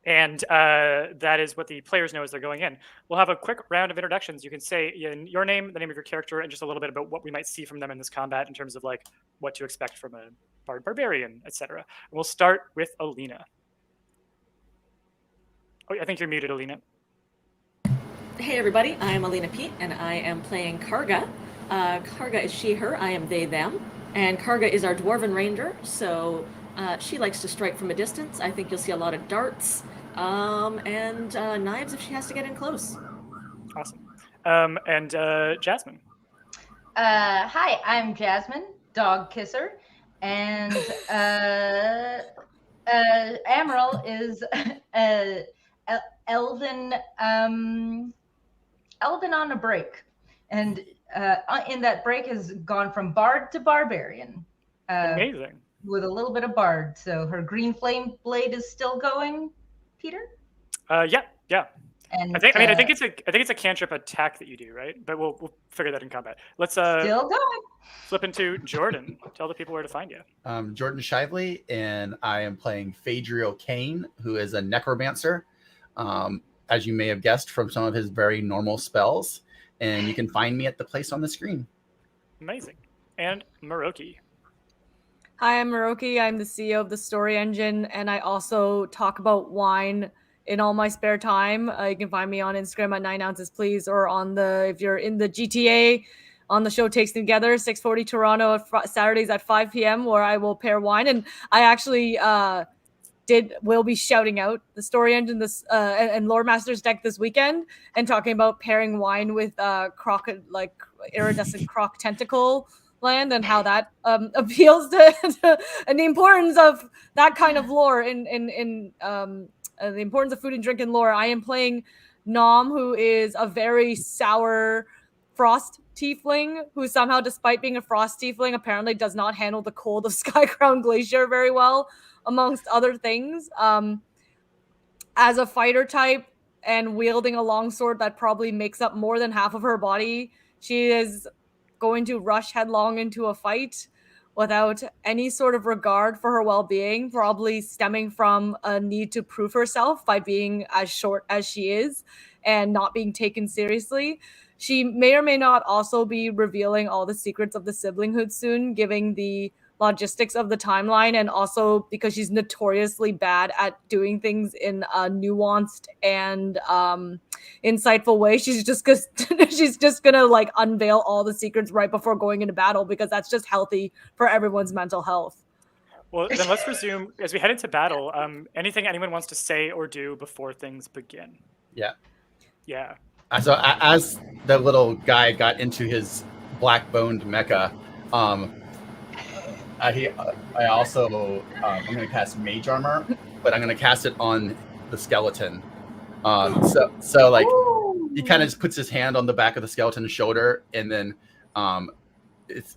And that is what the players know as they're going in. We'll have a quick round of introductions. You can say your name, the name of your character, and just a little bit about what we might see from them in this combat in terms of like what to expect from a barbarian, etc. We'll start with Alina. Oh, I think you're muted, Alina. Hey everybody, I am Alina Pete, and I am playing Karga. Karga is she, her, I am they, them. And Karga is our Dwarven Ranger, so she likes to strike from a distance. I think you'll see a lot of darts and knives if she has to get in close. Awesome. And Jasmine. Hi, I'm Jasmine, dog kisser, and Amaryl is Elven on a break, and in that break has gone from bard to barbarian. Amazing. With a little bit of bard, so her green flame blade is still going. Peter? Yeah. And I think it's a cantrip attack that you do, right? But we'll figure that in combat. Let's still going. Flip into Jordan. Tell the people where to find you. Jordan Shiveley, and I am playing Phaedriel Kane, who is a necromancer, as you may have guessed from some of his very normal spells. And you can find me at the place on the screen. Amazing. And Miroki. Hi, I'm Miroki. I'm the CEO of the Story Engine, and I also talk about wine in all my spare time. You can find me on Instagram at 9 ounces please, or on if you're in the GTA, on the show Takes Together, 6:40 Toronto, Saturdays at 5 p.m., where I will pair wine. And I actually will be shouting out the Story Engine and Lore Masters deck this weekend, and talking about pairing wine with iridescent croc tentacle land, and how that appeals to and the importance of that kind of lore in the importance of food and drink and lore. I am playing Nom, who is a very sour frost tiefling who somehow, despite being a frost tiefling, apparently does not handle the cold of Skycrown Glacier very well, amongst other things. As a fighter type and wielding a longsword that probably makes up more than half of her body, she is going to rush headlong into a fight without any sort of regard for her well-being, probably stemming from a need to prove herself by being as short as she is and not being taken seriously. She may or may not also be revealing all the secrets of the Siblinghood soon, giving the logistics of the timeline, and also because she's notoriously bad at doing things in a nuanced and insightful way. She's just gonna like unveil all the secrets right before going into battle, because that's just healthy for everyone's mental health. Well, then let's resume as we head into battle. Anything anyone wants to say or do before things begin? Yeah. So as the little guy got into his black-boned mecha, I also I'm going to cast Mage Armor, but I'm going to cast it on the skeleton. So like he kind of just puts his hand on the back of the skeleton's shoulder, and then it's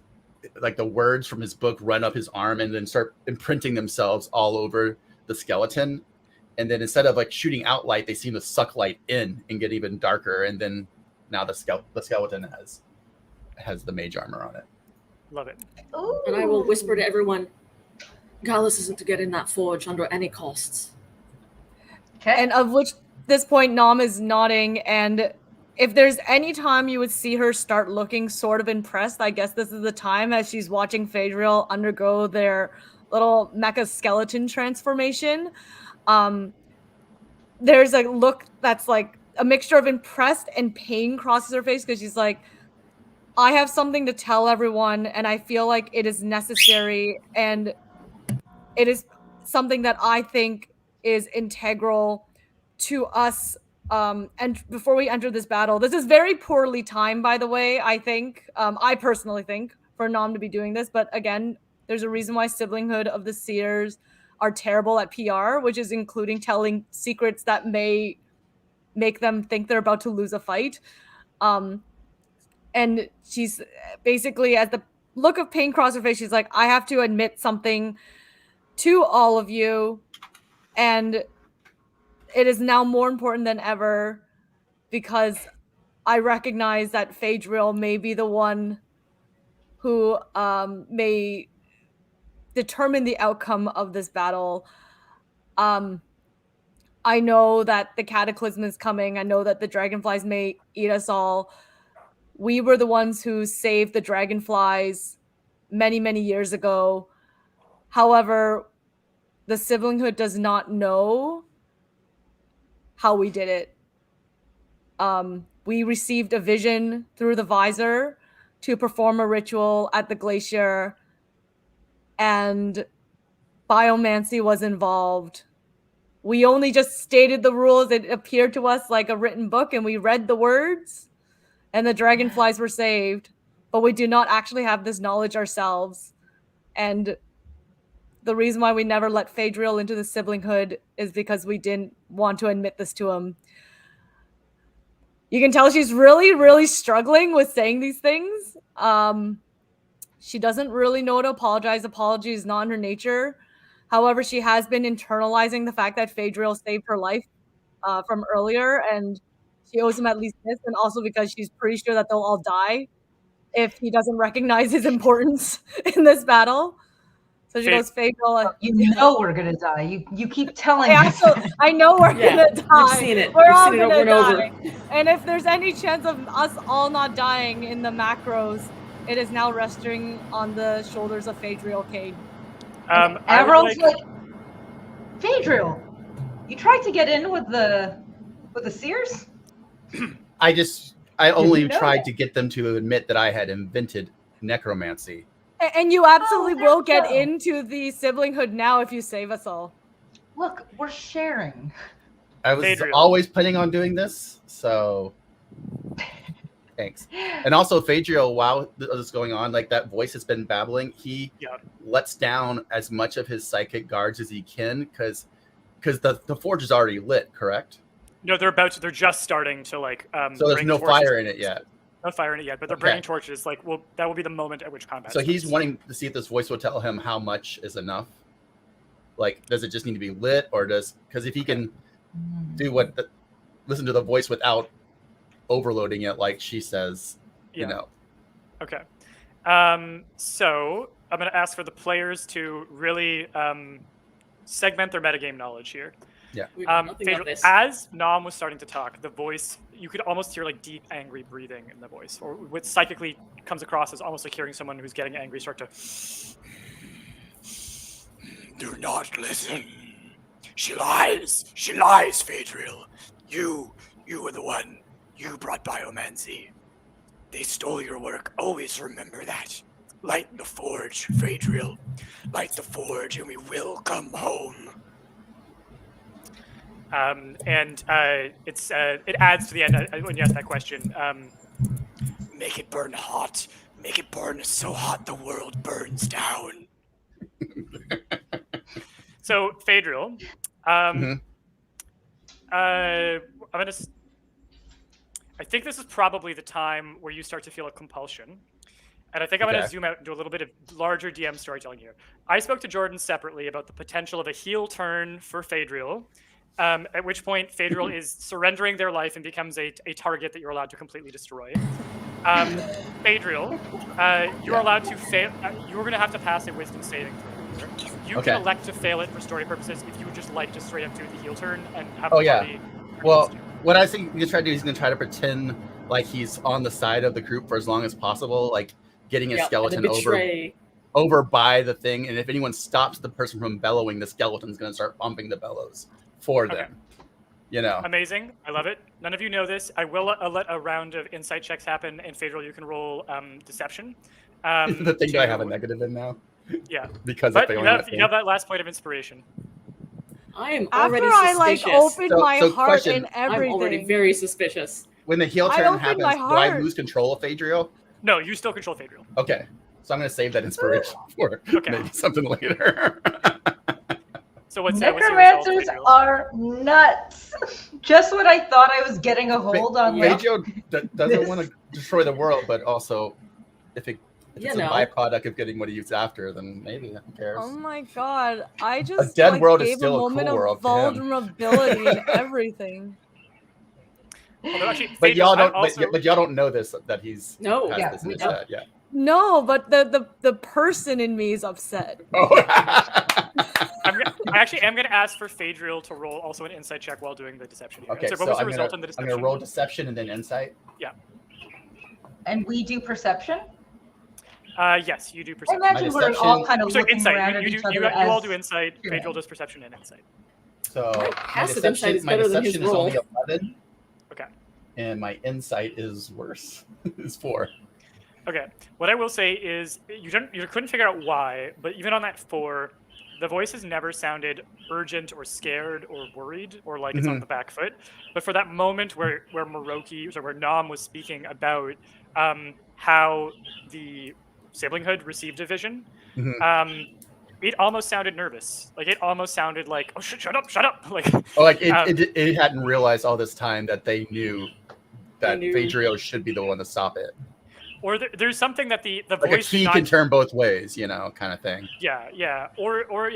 like the words from his book run up his arm and then start imprinting themselves all over the skeleton. and then instead of like shooting out light, they seem to suck light in and get even darker. And then now the skeleton has the mage armor on it. Love it. Ooh. And I will whisper to everyone, Gallus isn't to get in that forge under any costs. Okay. And of which this point Nom is nodding, and if there's any time you would see her start looking sort of impressed, I guess this is the time as she's watching Phaedriel undergo their little mecha skeleton transformation. There's a look that's like a mixture of impressed and pain crosses her face because she's like, I have something to tell everyone, and I feel like it is necessary, and it is something that I think is integral to us. And before we enter this battle, this is very poorly timed, by the way, I think. I personally think, for Nom to be doing this. But again, there's a reason why Siblinghood of the Seers are terrible at PR, which is including telling secrets that may make them think they're about to lose a fight. And she's basically, as the look of pain cross her face, she's like, I have to admit something to all of you. And it is now more important than ever because I recognize that Phaedriel may be the one who may determine the outcome of this battle. I know that the cataclysm is coming. I know that the dragonflies may eat us all. We were the ones who saved the dragonflies many, many years ago. However, the Siblinghood does not know how we did it. We received a vision through the Visor to perform a ritual at the glacier, and biomancy was involved. We only just stated the rules. It appeared to us like a written book, and we read the words, and the dragonflies were saved. But we do not actually have this knowledge ourselves. And the reason why we never let Phaedriel into the Siblinghood is because we didn't want to admit this to him. You can tell she's really, really struggling with saying these things. She doesn't really know to apologize. Apology is not in her nature. However, she has been internalizing the fact that Phaedriel saved her life from earlier, and she owes him at least this, and also because she's pretty sure that they'll all die if he doesn't recognize his importance in this battle. So she goes, Phaedriel, You know we're gonna die. You keep telling us. I know we're gonna die. We've seen it. We're We've all seen it gonna over die. and over. And if there's any chance of us all not dying in the macros, it is now resting on the shoulders of Phaedriel Cade. Everyone's like, Phaedriel, you tried to get in with the Seers? I only know tried that? to get them to admit that I had invented necromancy. And you absolutely will that's get so. into the Siblinghood now if you save us all. Look, we're sharing. I was Phaedriel. always planning on doing this, so thanks. And also, Phaedriel, while this is going on, like that voice has been babbling, he lets down as much of his psychic guards as he can because the forge is already lit, correct? No, they're just starting to like. So there's bring no torches. fire in it yet. No fire in it yet, but they're Okay. bringing torches. Like, well, that will be the moment at which combat. So he's starts. wanting to see if this voice will tell him how much is enough. Like, does it just need to be lit, or because if he can do listen to the voice without overloading it, like she says, you know. Okay. So I'm going to ask for the players to really segment their metagame knowledge here. We know nothing about this. As Nom was starting to talk, the voice, you could almost hear like deep, angry breathing in the voice, or what psychically comes across as almost like hearing someone who's getting angry start to. Do not listen. She lies. She lies, Phaedriel. You were the one. You brought biomancy. They stole your work. Always remember that. Light the forge, Phaedriel. Light the forge, and we will come home. It adds to the end when you ask that question. Make it burn hot. Make it burn so hot the world burns down. So, Phaedriel, I think this is probably the time where you start to feel a compulsion. And I think I'm going to zoom out and do a little bit of larger DM storytelling here. I spoke to Jordan separately about the potential of a heel turn for Phaedriel At which point, Phaedriel is surrendering their life and becomes a target that you're allowed to completely destroy. Phaedriel, you're allowed to fail. You're going to have to pass a wisdom saving throw. You can elect to fail it for story purposes if you would just like to straight up do the heel turn and have the party Well, what I think he's going to try to do is he's going to try to pretend like he's on the side of the group for as long as possible, like getting his skeleton over by the thing. And if anyone stops the person from bellowing, the skeleton's going to start pumping the bellows for them. You know. Amazing. I love it. None of you know this. I will let a round of insight checks happen, and Phaedriel, you can roll deception. The thing that I have a negative in now. Yeah. Because but you have that last point of inspiration. I am already After suspicious. I opened my heart question, and everything. I'm already very suspicious. When the heel turn happens, do I lose control of Phaedriel? No, you still control Phaedriel. Okay. So I'm going to save that inspiration for maybe something later. So what's Necromancers are nuts. Just when I thought I was getting a hold on. Phaedriel doesn't want to destroy the world, but also if it's a byproduct of getting what he's after, then maybe who cares? Oh my god! I just a dead world gave is still a moment cool world of vulnerability and everything. Actually, but y'all don't. But y'all don't know this that he's has this in his head. Yeah. No, but the person in me is upset. I actually am going to ask for Phaedriel to roll also an insight check while doing the deception. Here. Okay, so what was the result in the deception? I'm going to roll deception and then insight. Yeah. And we do perception? Yes, you do perception. I imagine we're all kind of looking insight. around at each other. You all do insight. Phaedriel does perception and insight. So my passive insight is better than his roll. My deception is only 11. Okay. And my insight is worse. It's 4. Okay. What I will say is you couldn't figure out why, but even on that 4, the voices never sounded urgent or scared or worried or like it's on the back foot. But for that moment where Nam was speaking about how the Siblinghood received a vision, it almost sounded nervous. Like it almost sounded like, oh shut up. Like it hadn't realized all this time that they knew that Phaedriel should be the one to stop it. Or there's something that the like voice a key can turn both ways, kind of thing. Yeah. Or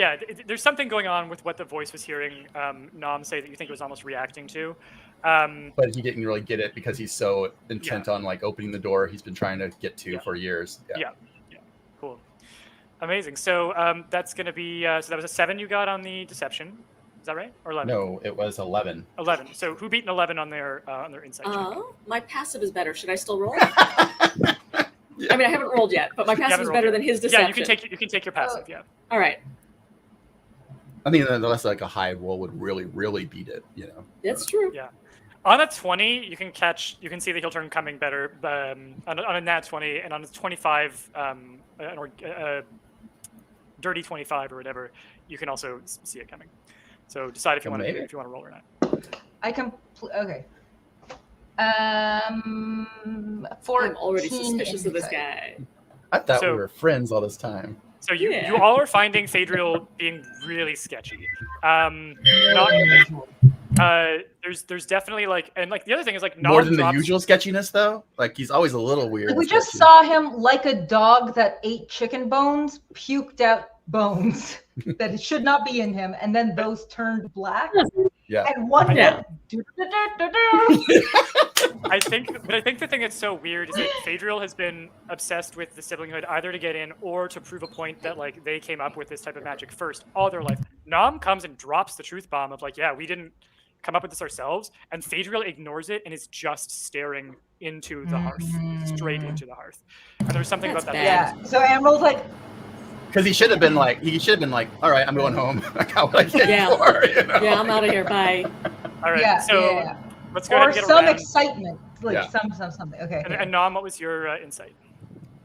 there's something going on with what the voice was hearing Nam say that you think it was almost reacting to. But he didn't really get it because he's so intent on like opening the door he's been trying to get to for years. Yeah. Cool. Amazing. So that's going to be so that was a 7 you got on the deception. Is that right? Or 11? No, it was 11. 11. So who beat an 11 on their insight check? My passive is better. Should I still roll? I mean, I haven't rolled yet, but my passive is better than his deception. Yeah, you can take your passive. Yeah. All right. I mean, unless like a high roll would really beat it, That's true. Yeah. On a 20, you can see the heel turn coming better. On a nat 20 and on a 25, dirty 25 or whatever, you can also see it coming. So decide if you want to roll or not. I can. Okay. 14. I'm already suspicious of this guy. I thought we were friends all this time. So you all are finding Phaedriel being really sketchy. There's definitely the other thing is more than the usual sketchiness though. Like he's always a little weird. We just saw him like a dog that ate chicken bones, puked out bones that should not be in him, and then those turned black. Yeah. And one I think the thing that's so weird is that Phaedriel has been obsessed with the Siblinghood either to get in or to prove a point that like they came up with this type of magic first all their life. Nam comes and drops the truth bomb of like, yeah, we didn't come up with this ourselves, and Phaedriel ignores it and is just staring into the hearth, straight into the hearth. And there's something about that. Yeah. So Emerald's like, because he should have been like, all right, I'm going home. Like, how would I get for, Yeah, I'm out of here. Bye. All right. Let's go ahead and get some around. excitement, like something. Okay. And Nam, what was your insight?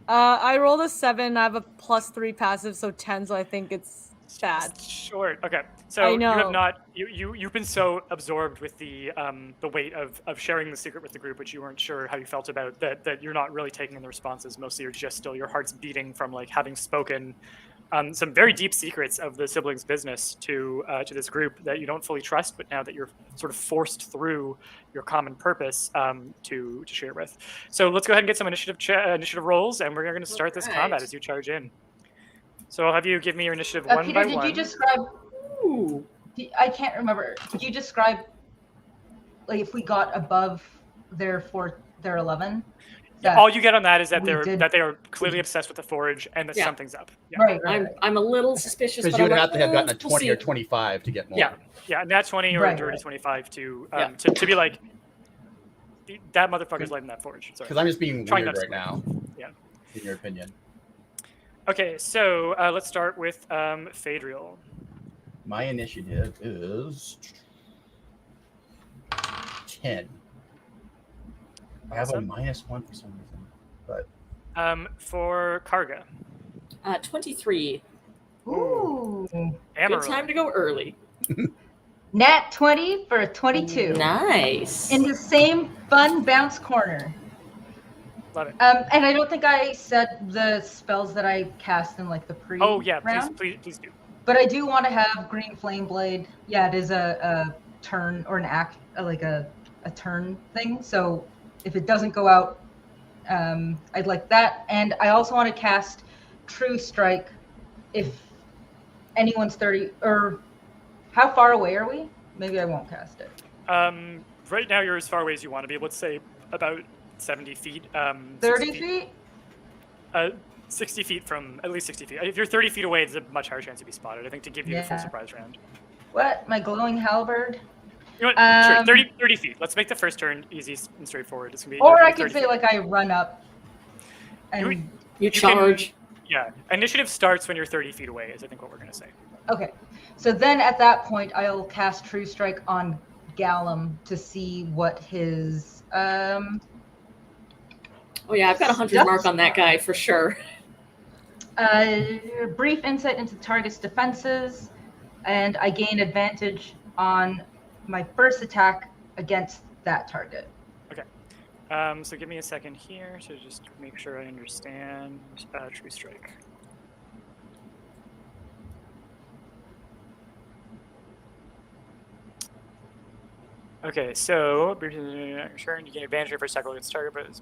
I rolled a 7. I have a +3 passive, so 10. So I think it's bad. Short. Okay. So I know. You have not. You've been so absorbed with the weight of sharing the secret with the group, which you weren't sure how you felt about that you're not really taking in the responses. Mostly, you're just still your heart's beating from like having spoken some very deep secrets of the siblings' business to this group that you don't fully trust, but now that you're sort of forced through your common purpose to share with. So let's go ahead and get some initiative rolls, and we're going to start this combat as you charge in. So I'll have you give me your initiative one Peter, by did one. you describe? Ooh. I can't remember. Could you describe, like, if we got above their 11? All you get on that is that we did- they are clearly obsessed with the forge and that Yeah. something's up. Yeah. Right. I'm a little suspicious, Because but you I'm would like, have to have gotten a we'll 20 or see. 25 to get more. Yeah, and that's 20 or Right, a dirty right. 25 to Yeah. to be like, that motherfucker's lighting that forge. Sorry. Because I'm just being Trying weird not to right now. Yeah. In your opinion. Okay, so let's start with Phaedriel. My initiative is 10. I have a Awesome. -1 for some reason. But For Karga. 23. Ooh. Good Amaryl. time to go early. Nat 20 for a 22. Nice. In the same fun bounce corner. Love it. And I don't think I said the spells that I cast in like the pre Oh yeah, round. please do. But I do want to have Green Flame Blade. Yeah, it is a turn or an act, like a turn thing. So if it doesn't go out, I'd like that. And I also want to cast True Strike if anyone's 30 or how far away are we? Maybe I won't cast it. Right now you're as far away as you want to be. Let's say about 70 feet. 30 feet? 60 feet from, at least 60 feet. If you're 30 feet away, there's a much higher chance to be spotted, I think, to give you the full Yeah. surprise round. What? My glowing halberd? You know what? Sure, 30 feet. Let's make the first turn easy and straightforward. It's gonna be, Or I could could say like I run up and You charge. Yeah, initiative starts when you're 30 feet away, is I think what we're going to say. okay. So then at that point I'll cast True Strike on Gallum to see what his Oh yeah, I've got a 100 mark on that guy for sure. brief insight into the target's defenses, and I gain advantage on my first attack against that target. Okay. So give me a second here to just make sure I understand True Strike. Okay, so sure, you gain advantage for attack against target, but it's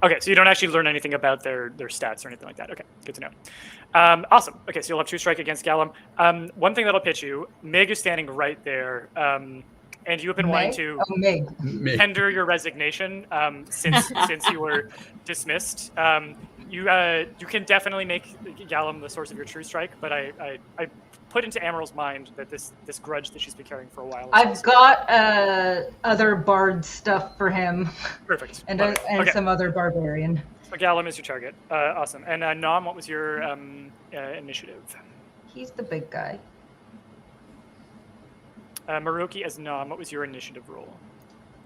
okay. So you don't actually learn anything about their stats or anything like that. Okay, good to know. Awesome. Okay, so you'll have True Strike against Gallum. One thing that'll pitch you, Meg is standing right there, and you have been wanting to tender your resignation since you were dismissed. You can definitely make Gallum the source of your True Strike, but I put into Amaryl's mind that this grudge that she's been carrying for a while. I've got other bard stuff for him. Perfect. and Okay. some other barbarian. So Gallum is your target. Awesome. And Nom, what was your initiative? He's the big guy. Miroki as Nom, what was your initiative roll?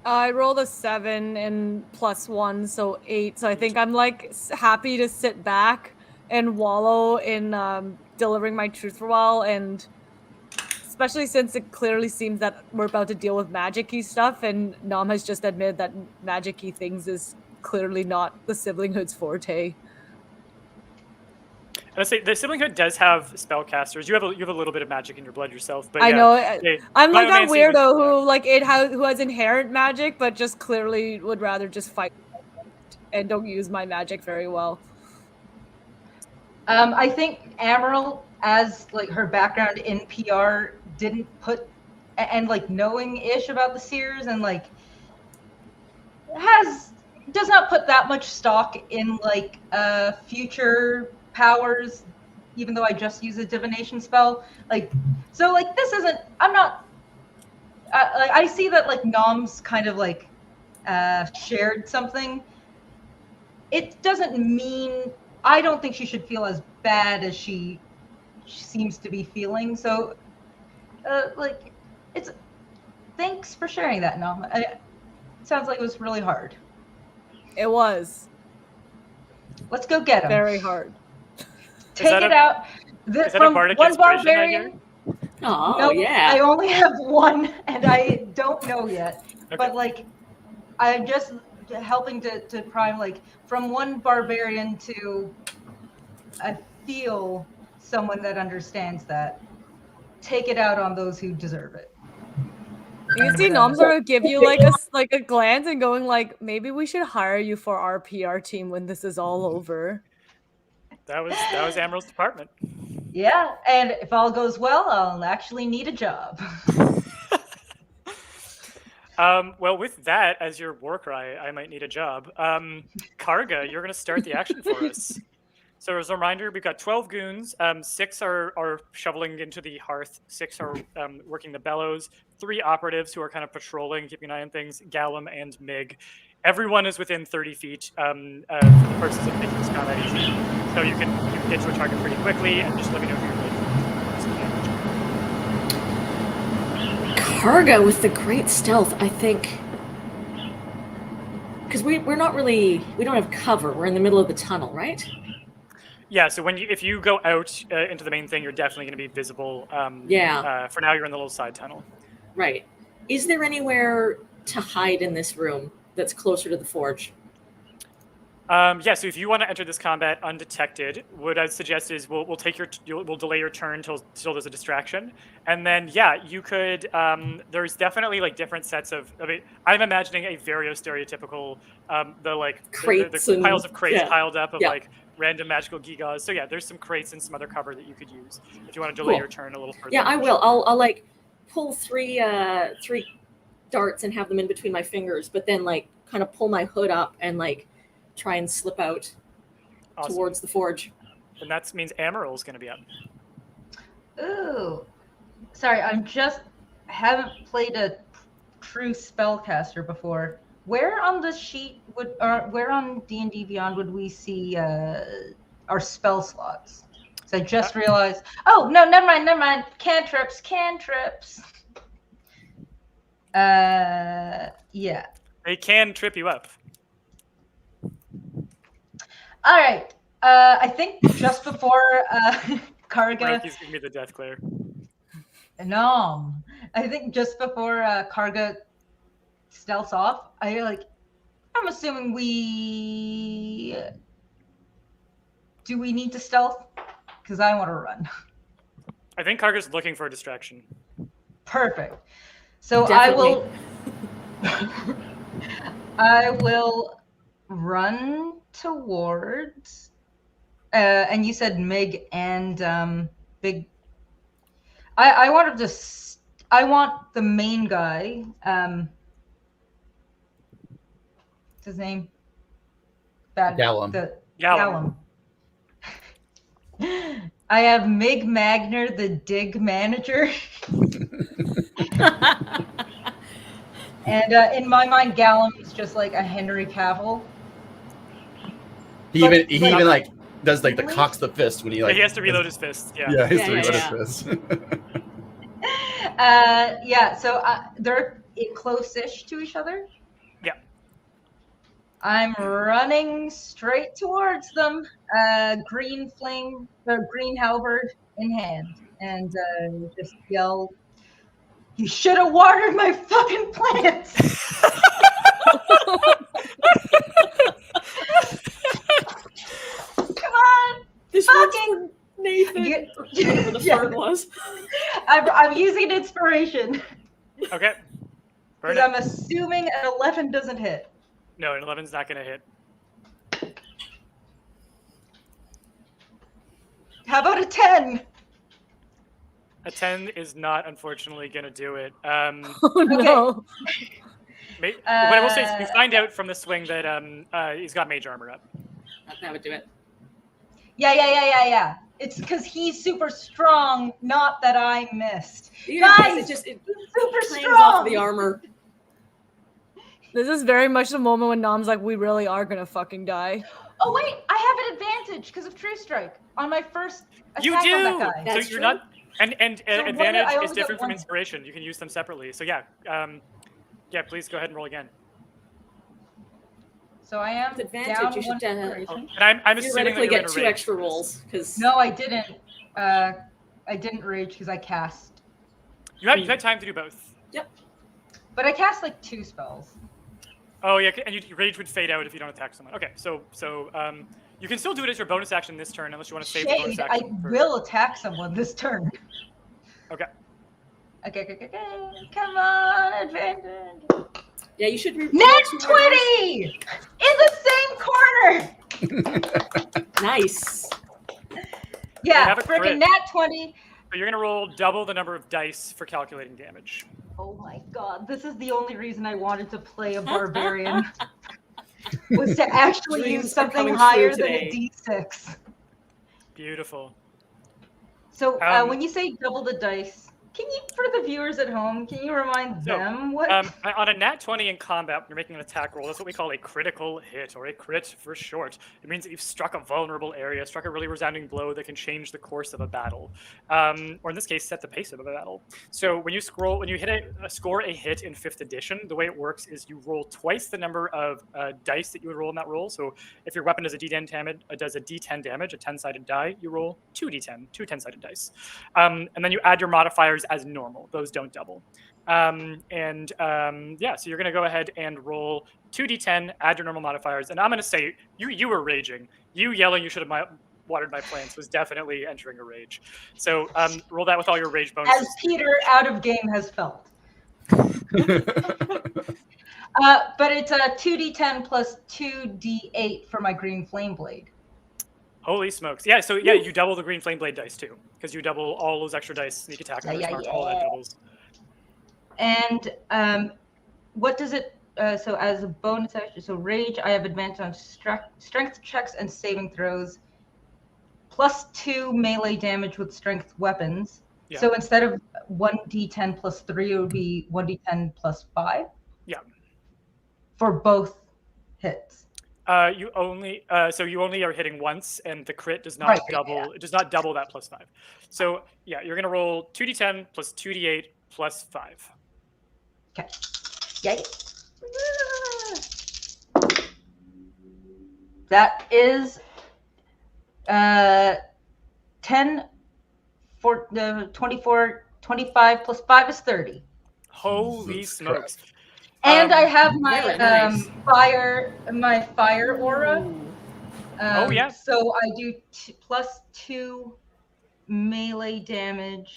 I rolled a 7 and +1, so 8. So I think I'm like happy to sit back and wallow in delivering my truth for a while, and especially since it clearly seems that we're about to deal with magic-y stuff, and Nom has just admitted that magic-y things is clearly not the Siblinghood's forte. I say the Siblinghood does have spellcasters. You have a little bit of magic in your blood yourself, but I yeah, know. they- I'm like that biomancy weirdo was- who has inherent magic, but just clearly would rather just fight and don't use my magic very well. I think Amaryl, as like her background in PR, didn't put and like knowing-ish about the Seers and like does not put that much stock in like future powers, even though I just use a divination spell. Like, so like this isn't. I'm not. Like I see that like Nom's kind of like shared something. It doesn't mean. I don't think she should feel as bad as she seems to be feeling. So, like, it's. Thanks for sharing that, Nom. It sounds like it was really hard. It was Let's go get him. very hard. Take it out. Is that a From bardic one inspiration I barbarian. Oh No, yeah. I only have one, and I don't know yet. Okay. But like, I'm just helping to prime like from one barbarian to. I feel someone that understands that. Take it out on those who deserve it. You can see Nom sort of give you like a glance and going like, maybe we should hire you for our PR team when this is all over. That was Amaryl's department. Yeah, and if all goes well, I'll actually need a job. Well, with that as your war cry, I might need a job. Karga, you're going to start the action for us. So as a reminder, we've got 12 goons. 6 are shoveling into the hearth. 6 are working the bellows. 3 operatives who are kind of patrolling, keeping an eye on things. Gallum and Mig. Everyone is within 30 feet for the purposes of making this combat easy. So you can get to a target pretty quickly, and just let me know if you're ready. Karga with the great stealth, I think. Because we're not really, we don't have cover. We're in the middle of the tunnel, right? Yeah, so if you go out into the main thing, you're definitely going to be visible. For now, you're in the little side tunnel. Right. Is there anywhere to hide in this room that's closer to the forge? Yeah, so if you want to enter this combat undetected, what I'd suggest is we'll delay your turn till there's a distraction, and then you could. There's definitely like different sets of. I mean, I'm imagining a very stereotypical crates the piles of crates and, piled up of like random magical gigas. So yeah, there's some crates and some other cover that you could use if you want to delay your turn a little further. Yeah, I will. I'll like pull three darts and have them in between my fingers, but then like kind of pull my hood up and like try and slip out towards the forge. And that means Amaryl's going to be up. Ooh. Sorry, haven't played a true spellcaster before. Where on the sheet where on D&D Beyond would we see our spell slots? So I just realized. Oh no, never mind. Cantrips. Yeah. They can trip you up. All right. I think just before Karga. He's giving me the death glare. No, I think just before Karga stealths off, I'm assuming do we need to stealth? Because I want to run. I think Karga's looking for a distraction. Perfect. So Definitely. I will run towards and you said Mig and Big. I want the main guy. What's his name? Gallum. Gallum. I have Mig Magner, the dig manager. And in my mind, Gallum is just like a Henry Cavill. He even like does like the cocks the fist when he like. He has to reload his fist. Yeah. Yeah, he has to reload his fist. So they're close-ish to each other. Yeah. I'm running straight towards them. Green halberd in hand, and just yell, "You should have watered my fucking plants!" Come on, this fucking Nathan. Whatever the fart was. I'm using inspiration. Okay. Because I'm assuming an 11 doesn't hit. No, an 11's not going to hit. How about a 10? A 10 is not, unfortunately, going to do it. Oh, no. What I will say is you find out from the swing that he's got mage armor up. That would do it. Yeah. It's because he's super strong, not that I missed. Guys, it super claims strong. off the armor. This is very much the moment when Nom's like, we really are gonna fucking die. Oh wait, I have an advantage because of True Strike on my first attack You do. on that guy. That's So you're true. not, and So advantage I is only get different from one. inspiration. You can use them separately. So yeah, please go ahead and roll again. So I am With advantage, down you should, one inspiration. And I'm assuming that theoretically you're get in a 2 rage. extra rolls because No, I didn't. I didn't rage because I cast. You had time to do both. But I cast like 2 spells. Oh yeah, and rage would fade out if you don't attack someone. Okay, so you can still do it as your bonus action this turn unless you want to save the bonus Shade, action. I will attack someone this turn. Okay. Okay. Come on, advantage. yeah, you should. Net 20 in the same corner. Nice. Yeah, have a crit. freaking nat 20. So you're gonna roll double the number of dice for calculating damage. Oh my god, this is the only reason I wanted to play a barbarian. Was to actually Dreams use are something coming higher true than a today. d6. Beautiful. So when you say double the dice, can you, for the viewers at home, can you remind them what? On a nat 20 in combat, when you're making an attack roll, that's what we call a critical hit, or a crit for short. It means that you've struck a vulnerable area, struck a really resounding blow that can change the course of a battle, or in this case, set the pace of a battle. So when you score a hit in 5th edition, the way it works is you roll twice the number of dice that you would roll in that roll. So if your weapon does a D10 damage, a 10-sided die, you roll 2d10, two 10-sided dice, and then you add your modifiers as normal. Those don't double. So you're going to go ahead and roll 2d10, add your normal modifiers, and I'm going to say you were raging. You yelling you should have watered my plants was definitely entering a rage. So roll that with all your rage bonuses. As Peter out of game has felt. But it's a 2d10 plus 2d8 for my green flame blade. Holy smokes. Yeah, so yeah, you double the green flame blade dice too, because you double all those extra dice, sneak attack, all that doubles. And what does it, so as a bonus action, so rage, I have advantage on strength checks and saving throws, plus 2 melee damage with strength weapons. Yeah. So instead of 1d10 plus 3, it would be 1d10 plus 5? Yeah. For both hits. You only are hitting once, and the crit does not double. Yeah. It does not double that plus 5. So yeah, you're gonna roll 2d10 plus 2d8 plus 5. Okay. Yay. That is 10 for the 24, 25 plus 5 is 30. Holy smokes. And I have my fire aura. Oh yeah. So I do plus 2 melee damage.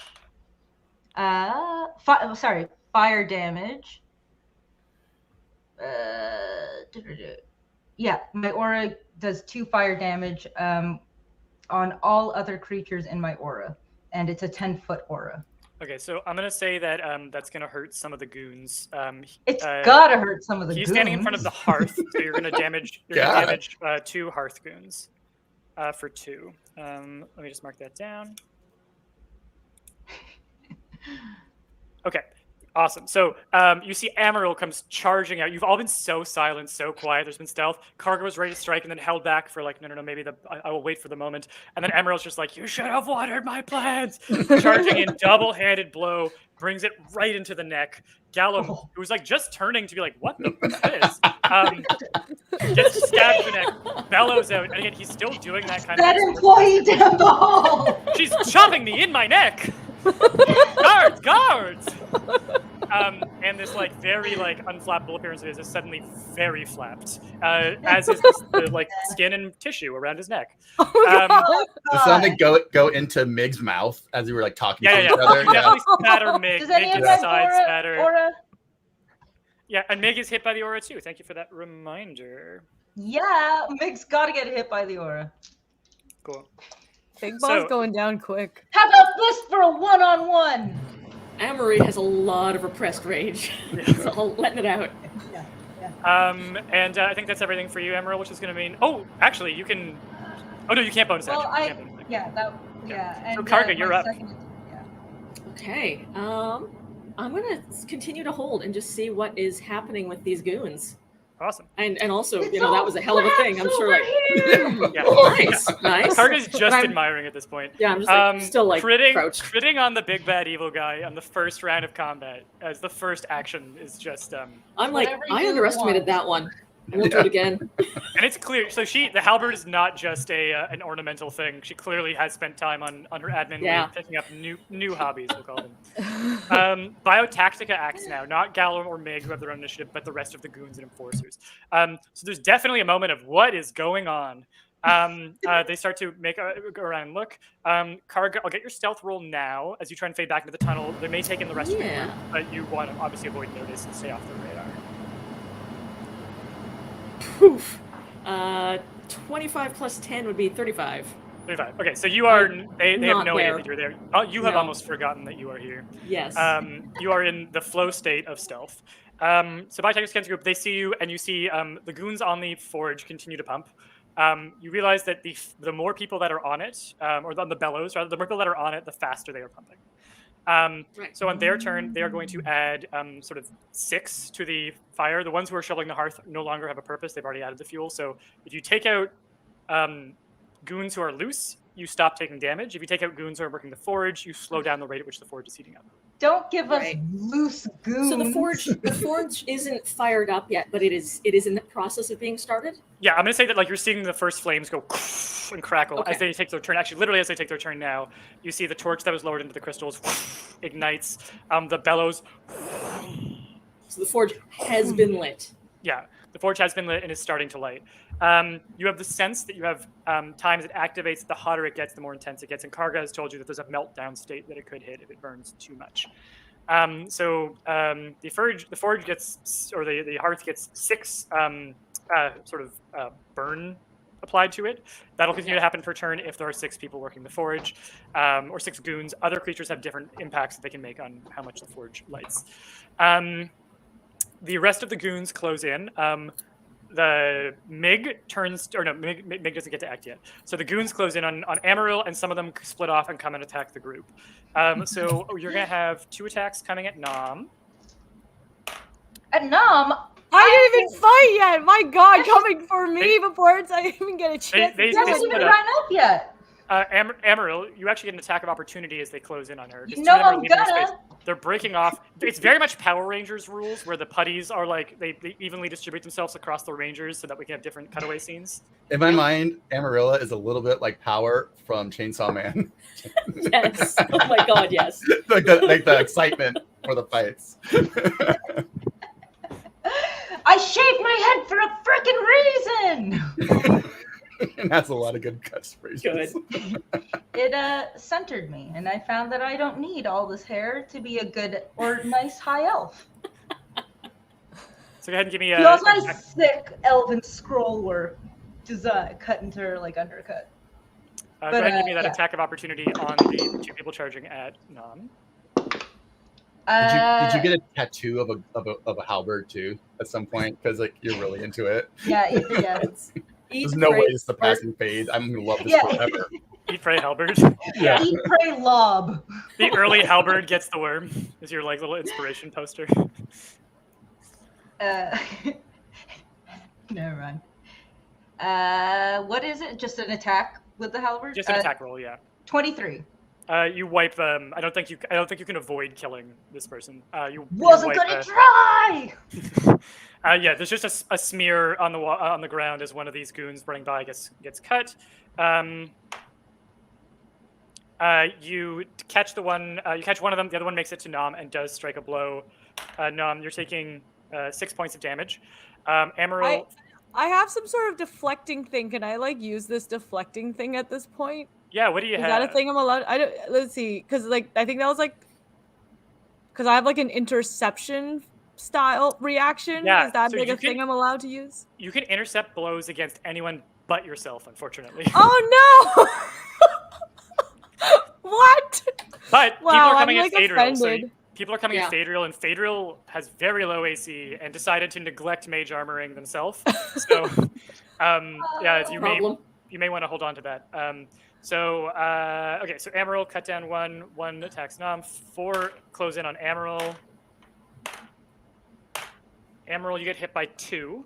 Fire damage. Yeah, my aura does 2 fire damage on all other creatures in my aura, and it's a 10-foot aura. Okay, so I'm gonna say that that's gonna hurt some of the goons. It's gotta hurt some of the goons. He's standing in front of the hearth, so you're gonna damage. You're gonna damage 2 hearth goons for 2. Let me just mark that down. Okay, awesome. So you see Amaryl comes charging out. You've all been so silent, so quiet. There's been stealth. Karga was ready to strike and then held back for like, no, maybe I will wait for the moment. And then Amaryl's just like, you should have watered my plants. Charging in double-handed blow, brings it right into the neck. Gallum, who was like just turning to be like, what the is? Gets stabbed in the neck, bellows out, and again, he's still doing that kind that of employee down the hall. She's chopping me in my neck. Guards! And this like very like unflappable appearance of his is suddenly very flapped, as is the like skin and tissue around his neck. Did something go into Mig's mouth as we were like talking to each other? You definitely spatter Mig. Does Mig any of gets that side spatter. aura? Yeah, and Mig is hit by the aura too. Thank you for that reminder. Yeah, Mig's got to get hit by the aura. Cool. Big Ball's going down quick. How about this for a one-on-one? Amory has a lot of repressed rage, so I'll letting it out. And I think that's everything for you, Amaryl, which is going to mean. Oh, actually, you can. Oh no, you can't bonus action. And so Karga, you're up. Okay. I'm gonna continue to hold and just see what is happening with these goons. Awesome. And also, that was a hell of a thing. I'm sure, like, nice. Karga's just admiring at this point. Yeah, I'm just like, still like crouched. Critting on the big bad evil guy on the first round of combat as the first action is just. I'm like, I underestimated that one. I won't do it again. And it's clear. So the halberd is not just an ornamental thing. She clearly has spent time on her admin leave, picking up new hobbies, we'll call them. Biotaktica acts now, not Gallum or Mig who have their own initiative, but the rest of the goons and enforcers. So there's definitely a moment of what is going on. They start to go around and look. Karga, I'll get your stealth roll now as you try and fade back into the tunnel. They may take in the rest of the group, but you want to obviously avoid notice and stay off the radar. Poof. 25 plus 10 would be 35. 35. Okay, so you are. They have not no idea there. that you're there. Oh, you have No. almost forgotten that you are here. Yes. You are in the flow state of stealth. So Biotaktica group, they see you, and you see the goons on the forge continue to pump. You realize that the more people that are on it, or on the bellows, rather, the more people that are on it, the faster they are pumping. Right. So on their turn, they are going to add sort of 6 to the fire. The ones who are shoveling the hearth no longer have a purpose. They've already added the fuel. So if you take out goons who are loose, you stop taking damage. If you take out goons who are working the forge, you slow down the rate at which the forge is heating up. Don't give Right. us loose goons. So the forge isn't fired up yet, but it is in the process of being started. Yeah, I'm gonna say that like you're seeing the first flames go and crackle as they take their turn. Actually, literally as they take their turn now, you see the torch that was lowered into the crystals ignites. The bellows. So the forge has been lit. Yeah, the forge has been lit and is starting to light. You have the sense that you have times it activates. The hotter it gets, the more intense it gets. And Karga has told you that there's a meltdown state that it could hit if it burns too much. The forge gets, or the hearth gets 6 burn applied to it. That'll continue to happen per turn if there are 6 people working the forge, or 6 goons. Other creatures have different impacts that they can make on how much the forge lights. The rest of the goons close in. The MiG turns, or no, MiG doesn't get to act yet. So the goons close in on Amaryl, and some of them split off and come and attack the group. So you're going to have 2 attacks coming at Nom. At Nom, I didn't even fight yet. My God, coming for me before I even get a chance. They it hasn't split even up. run up yet. Amaryl, you actually get an attack of opportunity as they close in on her. You know I'm gonna. They're breaking off. It's very much Power Rangers rules, where the putties are like they evenly distribute themselves across the Rangers, so that we can have different cutaway scenes. In my mind, Amarilla is a little bit like Power from Chainsaw Man. Yes. Oh my God. Yes. like the excitement for the fights. I shaved my head for a freaking reason. And that's a lot of good cuts phrases. Good. It centered me, and I found that I don't need all this hair to be a good or nice high elf. So go ahead and give me He also has sick elven scroll work design cut into her like undercut. go ahead and give me that attack of opportunity on the 2 people charging at Nom. Did you get a tattoo of a halberd too at some point? Because like you're really into it. Yeah, yeah. There's no way it's the passing fade. I'm gonna love this forever. Eat, pray, halberd. Yeah. Eat, pray, lob. The early halberd gets the worm. Is your like little inspiration poster. Never mind. What is it? Just an attack with the halberd? Just an attack roll, yeah. 23. You wipe them. I don't think you can avoid killing this person. You Wasn't wipe gonna try. Yeah, there's just a smear on the ground as one of these goons running by gets cut. You catch the one. You catch one of them. The other one makes it to Nom and does strike a blow. Nom, you're taking 6 points of damage. Amaryl. I have some sort of deflecting thing. Can I like use this deflecting thing at this point? Yeah, what do you have? Is that a thing I'm allowed? Let's see, because like I think that was like, because I have like an interception style reaction. Yeah, is that so like a thing I'm allowed to use? You can intercept blows against anyone but yourself, unfortunately. Oh no! What? But people Wow, are coming I'm, at like, Phaedriel. So offended. people are coming at Phaedriel, and Phaedriel has very low AC and decided to neglect mage armoring themselves. So, yeah, you may want to hold on to that. Okay, so Amaryl cut down one attacks Nom, 4 close in on Amaryl. Amaryl, you get hit by 2.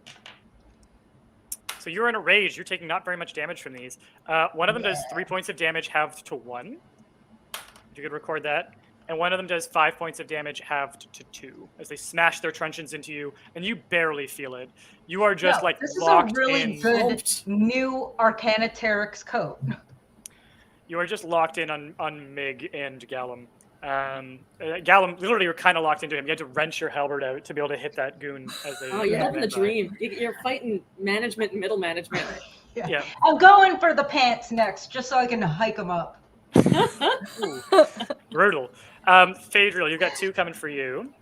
So you're in a rage. You're taking not very much damage from these. One of them does 3 points of damage halved to 1. If you could record that. And one of them does 5 points of damage halved to 2 as they smash their truncheons into you, and you barely feel it. You are just this locked is a really in. good new Arcana Teryx coat. You are just locked in on Mig and Gallum. Gallum, literally, you're kind of locked into him. You had to wrench your halberd out to be able to hit that goon as they. Oh, you're living the dream. You're fighting management and middle management. Yeah. I'm going for the pants next, just so I can hike them up. Ooh, brutal. Phaedriel, you've got 2 coming for you.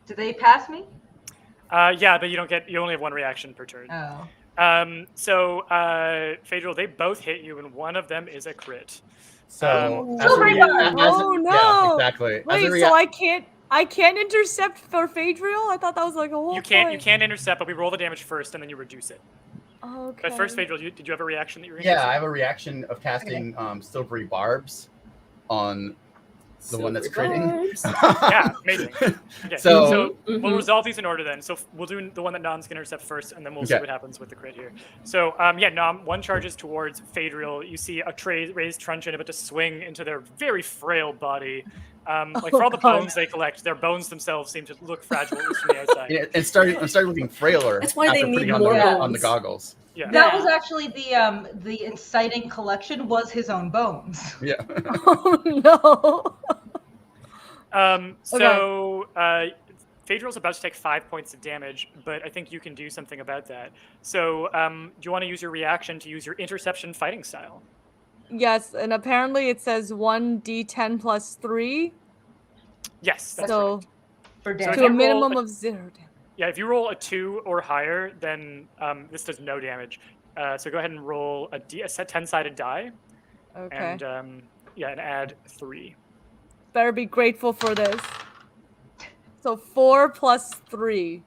Do they pass me? Yeah, but you only have 1 reaction per turn. Oh. So Phaedriel, they both hit you, and one of them is a crit. So, Oh no! Yeah, exactly. Wait, so I can't intercept for Phaedriel? I thought that was like a whole You can't intercept, but we roll the damage first, and then you reduce it. Okay. But first, Phaedriel, did you have a reaction that you were going to Yeah, I have a reaction of casting silvery barbs on the one that's critting. Yeah, amazing. Okay, so we'll resolve these in order then. So we'll do the one that Nom's going to intercept first, and then we'll see what happens with the crit here. So yeah, Nom, one charges towards Phaedriel. You see a raised truncheon about to swing into their very frail body. Like for all the bones they collect, their bones themselves seem to look fragile at least from the outside. Yeah, it started looking frailer. That's why they need on more bones. on the goggles. Yeah. That was actually the inciting collection was his own bones. Yeah. Oh no. So Phaedriel's about to take 5 points of damage, but I think you can do something about that. So do you want to use your reaction to use your interception fighting style? Yes, and apparently it says 1d10 plus 3. Yes. That's So correct. For So damage. if to a you minimum roll of 0 damage. Yeah, if you roll a 2 or higher, then this does no damage. So go ahead and roll a 10-sided die, Okay. and and add 3. Better be grateful for this. So 4 plus 3.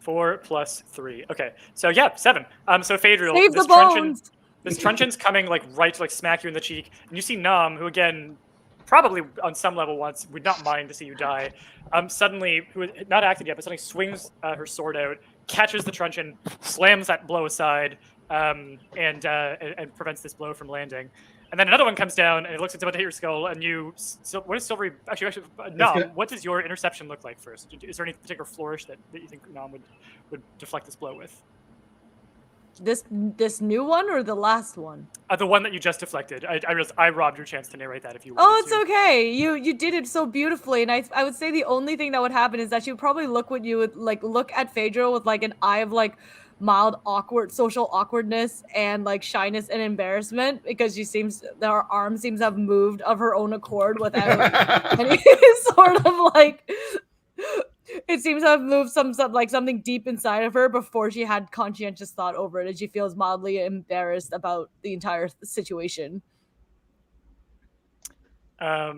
4 plus 3. Okay, so yeah, 7. So Phaedriel, Save the bones. This truncheon's coming like right to like smack you in the cheek, and you see Nom, who again probably on some level would not mind to see you die. Suddenly, who had not acted yet, but suddenly swings her sword out, catches the truncheon, slams that blow aside, and prevents this blow from landing. And then another one comes down, and it looks like it's about to hit your skull, and you. So what is Silvery? Actually, Nom, what does your interception look like first? Is there any particular flourish that you think Nom would deflect this blow with? This new one or the last one? The one that you just deflected. I realized I robbed your chance to narrate that if you wanted Oh, it's to. okay. You did it so beautifully, and I would say the only thing that would happen is that you would probably look at Phaedriel with like an eye of like mild social awkwardness and like shyness and embarrassment because her arm seems to have moved of her own accord without any sort of like. It seems to have moved something deep inside of her before she had conscientious thought over it, and she feels mildly embarrassed about the entire situation. I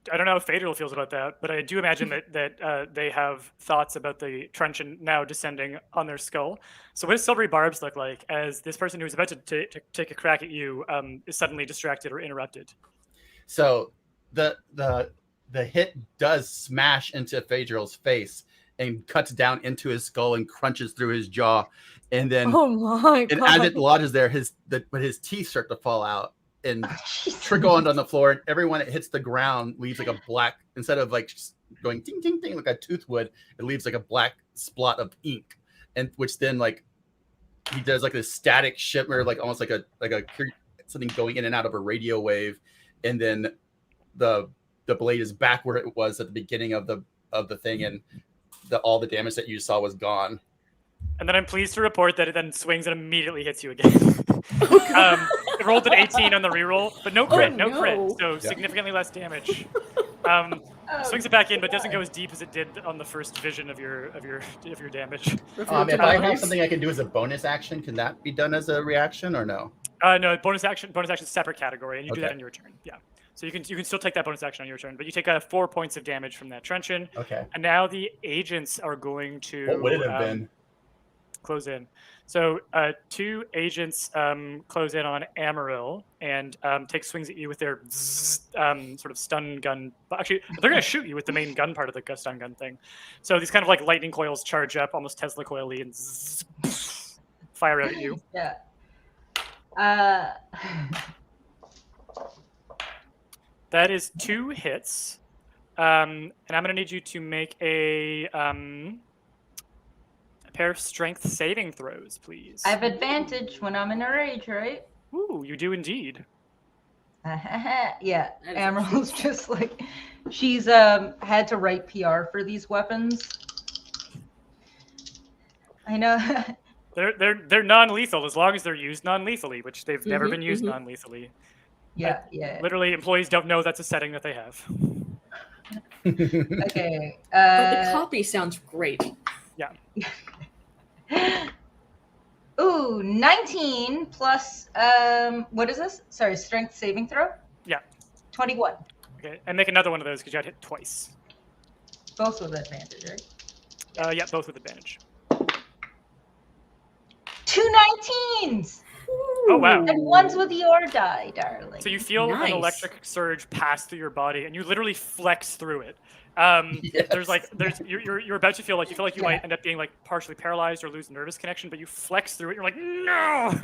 don't know how Phaedriel feels about that, but I do imagine that they have thoughts about the truncheon now descending on their skull. So what does Silvery Barbs look like as this person who's about to take a crack at you is suddenly distracted or interrupted? So the hit does smash into Phaedriel's face and cuts down into his skull and crunches through his jaw, and then and as it lodges there, but his teeth start to fall out and trickle on the floor, and everyone that hits the ground leaves like a black, instead of like just going ding ding ding like a tooth would, it leaves like a black spot of ink, and which then like he does like this static shimmer, like almost like a something going in and out of a radio wave, and then the blade is back where it was at the beginning of the thing, and all the damage that you saw was gone. And then I'm pleased to report that it then swings and immediately hits you again. It rolled an 18 on the reroll, but no crit, so significantly less damage. Swings it back in, but doesn't go as deep as it did on the first vision of your damage. If I have something I can do as a bonus action, can that be done as a reaction or no? No, bonus action separate category, and you do that in your turn. Yeah. So you can still take that bonus action on your turn, but you take 4 points of damage from that truncheon. Okay. And now the agents are going to What would it have been? Close in. So 2 agents close in on Amaryl and take swings at you with their sort of stun gun. Actually, they're going to shoot you with the main gun part of the stun gun thing. So these kind of like lightning coils charge up, almost Tesla coil-y, and fire out at you. Yeah. That is 2 hits. And I'm going to need you to make a pair of strength saving throws, please. I have advantage when I'm in a rage, right? Ooh, you do indeed. Yeah, Amaril's just like, she's had to write PR for these weapons. I know. They're non-lethal as long as they're used non-lethally, which they've never been used non-lethally. Yeah. Literally, employees don't know that's a setting that they have. Okay. But the copy sounds great. Yeah. Ooh, 19 plus what is this? Sorry, strength saving throw? Yeah. 21. Okay, and make another one of those because you got hit twice. Both with advantage, right? Yeah, both with advantage. 2 19s! Oh, wow. And one's with your die, darling. So you feel Nice. an electric surge pass through your body, and you literally flex through it. Yes. You're about to feel like you might end up being like partially paralyzed or lose nervous connection, but you flex through it. You're like, no.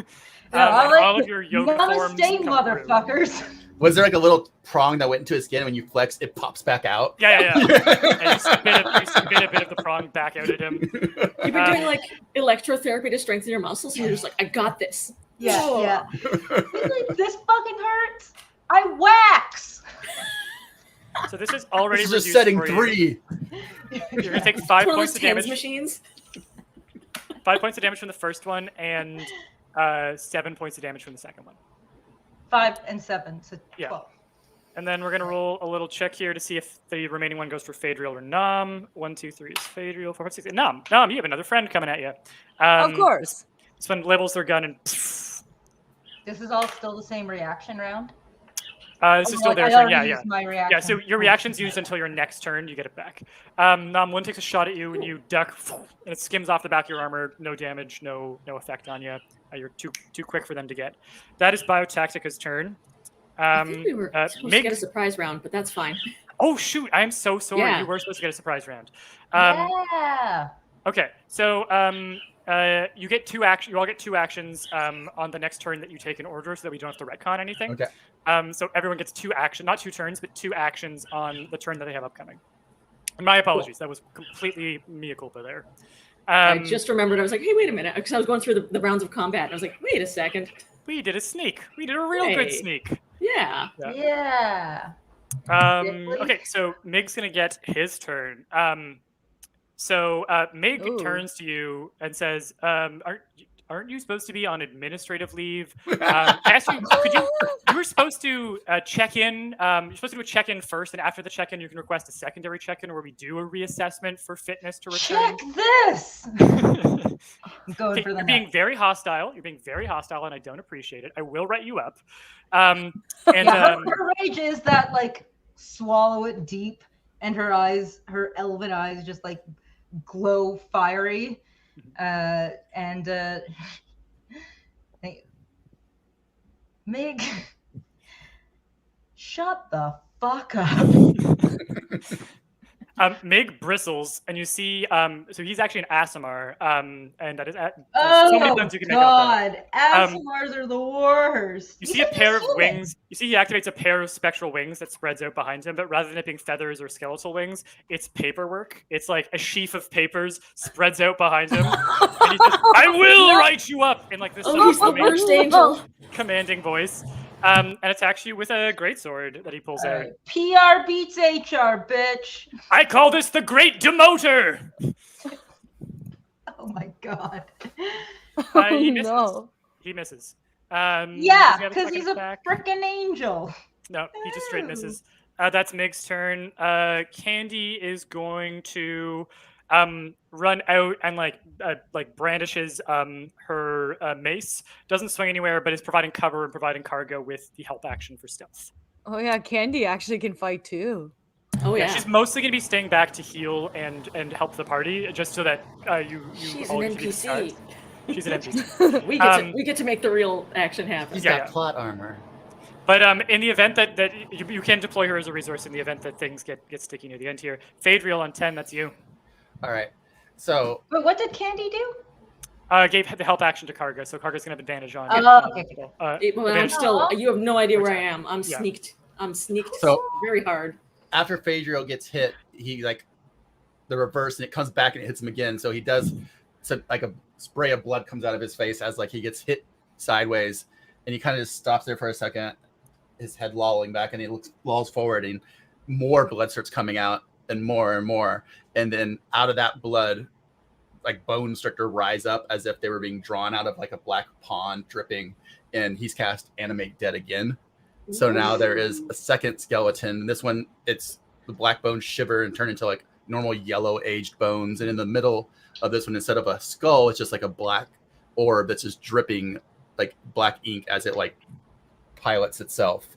All of your yoga forms Namaste, come motherfuckers. Was there like a little prong that went into his skin, and when you flex, it pops back out? Yeah. And you spit a bit of the prong back out at him. You've been doing like electrotherapy to strengthen your muscles, and you're just like, I got this. Yeah, Oh. yeah. He's like, this fucking hurts. I wax. So this is already This is just reduced setting for you. 3. You're gonna take 5 One of points those of TAMS damage. machines. 5 points of damage from the first one, and 7 points of damage from the second one. 5 and 7, so 12. Yeah. And then we're gonna roll a little check here to see if the remaining one goes for Phaedriel or Nom. 1, 2, 3 is Phaedriel. 4, 5, 6. Nom, you have another friend coming at you. Of course. This one labels their gun and. This is all still the same reaction round? This is still their I turn. already Yeah. used my reaction. Yeah, so your reaction's used until your next turn. You get it back. Nom, one takes a shot at you and you duck, and it skims off the back of your armor. No damage, no effect on you. You're too quick for them to get. That is Biotactica's turn. I think we were supposed to Mig- get a surprise round, but that's fine. Oh shoot! I am so sorry. Yeah. You were supposed to get a surprise round. Yeah. Okay, so you get two action. You all get 2 actions on the next turn that you take in order, so that we don't have to retcon anything. Okay. So everyone gets 2 action, not 2 turns, but 2 actions on the turn that they have upcoming. And my apologies. That was completely mea culpa there. I just remembered. I was like, hey, wait a minute, because I was going through the rounds of combat. And I was like, wait a second. We did a sneak. We did a real good Hey. sneak. Yeah. Yeah. Okay, so Mig's gonna get his turn. So Mig Ooh. turns to you and says, "Aren't you supposed to be on administrative leave?" Asked you, you were supposed to check in. You're supposed to do a check-in first, and after the check-in, you can request a secondary check-in where we do a reassessment for fitness to return. Check this. I'm going Okay, for the you're being next. very hostile. You're being very hostile, and I don't appreciate it. I will write you up. Yeah, her rage is that like swallow it deep, and her eyes, her elven eyes, just like glow fiery, and Mig, shut the fuck up. Mig bristles, and you see. So he's actually an Aasimar, and that is. So many Oh times you can make out that. God, Aasimars are the worst. You see a pair of wings. You see he activates a pair of spectral wings that spreads out behind him, but rather than it being feathers or skeletal wings, it's paperwork. It's like a sheaf of papers spreads out behind him. And he says, I will write you up in like this Oh, he's the worst angel. commanding voice. And attacks you with a greatsword that he pulls out. PR beats HR, bitch. I call this the Great Demoter! Oh my God. He misses. No. He misses. Yeah, does he have because second he's a attack? freaking angel. No, he just straight misses. That's Mig's turn. Candy is going to run out and like brandishes her mace. Doesn't swing anywhere, but is providing cover and providing Karga with the help action for stealth. Oh yeah, Candy actually can fight too. Oh yeah. She's mostly going to be staying back to heal and help the party, just so that you She's all an get to be NPC. discarded. She's an NPC. We get to make the real action happen. He's Yeah, got yeah. plot armor. But in the event that you can deploy her as a resource in the event that things get sticky near the end here. Phaedriel on 10, that's you. All right. So But what did Candy do? Gave the help action to Karga, so Karga's gonna have advantage on. Oh, okay. Well, I'm advantage- still. You have no idea where I am. I'm Yeah. sneaked. I'm sneaked So- very hard. after Phaedriel gets hit, he like the reverse, and it comes back and it hits him again. So he does like a spray of blood comes out of his face as like he gets hit sideways, and he kind of just stops there for a second, his head lolling back, and he lolls forward, and more blood starts coming out, and more, and then out of that blood, like bones start to rise up as if they were being drawn out of like a black pond, dripping, and he's cast Animate Dead again. So now there is a second skeleton. This one, it's the black bones shiver and turn into like normal yellow aged bones. And in the middle of this one, instead of a skull, it's just like a black orb that's just dripping like black ink as it like pilots itself.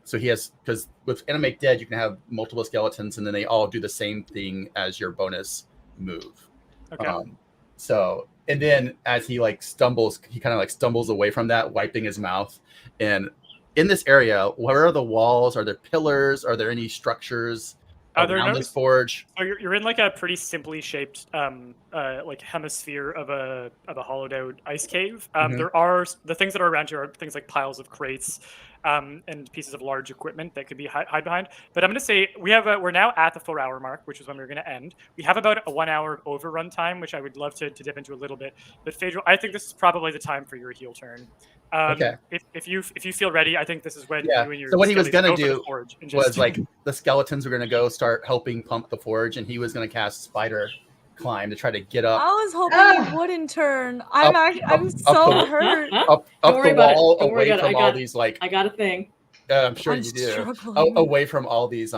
So he has, because with Animate Dead, you can have multiple skeletons and then they all do the same thing as your bonus move. Okay. So, and then as he like stumbles, he kind of like stumbles away from that, wiping his mouth. And in this area, where are the walls? Are there pillars? Are there any structures around this forge? So you're in like a pretty simply shaped like hemisphere of a hollowed out ice cave. There are the things that are around you are things like piles of crates and pieces of large equipment that could be hide behind. But I'm going to say we're now at the 4 hour mark, which is when we're going to end. We have about a 1 hour overrun time, which I would love to dip into a little bit. But Phaedriel, I think this is probably the time for your heal turn. Okay. If you feel ready, I think this is when you and your so what he was going to do was was like the skeletons were going to go start helping pump the forge, and he was going to cast Spider Climb to try to get up. I was hoping he wouldn't turn. I'm so hurt. Up the wall, away from all these like. I got a thing. I'm sure you do. Away from all these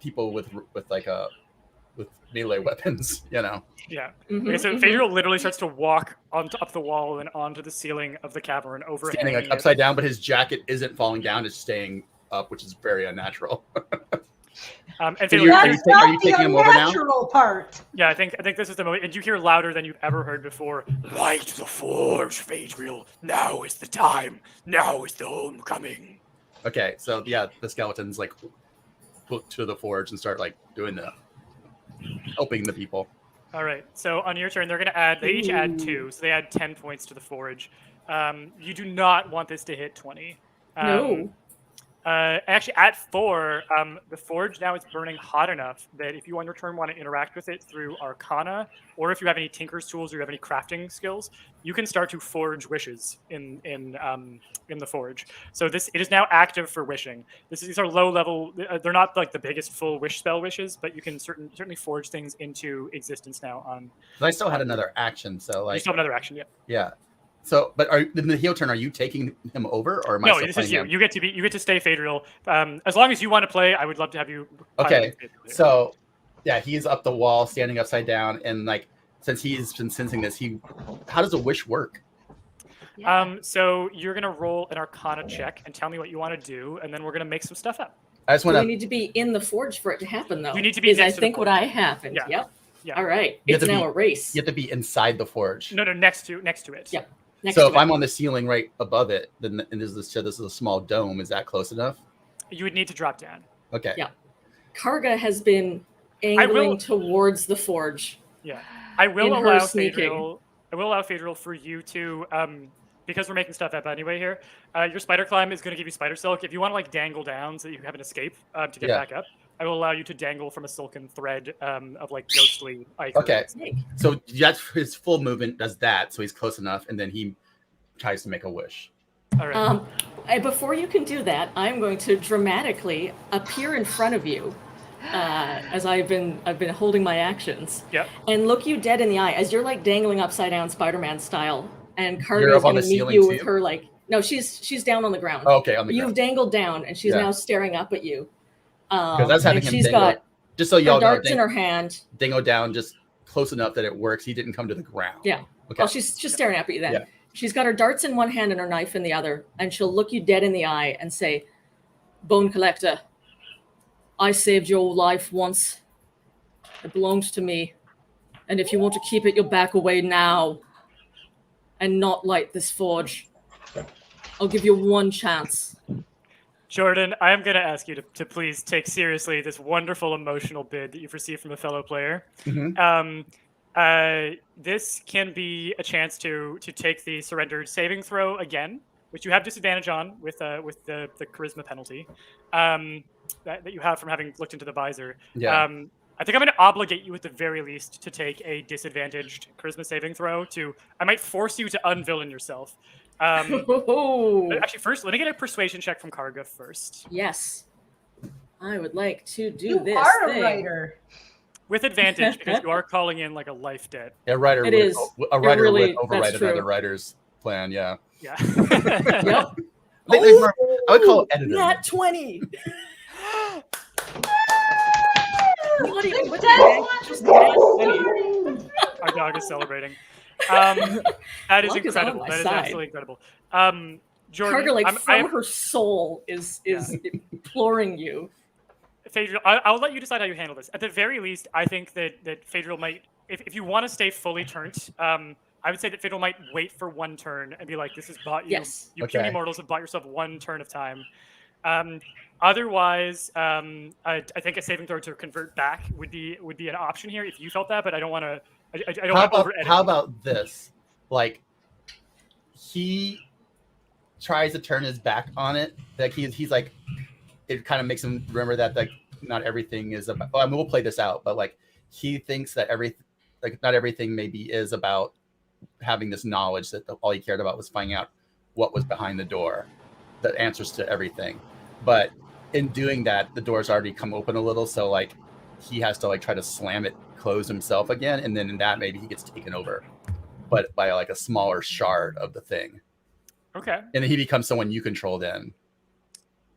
people with melee weapons, you know. Yeah. Okay, so Phaedriel literally starts to walk up the wall and onto the ceiling of the cavern, standing like upside down, but his jacket isn't falling down; it's staying up, which is very unnatural. And That's are you taking him over now? Natural part. Yeah, I think this is the moment, and you hear louder than you've ever heard before. Light the forge, Phaedriel. Now is the time. Now is the homecoming. Okay, so yeah, the skeletons like look to the forge and start like doing helping the people. All right, so on your turn, they're going to add. They each add 2, so they add 10 points to the forge. You do not want this to hit 20. No. Actually, at 4, the forge now is burning hot enough that if you on your turn want to interact with it through Arcana, or if you have any Tinker's tools or you have any crafting skills, you can start to forge wishes in the forge. So it is now active for wishing. These are low level. They're not like the biggest full wish spell wishes, but you can certainly forge things into existence now. I still had another action, so like you still have another action, yeah. Yeah. So, but in the heal turn, are you taking him over, or am I no? still This is you. him? You get to stay Phaedriel. As long as you want to play, I would love to have you. Okay. So, yeah, he's up the wall, standing upside down, and like since he's been sensing this, how does a wish work? So you're gonna roll an Arcana check and tell me what you want to do, and then we're gonna make some stuff up. I just want to. We need to be in the forge for it to happen, though. You need to be. I think what I happened. Yeah. Yep. Yeah. All right. It's now a race. You have to be inside the forge. No, next to it. Yep. So if I'm on the ceiling right above it, then this is a small dome. Is that close enough? You would need to drop down. Okay. Yeah. Karga has been angling towards the forge. Yeah. I will allow Phaedriel for you to because we're making stuff up anyway here. Your spider climb is going to give you spider silk. If you want to like dangle down so that you have an escape to get back up, I will allow you to dangle from a silken thread of like ghostly ice. Okay. So that's his full movement does that, so he's close enough, and then he tries to make a wish. All right. Before you can do that, I'm going to dramatically appear in front of you, as I've been holding my actions. Yep. And look you dead in the eye as you're like dangling upside down Spider-Man style, and Karga's going to meet you with her like no, she's down on the ground. Oh, okay, on the ground. You've dangled down, and she's now staring up at you. Because that's having him she's dangle. got just so y'all know, darts in her hand. Dangle down just close enough that it works. He didn't come to the ground. Yeah. Okay. Well, she's just staring up at you then. Yeah. She's got her darts in one hand and her knife in the other, and she'll look you dead in the eye and say, "Bone Collector, I saved your life once. It belongs to me. And if you want to keep it, you'll back away now and not light this forge. I'll give you one chance." Jordan, I am going to ask you to please take seriously this wonderful emotional bid that you've received from a fellow player. Mm-hmm. This can be a chance to take the surrendered saving throw again, which you have disadvantage on with the charisma penalty that you have from having looked into the visor. Yeah. I think I'm going to obligate you at the very least to take a disadvantaged charisma saving throw. I might force you to unvillain yourself. Actually, first, let me get a persuasion check from Karga first. Yes. I would like to do you this. You are a thing. writer. With advantage, because you are calling in like a life debt. A writer would override another writer's plan, yeah. Yeah. Yep. I would call it editor. Nat 20. Our dog is celebrating. That is Luck is on incredible. my That is side. absolutely incredible. Jordan, Karga, like I'm- from her soul, is imploring you. Phaedriel, I'll let you decide how you handle this. At the very least, I think that Phaedriel might, if you want to stay fully turned, I would say that Phaedriel might wait for one turn and be like, "This has bought you. Yes. You Okay. puny mortals have bought yourself one turn of time." Otherwise, I think a saving throw to convert back would be an option here if you felt that, but I don't want to. I don't want to over-edit. How about this? Like, he tries to turn his back on it. Like he's like, it kind of makes him remember that like not everything is about. Well, I mean, we'll play this out, but like he thinks that not everything maybe is about having this knowledge that all he cared about was finding out what was behind the door, the answers to everything. But in doing that, the door's already come open a little, so like he has to like try to slam it close himself again, and then in that maybe he gets taken over, but by like a smaller shard of the thing. Okay. And then he becomes someone you control then.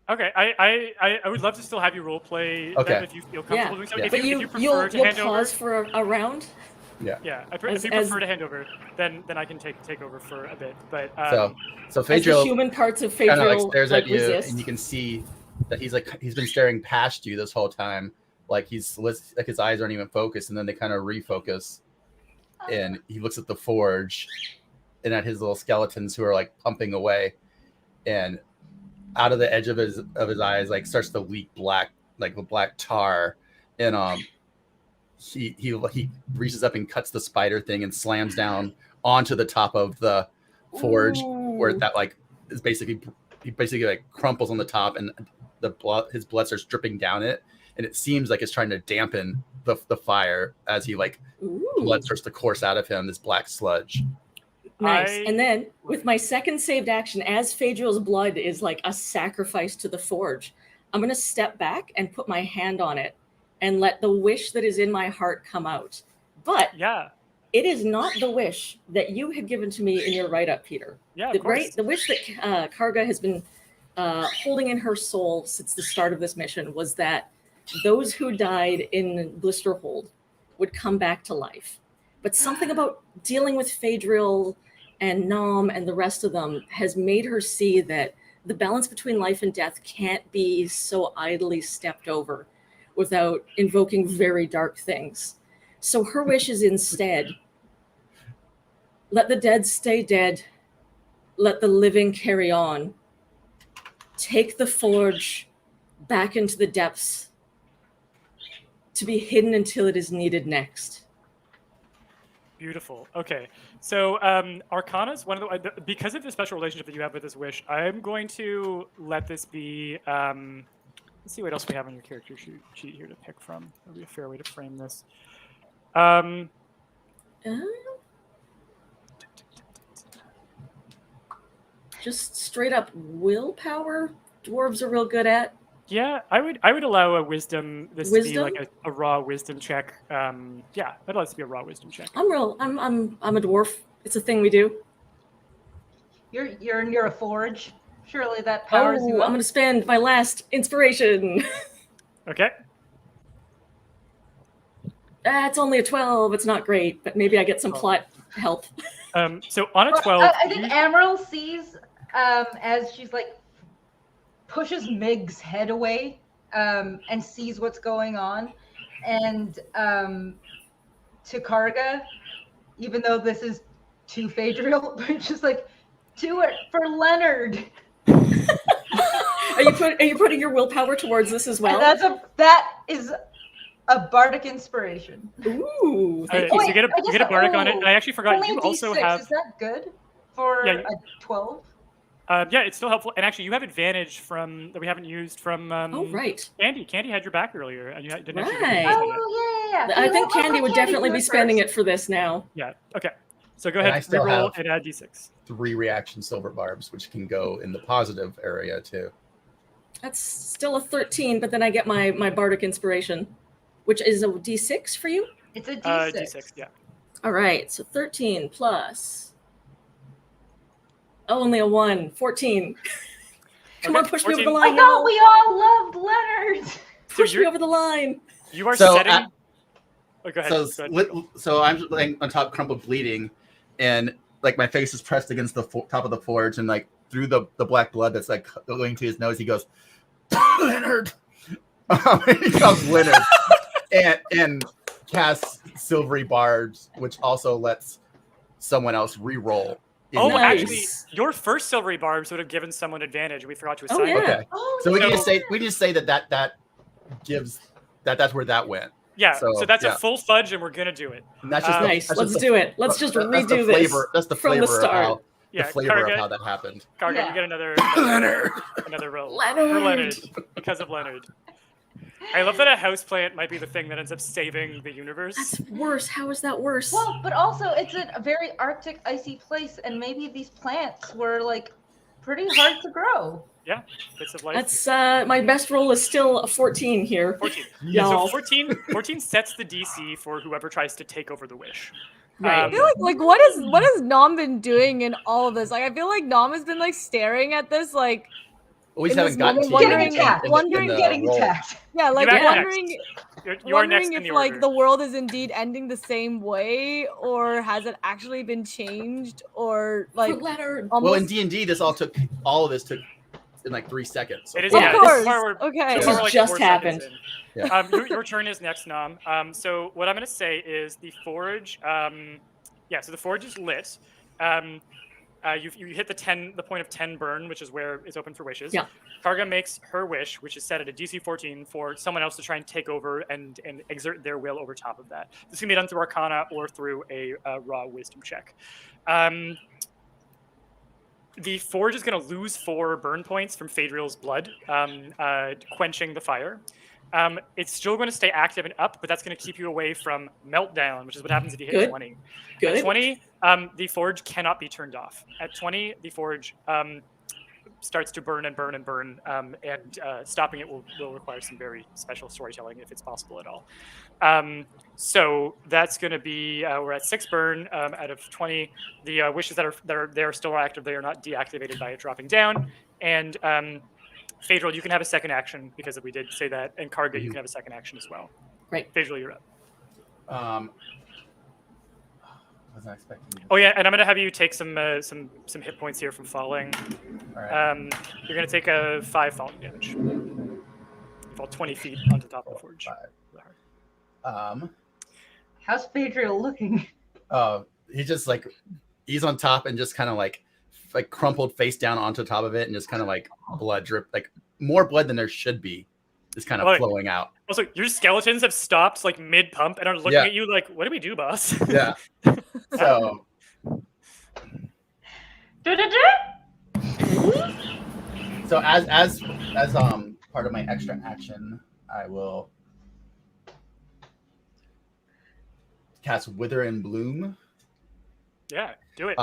Okay. I would love to still have you role play Okay. that if you feel comfortable doing so. Yeah. If But you prefer you'll to hand pause over, for a round. if you prefer to hand over, then I can take over for a bit. But So As the Phaedriel human parts of kind of like Phaedriel stares at you, resist. and you can see that he's been staring past you this whole time. Like his eyes aren't even focused, and then they kind of refocus, and he looks at the forge, and at his little skeletons who are like pumping away, and out of the edge of his eyes like starts to leak black tar, and he reaches up and cuts the spider thing and slams down onto the top of the forge. Ooh. Where that like is basically like crumples on the top, and his blood starts dripping down it, and it seems like it's trying to dampen the fire as he like Ooh. blood starts to course out of him, this black sludge. Nice. And then with my second saved action, as Phaedriel's blood is like a sacrifice to the forge, I'm going to step back and put my hand on it and let the wish that is in my heart come out. But yeah, it is not the wish that you had given to me in your write-up, Peter. yeah, The of course. wish that Karga has been holding in her soul since the start of this mission was that those who died in Blisterhold would come back to life. But something about dealing with Phaedriel and Nom and the rest of them has made her see that the balance between life and death can't be so idly stepped over without invoking very dark things. So her wish is instead, let the dead stay dead, let the living carry on. Take the forge back into the depths to be hidden until it is needed next. Beautiful. Okay, so Arcana's one of the because of the special relationship that you have with this wish. I'm going to let this be. Let's see what else we have on your character sheet here to pick from. That'll be a fair way to frame this. Just straight up willpower. Dwarves are real good at. Yeah, I would allow a wisdom. This to be like a raw wisdom check. Yeah, I'd allow this to be a raw wisdom check. I'm a dwarf. It's a thing we do. You're near a forge. Surely that powers you I'm up. going to spend my last inspiration. Okay. It's only a 12. It's not great, but maybe I get some plot help. So on a 12, I think Amaryl sees as she's like pushes Mig's head away and sees what's going on, and to Karga, even though this is to Phaedriel, but just like do it for Leonard. Are you putting your willpower towards this as well? And that is a bardic inspiration. Ooh. so Thank you get a bardic on it. And I actually forgot Only you also D6. have. Is that good for Yeah, a 12? Yeah, it's still helpful. And actually, you have advantage from that we haven't used from. Oh, right. Candy. Candy had your back earlier, and you didn't actually. Right. Oh, yeah. I You think know what? Candy would Let definitely do be it spending first. it for this now. Yeah. Okay. So go And I ahead, still reroll have- and add d6. 3 reaction silver barbs, which can go in the positive area too. That's still a 13, but then I get my bardic inspiration, which is a d6 for you. It's a D6. D6. Yeah. All right, so 13 plus. Oh, only a 1. 14. Come on, Okay, push me over 14. the I line. thought now. we all loved Leonard. Push me you're- over the line. You are So, setting. Oh, go ahead. So, Go ahead. so I'm laying on top, crumpled, bleeding, and like my face is pressed against the top of the forge, and like through the black blood that's like going to his nose, he goes, Leonard. He comes Leonard, and casts silvery barbs, which also lets someone else re-roll. Oh, Nice. actually, your first silvery barbs would have given someone advantage. We forgot to assign. Oh, yeah. Okay, Oh, so we can yeah. just say that gives that's where that went. Yeah, So, so that's yeah. a full fudge, and we're gonna do it. And that's just Nice. that's Let's just do it. Let's just that's redo the this flavor. That's the from the flavor start. of how Yeah, the flavor Karga, of how that happened. Karga, Yeah. you get another Leonard. another roll Leonard. for Leonard because of Leonard. I love that a houseplant might be the thing that ends up saving the universe. That's worse. How is that worse? Well, but also it's a very Arctic, icy place, and maybe these plants were like pretty hard to grow. Yeah, bits of life. That's my best roll is still a 14 here. 14. Y'all. So 14 sets the DC for whoever tries to take over the wish. Right. I feel like what has Nom been doing in all of this? Like I feel like Nom has been like staring at this like We just in haven't this gotten to moment, you Getting in attacked. the wondering- Getting roll. attacked. yeah, like You are wondering You are next wondering in if the like order. the world is indeed ending the same way, or has it actually been changed, or like For Leonard. almost. Well, in D&D, all of this took in like 3 seconds. So It is, Of yeah. course. This is where we're, Okay. this This is where has we're, just 4 seconds happened. in. Your turn is next, Nom. So what I'm going to say is the forge. So the forge is lit. You hit the point of 10 burn, which is where it's open for wishes. Yeah. Karga makes her wish, which is set at a DC 14 for someone else to try and take over and exert their will over top of that. This can be done through Arcana or through a raw wisdom check. The forge is going to lose 4 burn points from Phaedriel's blood, quenching the fire. It's still going to stay active and up, but that's going to keep you away from meltdown, which is what happens if you hit Good. 20. Good. At 20, the forge cannot be turned off. At 20, the forge starts to burn and burn and burn, and stopping it will require some very special storytelling if it's possible at all. So that's going to be we're at 6 burn out of 20. The wishes that are still active, they are not deactivated by it dropping down. And Phaedriel, you can have a second action because we did say that, and Karga, you can have a second action as well. Great. Phaedriel, you're up. Was not expecting you. Oh yeah, and I'm gonna have you take some hit points here from falling. All right. You're gonna take a 5 falling damage. You fall 20 feet onto the top of the forge. 5. How's Phaedriel looking? He's just like he's on top and just kind of like crumpled face down onto the top of it, and just kind of like blood drip, like more blood than there should be, is kind of Like- flowing out. Also, your skeletons have stopped like mid pump and are looking Yeah. at you like, "What do we do, boss?" Yeah. So as part of my extra action, I will cast Wither and Bloom. Yeah, do it.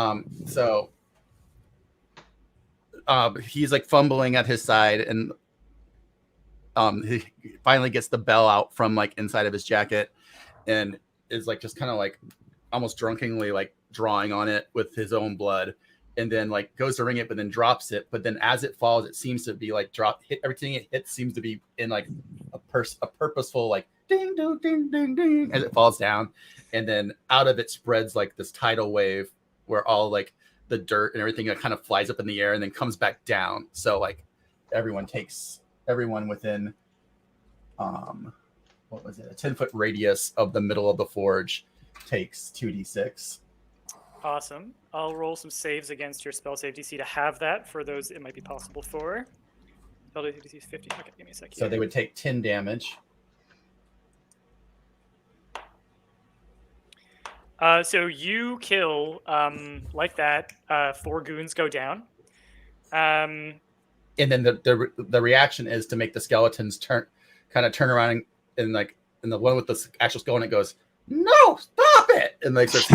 He's like fumbling at his side, and he finally gets the bell out from like inside of his jacket, and is like just kind of like almost drunkenly like drawing on it with his own blood, and then like goes to ring it, but then drops it. But then as it falls, it seems to be like everything it hits seems to be in like a purposeful like ding ding ding ding ding as it falls down, and then out of it spreads like this tidal wave where all like the dirt and everything kind of flies up in the air and then comes back down. So like everyone within what was it, a 10-foot radius of the middle of the forge takes 2d6. Awesome. I'll roll some saves against your spell save DC to have that for those it might be possible for. Spell save DC is 50. Okay, give me a second. So they would take 10 damage. So you kill like that. 4 goons go down. And then the reaction is to make the skeletons turn around and like, and the one with the actual skeleton, it goes, "No, stop it!" And like just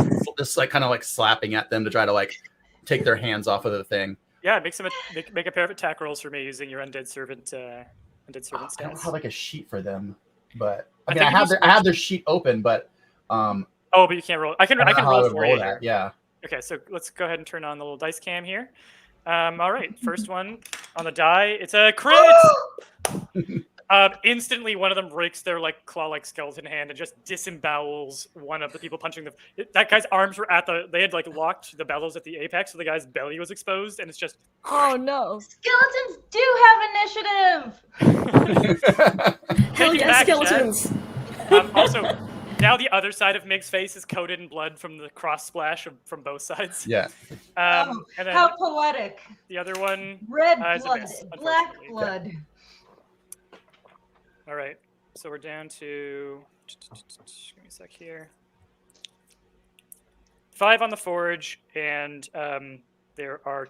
like kind of like slapping at them to try to like take their hands off of the thing. Yeah, make a pair of attack rolls for me using your undead servant I don't stats. have like a sheet for them, but I I mean, think I have their sheet open, but Oh, but you can't roll. I can I don't know how I roll would for roll you. that. Yeah. Okay, so let's go ahead and turn on the little dice cam here. All right, first one on the die. It's a crit. Instantly, one of them breaks their like claw-like skeleton hand and just disembowels one of the people punching the. That guy's arms were at the. They had like locked the bellows at the apex, so the guy's belly was exposed, and it's just. Oh no! Skeletons do have initiative. Hell Take it yeah, back, skeletons! Also, now the other side of Mig's face is coated in blood from the cross splash from both sides. Yeah. Oh, And then how poetic. the other one. Red is a blood, miss, black unfortunately. blood. All right, so we're down to. Give me a sec here. 5 on the forge, and there are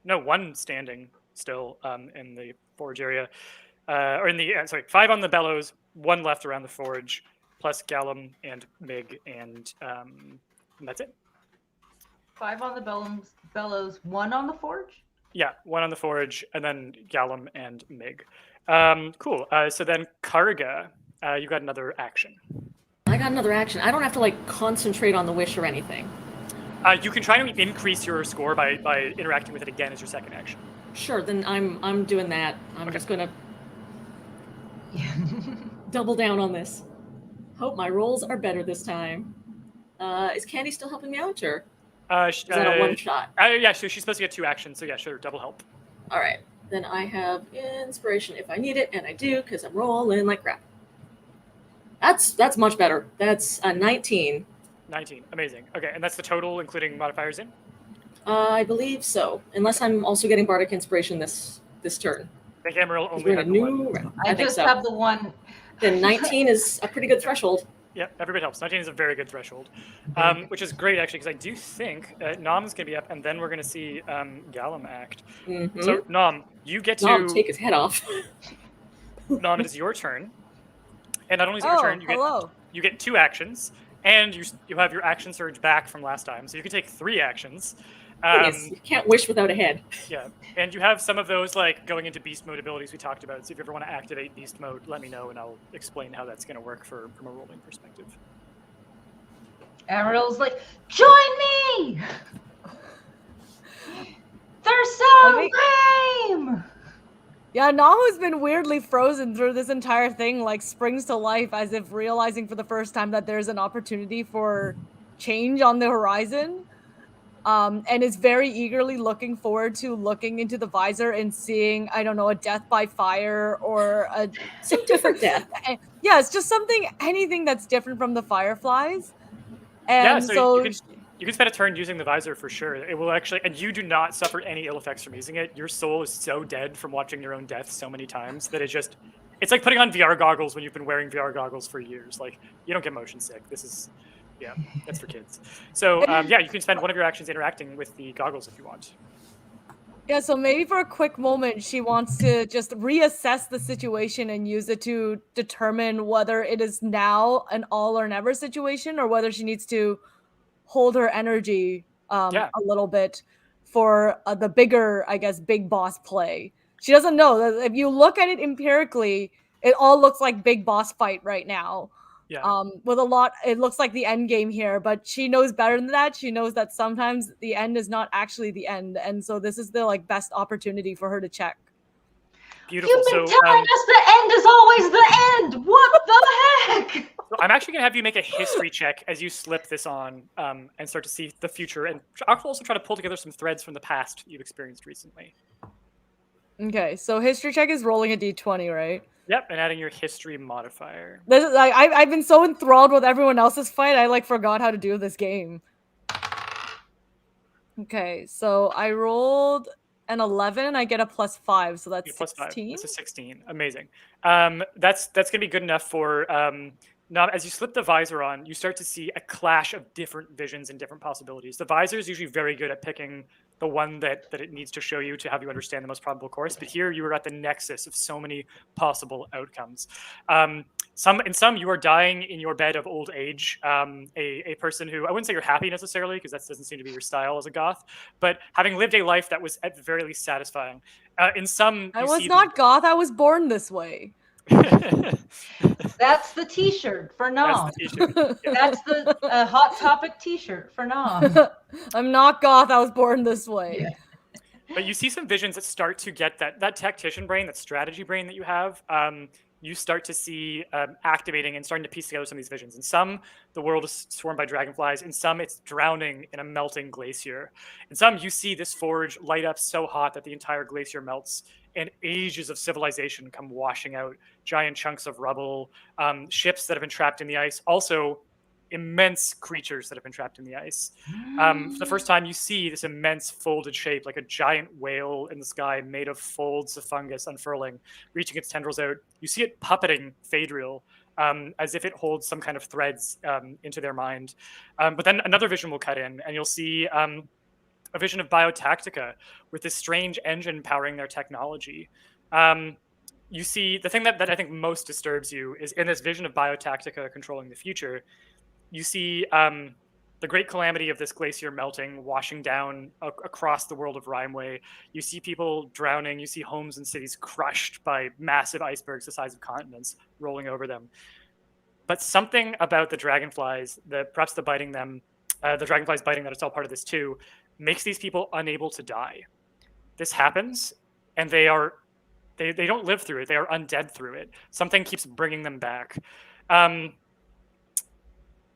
1 standing still in the forge area, or in the 5 on the bellows, 1 left around the forge, plus Gallum and Mig, and that's it. 5 on the bellows, 1 on the forge? Yeah, 1 on the forge, and then Gallum and Mig. Cool. So then Karga, you got another action. I got another action. I don't have to like concentrate on the wish or anything. You can try to increase your score by interacting with it again as your second action. Sure, then I'm doing that. I'm just gonna double down on this. Hope my rolls are better this time. Is Candy still helping me out, or is that a one shot? Yeah, so she's supposed to get 2 actions, so yeah, sure, double help. All right, then I have inspiration if I need it, and I do because I'm rolling like crap. That's much better. That's a 19. 19, amazing. Okay, and that's the total, including modifiers in? I believe so, unless I'm also getting bardic inspiration this turn. I think Emerald only We're in a had the 1. new round. I think just so. have the 1. Then 19 is a pretty good threshold. Yep, every bit helps. 19 is a very good threshold, which is great, actually, because I do think Nom's going to be up, and then we're going to see Gallum act. Mm-hmm. So, Nom, you get to... Nom, take his head off. Nom, it is your turn. And not only is it your turn, you get 2 actions, and you have your action surge back from last time, so you can take 3 actions. You can't wish without a head. Yeah, and you have some of those like going into beast mode abilities we talked about. So if you ever want to activate beast mode, let me know, and I'll explain how that's going to work from a rolling perspective. Amaryl's like, join me! They're so lame! Yeah, Namu's been weirdly frozen through this entire thing, like springs to life as if realizing for the first time that there's an opportunity for change on the horizon. And is very eagerly looking forward to looking into the visor and seeing, I don't know, a death by fire or some different death. Yeah, it's just anything that's different from the fireflies. And yeah, so you can spend a turn using the visor for sure. It will actually, and you do not suffer any ill effects from using it. Your soul is so dead from watching your own death so many times that it's like putting on VR goggles when you've been wearing VR goggles for years. Like, you don't get motion sick. This is... Yeah, that's for kids. So, yeah, you can spend one of your actions interacting with the goggles if you want. Yeah, so maybe for a quick moment, she wants to just reassess the situation and use it to determine whether it is now an all or never situation or whether she needs to hold her energy a little bit for the bigger, I guess, big boss play. She doesn't know. If you look at it empirically, it all looks like big boss fight right now. Yeah. With it looks like the end game here, but she knows better than that. She knows that sometimes the end is not actually the end, and so this is the best opportunity for her to check. Beautiful. You've been telling us the end is always the end. What the heck? So I'm actually gonna have you make a history check as you slip this on, and start to see the future, and I'll also try to pull together some threads from the past you've experienced recently. Okay, so history check is rolling a d20, right? Yep, and adding your history modifier. This is I've been so enthralled with everyone else's fight, I forgot how to do this game. Okay, so I rolled an 11. I get a +5, so that's 16. That's a 16. Amazing. That's gonna be good enough for now. As you slip the visor on, you start to see a clash of different visions and different possibilities. The visor is usually very good at picking the one that it needs to show you to have you understand the most probable course. But here you are at the nexus of so many possible outcomes. In some you are dying in your bed of old age. A person who, I wouldn't say you're happy necessarily, because that doesn't seem to be your style as a goth, but having lived a life that was at the very least satisfying. In some, I was not goth. I was born this way. That's the t-shirt for Nom. That's the Hot Topic t-shirt for Nom. I'm not goth. I was born this way. Yeah. But you see some visions that start to get that tactician brain, that strategy brain that you have. You start to see activating and starting to piece together some of these visions. In some, the world is swarmed by dragonflies. In some, it's drowning in a melting glacier. In some, you see this forge light up so hot that the entire glacier melts, and ages of civilization come washing out. Giant chunks of rubble, ships that have been trapped in the ice. Also, immense creatures that have been trapped in the ice. For the first time, you see this immense folded shape, like a giant whale in the sky made of folds of fungus unfurling, reaching its tendrils out. You see it puppeting Phaedriel, as if it holds some kind of threads into their mind. But then another vision will cut in, and you'll see a vision of Biotaktica with this strange engine powering their technology. You see, the thing that I think most disturbs you is in this vision of Biotaktica controlling the future, you see the great calamity of this glacier melting, washing down across the world of Rimeway. You see people drowning. You see homes and cities crushed by massive icebergs the size of continents rolling over them. But something about the dragonflies, perhaps the biting them, the dragonflies biting that it's all part of this too, makes these people unable to die. This happens, and they don't live through it. They are undead through it. Something keeps bringing them back.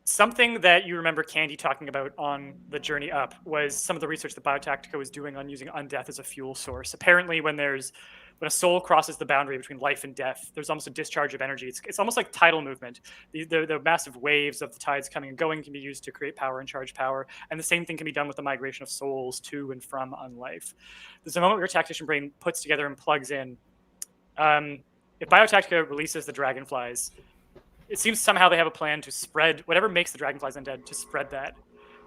Something that you remember Candy talking about on the journey up was some of the research that Biotaktica was doing on using undeath as a fuel source. Apparently, when a soul crosses the boundary between life and death, there's almost a discharge of energy. It's almost like tidal movement. The massive waves of the tides coming and going can be used to create power and charge power. And the same thing can be done with the migration of souls to and from unlife. There's a moment where your tactician brain puts together and plugs in. If Biotaktica releases the dragonflies, it seems somehow they have a plan to spread whatever makes the dragonflies undead, to spread that.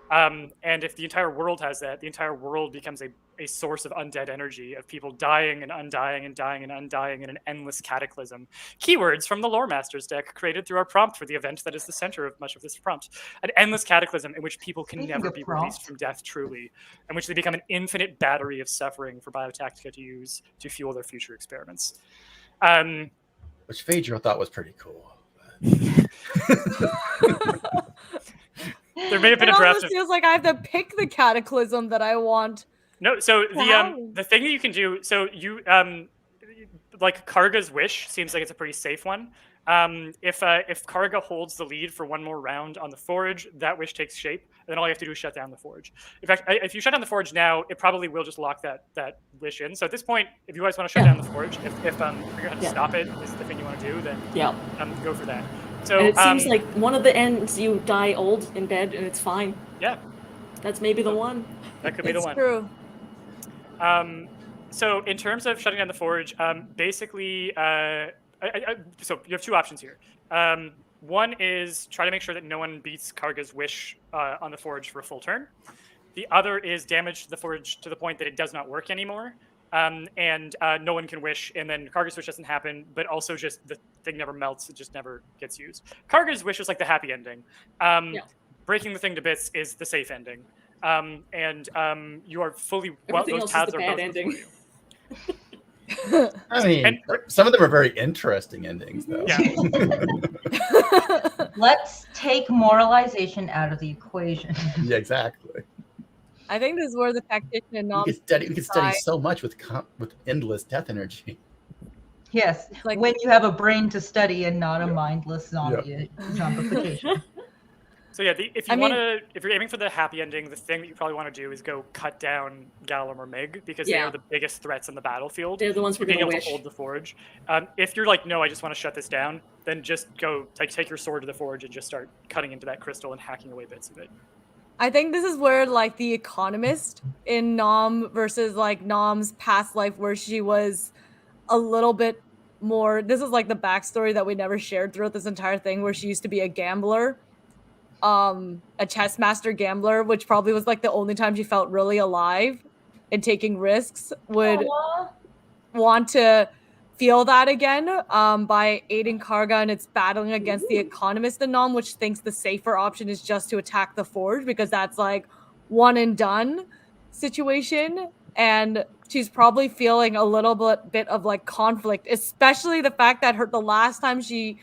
And if the entire world has that, the entire world becomes a source of undead energy, of people dying and undying and dying and undying in an endless cataclysm. Keywords from the Lore Masters deck created through our prompt for the event that is the center of much of this prompt. An endless cataclysm in which people can never be released from death truly, in which they become an infinite battery of suffering for Biotaktica to use to fuel their future experiments. Which Phaedriel thought was pretty cool. There may have been a draft. It feels like I have to pick the cataclysm that I want. No, so the thing that you can do, so you like Karga's wish seems like it's a pretty safe one. If Karga holds the lead for one more round on the forge, that wish takes shape, and then all you have to do is shut down the forge. In fact, if you shut down the forge now, it probably will just lock that wish in. So at this point, if you guys want to shut down the forge, if figuring out how to stop it is the thing you want to do, then go for that. So and it seems like one of the ends you die old in bed and it's fine. Yeah, that's maybe the one. That could be the one. True. So in terms of shutting down the forge, basically, so you have two options here. One is try to make sure that no one beats Karga's wish on the forge for a full turn. The other is damage the forge to the point that it does not work anymore, and no one can wish, and then Karga's wish doesn't happen, but also just the thing never melts, it just never gets used. Karga's wish is like the happy ending. Breaking the thing to bits is the safe ending. And you are fully those paths are both ending. I mean, some of them are very interesting endings, though. Yeah. Let's take moralization out of the equation. Yeah, exactly. I think this is where the tactician. We could study so much with endless death energy. Yes, like when you have a brain to study and not a mindless zombie zombification. So yeah, if you're aiming for the happy ending, the thing that you probably want to do is go cut down Gallum or Mig, because they are the biggest threats on the battlefield. They're the ones who are being able wish. to hold the forge. If you're like, no, I just want to shut this down, then just go take your sword to the forge and just start cutting into that crystal and hacking away bits of it. I think this is where like the economist in Nom versus like Nom's past life, where she was a little bit more. This is like the backstory that we never shared throughout this entire thing, where she used to be a gambler. A chessmaster gambler, which probably was like the only time she felt really alive and taking risks, would want to feel that again by aiding Karga and its battling against the economist in Nom, which thinks the safer option is just to attack the forge because that's like one and done situation. And she's probably feeling a little bit of like conflict, especially the fact that the last time she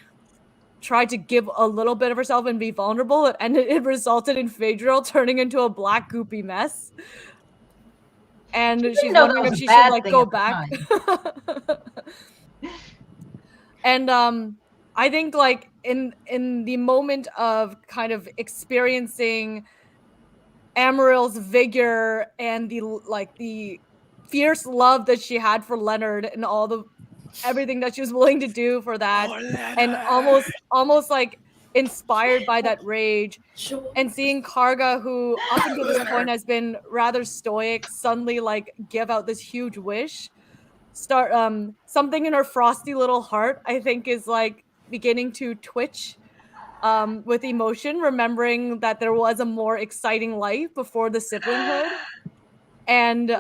tried to give a little bit of herself and be vulnerable, and it resulted in Phaedriel turning into a black goopy mess. and didn't she's know that wondering was if a she bad should like thing go at the back. And I think like in the moment of kind of experiencing Amaril's vigor and the fierce love that she had for Leonard and everything that she was willing to do for that, and almost like inspired by that rage, and seeing Karga, who up until this point has been rather stoic, suddenly like give out this huge wish, start something in her frosty little heart, I think, is like beginning to twitch with emotion, remembering that there was a more exciting life before the siblinghood. And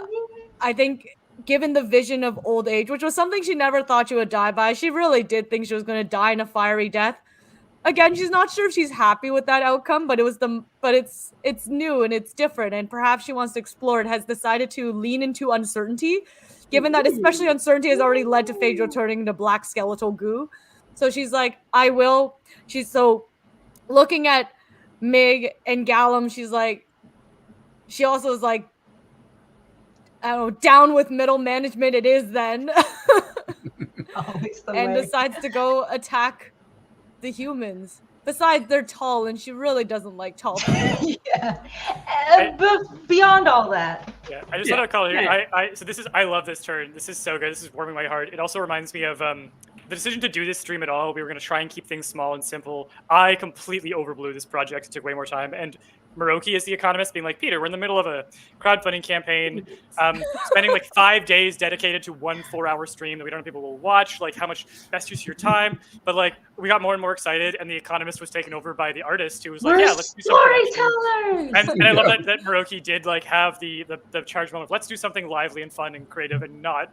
I think given the vision of old age, which was something she never thought she would die by, she really did think she was going to die in a fiery death. Again, she's not sure if she's happy with that outcome, but it's new and it's different, and perhaps she wants to explore it, has decided to lean into uncertainty, given that especially uncertainty has already led to Phaedriel turning into black skeletal goo. So she's like, I will. She's so looking at Mig and Gallum, she also is like, I don't know, down with middle management it is then. Always the And way. decides to go attack the humans. Besides, they're tall, and she really doesn't like tall people. Yeah. But beyond all that. Yeah, I just want to call it here. I love this turn. This is so good. This is warming my heart. It also reminds me of the decision to do this stream at all. We were going to try and keep things small and simple. I completely overblew this project. It took way more time. And Miroki is the economist being like, Peter, we're in the middle of a crowdfunding campaign, spending like 5 days dedicated to 1 4-hour stream that we don't know people will watch. Like, how much best use of your time? But like, we got more and more excited, and the economist was taken over by the artist, who was like, yeah, let's do something. Storytellers. And I love that Miroki did like have the charge moment. Let's do something lively and fun and creative, and not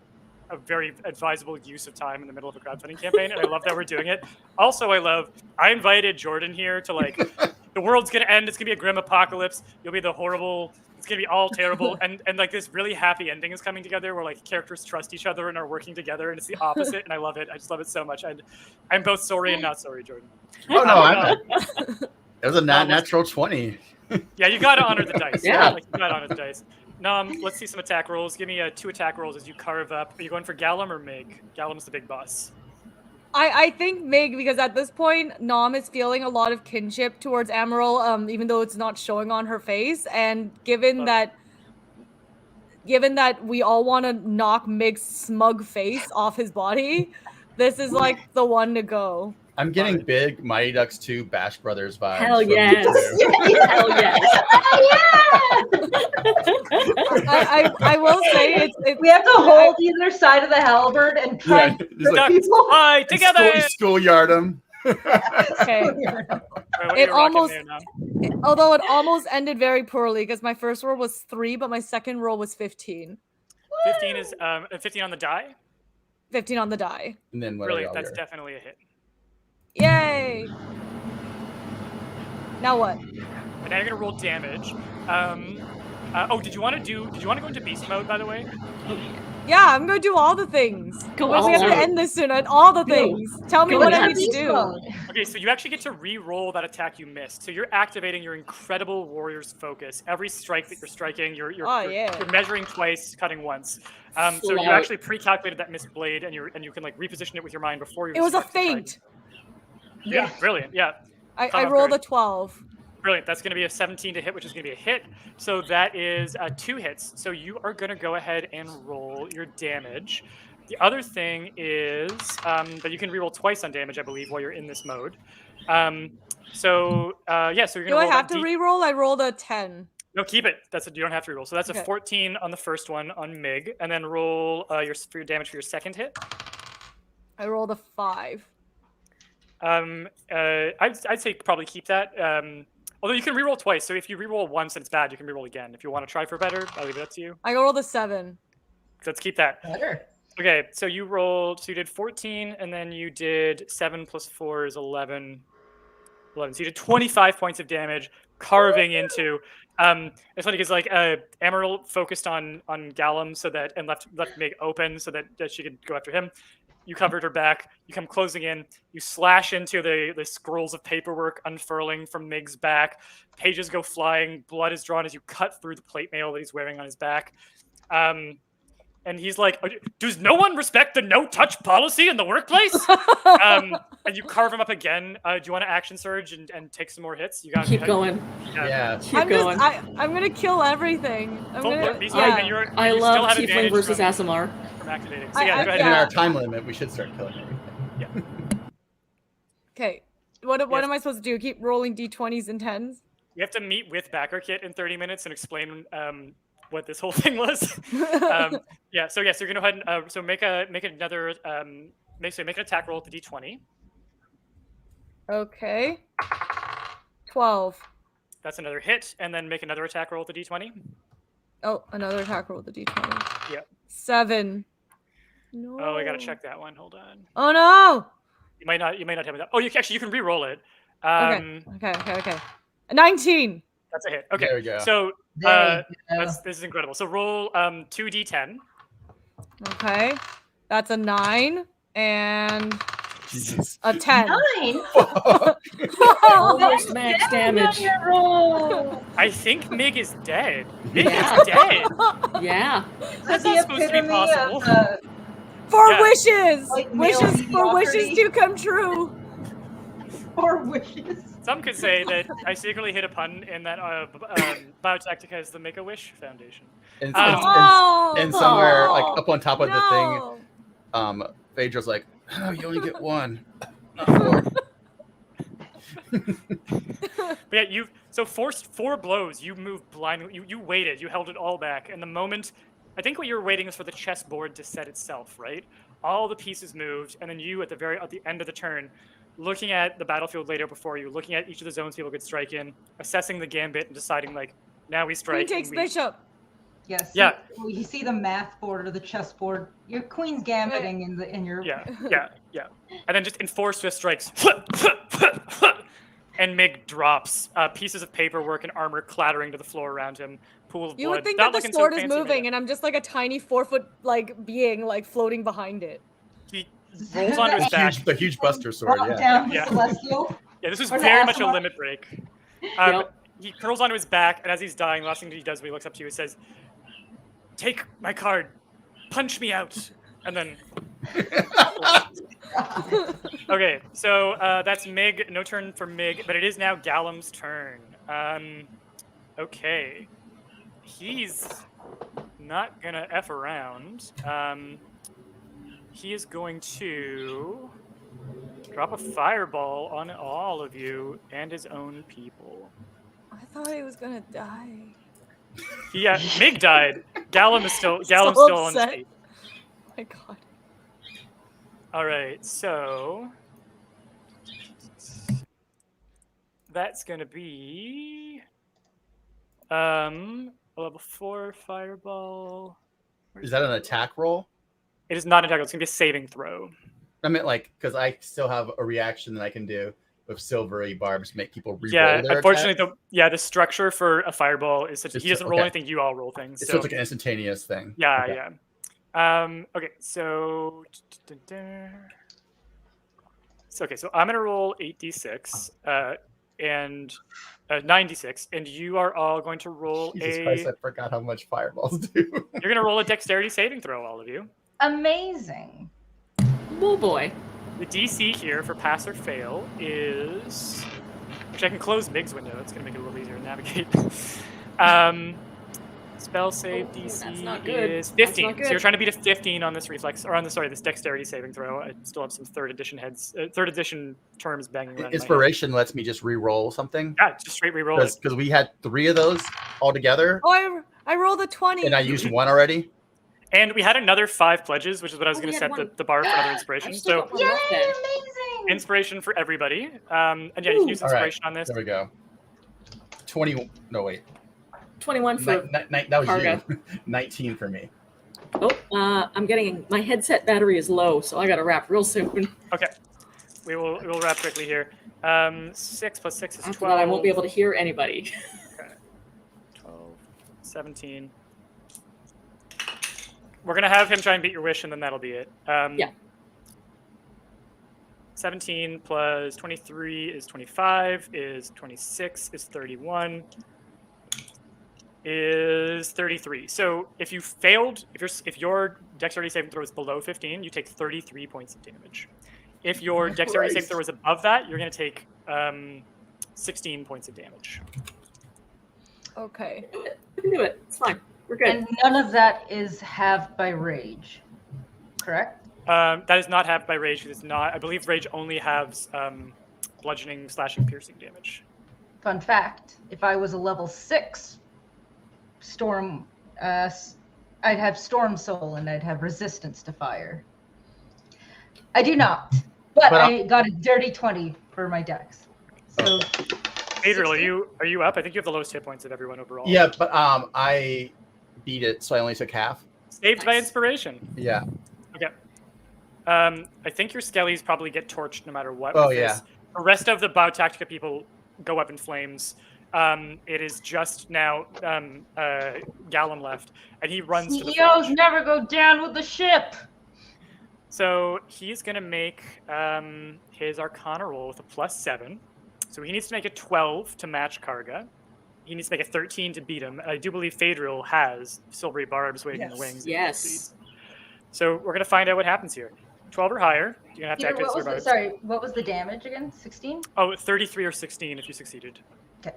a very advisable use of time in the middle of a crowdfunding campaign. And I love that we're doing it. Also, I invited Jordan here to like, the world's gonna end. It's gonna be a grim apocalypse. You'll be the horrible. It's gonna be all terrible. And like this really happy ending is coming together, where like characters trust each other and are working together, and it's the opposite. And I love it. I just love it so much. I'm both sorry and not sorry, Jordan. Oh no, it was a natural 20. Yeah, you gotta honor the dice. Yeah. Like, you gotta honor the dice. Let's see some attack rolls. Give me 2 attack rolls as you carve up. Are you going for Gallum or Mig? Gallum's the big boss. I think Mig, because at this point, Nom is feeling a lot of kinship towards Amaral, even though it's not showing on her face. And given that we all want to knock Mig's smug face off his body, this is like the one to go. I'm getting big Mighty Ducks 2 Bash Brothers vibes. Hell from yes. you two. Hell yes. I will say We have to hold either side of the halberd and try and just trick like, people. Hi, together. schoolyard them. okay. Although it almost ended very poorly, because my first roll was 3, but my second roll was 15. 15 is 15 on the die. 15 on the die. And then what? Brilliant. That's definitely a hit. Yay! Now what? And now you're gonna roll damage. Did you want to go into beast mode, by the way? Yeah, I'm gonna do all the things. Go we have to end this soon. All the things. Tell me Go what I ahead. need to do. Okay, so you actually get to re-roll that attack you missed. So you're activating your incredible warrior's focus. Every strike that you're striking, you're measuring twice, cutting once. So you actually pre-calculated that missed blade, and you can like reposition it with your mind before you. It was a feint. Yeah, brilliant. Yeah. I rolled a 12. Brilliant. That's going to be a 17 to hit, which is going to be a hit. So that is 2 hits. So you are going to go ahead and roll your damage. The other thing is that you can reroll twice on damage, I believe, while you're in this mode. So you're going to. Do I have to reroll? I rolled a 10. No, keep it. You don't have to reroll. So that's a 14 on the first one on Mig, and then roll for your damage for your second hit. I rolled a 5. I'd say probably keep that. Although you can reroll twice, so if you reroll once and it's bad, you can reroll again. If you want to try for better, I'll leave it up to you. I rolled a 7. Let's keep that. Better. Okay, so you you did 14, and then you did 7 plus 4 is 11. So you did 25 points of damage, carving into. It's funny because like Amaral focused on Gallum and left Mig open so that she could go after him. You covered her back. You come closing in. You slash into the scrolls of paperwork unfurling from Mig's back. Pages go flying. Blood is drawn as you cut through the plate mail that he's wearing on his back. And he's like, does no one respect the no-touch policy in the workplace? And you carve him up again. Do you want to action surge and take some more hits? You got Keep going. Yeah. Keep going. I'm gonna kill everything. I I love Tiefling versus Asimar. From activating. So yeah, go ahead. In our time limit, we should start killing everything. Yeah. Okay. What am I supposed to do? Keep rolling d20s and 10s? You have to meet with Backer Kit in 30 minutes and explain what this whole thing was. Yeah. So yes, you're gonna go ahead and so make an attack roll with the d20. Okay. 12. That's another hit, and then make another attack roll with the d20. Oh, another attack roll with the d20. Yeah. 7. No. Oh, I gotta check that one. Hold on. Oh no! You might not have that. Oh, you can re-roll it. Okay. 19. That's a hit. Okay. There we go. So There you go. this is incredible. So roll 2d10. Okay. That's a 9 and Jesus. a 10. 9. Almost max damage. I think Mig is dead. Mig Yeah. is dead. Yeah. That's not supposed to be possible. For Yeah. wishes! Like male Wishes for wishes mediocrity. to come true. Or wishes. Some could say that I secretly hit a pun in that Biotaktica is the Make-A-Wish Foundation. And, Oh! and somewhere, like up on top of No. the thing, Phaedriel's like, oh, you only get one. Not four. But yeah, so forced 4 blows. You moved blindly. You waited. You held it all back. And the moment, I think what you were waiting is for the chessboard to set itself, right? All the pieces moved, and then you at the end of the turn, looking at the battlefield later before you, looking at each of the zones people could strike in, assessing the gambit, and deciding like, now we strike. Queen takes and we- bishop. Yes. Yeah. You see the math board or the chessboard. Your queen's gambiting in your. Yeah. And then just enforce Swift strikes. And Mig drops pieces of paperwork and armor clattering to the floor around him. Pool of You blood. would think Not that the looking so sword is fancy, moving, but and I'm just like a tiny 4-foot being floating behind it. he rolls onto his back. The huge Buster sword, Brought yeah. down the Yeah. celestial. Yeah, this was Or the very much a Asimar. limit break. Yep. He curls onto his back, and as he's dying, the last thing he does when he looks up to you, he says, "Take my card, punch me out," and then. Okay, so that's Mig. No turn for Mig, but it is now Gallum's turn. Okay, he's not gonna f around. He is going to drop a fireball on all of you and his own people. I thought he was gonna die. Yeah, Mig died. Gallum is still So on his upset. feet. Oh my god. All right, so that's gonna be a level 4 fireball. Is that an attack roll? It is not an attack. It's gonna be a saving throw. I meant like, because I still have a reaction that I can do with silvery barbs to make people re-roll Yeah, their unfortunately, attack. the structure for a fireball is such Just he doesn't roll okay. anything. You all roll things. So it's like an instantaneous thing. Yeah, Okay. yeah. Okay, so so I'm gonna roll 8d6 and 9d6, and you are all going to roll Jesus Christ, I forgot how much fireballs do. You're gonna roll a dexterity saving throw, all of you. Amazing. Oh boy. The DC here for pass or fail is, which I can close Mig's window. It's gonna make it a little easier to navigate. Spell save that's DC not good. is That's 15. not So you're good. trying to beat a 15 on this reflex, or on this dexterity saving throw. I still have some third edition terms banging around. in my head. Inspiration lets me just re-roll something. Yeah, just straight re-roll it. Because we had 3 of those all together, Oh, I rolled a 20. and I used one already. And we had another 5 pledges, which is what I was Oh, going we to had set one. the bar for another inspiration. I still So got one left then. Amazing. inspiration for everybody. And yeah, you can use All right. inspiration on this. There we go. 20. No, wait. 21 for. That was Karga. you. 19 for me. Oh, I'm getting my headset battery is low, so I got to wrap real soon. Okay, we will wrap quickly here. 6 plus 6 is 12. After that, I won't be able to hear anybody. Okay. 12, 17. We're gonna have him try and beat your wish, and then that'll be it. Yeah. 17 plus 23 is 25, is 26, is 31, is 33. So if you failed, if your dexterity saving throw is below 15, you take 33 points of damage. If your dexterity saving throw is above that, you're going to take 16 points of damage. Okay. We can do it. It's fine. We're good. And none of that is halved by rage, correct? That is not halved by rage. It's not. I believe rage only halves bludgeoning, slashing, piercing damage. Fun fact, if I was a level 6 storm, I'd have Storm Soul and I'd have resistance to fire. I do not, but I got a dirty 20 for my dex. So, Phaedriel, are you up? I think you have the lowest hit points of everyone overall. Yeah, but I beat it, so I only took half. Saved by inspiration. Yeah. Okay. I think your skellies probably get torched no matter what. Oh, with yeah. this. The rest of the Biotaktica people go up in flames. It is just now Gallum left, and he runs to the CEOs forge. never go down with the ship. So he's going to make his Arcana roll with a +7. So he needs to make a 12 to match Karga. He needs to make a 13 to beat him. I do believe Phaedriel has silvery barbs waiting in the wings. Yes. So we're going to find out what happens here. 12 or higher, you're going to have to Peter, activate what silver was barbs. what was the damage again? 16? Oh, 33 or 16 if you succeeded. Okay.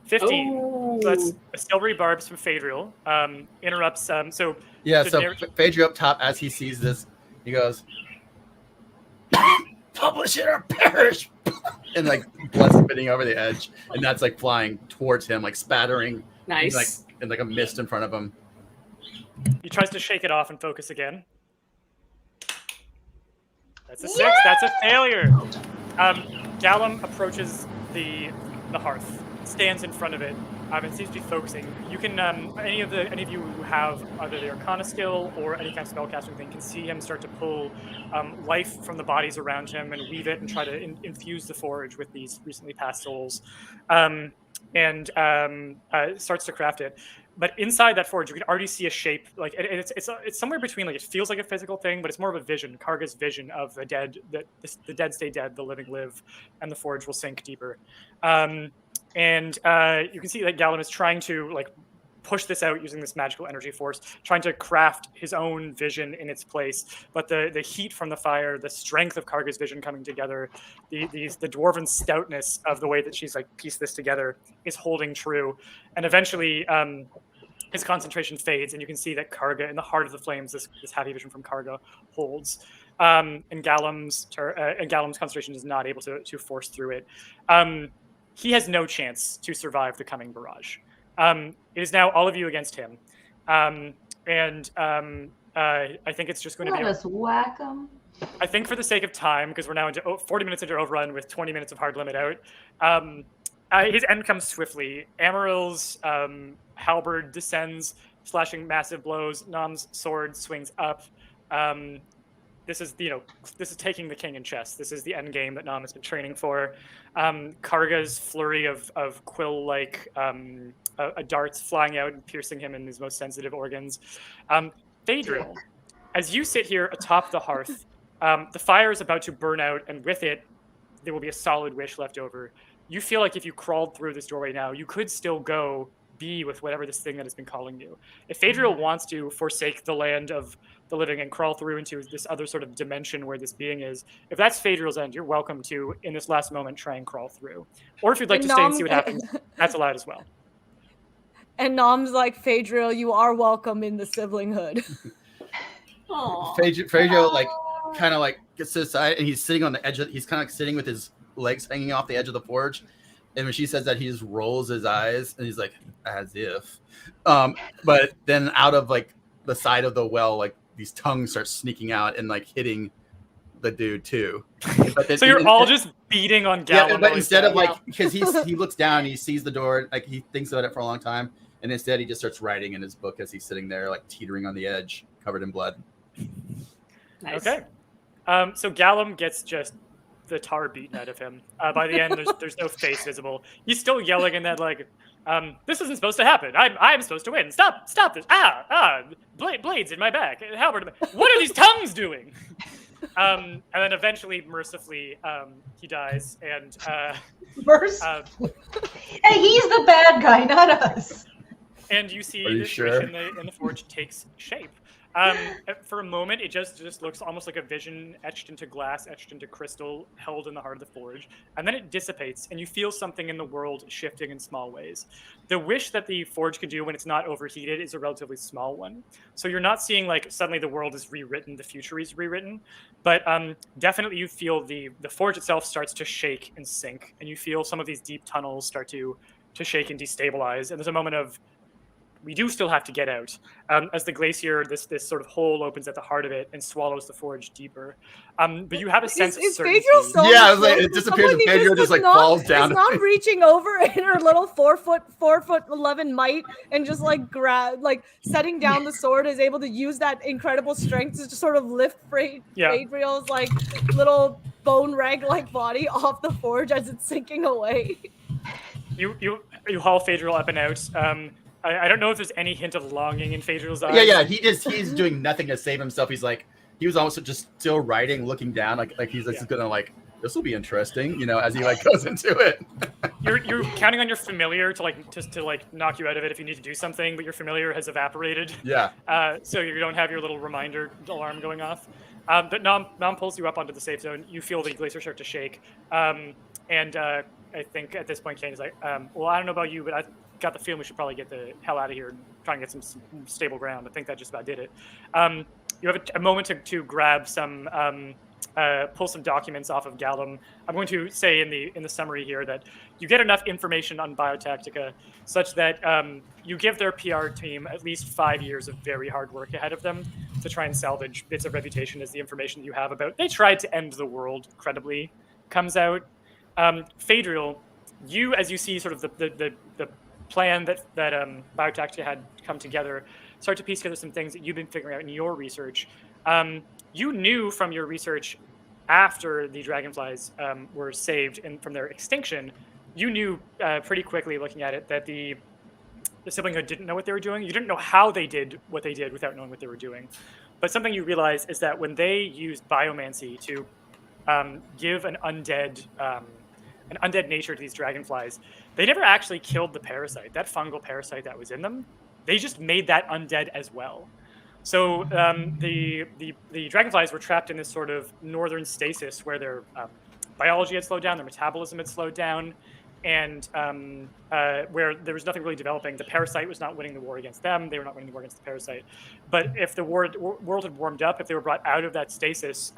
15. Oh. So that's a silvery barbs from Phaedriel. Interrupts. So Yeah, the so narr- Phaedriel up top, as he sees this, he goes, "Publish it or perish!" and like blood spitting over the edge, and that's like flying towards him, like spattering, Nice. and like a mist in front of him. he tries to shake it off and focus again. That's a 6. That's a failure. Gallum approaches the hearth, stands in front of it, and seems to be focusing. You can any of you who have either the Arcana skill or any kind of spellcasting thing can see him start to pull life from the bodies around him and weave it and try to infuse the forge with these recently passed souls, and starts to craft it. But inside that forge, you can already see a shape. Like it's somewhere between, like, it feels like a physical thing, but it's more of a vision. Karga's vision of the dead, that the dead stay dead, the living live, and the forge will sink deeper. And you can see that Gallum is trying to like push this out using this magical energy force, trying to craft his own vision in its place. But the heat from the fire, the strength of Karga's vision coming together, the dwarven stoutness of the way that she's like pieced this together is holding true. And eventually his concentration fades, and you can see that Karga, in the heart of the flames, this happy vision from Karga holds. And Gallum's concentration is not able to force through it. He has no chance to survive the coming barrage. It is now all of you against him. I think it's just going to be... Let us whack them. I think for the sake of time, because we're now into 40 minutes into overrun with 20 minutes of hard limit out, his end comes swiftly. Amaril's halberd descends, slashing massive blows. Nom's sword swings up. This is taking the king in chess. This is the end game that Nom has been training for. Karga's flurry of quill-like darts flying out and piercing him in his most sensitive organs. Phaedriel, as you sit here atop the hearth, the fire is about to burn out, and with it, there will be a solid wish left over. You feel like if you crawled through this doorway now, you could still go be with whatever this thing that has been calling you. If Phaedriel wants to forsake the land of the living and crawl through into this other sort of dimension where this being is, if that's Phaedriel's end, you're welcome to, in this last moment, try and crawl through. Or if you'd like to stay and see what happens, that's allowed as well. And Nom's like, Phaedriel, you are welcome in the Siblinghood. Phaedriel like kind of like gets to the side, and he's sitting on the edge of, he's kind of sitting with his legs hanging off the edge of the forge. And when she says that, he just rolls his eyes and he's like, as if. But then out of like the side of the well, like these tongues start sneaking out and like hitting the dude too. But then, So you're all just beating on Gallum. Yeah, but instead of like, because he looks down and he sees the door, like he thinks about it for a long time, and instead he just starts writing in his book as he's sitting there like teetering on the edge, covered in blood. Nice. Okay. So Gallum gets just the tar beaten out of him. By the end, there's no face visible. He's still yelling in that like This isn't supposed to happen. I'm supposed to win. Stop this. Blades in my back. Halberd. What are these tongues doing? And then eventually, mercifully, he dies. And Mercifully. Hey, he's the bad guy, not us. and you see Are you this sure? wish in the forge takes shape. For a moment, it just looks almost like a vision etched into glass, etched into crystal, held in the heart of the forge. And then it dissipates, and you feel something in the world shifting in small ways. The wish that the forge can do when it's not overheated is a relatively small one. So you're not seeing like suddenly the world is rewritten, the future is rewritten, but definitely you feel the forge itself starts to shake and sink, and you feel some of these deep tunnels start to shake and destabilize. And there's a moment of, we do still have to get out, as the glacier, this sort of hole opens at the heart of it and swallows the forge deeper. But you have a sense of certainty. Phaedriel still Yeah, on I was like, the it floor? disappears and Someone Phaedriel just like not- falls down. Is not reaching over in her little 4 foot 11 might and just like grab, like setting down the sword, is able to use that incredible strength to just sort of lift Phaedriel's like little bone rag like body off the forge as it's sinking away. You haul Phaedriel up and out. I don't know if there's any hint of longing in Phaedriel's eyes. Yeah. He's doing nothing to save himself. He's like, he was almost just still writing, looking down, like he's just gonna like, this will be interesting, you know, as he like goes into it. You're counting on your familiar to knock you out of it if you need to do something, but your familiar has evaporated. Yeah. So you don't have your little reminder alarm going off. But Nom pulls you up onto the safe zone. You feel the glacier start to shake. And I think at this point, Kane is like, well, I don't know about you, but I got the feeling we should probably get the hell out of here and try and get some stable ground. I think that just about did it. You have a moment to grab some, pull some documents off of Gallum. I'm going to say in the summary here that you get enough information on Biotaktica such that you give their PR team at least 5 years of very hard work ahead of them to try and salvage bits of reputation as the information you have about they tried to end the world credibly comes out. Phaedriel, as you see sort of the plan that Biotaktica had come together, start to piece together some things that you've been figuring out in your research. You knew from your research after the dragonflies were saved and from their extinction, you knew pretty quickly looking at it that the Siblinghood didn't know what they were doing. You didn't know how they did what they did without knowing what they were doing. But something you realize is that when they used biomancy to give an undead nature to these dragonflies, they never actually killed the parasite, that fungal parasite that was in them. They just made that undead as well. So the dragonflies were trapped in this sort of northern stasis where their biology had slowed down, their metabolism had slowed down, and where there was nothing really developing. The parasite was not winning the war against them. They were not winning the war against the parasite. But if the world had warmed up, if they were brought out of that stasis,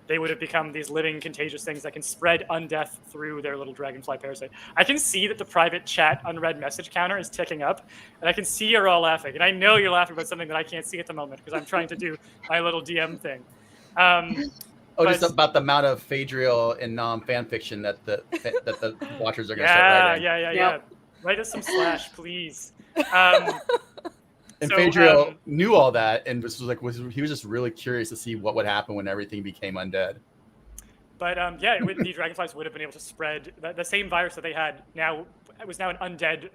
they would have become these living, contagious things that can spread undeath through their little dragonfly parasite. I can see that the private chat unread message counter is ticking up, and I can see you're all laughing. And I know you're laughing about something that I can't see at the moment because I'm trying to do my little DM thing. Just about the amount of Phaedriel and fan fiction that the watchers are going to start writing. Yeah. Write us some slash, please. And Phaedriel knew all that and he was just really curious to see what would happen when everything became undead. But the dragonflies would have been able to spread the same virus that they had. Now it was now an undead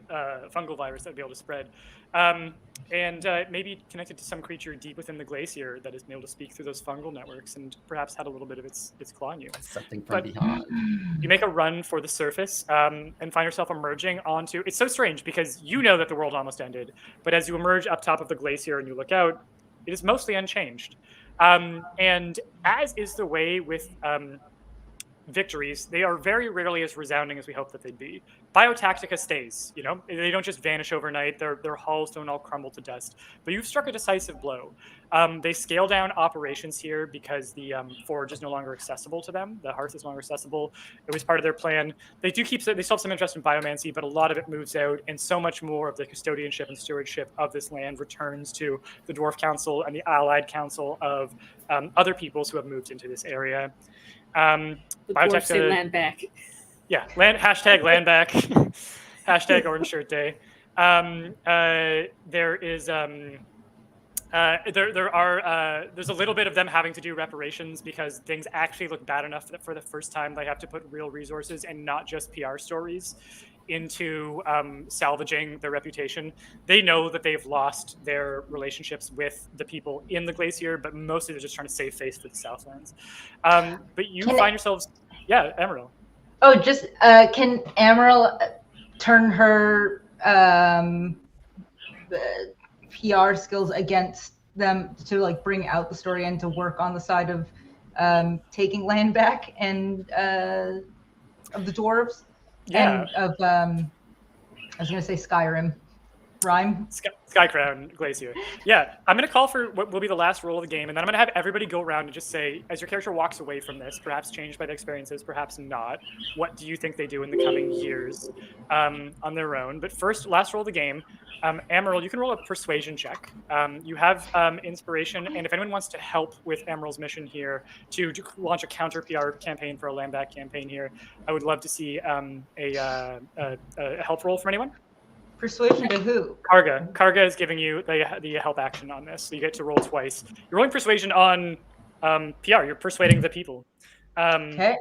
fungal virus that would be able to spread, and maybe connected to some creature deep within the glacier that has been able to speak through those fungal networks and perhaps had a little bit of its claw in you. Something from behind. You make a run for the surface and find yourself emerging onto. It's so strange because you know that the world almost ended, but as you emerge up top of the glacier and you look out, it is mostly unchanged. And as is the way with victories, they are very rarely as resounding as we hope that they'd be. Biotaktica stays, you know, they don't just vanish overnight. Their hulls don't all crumble to dust, but you've struck a decisive blow. They scale down operations here because the forge is no longer accessible to them. The hearth is no longer accessible. It was part of their plan. They still have some interest in biomancy, but a lot of it moves out, and so much more of the custodianship and stewardship of this land returns to the Dwarf Council and the allied council of other peoples who have moved into this area. The dwarves say land back. Yeah, hashtag land back. Hashtag Orange Shirt Day. There is there's a little bit of them having to do reparations because things actually look bad enough that for the first time they have to put real resources and not just PR stories into salvaging their reputation. They know that they've lost their relationships with the people in the glacier, but mostly they're just trying to save face for the Southlands. But you find yourselves, yeah, Emerald. Oh, just can Emerald turn her PR skills against them to like bring out the story and to work on the side of taking land back and of the dwarves? Yeah. And of I was gonna say Skyrim. Rhyme? Skycrown Glacier. Yeah, I'm going to call for what will be the last roll of the game, and then I'm going to have everybody go around and just say, as your character walks away from this, perhaps changed by the experiences, perhaps not, what do you think they do in the coming years on their own? But first, last roll of the game, Emerald, you can roll a persuasion check. You have inspiration, and if anyone wants to help with Emerald's mission here to launch a counter PR campaign for a land back campaign here, I would love to see a help roll from anyone. Persuasion to who? Karga. Karga is giving you the help action on this, so you get to roll twice. You're rolling persuasion on PR. You're persuading the people. Okay.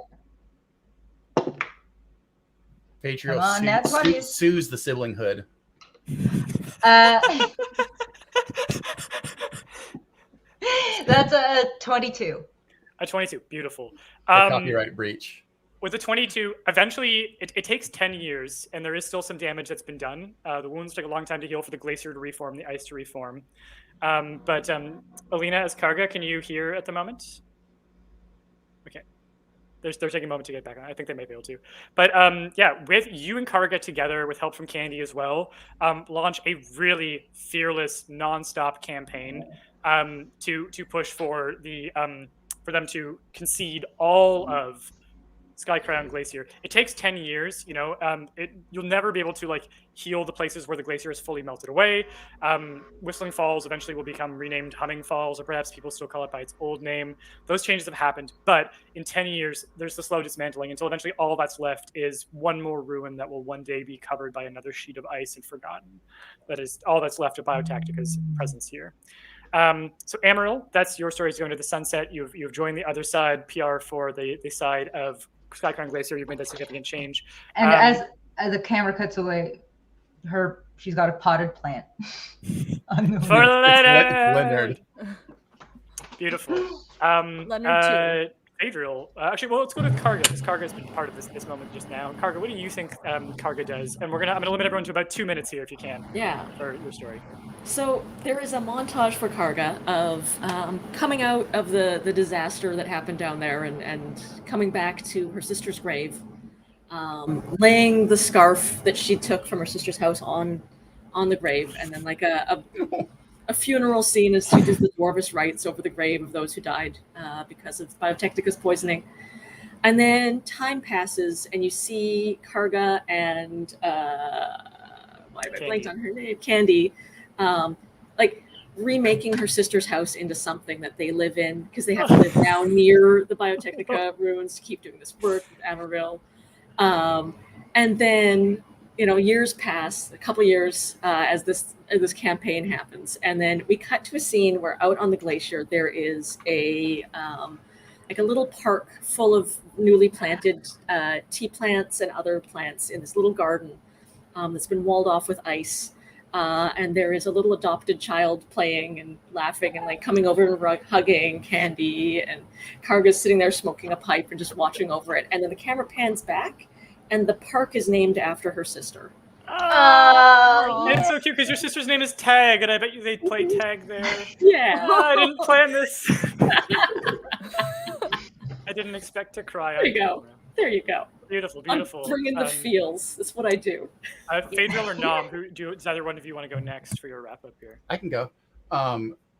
Phaedriel sues the Siblinghood. That's a 22. A 22. Beautiful. Copyright breach. With a 22, eventually it takes 10 years, and there is still some damage that's been done. The wounds take a long time to heal for the glacier to reform, the ice to reform. But Alina, as Karga, can you hear at the moment? Okay. They're taking a moment to get back on. I think they may be able to. But yeah, with you and Karga together, with help from Candy as well, launch a really fearless, nonstop campaign to push for for them to concede all of Skycrown Glacier. It takes 10 years, you know. You'll never be able to like heal the places where the glacier is fully melted away. Whistling Falls eventually will become renamed Humming Falls, or perhaps people still call it by its old name. Those changes have happened, but in 10 years, there's the slow dismantling until eventually all that's left is one more ruin that will one day be covered by another sheet of ice and forgotten. That is all that's left of Biotaktica's presence here. So Amaryl, that's your story. Is going to the sunset. You've joined the other side, PR for the side of Skycrown Glacier. You've made that significant change. And as the camera cuts away, she's got a potted plant. For Leonard. Beautiful. Leonard too. Phaedriel. Actually, well, let's go to Karga, because Karga has been part of this moment just now. Karga, what do you think Karga does? And I'm gonna limit everyone to about 2 minutes here, if you can. Yeah. For your story. So there is a montage for Karga of coming out of the disaster that happened down there and coming back to her sister's grave, laying the scarf that she took from her sister's house on the grave, and then like a funeral scene as she does the dwarvish rites over the grave of those who died because of Biotaktica's poisoning. And then time passes, and you see Karga and why have I blanked on her name? Candy. Like remaking her sister's house into something that they live in, because they have to live now near the Biotaktica ruins to keep doing this work with Amaryl. And then, you know, years pass, a couple years as this campaign happens, and then we cut to a scene where out on the glacier there is a little park full of newly planted tea plants and other plants in this little garden that's been walled off with ice. And there is a little adopted child playing and laughing and like coming over and hugging Candy, and Karga's sitting there smoking a pipe and just watching over it. And then the camera pans back, and the park is named after her sister. Oh, It's so cute because your sister's name is Tag, and I bet you they play tag there. Yeah. Oh, I didn't plan this. I didn't expect to cry. There you go. There you go. Beautiful, beautiful. I'm bringing the feels. That's what I do. Phaedriel or Nom, does either one of you want to go next for your wrap up here? I can go.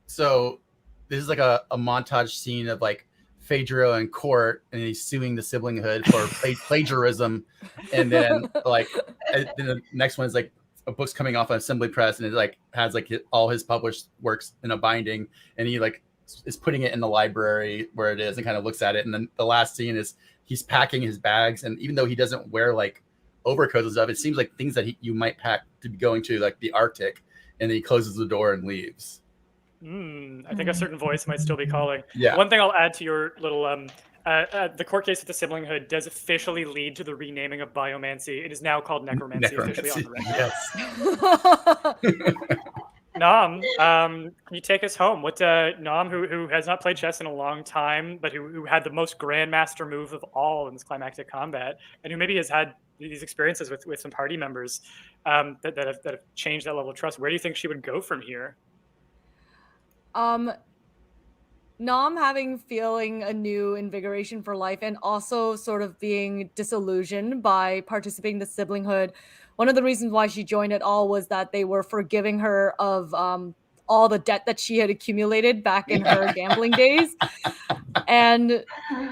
So this is like a montage scene of like Phaedriel in court, and he's suing the Siblinghood for plagiarism, and then like then the next one is like a book's coming off an assembly press, and it like has like all his published works in a binding, and he like is putting it in the library where it is and kind of looks at it. And then the last scene is he's packing his bags, and even though he doesn't wear like overcoats and stuff, it seems like things that you might pack to be going to like the Arctic, and then he closes the door and leaves. I think a certain voice might still be calling. Yeah. One thing I'll add to your little the court case with the Siblinghood does officially lead to the renaming of biomancy. It is now called necromancy, officially on the record. Yes. Nom, can you take us home? What Nom, who has not played chess in a long time, but who had the most grandmaster move of all in this climactic combat, and who maybe has had these experiences with some party members that have changed that level of trust. Where do you think she would go from here? Nom feeling a new invigoration for life and also sort of being disillusioned by participating in the Siblinghood. One of the reasons why she joined it all was that they were forgiving her of all the debt that she had accumulated back in her gambling days. And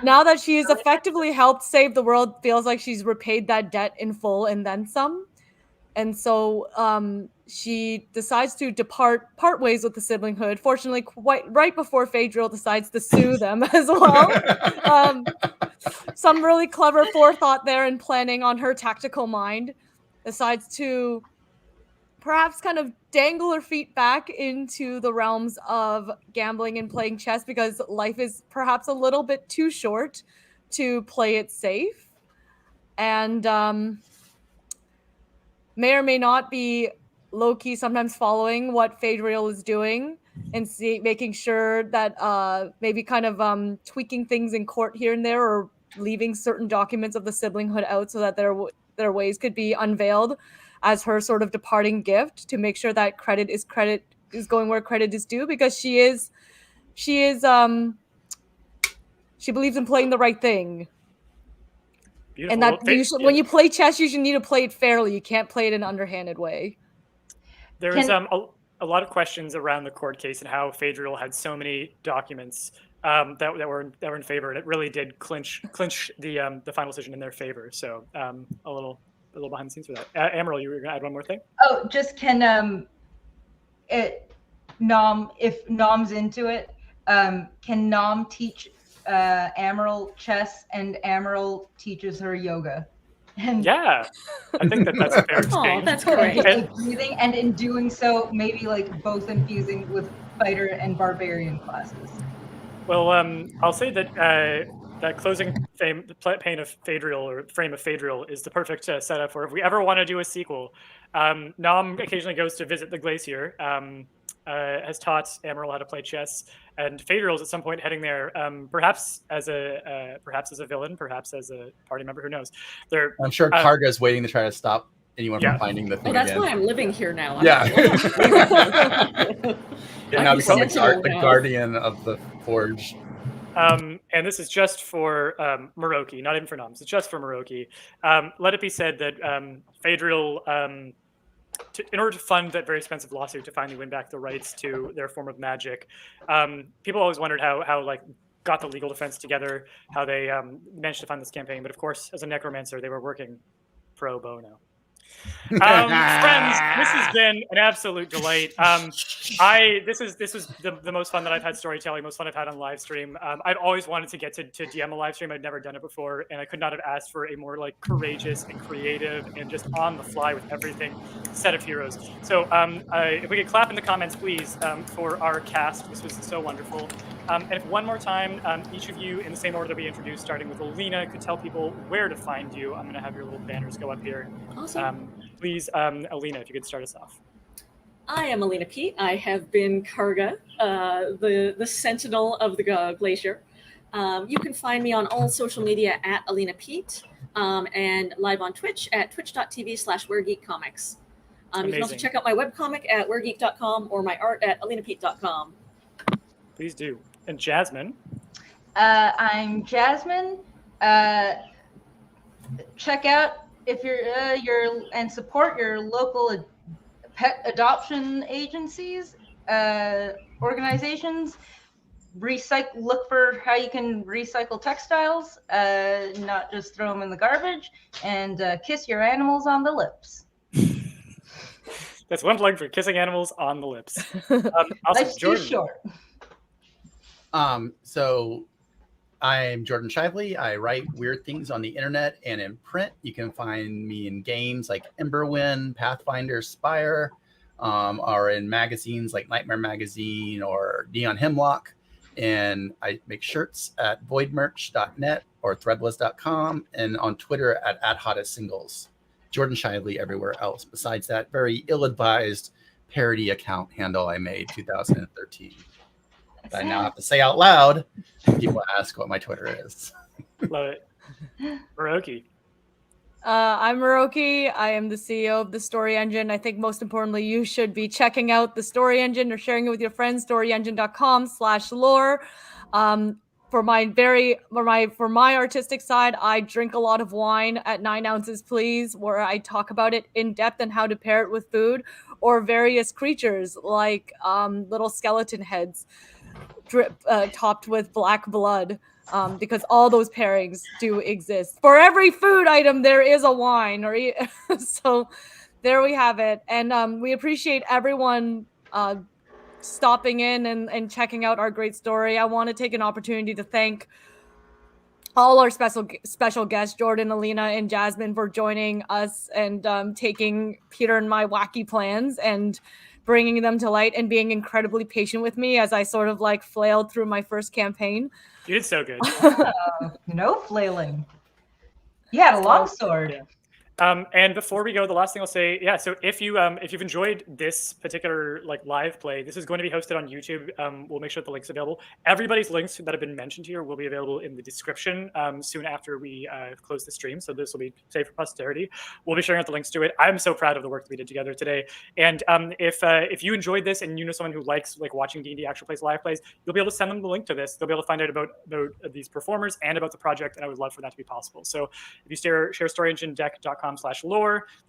now that she has effectively helped save the world, feels like she's repaid that debt in full and then some. And so she decides to part ways with the Siblinghood. Fortunately, quite right before Phaedriel decides to sue them as well. Some really clever forethought there and planning on her tactical mind. Decides to perhaps kind of dangle her feet back into the realms of gambling and playing chess because life is perhaps a little bit too short to play it safe. And may or may not be low-key sometimes following what Phaedriel is doing and making sure that maybe kind of tweaking things in court here and there or leaving certain documents of the Siblinghood out so that their ways could be unveiled as her sort of departing gift to make sure that credit is going where credit is due because she believes in playing the right thing. Beautiful. And that when you play chess, you should need to play it fairly. You can't play it in an underhanded way. There is a lot of questions around the court case and how Phaedriel had so many documents that were in favor, and it really did clinch the final decision in their favor. So a little behind the scenes for that. Amaryl, you were going to add one more thing? Oh, just can Nom, if Nom's into it, can Nom teach Amaryl chess and Amaryl teaches her yoga? And yeah, I think that's a fair exchange. Oh, that's great. Like breathing, and in doing so, maybe like both infusing with fighter and barbarian classes. Well, I'll say that that closing pane of Phaedriel or frame of Phaedriel is the perfect setup for if we ever want to do a sequel. Nom occasionally goes to visit the glacier. Has taught Amaryl how to play chess, and Phaedriel's at some point heading there, perhaps as a villain, perhaps as a party member. Who knows? I'm sure Karga is waiting to try to stop anyone from finding the thing. Oh, that's again. why I'm living here now. Yeah. And now become the guardian of the forge. And this is just for Miroki, not even for Noms. It's just for Miroki. Let it be said that Phaedriel, in order to fund that very expensive lawsuit to finally win back the rights to their form of magic, people always wondered how like got the legal defense together, how they managed to fund this campaign. But of course, as a necromancer, they were working pro bono. Friends, this has been an absolute delight. This was the most fun that I've had storytelling, most fun I've had on live stream. I've always wanted to get to DM a live stream. I'd never done it before, and I could not have asked for a more like courageous and creative and just on the fly with everything set of heroes. So if we could clap in the comments, please, for our cast. This was so wonderful. And if one more time, each of you in the same order that we introduced, starting with Alina, could tell people where to find you. I'm going to have your little banners go up here. Awesome. Please, Alina, if you could start us off. I am Alina Pete. I have been Karga, the sentinel of the glacier. You can find me on all social media at Alina Pete and live on Twitch at twitch.tv/WhereGeekComics. You can also check out my webcomic at wheregeek.com or my art at alinapete.com. Please do. And Jasmine? I'm Jasmine. Check out if you're and support your local pet adoption agencies, organizations. Look for how you can recycle textiles, not just throw them in the garbage, and kiss your animals on the lips. That's one plug for kissing animals on the lips. Life's too short. So I'm Jordan Shiveley. I write weird things on the internet and in print. You can find me in games like Emberwind, Pathfinder, Spire, or in magazines like Nightmare Magazine or Neon Hemlock. And I make shirts at voidmerch.net or threadless.com and on Twitter at @hottestsingles. Jordan Shively everywhere else. Besides that very ill-advised parody account handle I made 2013. That I now have to say out loud when people ask what my Twitter is. Love it. Miroki. I'm Miroki. I am the CEO of the Story Engine. I think most importantly, you should be checking out the Story Engine or sharing it with your friends. storyengine.com/lore. For my artistic side, I drink a lot of wine at 9 ounces, please, where I talk about it in depth and how to pair it with food or various creatures like little skeleton heads topped with black blood. Because all those pairings do exist. For every food item, there is a wine. So there we have it. And we appreciate everyone stopping in and checking out our great story. I want to take an opportunity to thank all our special guests, Jordan, Alina, and Jasmine, for joining us and taking Peter and my wacky plans and bringing them to light and being incredibly patient with me as I sort of like flailed through my first campaign. You did so good. No flailing. You had a longsword. Yeah. And before we go, the last thing I'll say, so if you've enjoyed this particular like live play, this is going to be hosted on YouTube. We'll make sure the link's available. Everybody's links that have been mentioned here will be available in the description soon after we close the stream. So this will be saved for posterity. We'll be sharing out the links to it. I'm so proud of the work that we did together today. And if you enjoyed this and you know someone who likes like watching D&D actual plays, live plays, you'll be able to send them the link to this. They'll be able to find out about these performers and about the project. And I would love for that to be possible. So if you share storyenginedeck.com/lore,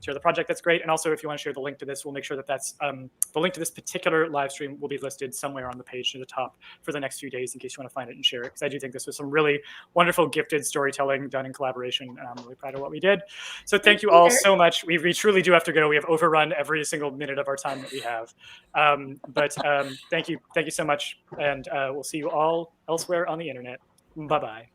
share the project, that's great. And also if you want to share the link to this, we'll make sure that that's the link to this particular live stream will be listed somewhere on the page near the top for the next few days in case you want to find it and share it. Because I do think this was some really wonderful, gifted storytelling done in collaboration. And I'm really proud of what we did. So thank you all so much. We truly do have to go. We have overrun every single minute of our time that we have. But thank you so much. And we'll see you all elsewhere on the internet. Bye-bye.